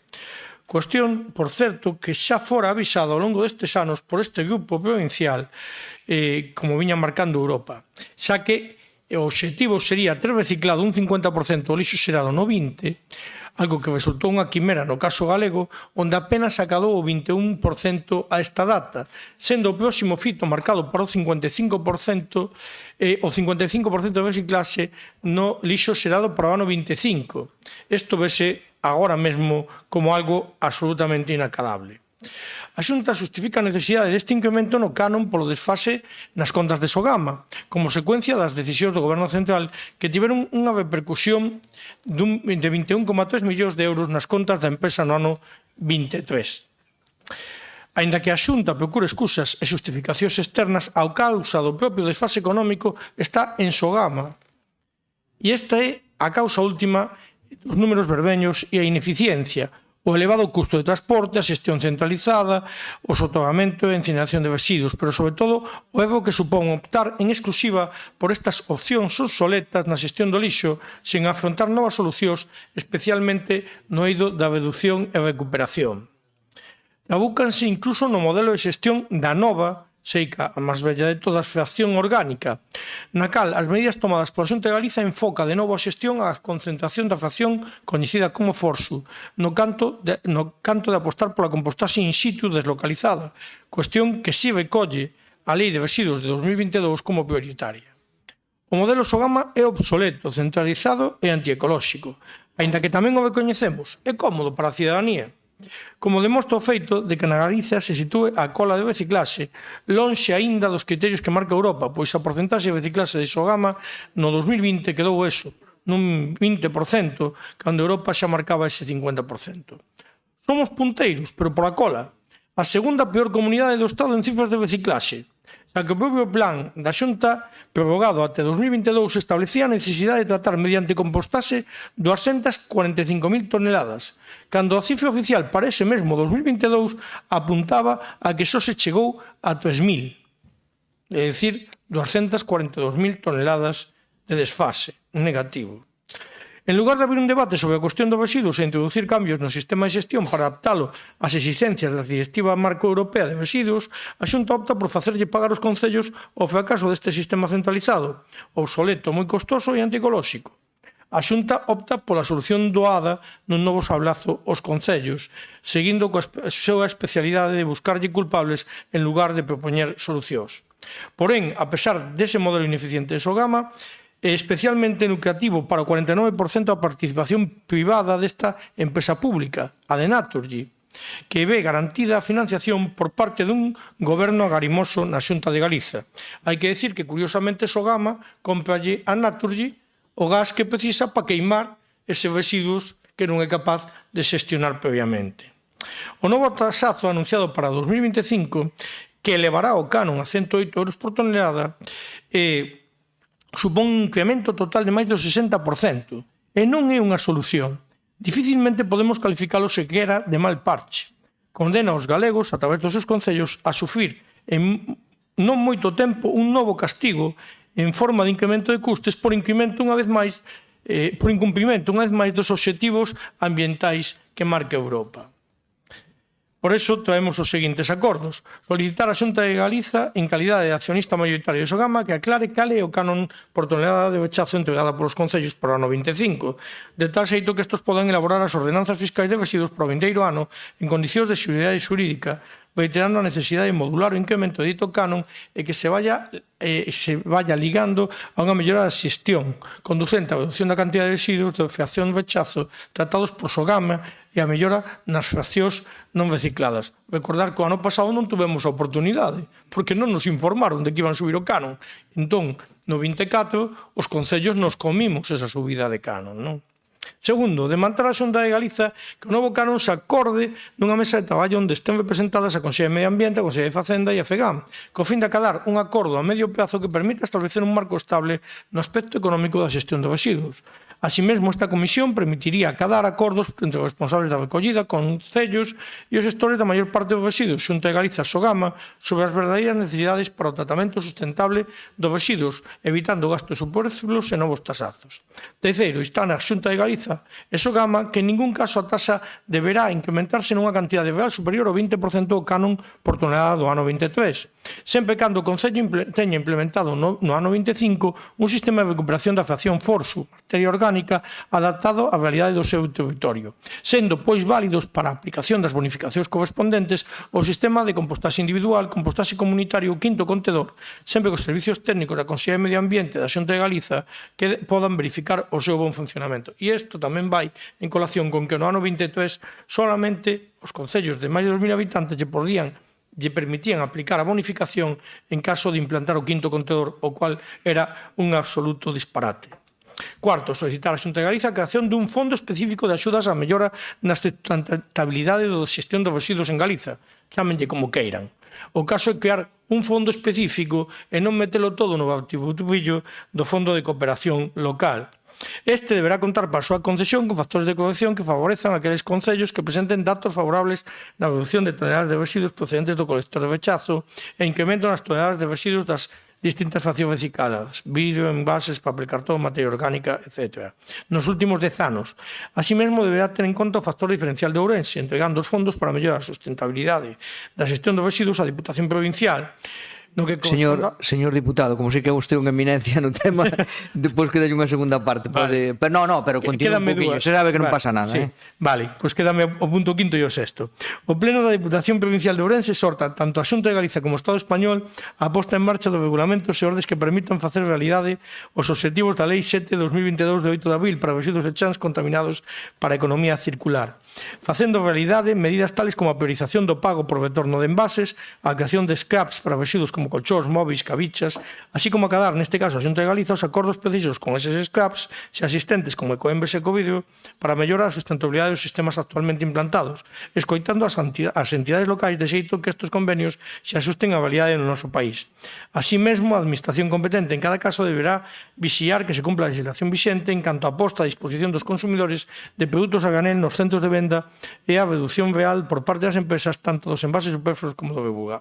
Cuestión, por certo, que xa fora avisada ao longo destes anos por este grupo provincial, como viña marcando Europa, xa que o obxectivo sería ter reciclado un 50% do lixo xerado no 20, algo que resultou unha quimera no caso galego, onde apenas acadou o 21% a esta data, sendo o próximo fito marcado para o 55% e o 55% de reciclase no lixo xerado para o ano 25. Isto vese agora mesmo como algo absolutamente inacadable. A Xunta xustifica a necesidade deste incremento no canon polo desfase nas contas de Sogama, como secuencia das decisións do Goberno Central que tiveron unha repercusión de 21,3 millóns de euros nas contas da empresa no ano 23. Aínda que a Xunta procura excusas e xustificacións externas, a causa do propio desfase económico está en Sogama. E esta é a causa última dos números verbeños e a ineficiencia, o elevado custo de transporte, a xestión centralizada, o soterramento e a incineración de residuos, pero, sobre todo, o erro que supón optar en exclusiva por estas opcións obsoletas na xestión do lixo sen afrontar novas solucións, especialmente no eido da reducción e recuperación. Trabúcanse incluso no modelo de xestión da nova, seica a máis bella de todas, fracción orgánica, na cal as medidas tomadas pola Xunta de Galiza enfoca de novo a xestión á concentración da fracción coñecida como Forsu, no canto de apostar pola compostaxe in situ deslocalizada, cuestión que si recolle a Lei de Residuos de 2022 como prioritaria. O modelo Sogama é obsoleto, centralizado e antiecolóxico, aínda que tamén o recoñecemos, é cómodo para a cidadanía, como demostra o feito de que na Galiza se sitúe a cola de reciclase lonxe aínda dos criterios que marca Europa, pois a porcentaxe de reciclase de Sogama no 2020 quedou eso, nun 20%, cando Europa xa marcaba ese 50%. Somos punteiros, pero por a cola, a segunda peor comunidade do Estado en cifras de reciclase, xa que o propio plan da Xunta prorrogado até 2022 establecía a necesidade de tratar mediante compostaxe 245.000 toneladas, cando a cifra oficial para ese mesmo 2022 apuntaba a que só se chegou a 3.000, é dicir, 242.000 toneladas de desfase negativo. En lugar de abrir un debate sobre a cuestión dos residuos e introducir cambios no sistema de xestión para adaptalo ás exigencias da Directiva Marco Europea de Residuos, a Xunta opta por facerlle pagar aos concellos o fracaso deste sistema centralizado, obsoleto, moi costoso e anticolóxico. A Xunta opta pola solución doada nun novo sablazo aos concellos, seguindo coa súa especialidade de buscarlle culpables en lugar de propoñer solucións. Porén, a pesar dese modelo ineficiente de Sogama, é especialmente lucrativo para o 49% a participación privada desta empresa pública, a de Naturgy, que ve garantida a financiación por parte dun goberno agarimoso na Xunta de Galiza. Hai que decir que, curiosamente, Sogama compralle a Naturgy o gas que precisa para queimar eses residuos que non é capaz de xestionar previamente. O novo tasazo anunciado para 2025, que elevará o canon a 108 euros por tonelada, supón un incremento total de máis do 60%, e non é unha solución. Dificilmente podemos calificalo sequera de mal parche. Condena aos galegos, a través dos seus concellos, a sufrir en non moito tempo un novo castigo en forma de incremento de custes por incumprimento unha vez máis dos obxectivos ambientais que marca Europa. Por iso traemos os seguintes acordos. Solicitar a Xunta de Galiza, en calidade de accionista maioritario de Sogama, que aclare cal é o canon por tonelada de rechazo entregada polos concellos para o ano 25, de tal xeito que estos podan elaborar as ordenanzas fiscais de residuos para o vindeiro ano en condicións de seguridade xurídica, reiterando a necesidade de modular o incremento de dito canon e que se vaya ligando a unha mellora da xestión, conducente á reducción da cantidad de residuos de fracción de rechazo tratados por Sogama e a mellora nas fraccións non recicladas. Recordar que o ano pasado non tuvemos a oportunidade, porque non nos informaron de que iban a subir o canon. Entón, no 24, os concellos nos comimos esa subida de canon, non? Segundo, demantar a Xunta de Galiza que o novo canon se acorde nunha mesa de traballo onde estén representadas a Consellería de Medio Ambiente, a Consellería de Facenda e a FEGAM, co fin de acadar un acordo a medio prazo que permita establecer un marco estable no aspecto económico da xestión de residuos. Así mesmo, esta comisión permitiría acadar acordos entre os responsables da recollida, concellos e os gestores da maior parte dos residuos, Xunta de Galiza e Sogama, sobre as verdadeiras necesidades para o tratamento sustentable dos residuos, evitando gastos superfluos e novos tasazos. Terceiro, instar a Xunta de Galiza e Sogama que en ningún caso a tasa deberá incrementarse nunha cantidade real superior ao 20% do canon por tonelada do ano 23, sempre cando o Concello teña implementado no ano 25 un sistema de recuperación da fracción forsu, materia orgánica, adaptado á realidade do seu territorio, sendo pois válidos para a aplicación das bonificacións correspondentes o sistema de compostaxe individual, compostaxe comunitario ou quinto contedor, sempre que os servicios técnicos da Consellería de Medio Ambiente da Xunta de Galiza que podan verificar o seu bon funcionamento. E isto tamén vai en colación con que no ano 23 solamente os concellos de máis de 2.000 habitantes lle permitían aplicar a bonificación en caso de implantar o quinto contedor, o cual era un absoluto disparate. Cuarto, solicitar a Xunta de Galiza a creación dun fondo específico de axudas á mellora na sustentabilidade da xestión dos residuos en Galiza, chámenlle como queiran. O caso é crear un fondo específico e non metelo todo no batiburrillo do Fondo de Cooperación Local. Este deberá contar para a súa concesión con factores de corrección que favorezan aqueles concellos que presenten datos favorables na reducción de toneladas de residuos procedentes do colector de rechazo e incremento nas toneladas de residuos das distintas fraccións recicladas, vidro, envases, papel cartón, materia orgánica, etc. Nos últimos 10 anos. Así mesmo, deberá ter en conta o factor diferencial de Ourense, entregando os fondos para mellorar a sustentabilidade da xestión dos residuos á Diputación Provincial. No que señor diputado, como sei que é usted unha eminencia no tema, depois que dalle unha segunda parte. Vale. Pero continúa un poquinho, se sabe que non pasa nada. Sí. Vale, pois quédame o punto quinto e o sexto. O Pleno da Diputación Provincial de Ourense exhorta tanto a Xunta de Galiza como o Estado español a posta en marcha dos regulamentos e ordes que permitan facer realidade os obxectivos da Lei 7/2022 de 8 de abril para residuos e chans contaminados para a economía circular, facendo realidade medidas tales como a priorización do pago por retorno de envases, a creación de scraps para residuos como colchóns, móviles, cabichas, así como acadar, neste caso, a Xunta de Galiza, os acordos precisos con eses scraps, se asistentes como Ecoembes e Ecovidro, para mellorar a sustentabilidade dos sistemas actualmente implantados, escoitando as entidades locais de xeito que estes convenios se asusten á realidade no noso país. Así mesmo, a Administración competente en cada caso deberá vixiar que se cumpla a legislación vixente en canto a posta a disposición dos consumidores de produtos a granel nos centros de venda e a reducción real por parte das empresas tanto dos envases superfluos como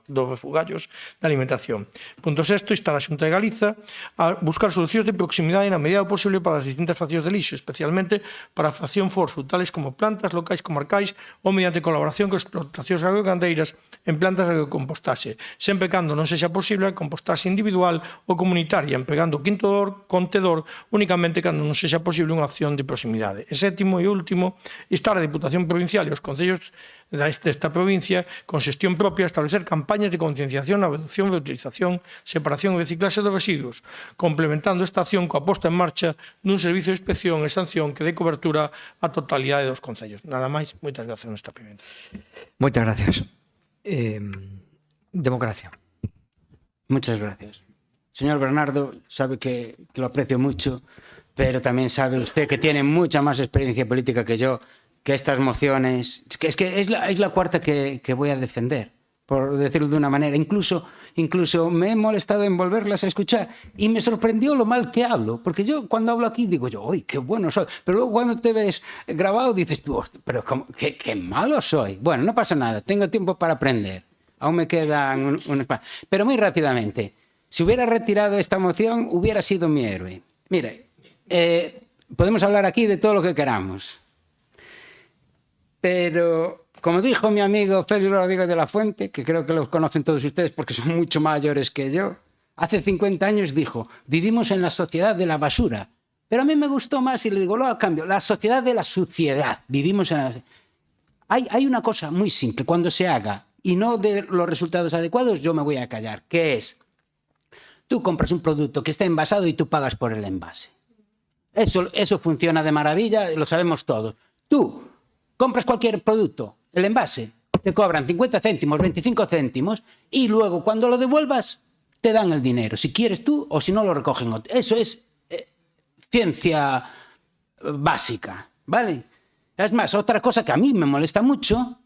dos refugallos de alimentación implementación. Punto sexto, instar a Xunta de Galiza a buscar solucións de proximidade na medida do posible para as distintas fraccións de lixo, especialmente para a fracción forzo, tales como plantas locais comarcais ou mediante colaboración con explotacións agrogandeiras en plantas de compostaxe, sempre cando non sexa posible a compostaxe individual ou comunitaria, empregando o quinto contedor únicamente cando non sexa posible unha acción de proximidade. E sétimo e último, instar a Diputación Provincial e os concellos desta provincia, con xestión propia, establecer campañas de concienciación na reducción de utilización, separación e reciclaxe dos residuos, complementando esta acción coa posta en marcha dun servicio de inspección e sanción que dé cobertura á totalidade dos concellos. Nada máis, moitas gracias nesta primeira. Moitas gracias. Democracia. Muchas gracias. Señor Bernardo, sabe que lo aprecio mucho, pero también sabe usted que tiene mucha más experiencia política que yo, que estas mociones, es la cuarta que voy a defender, por decirlo de una manera. Incluso me he molestado en volverlas a escuchar y me sorprendió lo mal que hablo, porque yo cuando hablo aquí digo yo, ¡uy, qué bueno soy! Pero luego cuando te ves grabado dices tú, pero qué malo soy. Bueno, no pasa nada, tengo tiempo para aprender. Aún me quedan pero muy rápidamente, si hubiera retirado esta moción, hubiera sido mi héroe. Mire, podemos hablar aquí de todo lo que queramos. Pero, como dijo mi amigo Félix Rodríguez de la Fuente, que creo que los conocen todos ustedes porque son mucho mayores que yo, hace 50 años dijo, vivimos en la sociedad de la basura. Pero a mí me gustó más y le digo, luego a cambio, la sociedad de la suciedad. Vivimos en la... Hay una cosa muy simple, cuando se haga y no de los resultados adecuados, yo me voy a callar, que es, tú compras un producto que está envasado y tú pagas por el envase. Eso funciona de maravilla, lo sabemos todos. Tú compras cualquier producto, el envase, te cobran 50 céntimos, 25 céntimos y luego cuando lo devuelvas te dan el dinero, si quieres tú o si no lo recogen otros. Eso es ciencia básica, ¿vale? Es más, otra cosa que a mí me molesta mucho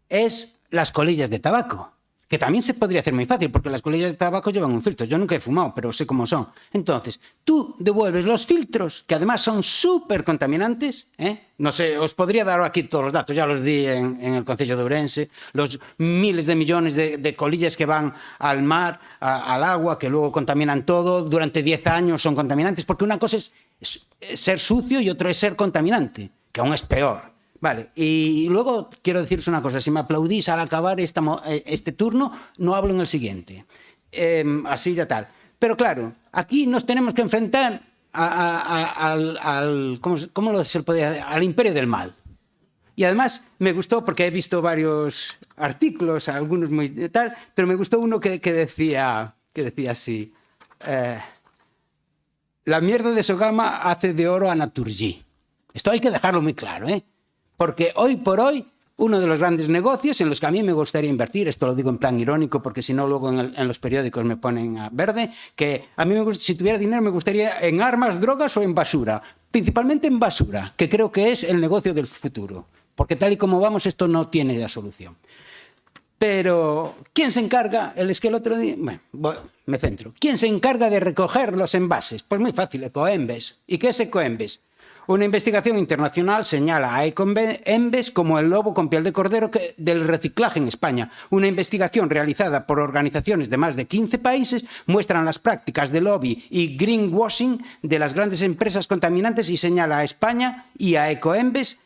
es las colillas de tabaco, que también se podría hacer muy fácil, porque las colillas de tabaco llevan un filtro. Yo nunca he fumado, pero sé cómo son. Entonces, tú devuelves los filtros, que además son súper contaminantes, No sé, os podría dar aquí todos los datos, ya los di en el Concello de Ourense, los miles de millones de colillas que van al mar, al agua, que luego contaminan todo, durante 10 años son contaminantes, porque una cosa es ser sucio y otra es ser contaminante, que aún es peor. Vale, y luego quiero deciros una cosa, si me aplaudís al acabar este turno, no hablo en el siguiente. Así ya tal. Pero claro, aquí nos tenemos que enfrentar al imperio del mal. Y además me gustó, porque he visto varios artículos, algunos muy tal, pero me gustó uno que decía así, la mierda de Sogama hace de oro a Naturgy. Esto hay que dejarlo muy claro, porque hoy por hoy, uno de los grandes negocios en los que a mí me gustaría invertir, esto lo digo en plan irónico porque si no luego en los periódicos me ponen a verde, que a mí si tuviera dinero me gustaría en armas, drogas o en basura, principalmente en basura, que creo que es el negocio del futuro, porque tal y como vamos esto no tiene ya solución. Pero, ¿quién se encarga? Es que el otro día... Bueno, me centro. ¿Quién se encarga de recoger los envases? Pues muy fácil, Ecoembes. ¿Y qué es Ecoembes? Una investigación internacional señala a Ecoembes como el lobo con piel de cordero del reciclaje en España. Una investigación realizada por organizaciones de más de 15 países muestran las prácticas de lobby y greenwashing de las grandes empresas contaminantes y señala a España y a Ecoembes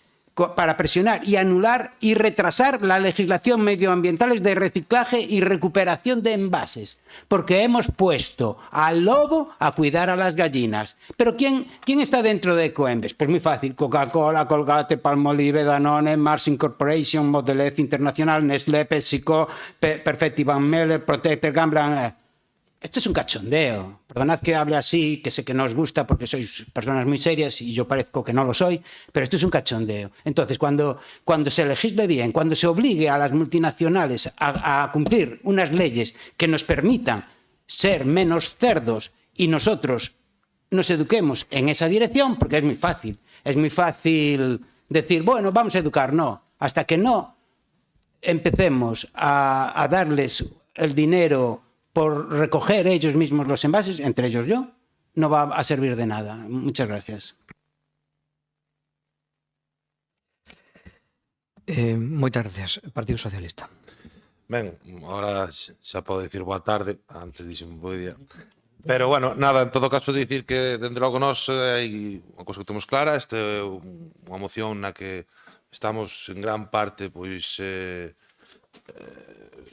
para presionar y anular y retrasar la legislación medioambiental de reciclaje y recuperación de envases. Porque hemos puesto al lobo a cuidar a las gallinas. Pero ¿quién está dentro de Ecoembes? Pues muy fácil. Coca-Cola, Colgate, Palmolive, Danone, Mars Incorporation, Mondelez Internacional, Nestlé, PepsiCo, Perfetti Van Melle, Protector, Gambler... Esto es un cachondeo. Perdonad que hable así, que sé que no os gusta porque sois personas muy serias y yo parezco que no lo soy, pero esto es un cachondeo. Entonces, cuando se legisle bien, cuando se obligue a las multinacionales a cumplir unas leyes que nos permitan ser menos cerdos y nosotros nos eduquemos en esa dirección, porque es muy fácil decir, bueno, vamos a educar, no. Hasta que no empecemos a darles el dinero por recoger ellos mismos los envases, entre ellos yo, no va a servir de nada. Muchas gracias. Moitas gracias. Partido Socialista. Ben, ahora xa podo dicir boa tarde, antes dixen bo día. Pero, bueno, nada, en todo caso, dicir que, dende logo, nós hai unha cosa que temos clara, esta é unha moción na que estamos en gran parte, pois, de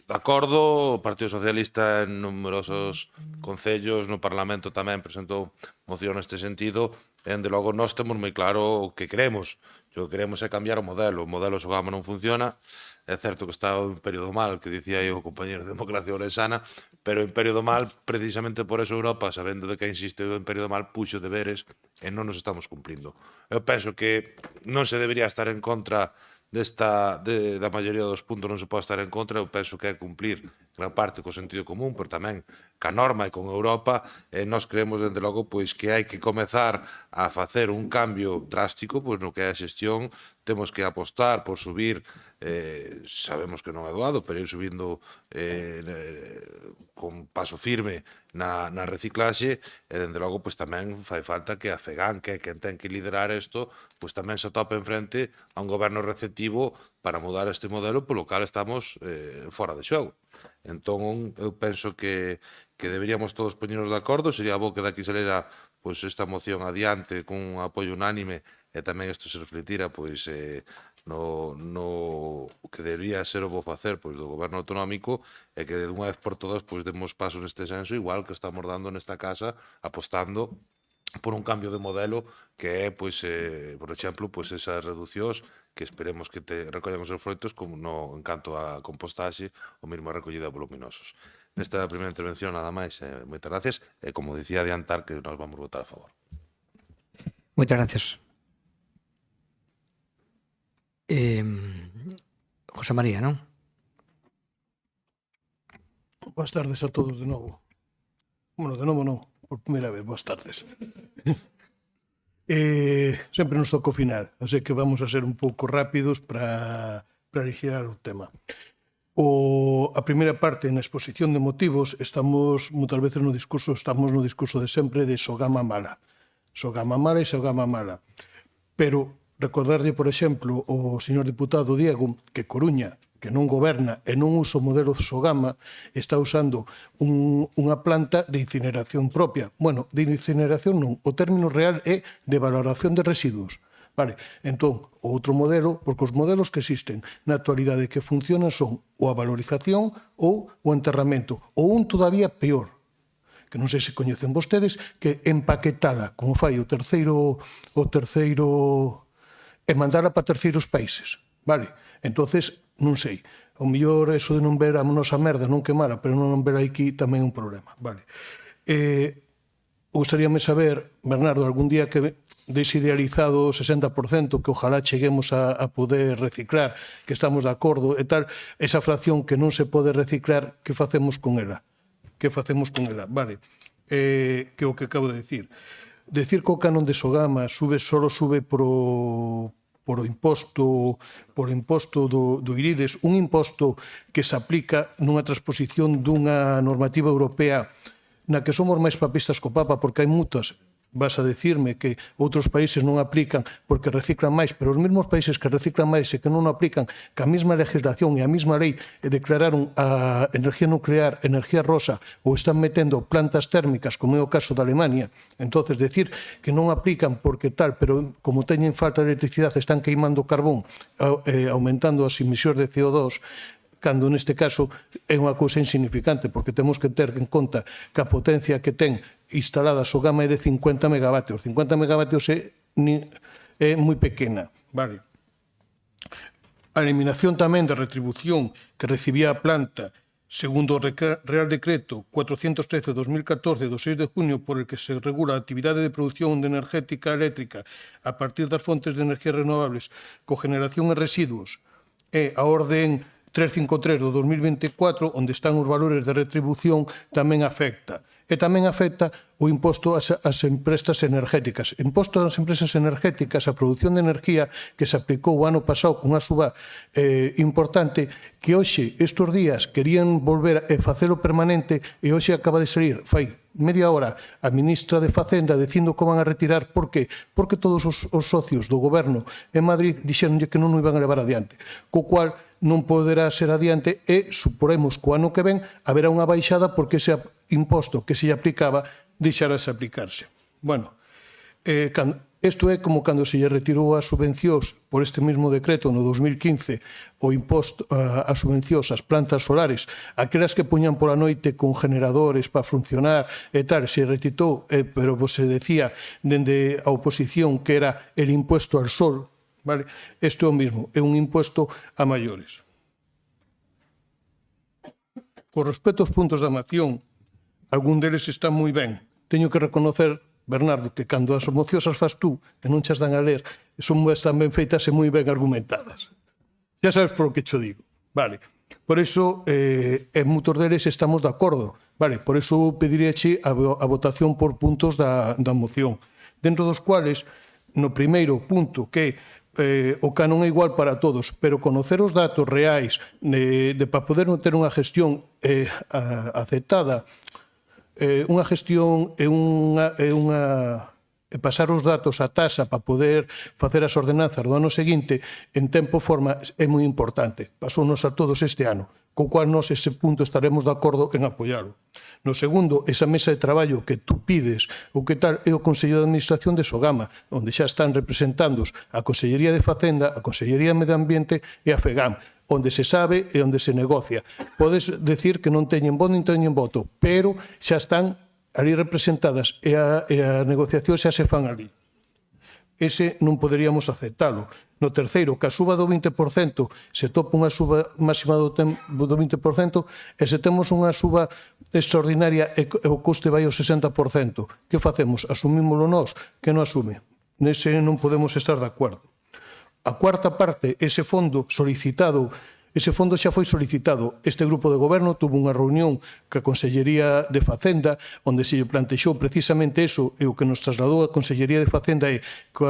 acordo. O Partido Socialista en numerosos concellos no Parlamento tamén presentou moción neste sentido, e, dende logo, nós temos moi claro o que queremos. O que queremos é cambiar o modelo Sogama non funciona. É certo que está o Imperio do Mal, que dicía aí o compañero de Democracia Orensana, pero o Imperio do Mal, precisamente por eso Europa, sabendo de que insiste o Imperio do Mal, puxo deberes e non nos estamos cumplindo. Eu penso que non se debería estar en contra da maioría dos puntos, non se pode estar en contra. Eu penso que é cumplir gran parte co sentido común, pero tamén ca norma e con Europa. E nós creemos, dende logo, pois que hai que comezar a facer un cambio drástico pois no que é a xestión. Temos que apostar por subir, sabemos que non é doado, pero ir subindo con paso firme na reciclaxe, e, dende logo, pois tamén fai falta que a FEGAN, que é quen ten que liderar isto, pois tamén se atope en frente a un goberno receptivo para mudar este modelo, polo cal estamos fora de xogo. Entón, eu penso que deberíamos todos poñernos de acordo. Sería bo que daqui salera pois esta moción adiante con un apoio unánime, e tamén isto se refletira pois no que debería ser o bo facer pois do goberno autonómico, e que de unha vez por todas pois demos paso neste senso, igual que estamos dando nesta casa, apostando por un cambio de modelo que é, pois, por exemplo, pois esas reduccións que esperemos que recollan os seus froitos, como no en canto a compostaxe ou mesmo a recollida de voluminosos. Nesta primeira intervención, nada máis, moitas gracias, e como dicía, adiantar que nós vamos votar a favor. Moitas gracias. José María, non? Boas tardes a todos de novo. Bueno, de novo non, por primeira vez, boas tardes. Sempre nos toca o final, así que vamos a ser un pouco rápidos para aligerar o tema. A primeira parte, na exposición de motivos, estamos moitas veces no discurso de sempre de Sogama mala. Sogama mala e Sogama mala. Pero recordarlle, por exemplo, o señor diputado Diego, que Coruña, que non goberna e non usa o modelo Sogama, está usando unha planta de incineración propia. Bueno, de incineración non, o término real é de valoración de residuos. Vale, entón, o outro modelo, porque os modelos que existen na actualidade que funcionan son ou a valorización ou o enterramento, ou un todavía peor, que non sei se coñecen vostedes, que empaquetala, como fai o terceiro e mandala para terceiros países. Vale, entonces, non sei, o mellor eso de non ver a nosa merda, non quemala, pero non ver aquí tamén un problema. Vale. Gostaríame saber, Bernardo, algún día que dese idealizado o 60%, que ojalá cheguemos a poder reciclar, que estamos de acordo e tal, esa fracción que non se pode reciclar, que facemos con ela? Que facemos con ela? Vale. Que o que acabo de decir. Decir que o canon de Sogama solo sube por o imposto do IRIDES, un imposto que se aplica nunha transposición dunha normativa europea na que somos máis papistas co Papa, porque hai mutas. Vas a decirme que outros países non aplican porque reciclan máis, pero os mesmos países que reciclan máis e que non aplican que a mesma legislación e a mesma lei declararon a energía nuclear energía rosa, ou están metendo plantas térmicas, como é o caso da Alemania. Entonces, decir que non aplican porque tal, pero como teñen falta de electricidade están queimando carbón, aumentando as emisións de CO2, cando neste caso é unha cousa insignificante, porque temos que ter en conta que a potencia que ten instalada Sogama é de 50 megavatios. 50 megavatios é moi pequena. Vale. A eliminación tamén da retribución que recibía a planta segundo o Real Decreto 413/2014 do 6 de junio por el que se regula a actividade de produción de energética eléctrica a partir das fontes de energías renovables, cogeneración e residuos, e a orden 353 do 2024, onde están os valores de retribución, tamén afecta. E tamén afecta o imposto ás empresas energéticas. O imposto ás empresas energéticas, a produción de energía que se aplicou o ano pasado con unha suba importante, que hoxe, estes días, querían volver a facelo permanente, e hoxe acaba de salir, fai media hora, a ministra de Facenda dicindo que van a retirar. Por qué? Porque todos os socios do goberno en Madrid dixeronlle que non o iban a levar adiante. Co cual, non poderá ser adiante e suporemos que o ano que ven haberá unha baixada porque ese imposto que se lle aplicaba deixarase aplicarse. Bueno, isto é como cando se lle retirou as subvencións por este mesmo decreto no 2015 o imposto as subvencións ás plantas solares, aquelas que poñan pola noite con generadores para funcionar e tal, se retirou, pero se decía dende a oposición que era el impuesto al sol, vale? Isto é o mesmo, é un imposto a maiores. Con respecto aos puntos da moción, algún deles está moi ben. Teño que reconocer, Bernardo, que cando as mocións as fas tú e non chas dan a ler, son están ben feitas e moi ben argumentadas. Ya sabes por o que cho digo. Vale. Por iso, en moitos deles estamos de acordo. Vale. Por iso pedireche a votación por puntos da moción. Dentro dos cuales, no primeiro punto, que o canon é igual para todos, pero conocer os datos reais para poder ter unha gestión aceptada, unha gestión e pasar os datos a tasa para poder facer as ordenanzas do ano seguinte en tempo e forma é moi importante. Pasounos a todos este ano, co cual nós ese punto estaremos de acordo en apoialo. No segundo, esa mesa de traballo que tú pides, o que tal é o Consello de Administración de Sogama, onde xa están representandos a Consellería de Facenda, a Consellería de Medio Ambiente e a FEGAM, onde se sabe e onde se negocia. Podes decir que non teñen voto nin teñen voto, pero xa están ali representadas e a negociación xa se fan ali. Ese non poderíamos aceptalo. No terceiro, que a suba do 20% se topa unha suba máxima do 20% e se temos unha suba extraordinaria e o coste vai ao 60%. Que facemos? Asumímolo nós? Que non asume? Nese non podemos estar de acordo. A cuarta parte, ese fondo solicitado, ese fondo xa foi solicitado. Este grupo de goberno tuvo unha reunión ca Consellería de Facenda onde se lle plantexou precisamente eso e o que nos trasladou a Consellería de Facenda é que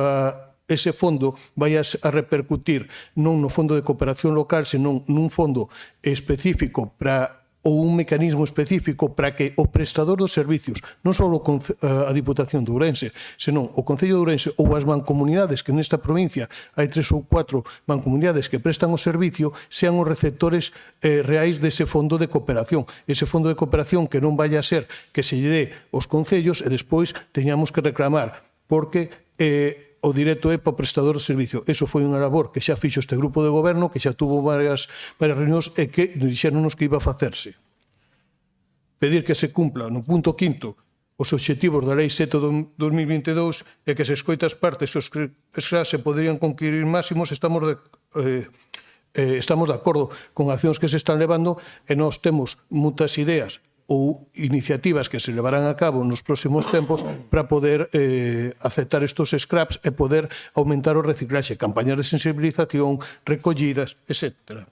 ese fondo vai a repercutir non no fondo de cooperación local, senón nun fondo específico para ou un mecanismo específico para que o prestador dos servicios, non só a Diputación de Ourense, senón o Concello de Ourense ou as mancomunidades, que nesta provincia hai 3 ou 4 mancomunidades que prestan o servicio, sean os receptores reais dese fondo de cooperación. Ese fondo de cooperación que non vaya a ser que se lle dé aos concellos e despois teñamos que reclamar, porque o directo é para o prestador do servicio. Eso foi unha labor que xa fixo este grupo de goberno, que xa tuvo varias reunións e que dixéronos que iba a facerse. Pedir que se cumpla no punto quinto os obxectivos da Lei 7 do 2022 e que se escoita as partes os que xa se poderían conquirir máximos, estamos de acordo con accións que se están levando e nós temos moitas ideas ou iniciativas que se levarán a cabo nos próximos tempos para poder aceptar estos scraps e poder aumentar o reciclaxe, campañas de sensibilización, recollidas, etc.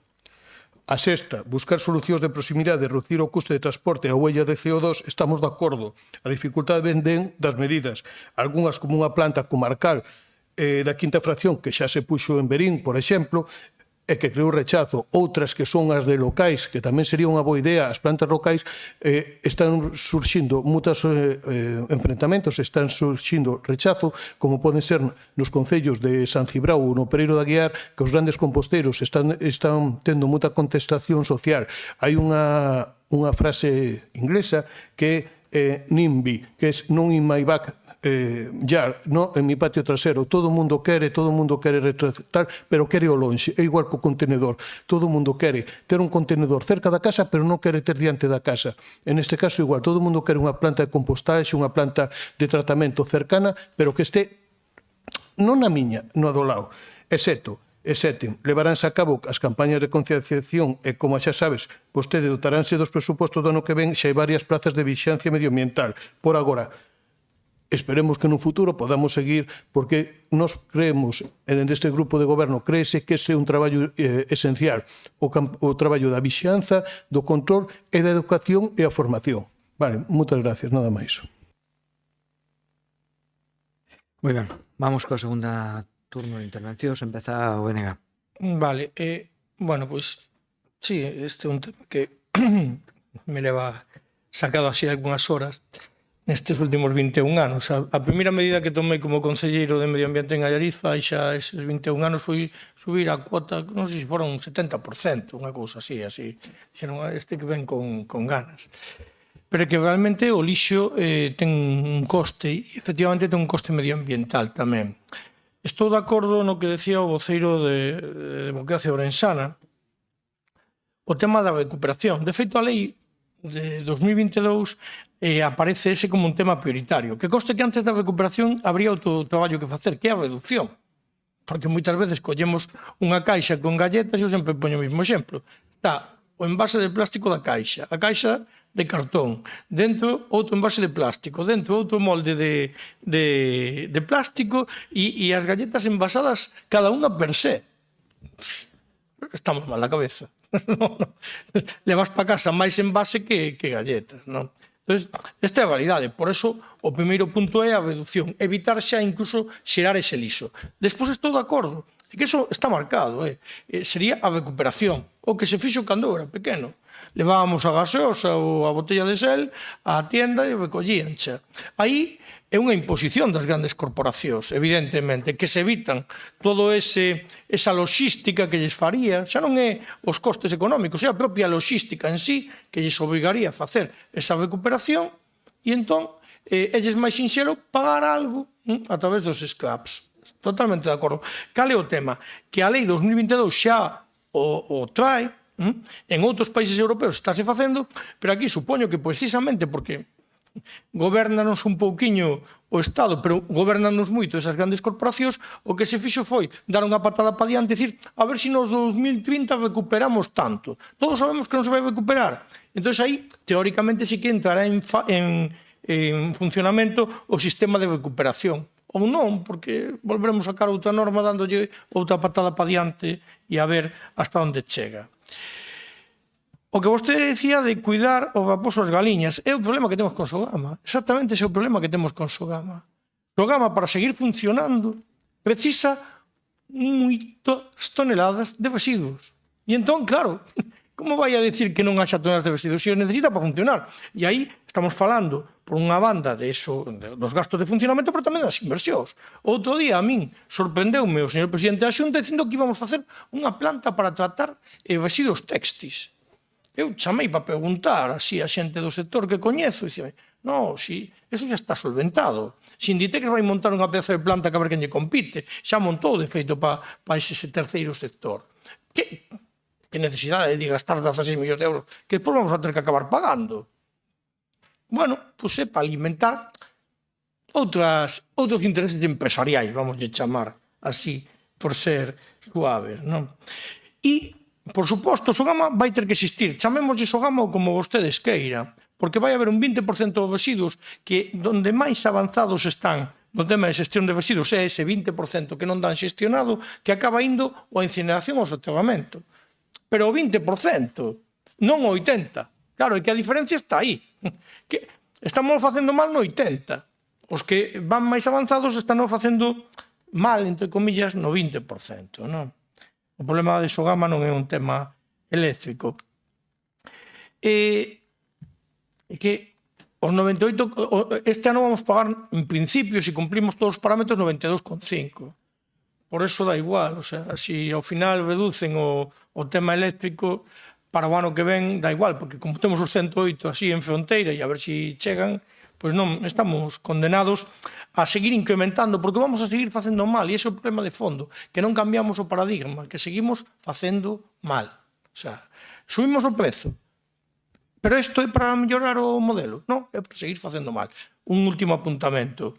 A sexta, buscar solucións de proximidade, reducir o custe de transporte e a huella de CO2, estamos de acordo. A dificultade venden das medidas. Algúnas como unha planta comarcal da quinta fracción que xa se puxo en Berín, por exemplo, e que creou rechazo, outras que son as de locais, que tamén sería unha boa idea, as plantas locais están surxindo moitos enfrentamentos, están surxindo rechazo, como poden ser nos concellos de San Cibrao ou no Pereiro de Aguiar, que os grandes composteiros están tendo moita contestación social. Hai unha frase inglesa que é NIMBY, que é non in my back, ya, no, en mi patio trasero. Todo o mundo quere retratar, pero quere o lonxe. É igual co contenedor. Todo o mundo quere ter un contenedor cerca da casa, pero non quere ter diante da casa. En este caso igual, todo o mundo quere unha planta de compostaxe, unha planta de tratamento cercana, pero que este non na miña, no do lado. Excepto, levaránse a cabo as campañas de concienciación e, como xa sabes, vostede dotaránse dos presupostos do ano que ven, xa hai varias plazas de vixiancia medioambiental. Por agora, esperemos que no futuro podamos seguir, porque nos creemos, e dende este grupo de goberno, créese que ese é un traballo esencial, o traballo da vixianza, do control e da educación e a formación. Vale, moitas gracias, nada máis. Moi ben, vamos coa segunda turno de intervencións, empeza o BNG. Vale, bueno, pois, sí, este é un tema que me leva sacado así algunhas horas. nestes últimos 21 anos. A primeira medida que tomei como concelleiro de Medio Ambiente en Allariz fai xa eses 21 anos foi subir a cuota, non sei se foron un 70%, unha cousa así. Dixeron, este que ven con ganas. Pero que realmente o lixo ten un coste, e efectivamente ten un coste medioambiental tamén. Estou de acordo no que decía o voceiro de Democracia Ourensana, o tema da recuperación. De feito, a lei de 2022 aparece ese como un tema prioritario. Que coste que antes da recuperación habría outro traballo que facer, que é a reducción. Porque moitas veces collemos unha caixa con galletas, eu sempre poño o mesmo exemplo. Está o envase de plástico da caixa, a caixa de cartón, dentro outro envase de plástico, dentro outro molde de plástico e as galletas envasadas cada unha per se. Estamos mal na cabeza. Levas para casa máis envase que galletas, non? Entón, esta é a realidade. Por eso, o primeiro punto é a reducción. Evitar xa incluso xerar ese lixo. Despois estou de acordo. É que iso está marcado. Sería a recuperación. O que se fixo cando era pequeno. Levábamos a gaseosa ou a botella de sel á tienda e recollían xa. Aí é unha imposición das grandes corporacións, evidentemente, que se evitan todo esa logística que lles faría, xa non é os costes económicos, é a propia logística en sí que lles obrigaría a facer esa recuperación e entón é lles máis sinxelo pagar algo a través dos scraps. Totalmente de acordo. Cal é o tema? Que a lei 2022 xa o trae, en outros países europeos estáse facendo, pero aquí supoño que precisamente porque gobernanos un pouquiño o Estado, pero gobernanos moito esas grandes corporacións, o que se fixo foi dar unha patada para diante e dicir, a ver se nos 2030 recuperamos tanto. Todos sabemos que non se vai recuperar. Entón aí, teóricamente, sí que entrará en funcionamento o sistema de recuperación. Ou non, porque volveremos a sacar outra norma dándolle outra patada para diante e a ver hasta onde chega. O que vostede decía de cuidar o raposo as galiñas é o problema que temos con Sogama. Exactamente ese é o problema que temos con Sogama. Sogama, para seguir funcionando, precisa moitas toneladas de residuos. E entón, claro, como vai a decir que non haxa toneladas de residuos? Se o necesita para funcionar. E aí estamos falando, por unha banda, dos gastos de funcionamento, pero tamén das inversións. Outro día, a min, sorprendeume o señor presidente da Xunta dicindo que íbamos facer unha planta para tratar residuos textis. Eu chamei para preguntar así a xente do sector que coñezo e dixeme, non, si, eso xa está solventado. Sinditex vai montar unha pedazo de planta que a ver quen lle compite. Xa montou, de feito, para ese terceiro sector. Que necesidade de gastar 16 millóns de euros que despois vamos a ter que acabar pagando. Bueno, pois é para alimentar outros intereses empresariais, vamos a chamar así, por ser suaves, non? E por suposto, o Sogama vai ter que existir. Chamémoslle Sogama como vostedes queiran, porque vai haber un 20% dos residuos que donde máis avanzados están no tema de xestión de residuos é ese 20% que non dan xestionado que acaba indo a incineración ou soterramento. Pero o 20%, non o 80%. Claro, é que a diferencia está aí. Que estamos facendo mal no 80%. Os que van máis avanzados están facendo mal, entre comillas, no 20%, non? O problema de Sogama non é un tema eléctrico. E que os 98, este ano vamos pagar, en principio, se cumplimos todos os parámetros, 92,5. Por eso dá igual, o sea, se ao final reducen o tema eléctrico, para o ano que ven dá igual, porque como temos os 108 así en fronteira e a ver se chegan, pois non, estamos condenados a seguir incrementando, porque vamos a seguir facendo mal, e ese é o problema de fondo, que non cambiamos o paradigma, que seguimos facendo mal. O sea, subimos o prezo, pero isto é para mellorar o modelo? Non, é para seguir facendo mal. Un último apuntamento.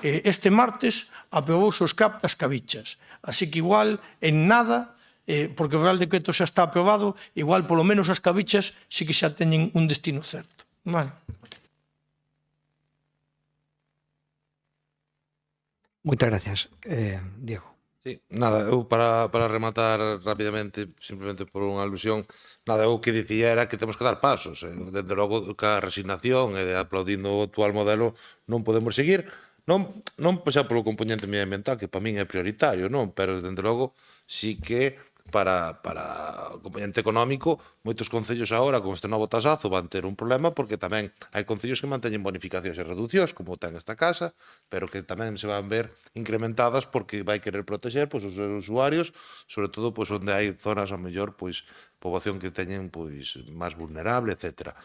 Este martes aprobouse o SCAP das cabichas, así que igual, en nada, porque o Real Decreto xa está aprobado, igual, polo menos as cabichas, sí que xa teñen un destino certo. Vale. Moitas gracias, Diego. Sí, nada, eu para rematar rapidamente, simplemente por unha alusión, nada, eu que dicía era que temos que dar pasos, desde logo que a resignación e aplaudindo o actual modelo non podemos seguir, non xa polo componente medioambiental, que para min é prioritario, non, pero desde logo sí que para o componente económico, moitos concellos agora con este novo tasazo van ter un problema porque tamén hai concellos que manteñen bonificacións e reduccións, como ten esta casa, pero que tamén se van ver incrementadas porque vai querer proteger pois, os seus usuarios, sobre todo pois, onde hai zonas a mellor pois, poboación que teñen pois, máis vulnerable, etc.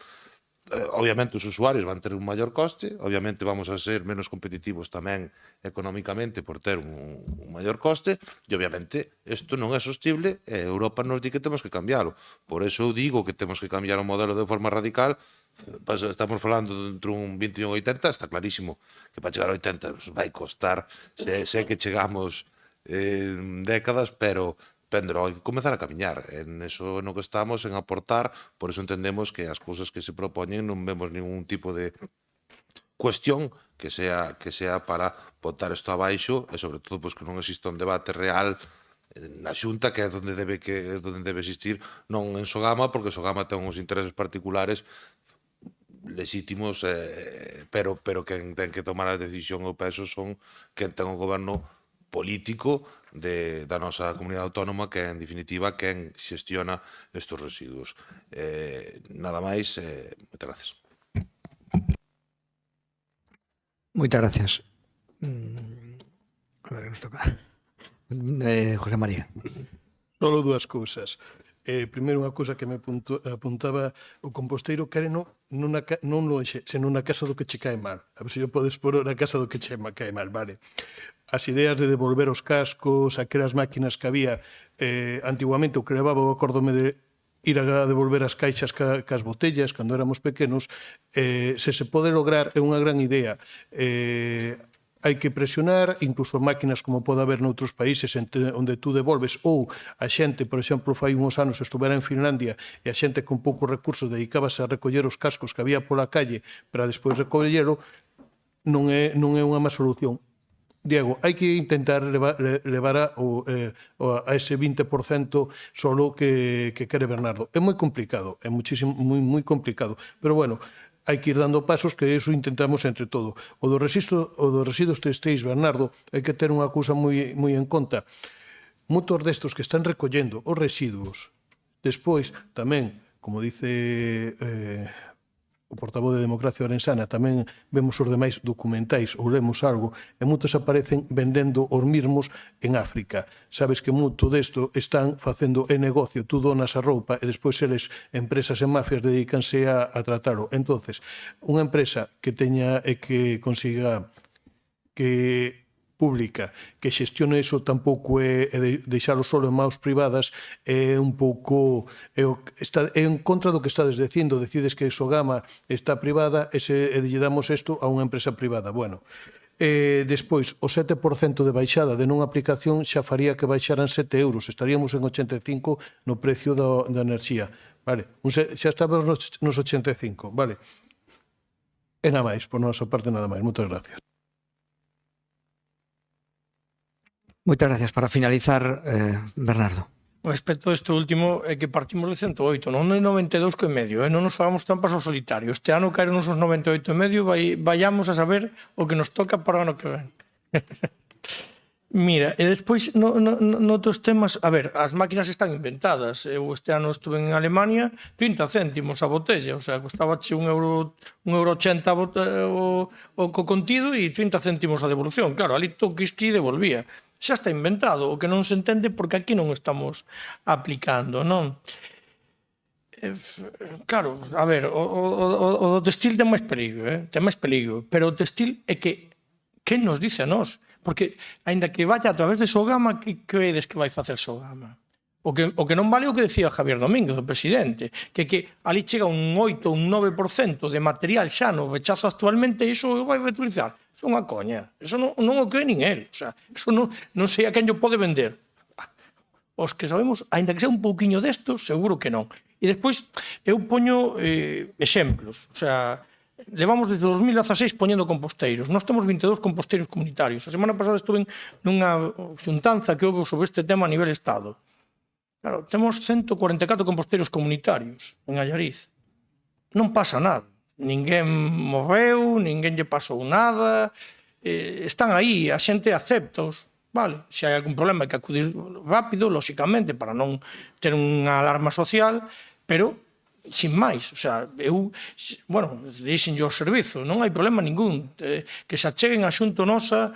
Obviamente os usuarios van ter un maior coste, obviamente vamos a ser menos competitivos tamén económicamente por ter un maior coste, e obviamente isto non é sostible e Europa nos di que temos que cambiálo. Por eso eu digo que temos que cambiar o modelo de forma radical. Estamos falando entre un 20 e un 80, está clarísimo que para chegar a 80 nos vai costar, sei que chegamos décadas, pero hai que comezar a camiñar. En eso no que estamos, en aportar, por eso entendemos que as cousas que se propoñen non vemos ningún tipo de cuestión que sea para botar isto abaixo e sobre todo que non exista un debate real na Xunta, que é onde debe existir, non en Sogama, porque Sogama ten uns intereses particulares legítimos, pero quen ten que tomar a decisión ou peso son quen ten o goberno político da nosa comunidade autónoma, que en definitiva quen xestiona estes residuos. Nada máis, moitas gracias. Moitas gracias. A ver, que nos toca. José María. Solo dúas cousas. Primeiro, unha cousa que me apuntaba o composteiro quere non no enxe, senón na casa do que che cae mal. A ver se yo podes pôr na casa do que che cae mal, vale. As ideas de devolver os cascos, aquelas máquinas que había antiguamente, o que levaba, o acórdome de ir a devolver as caixas cas botellas cando éramos pequenos, se pode lograr é unha gran idea. Hai que presionar, incluso máquinas como pode haber noutros países onde tú devolves, ou a xente, por exemplo, fai uns anos estuvera en Finlandia e a xente con poucos recursos dedicábase a recoller os cascos que había pola calle para despois recollelo, non é unha má solución. Diego, hai que intentar levar a ese 20% solo que quere Bernardo. É moi complicado, é moi complicado, pero bueno, hai que ir dando pasos, que iso intentamos entre todo. O dos residuos textiles, Bernardo, hai que ter unha cousa moi en conta. Moitos destos que están recollendo os residuos, despois tamén, como dice o portavoz de Democracia Orensana, tamén vemos os demais documentais ou lemos algo, e moitos aparecen vendendo os mismos en África. Sabes que moito desto están facendo negocio, tú donas a roupa e despois eles, empresas e mafias, dedícanse a tratalo. Entonces, unha empresa que teña e que consiga que pública, que xestione iso tampouco é deixalo solo en maus privadas, é un pouco é en contra do que estades dicindo, decides que Sogama está privada e lle damos isto a unha empresa privada. Bueno, despois, o 7% de baixada de non aplicación xa faría que baixaran 7 euros, estaríamos en 85 no precio da enerxía. Vale, xa estábamos nos 85, vale. E nada máis, por nosa parte nada máis. Moitas gracias. Moitas gracias. Para finalizar, Bernardo. Respecto a isto último, é que partimos de 108, non de 92,5, non nos fagamos trampas ao solitario. Este ano caeron os 98,5, vayamos a saber o que nos toca para o ano que ven. Mira, e despois, noutros temas, a ver, as máquinas están inventadas. Eu este ano estuve en Alemania, 30 céntimos a botella, o sea, costaba che 1,80 euro o contido e 30 céntimos a devolución. Claro, ali toques que devolvía. Xa está inventado, o que non se entende porque aquí non estamos aplicando, non? Claro, a ver, o textil ten máis perigo, pero o textil é que quen nos dice a nós? Porque, aínda que vaya a través de Sogama, que credes que vai facer Sogama? O que non vale o que decía Javier Domínguez, o presidente, que ali chega un 8 ou un 9% de material xa no rechazo actualmente e iso vai reutilizar. Iso é unha coña. Iso non o cree nin él. O sea, iso non sei a quen yo pode vender. Os que sabemos, aínda que sea un pouquiño destos, seguro que non. E despois, eu poño exemplos. O sea, levamos desde 2016 poñendo composteiros. Nós temos 22 composteiros comunitarios. A semana pasada estuve nunha xuntanza que houve sobre este tema a nivel Estado. Claro, temos 144 composteiros comunitarios en Allariz. Non pasa nada. Ninguén morreu, ninguén lle pasou nada. Están aí, a xente acepta-os. vale? Se hai algún problema hai que acudir rápido, lóxicamente, para non ter unha alarma social, pero sin máis, o sea, bueno, deixenlle o servizo, non hai problema ningún, que se acheguen a xunto nosa,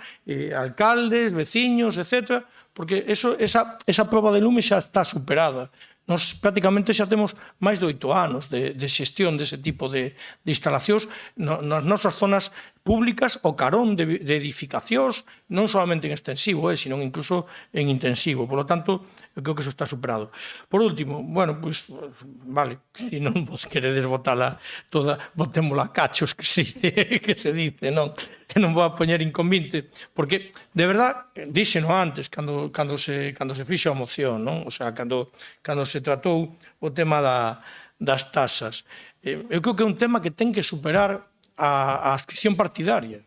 alcaldes, veciños, etc., porque esa proba de lume xa está superada. Nos prácticamente xa temos máis de 8 anos de xestión dese tipo de instalacións nas nosas zonas públicas o carón de edificacións, non solamente en extensivo, sino incluso en intensivo. Por lo tanto, eu creo que eso está superado. Por último, bueno, pois, vale, se non vos queredes botala toda, botémola a cachos, que se dice, non? Que non vou a poñer inconvinte, porque, de verdad, díxeno antes, cando se fixo a moción, non? O sea, cando se tratou o tema das tasas. Eu creo que é un tema que ten que superar a adscripción partidaria.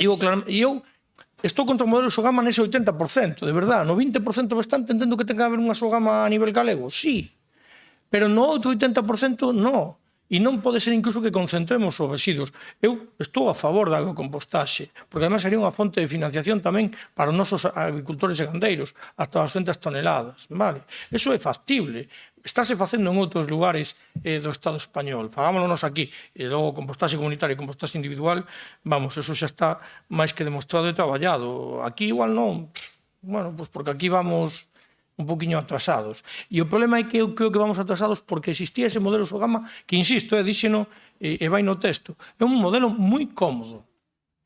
E eu estou contra o modelo Sogama nese 80%, de verdad. No 20% restante entendo que ten que haber unha Sogama a nivel galego, sí. Pero no outro 80% no. E non pode ser incluso que concentremos os residuos. Eu estou a favor da agrocompostaxe, porque además sería unha fonte de financiación tamén para os nosos agricultores e gandeiros, hasta 200 toneladas, vale? Eso é factible. Estáse facendo en outros lugares do Estado español. Fagámonos aquí, e logo compostaxe comunitaria e compostaxe individual, vamos, eso xa está máis que demostrado e traballado. Aquí igual non, bueno, pues porque aquí vamos un poquinho atrasados. E o problema é que eu creo que vamos atrasados porque existía ese modelo Sogama que, insisto, díxeno e vai no texto. É un modelo moi cómodo.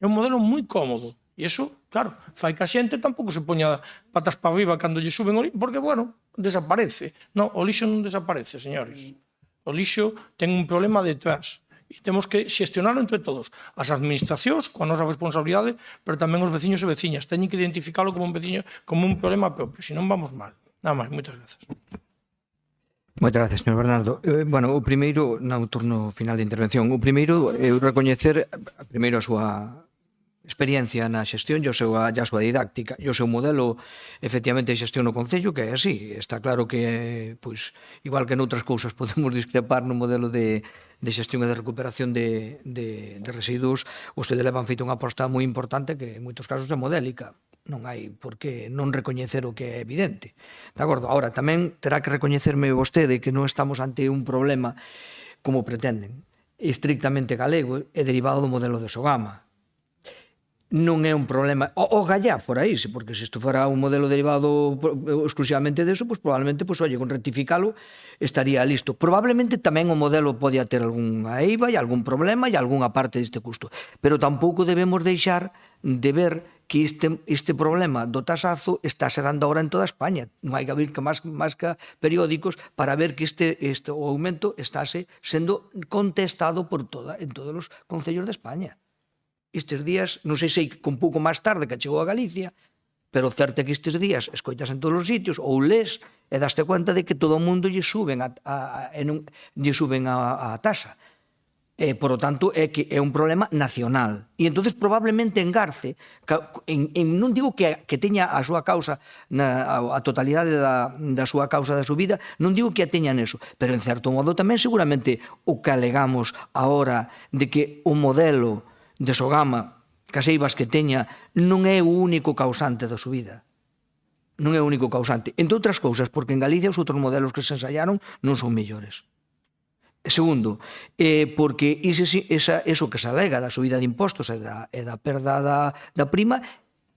É un modelo moi cómodo. E iso, claro, fai que a xente tampouco se poña patas para arriba cando lle suben o lixo, porque, bueno, desaparece. Non, o lixo non desaparece, señores. O lixo ten un problema detrás. E temos que xestionarlo entre todos. As administracións, coa nosa responsabilidade, pero tamén os veciños e veciñas. Teñen que identificarlo como un problema propio, senón vamos mal. Nada máis, moitas grazas. Moitas gracias, señor Bernardo. Bueno, o primeiro, no turno final de intervención, o primeiro é recoñecer primeiro a súa experiencia na xestión e a súa didáctica e o seu modelo efectivamente de xestión no Concello, que é así. Está claro que, pois, igual que noutras cousas podemos discrepar no modelo de xestión e de recuperación de residuos, ustedes levan feito unha aposta moi importante que en moitos casos é modélica. Non hai por que non recoñecer o que é evidente. De acordo? Ahora, tamén terá que recoñecerme vostede que non estamos ante un problema, como pretenden, estrictamente galego e derivado do modelo de Sogama. Non é un problema, o gallá fora iso, porque se isto fora un modelo derivado exclusivamente deso, pois probablemente, pois, oye, con rectificalo estaría listo. Probablemente tamén o modelo podía ter algunha eiva e algún problema e algunha parte deste custo, pero tampouco debemos deixar de ver que este problema do tasazo estáse dando agora en toda España. Non hai que abrir máis que periódicos para ver que este aumento estáse sendo contestado en todos os concellos de España. Estes días, non sei se un pouco máis tarde que chegou a Galicia, pero certo é que estes días escoitas en todos os sitios, ou les, e daste cuenta de que todo o mundo lle suben a tasa. Por lo tanto, é que é un problema nacional. E entonces probablemente engarce, non digo que teña a súa causa, a totalidade da súa causa da subida, non digo que a teña neso, pero en certo modo tamén seguramente o que alegamos ahora de que o modelo de Sogama, caseivas que teña, non é o único causante da subida. Non é o único causante. Entre outras cousas, porque en Galicia os outros modelos que se ensayaron non son mellores. Segundo, porque iso que se alega da subida de impostos e da perda da prima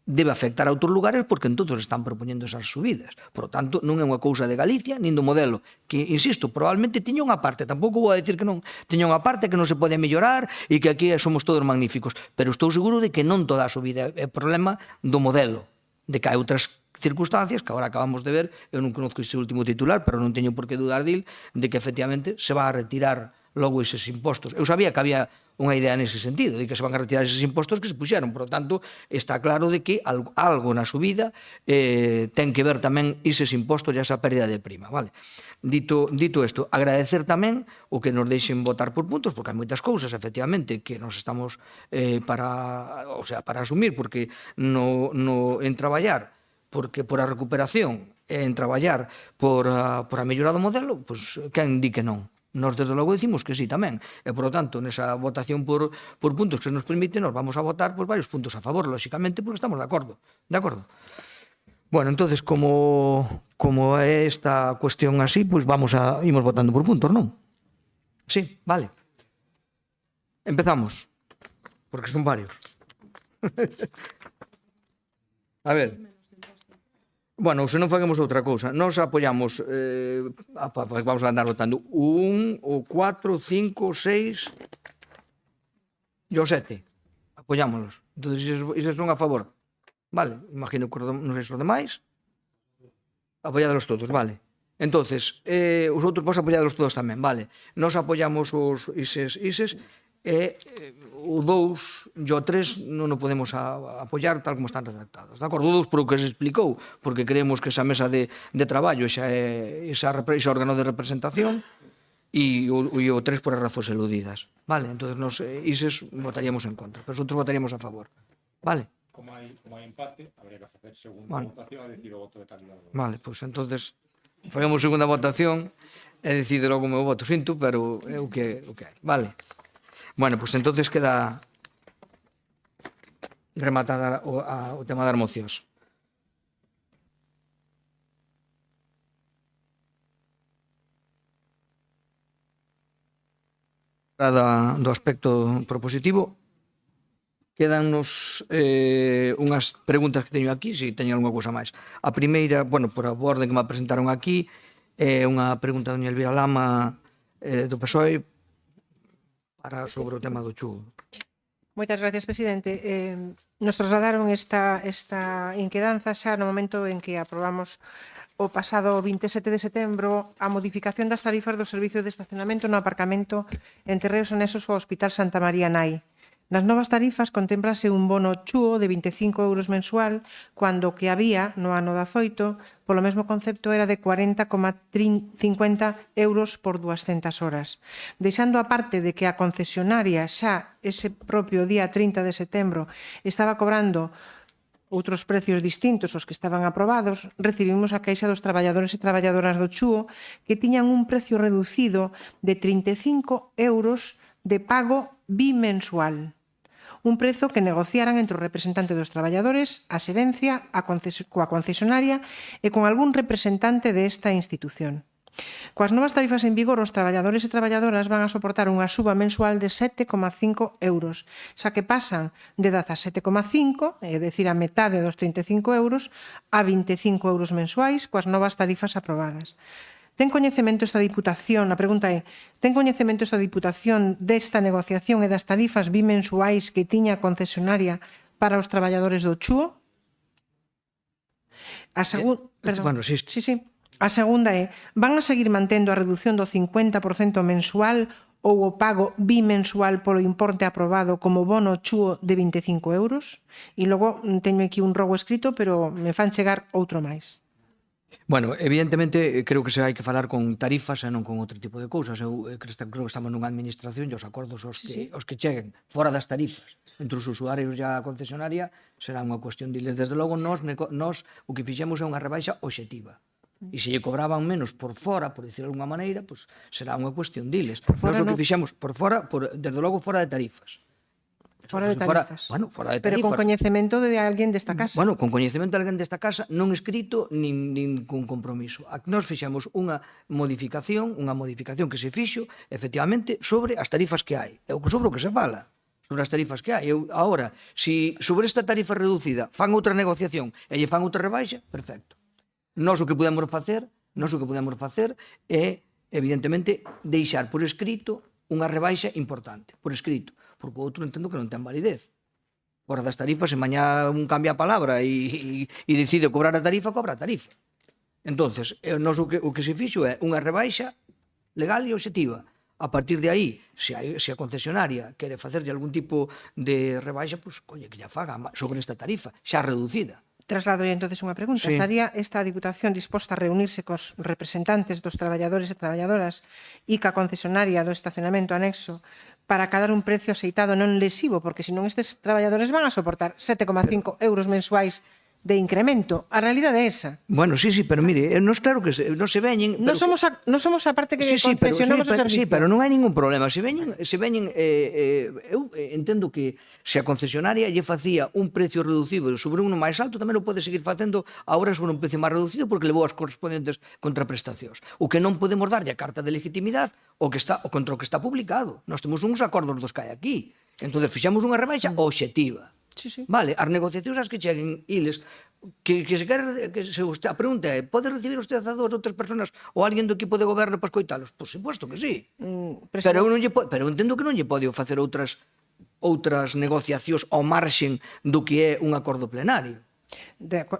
debe afectar a outros lugares porque en todos están propoñendo esas subidas. Por lo tanto, non é unha cousa de Galicia nin do modelo, que, insisto, probablemente tiña unha parte, tampouco vou a decir que non, tiña unha parte que non se pode mellorar e que aquí somos todos magníficos, pero estou seguro de que non toda a subida é problema do modelo, de que hai outras circunstancias que agora acabamos de ver, eu non conozco ese último titular, pero non teño por que dudar dil, de que efectivamente se va a retirar logo eses impostos. Eu sabía que había unha idea nese sentido, de que se van a retirar eses impostos que se puxeron. Por lo tanto, está claro de que algo na subida ten que ver tamén eses impostos e esa pérdida de prima. Vale? Dito isto, agradecer tamén o que nos deixen votar por puntos, porque hai moitas cousas, efectivamente, que nos estamos para asumir, porque en traballar porque por a recuperación e en traballar por a mellora do modelo, pois quen di que non. Nós, desde logo, decimos que sí tamén. E, por lo tanto, nesa votación por puntos que nos permite, nos vamos a votar por varios puntos a favor, lóxicamente, porque estamos de acordo. De acordo? Bueno, entonces, como é esta cuestión así, pues imos votando por puntos, non? Sí, vale. Empezamos, porque son varios. A ver. Bueno, se non facemos outra cousa, nos apoiamos, vamos a andar votando, 1, o 4, 5, 6 e o 7. Apoiámonos. Entón, ises son a favor. Vale, imagino que non sei os demais. Apoiádolos todos, vale. Entonces, os outros vos apoiádolos todos tamén, vale. Nos apoiamos os ises e o 2 e o 3 non o podemos apoiar tal como están redactados. De acordo? O 2 por o que se explicou, porque creemos que esa mesa de traballo xa é ese órgano de representación, e o 3 por as razóns eludidas. Vale? Entón, nos ises votaríamos en contra, pero os outros votaríamos a favor. Vale? Como hai empate, habría que facer segunda votación e decir o voto de calidad. Vale, pois entonces faremos segunda votación e decide logo o meu voto. Sinto, pero é o que hai. Vale. Bueno, pois entonces queda rematada o tema das mocións. Do aspecto propositivo, quedannos unhas preguntas que teño aquí, se teño alguma cousa máis. A primeira, bueno, por a orden que me presentaron aquí, é unha pregunta da doña Elvira Lama do PSOE sobre o tema do chugo. Moitas gracias, presidente. Nos trasladaron esta inquedanza xa no momento en que aprobamos o pasado 27 de setembro a modificación das tarifas do servicio de estacionamento no aparcamento en terreos anexos ao Hospital Santa María Nai. Nas novas tarifas contémplase un bono chuo de 25 euros mensual, cando o que había no ano 18, polo mesmo concepto, era de 40,50 euros por 200 horas. Deixando a parte de que a concesionaria xa ese propio día 30 de setembro estaba cobrando outros precios distintos aos que estaban aprobados, recibimos a queixa dos traballadores e traballadoras do chuo que tiñan un precio reducido de 35 euros de pago bimensual. Un prezo que negociaran entre o representante dos traballadores, a xerencia, coa concesionaria e con algún representante desta institución. Coas novas tarifas en vigor, os traballadores e traballadoras van a soportar unha suba mensual de 7,5 euros, xa que pasan de 17,5, é dicir, a metade dos 35 euros, a 25 euros mensuais coas novas tarifas aprobadas. Ten coñecemento esta Diputación, a pregunta é, ten coñecemento esta Diputación desta negociación e das tarifas bimensuais que tiña a concesionaria para os traballadores do chuo? Bueno, sí. A segunda é, van a seguir mantendo a reducción do 50% mensual ou o pago bimensual polo importe aprobado como bono chuo de 25 euros? E logo teño aquí un rogo escrito, pero me fan chegar outro máis. Bueno, evidentemente, creo que se hai que falar con tarifas e non con outro tipo de cousas. Eu creo que estamos nunha administración e os acordos os que cheguen fora das tarifas entre os usuarios e a concesionaria será unha cuestión diles. Desde logo, nós o que fixemos é unha rebaixa obxectiva. E se lle cobraban menos por fora, por dicir de alguma maneira, pues será unha cuestión diles. Nós o que fixemos por fora, desde logo fora de tarifas. Fora de tarifas. Bueno, fora de tarifas. Pero con coñecemento de alguén desta casa. Bueno, con coñecemento de alguén desta casa, non escrito nin con compromiso. Nós fixemos unha modificación que se fixo, efectivamente, sobre as tarifas que hai. É sobre o que se fala, sobre as tarifas que hai. Agora, se sobre esta tarifa reducida fan outra negociación e lle fan outra rebaixa, perfecto. Nós o que podemos facer é, evidentemente, deixar por escrito unha rebaixa importante, por escrito, porque o outro entendo que non ten validez. Fora das tarifas, se mañá un cambia a palabra e decide cobrar a tarifa, cobra a tarifa. Entonces, nós o que se fixo é unha rebaixa legal e obxectiva. A partir de aí, se a concesionaria quere facerlle algún tipo de rebaixa, pois, coñe, que lla faga sobre esta tarifa, xa reducida. Traslado entonces unha pregunta. Sí. Estaría esta Diputación disposta a reunirse cos representantes dos traballadores e traballadoras e ca concesionaria do estacionamento anexo para acadar un precio aceitado non lesivo, porque senón estes traballadores van a soportar 7,5 euros mensuais de incremento. A realidade é esa. Bueno, sí, pero mire, nos claro que non se veñen... Non somos a parte que concesionamos o servicio. Sí, pero non hai ningún problema. Se veñen eu entendo que se a concesionaria lle facía un precio reducido sobre uno máis alto, tamén o pode seguir facendo agora sobre un precio máis reducido porque levou as correspondentes contraprestacións. O que non podemos darlle a carta de legitimidade contra o que está publicado. Nós temos uns acordos dos que hai aquí. Entón, fixamos unha rebaixa obxectiva. Vale, as negociacións as que cheguen iles que se quere que se usted, a pregunta é, pode recibir usted a 2 ou 3 personas ou alguén do equipo de goberno para escoitalos? Por suposto que sí. Pero entendo que non lle pode facer outras negociacións ao marxen do que é un acordo plenario.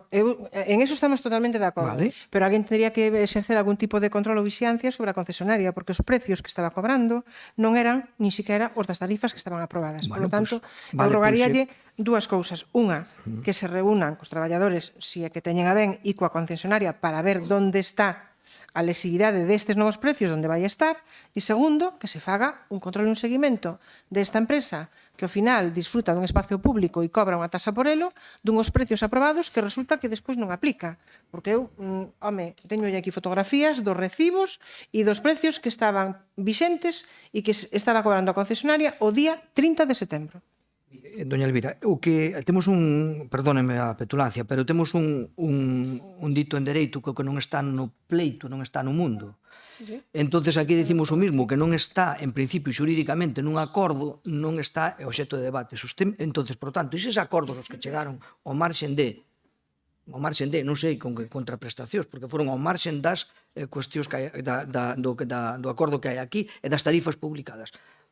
En eso estamos totalmente de acordo, vale. Pero alguén tendría que exercer algún tipo de control ou vixiancia sobre a concesionaria, porque os precios que estaba cobrando non eran ni siquiera os das tarifas que estaban aprobadas. Por lo tanto, eu rogaríalle dúas cousas. Unha, que se reúnan cos traballadores, se é que teñen a ben, e coa concesionaria para ver onde está a lesividade destes novos precios, onde vai estar, e segundo, que se faga un control e un seguimento desta empresa que ao final disfruta dun espacio público e cobra unha tasa por elo, dunhos precios aprobados que resulta que despois non aplica. Porque eu, teño aquí fotografías dos recibos e dos precios que estaban vixentes e que estaba cobrando a concesionaria o día 30 de setembro. Doña Elvira, o que temos perdóneme a petulancia, pero temos un dito en dereito que non está no pleito, non está no mundo. Entonces aquí decimos o mismo, que non está en principio xurídicamente nun acordo, non está obxecto de debate. Entonces, por tanto, eses acordos os que chegaron ao marxen de, non sei con que contraprestacións, porque foron ao marxen das cuestións do acordo que hai aquí e das tarifas publicadas.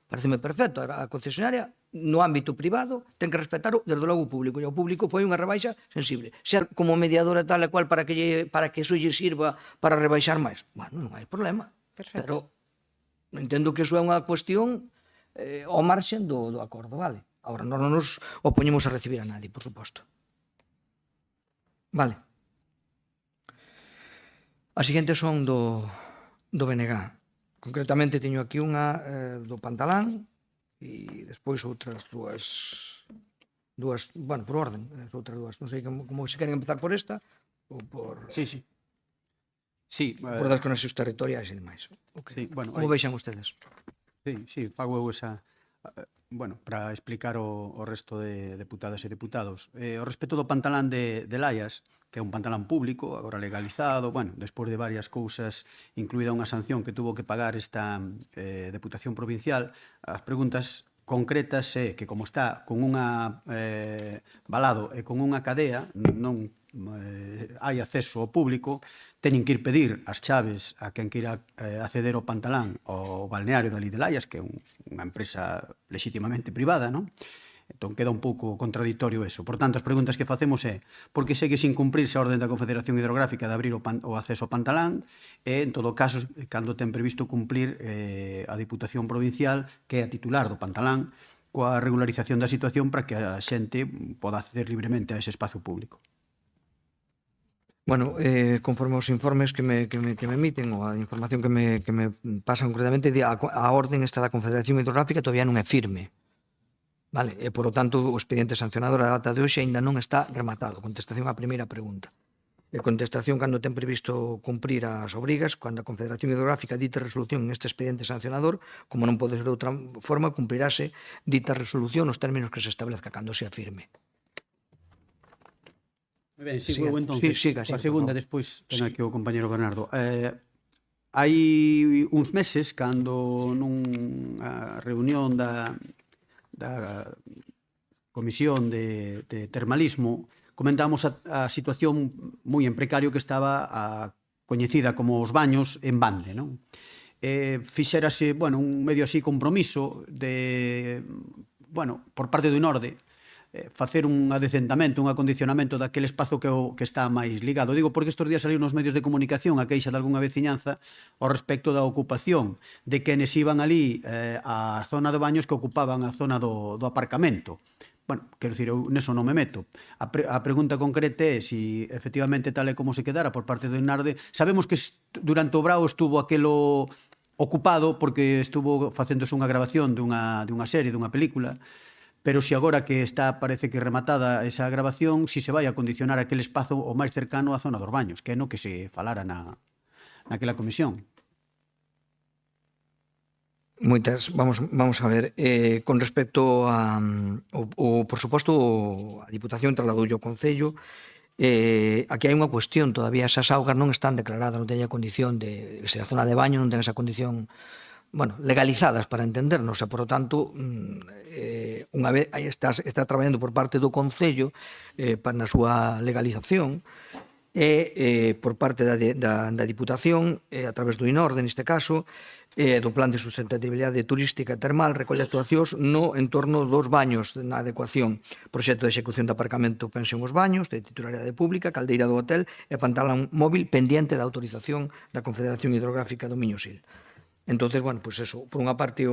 Pareceme perfecto, a concesionaria no ámbito privado ten que respetar desde logo o público, e o público foi unha rebaixa sensible. Ser como mediadora tal e cual para que iso lle sirva para rebaixar máis, bueno, non hai problema. Pero entendo que iso é unha cuestión ao marxen do acordo, vale? Agora, non nos opoñemos a recibir a nadie, por suposto. Vale. As seguintes son do BNG. Concretamente teño aquí unha do Pantalán e despois outras dúas, bueno, por orden, outras dúas, non sei como se queren empezar por esta ou por... Sí. Por das conexións territoriais e demais. Como veixan ustedes? Sí, fago eu esa... Bueno, para explicar o resto de deputadas e deputados. O respecto do Pantalán de Laias, que é un pantalán público, agora legalizado, bueno, despois de varias cousas, incluída unha sanción que tuvo que pagar esta Deputación Provincial, as preguntas concretas é que como está con unha valado e con unha cadea, non hai acceso ao público, teñen que ir pedir as chaves a quen queira acceder ao Pantalán ao balneario da de Laias, que é unha empresa legítimamente privada, non? Entón queda un pouco contradictorio eso. Por tanto, as preguntas que facemos é por que segue sin cumprirse a orden da Confederación Hidrográfica de abrir o acceso ao Pantalán e, en todo caso, cando ten previsto cumplir a Diputación Provincial, que é a titular do Pantalán, coa regularización da situación para que a xente poda acceder libremente a ese espacio público. Bueno, conforme os informes que me emiten ou a información que me pasan concretamente, a orden esta da Confederación Hidrográfica todavía non é firme. Vale, e, por lo tanto, o expediente sancionador a data de hoxe ainda non está rematado. Contestación á primeira pregunta. E contestación cando ten previsto cumprir as obrigas, cando a Confederación Hidrográfica dite resolución neste expediente sancionador, como non pode ser de outra forma, cumprirase dita resolución nos términos que se establezca cando sea firme. Ben, sigo eu entón. A segunda, despois ten aquí o compañero Bernardo. Hai uns meses, cando nunha reunión da Comisión de Termalismo, comentamos a situación moi en precario que estaba coñecida como os baños en Bande, non? Fixérase, bueno, un medio así compromiso de, bueno, por parte do Norde, facer un adecentamento, un acondicionamento daquele espazo que está máis ligado. Digo porque estes días saliu nos medios de comunicación a queixa de algunha veciñanza ao respecto da ocupación de quenes iban ali á zona de baños que ocupaban a zona do aparcamento. Bueno, quero dicir, eu neso non me meto. A pregunta concreta é se efectivamente tal e como se quedara por parte do INARDE. Sabemos que durante o Brao estuvo aquelo ocupado porque estuvo facéndose unha grabación dunha serie, dunha película, pero si agora que está, parece que rematada esa grabación, si se vai a condicionar aquele espazo o máis cercano á zona dos baños, que é no que se falara naquela comisión. Vamos a ver, con respecto a, por suposto, a Diputación trasladoulle ao Concello, aquí hai unha cuestión, todavía esas augas non están declaradas, non teña condición de, se a zona de baño non ten esa condición, bueno, legalizadas para entendernos, e, por lo tanto, unha vez está traballando por parte do Concello na súa legalización, e por parte da Diputación, a través do INORDE, neste caso, do Plan de Sustentabilidade Turística e Termal, recolle actuacións no entorno dos baños, na adecuación, proxecto de execución de aparcamento pensión os baños, de titularidade pública, caldeira do hotel e pantalón móvil pendiente da autorización da Confederación Hidrográfica do Miño-Sil. Entonces, bueno, pues eso, por unha parte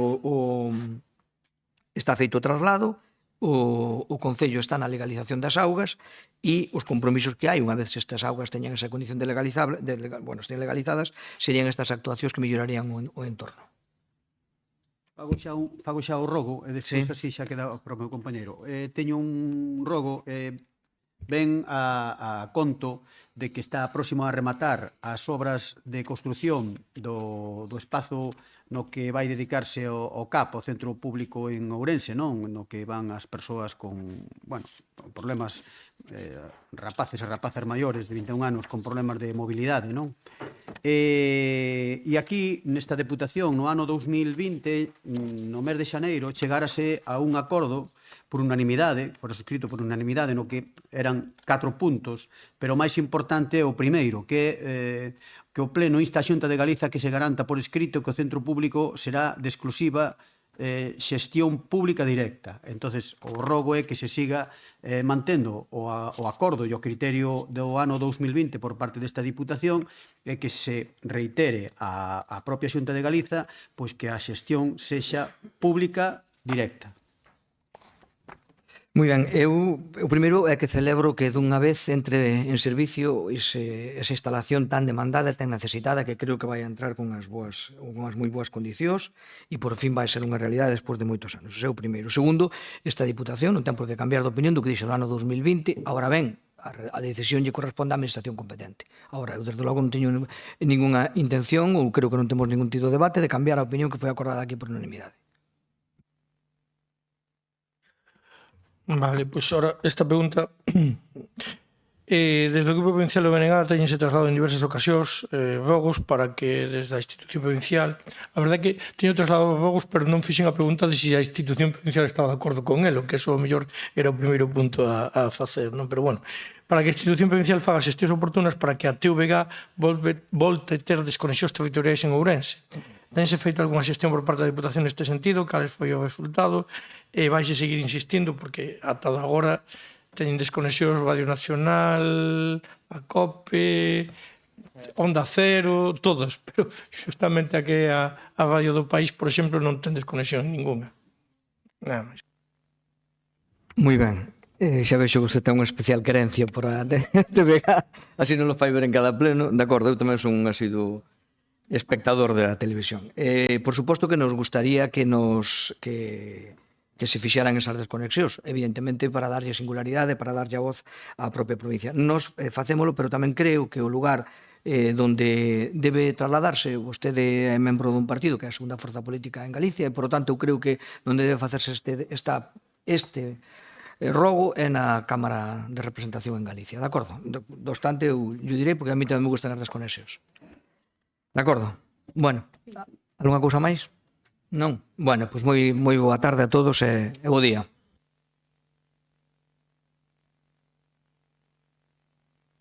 está feito o traslado, o Concello está na legalización das augas e os compromisos que hai, unha vez que estas augas teñan esa condición de estén legalizadas, serían estas actuacións que mellorarían o entorno. Fago xa o rogo, e despois así xa queda para o meu compañeiro. Teño un rogo, ven a conto de que está próximo a rematar as obras de construción do espazo no que vai dedicarse o CAP, o Centro Público en Ourense, non? No que van as persoas con, bueno, problemas, rapaces e rapazas maiores de 21 anos con problemas de mobilidade, non? E aquí, nesta Deputación, no ano 2020, no mes de xaneiro, chegárase a un acordo por unanimidade, fora suscrito por unanimidade, no que eran 4 puntos, pero o máis importante é o primeiro, que o Pleno insta a Xunta de Galiza que se garanta por escrito que o centro público será de exclusiva xestión pública directa. Entonces, o rogo é que se siga mantendo o acordo e o criterio do ano 2020 por parte desta Diputación e que se reitere a propia Xunta de Galiza pois que a xestión sexa pública directa. Moi ben, o primeiro é que celebro que dunha vez entre en servicio esa instalación tan demandada e tan necesitada que creo que vai entrar con unhas moi boas condicións e por fin vai ser unha realidade despois de moitos anos. Ese é o primeiro. O segundo, esta Diputación non ten por que cambiar de opinión do que dixo no ano 2020, agora ben, a decisión lle corresponde á administración competente. Agora, eu desde logo non teño ninguna intención ou creo que non temos ningún tipo de debate de cambiar a opinión que foi acordada aquí por unanimidade. Vale, pois ahora esta pregunta desde o Grupo Provincial do BNG teñense trasladado en diversas ocasións rogos para que desde a institución provincial, a verdade é que teño trasladado rogos pero non fixen a pregunta de se a institución provincial estaba de acordo con elo, que eso o mellor era o primeiro punto a facer, non? Pero bueno, para que a institución provincial faga xestións oportunas para que a TVG volte ter desconexións territoriais en Ourense. Tense feito algunha xestión por parte da Diputación neste sentido, cal foi o resultado, e vais seguir insistindo, porque ata agora teñen desconexións Radio Nacional, a COPE, Onda Cero, todas, pero justamente aquí a Radio do País, por exemplo, non ten desconexión ninguna. Nada máis. Moi ben. Xa vexo que você ten unha especial querencia por a TVG, así non lo fai ver en cada pleno. De acordo, eu tamén son un asiduo espectador da televisión. Por suposto que nos gustaría que se fixaran esas desconexións, evidentemente para darlle singularidade, para darlle a voz á propia provincia. Nos facémolo, pero tamén creo que o lugar donde debe trasladarse, vostede é membro dun partido que é a segunda forza política en Galicia, e, por lo tanto, eu creo que onde debe facerse este rogo é na Cámara de Representación en Galicia, de acordo? Do obstante, eu direi, porque a mí tamén me gustan as desconexións. De acordo? Bueno, algunha cousa máis? Non? Bueno, pois moi boa tarde a todos e bo día.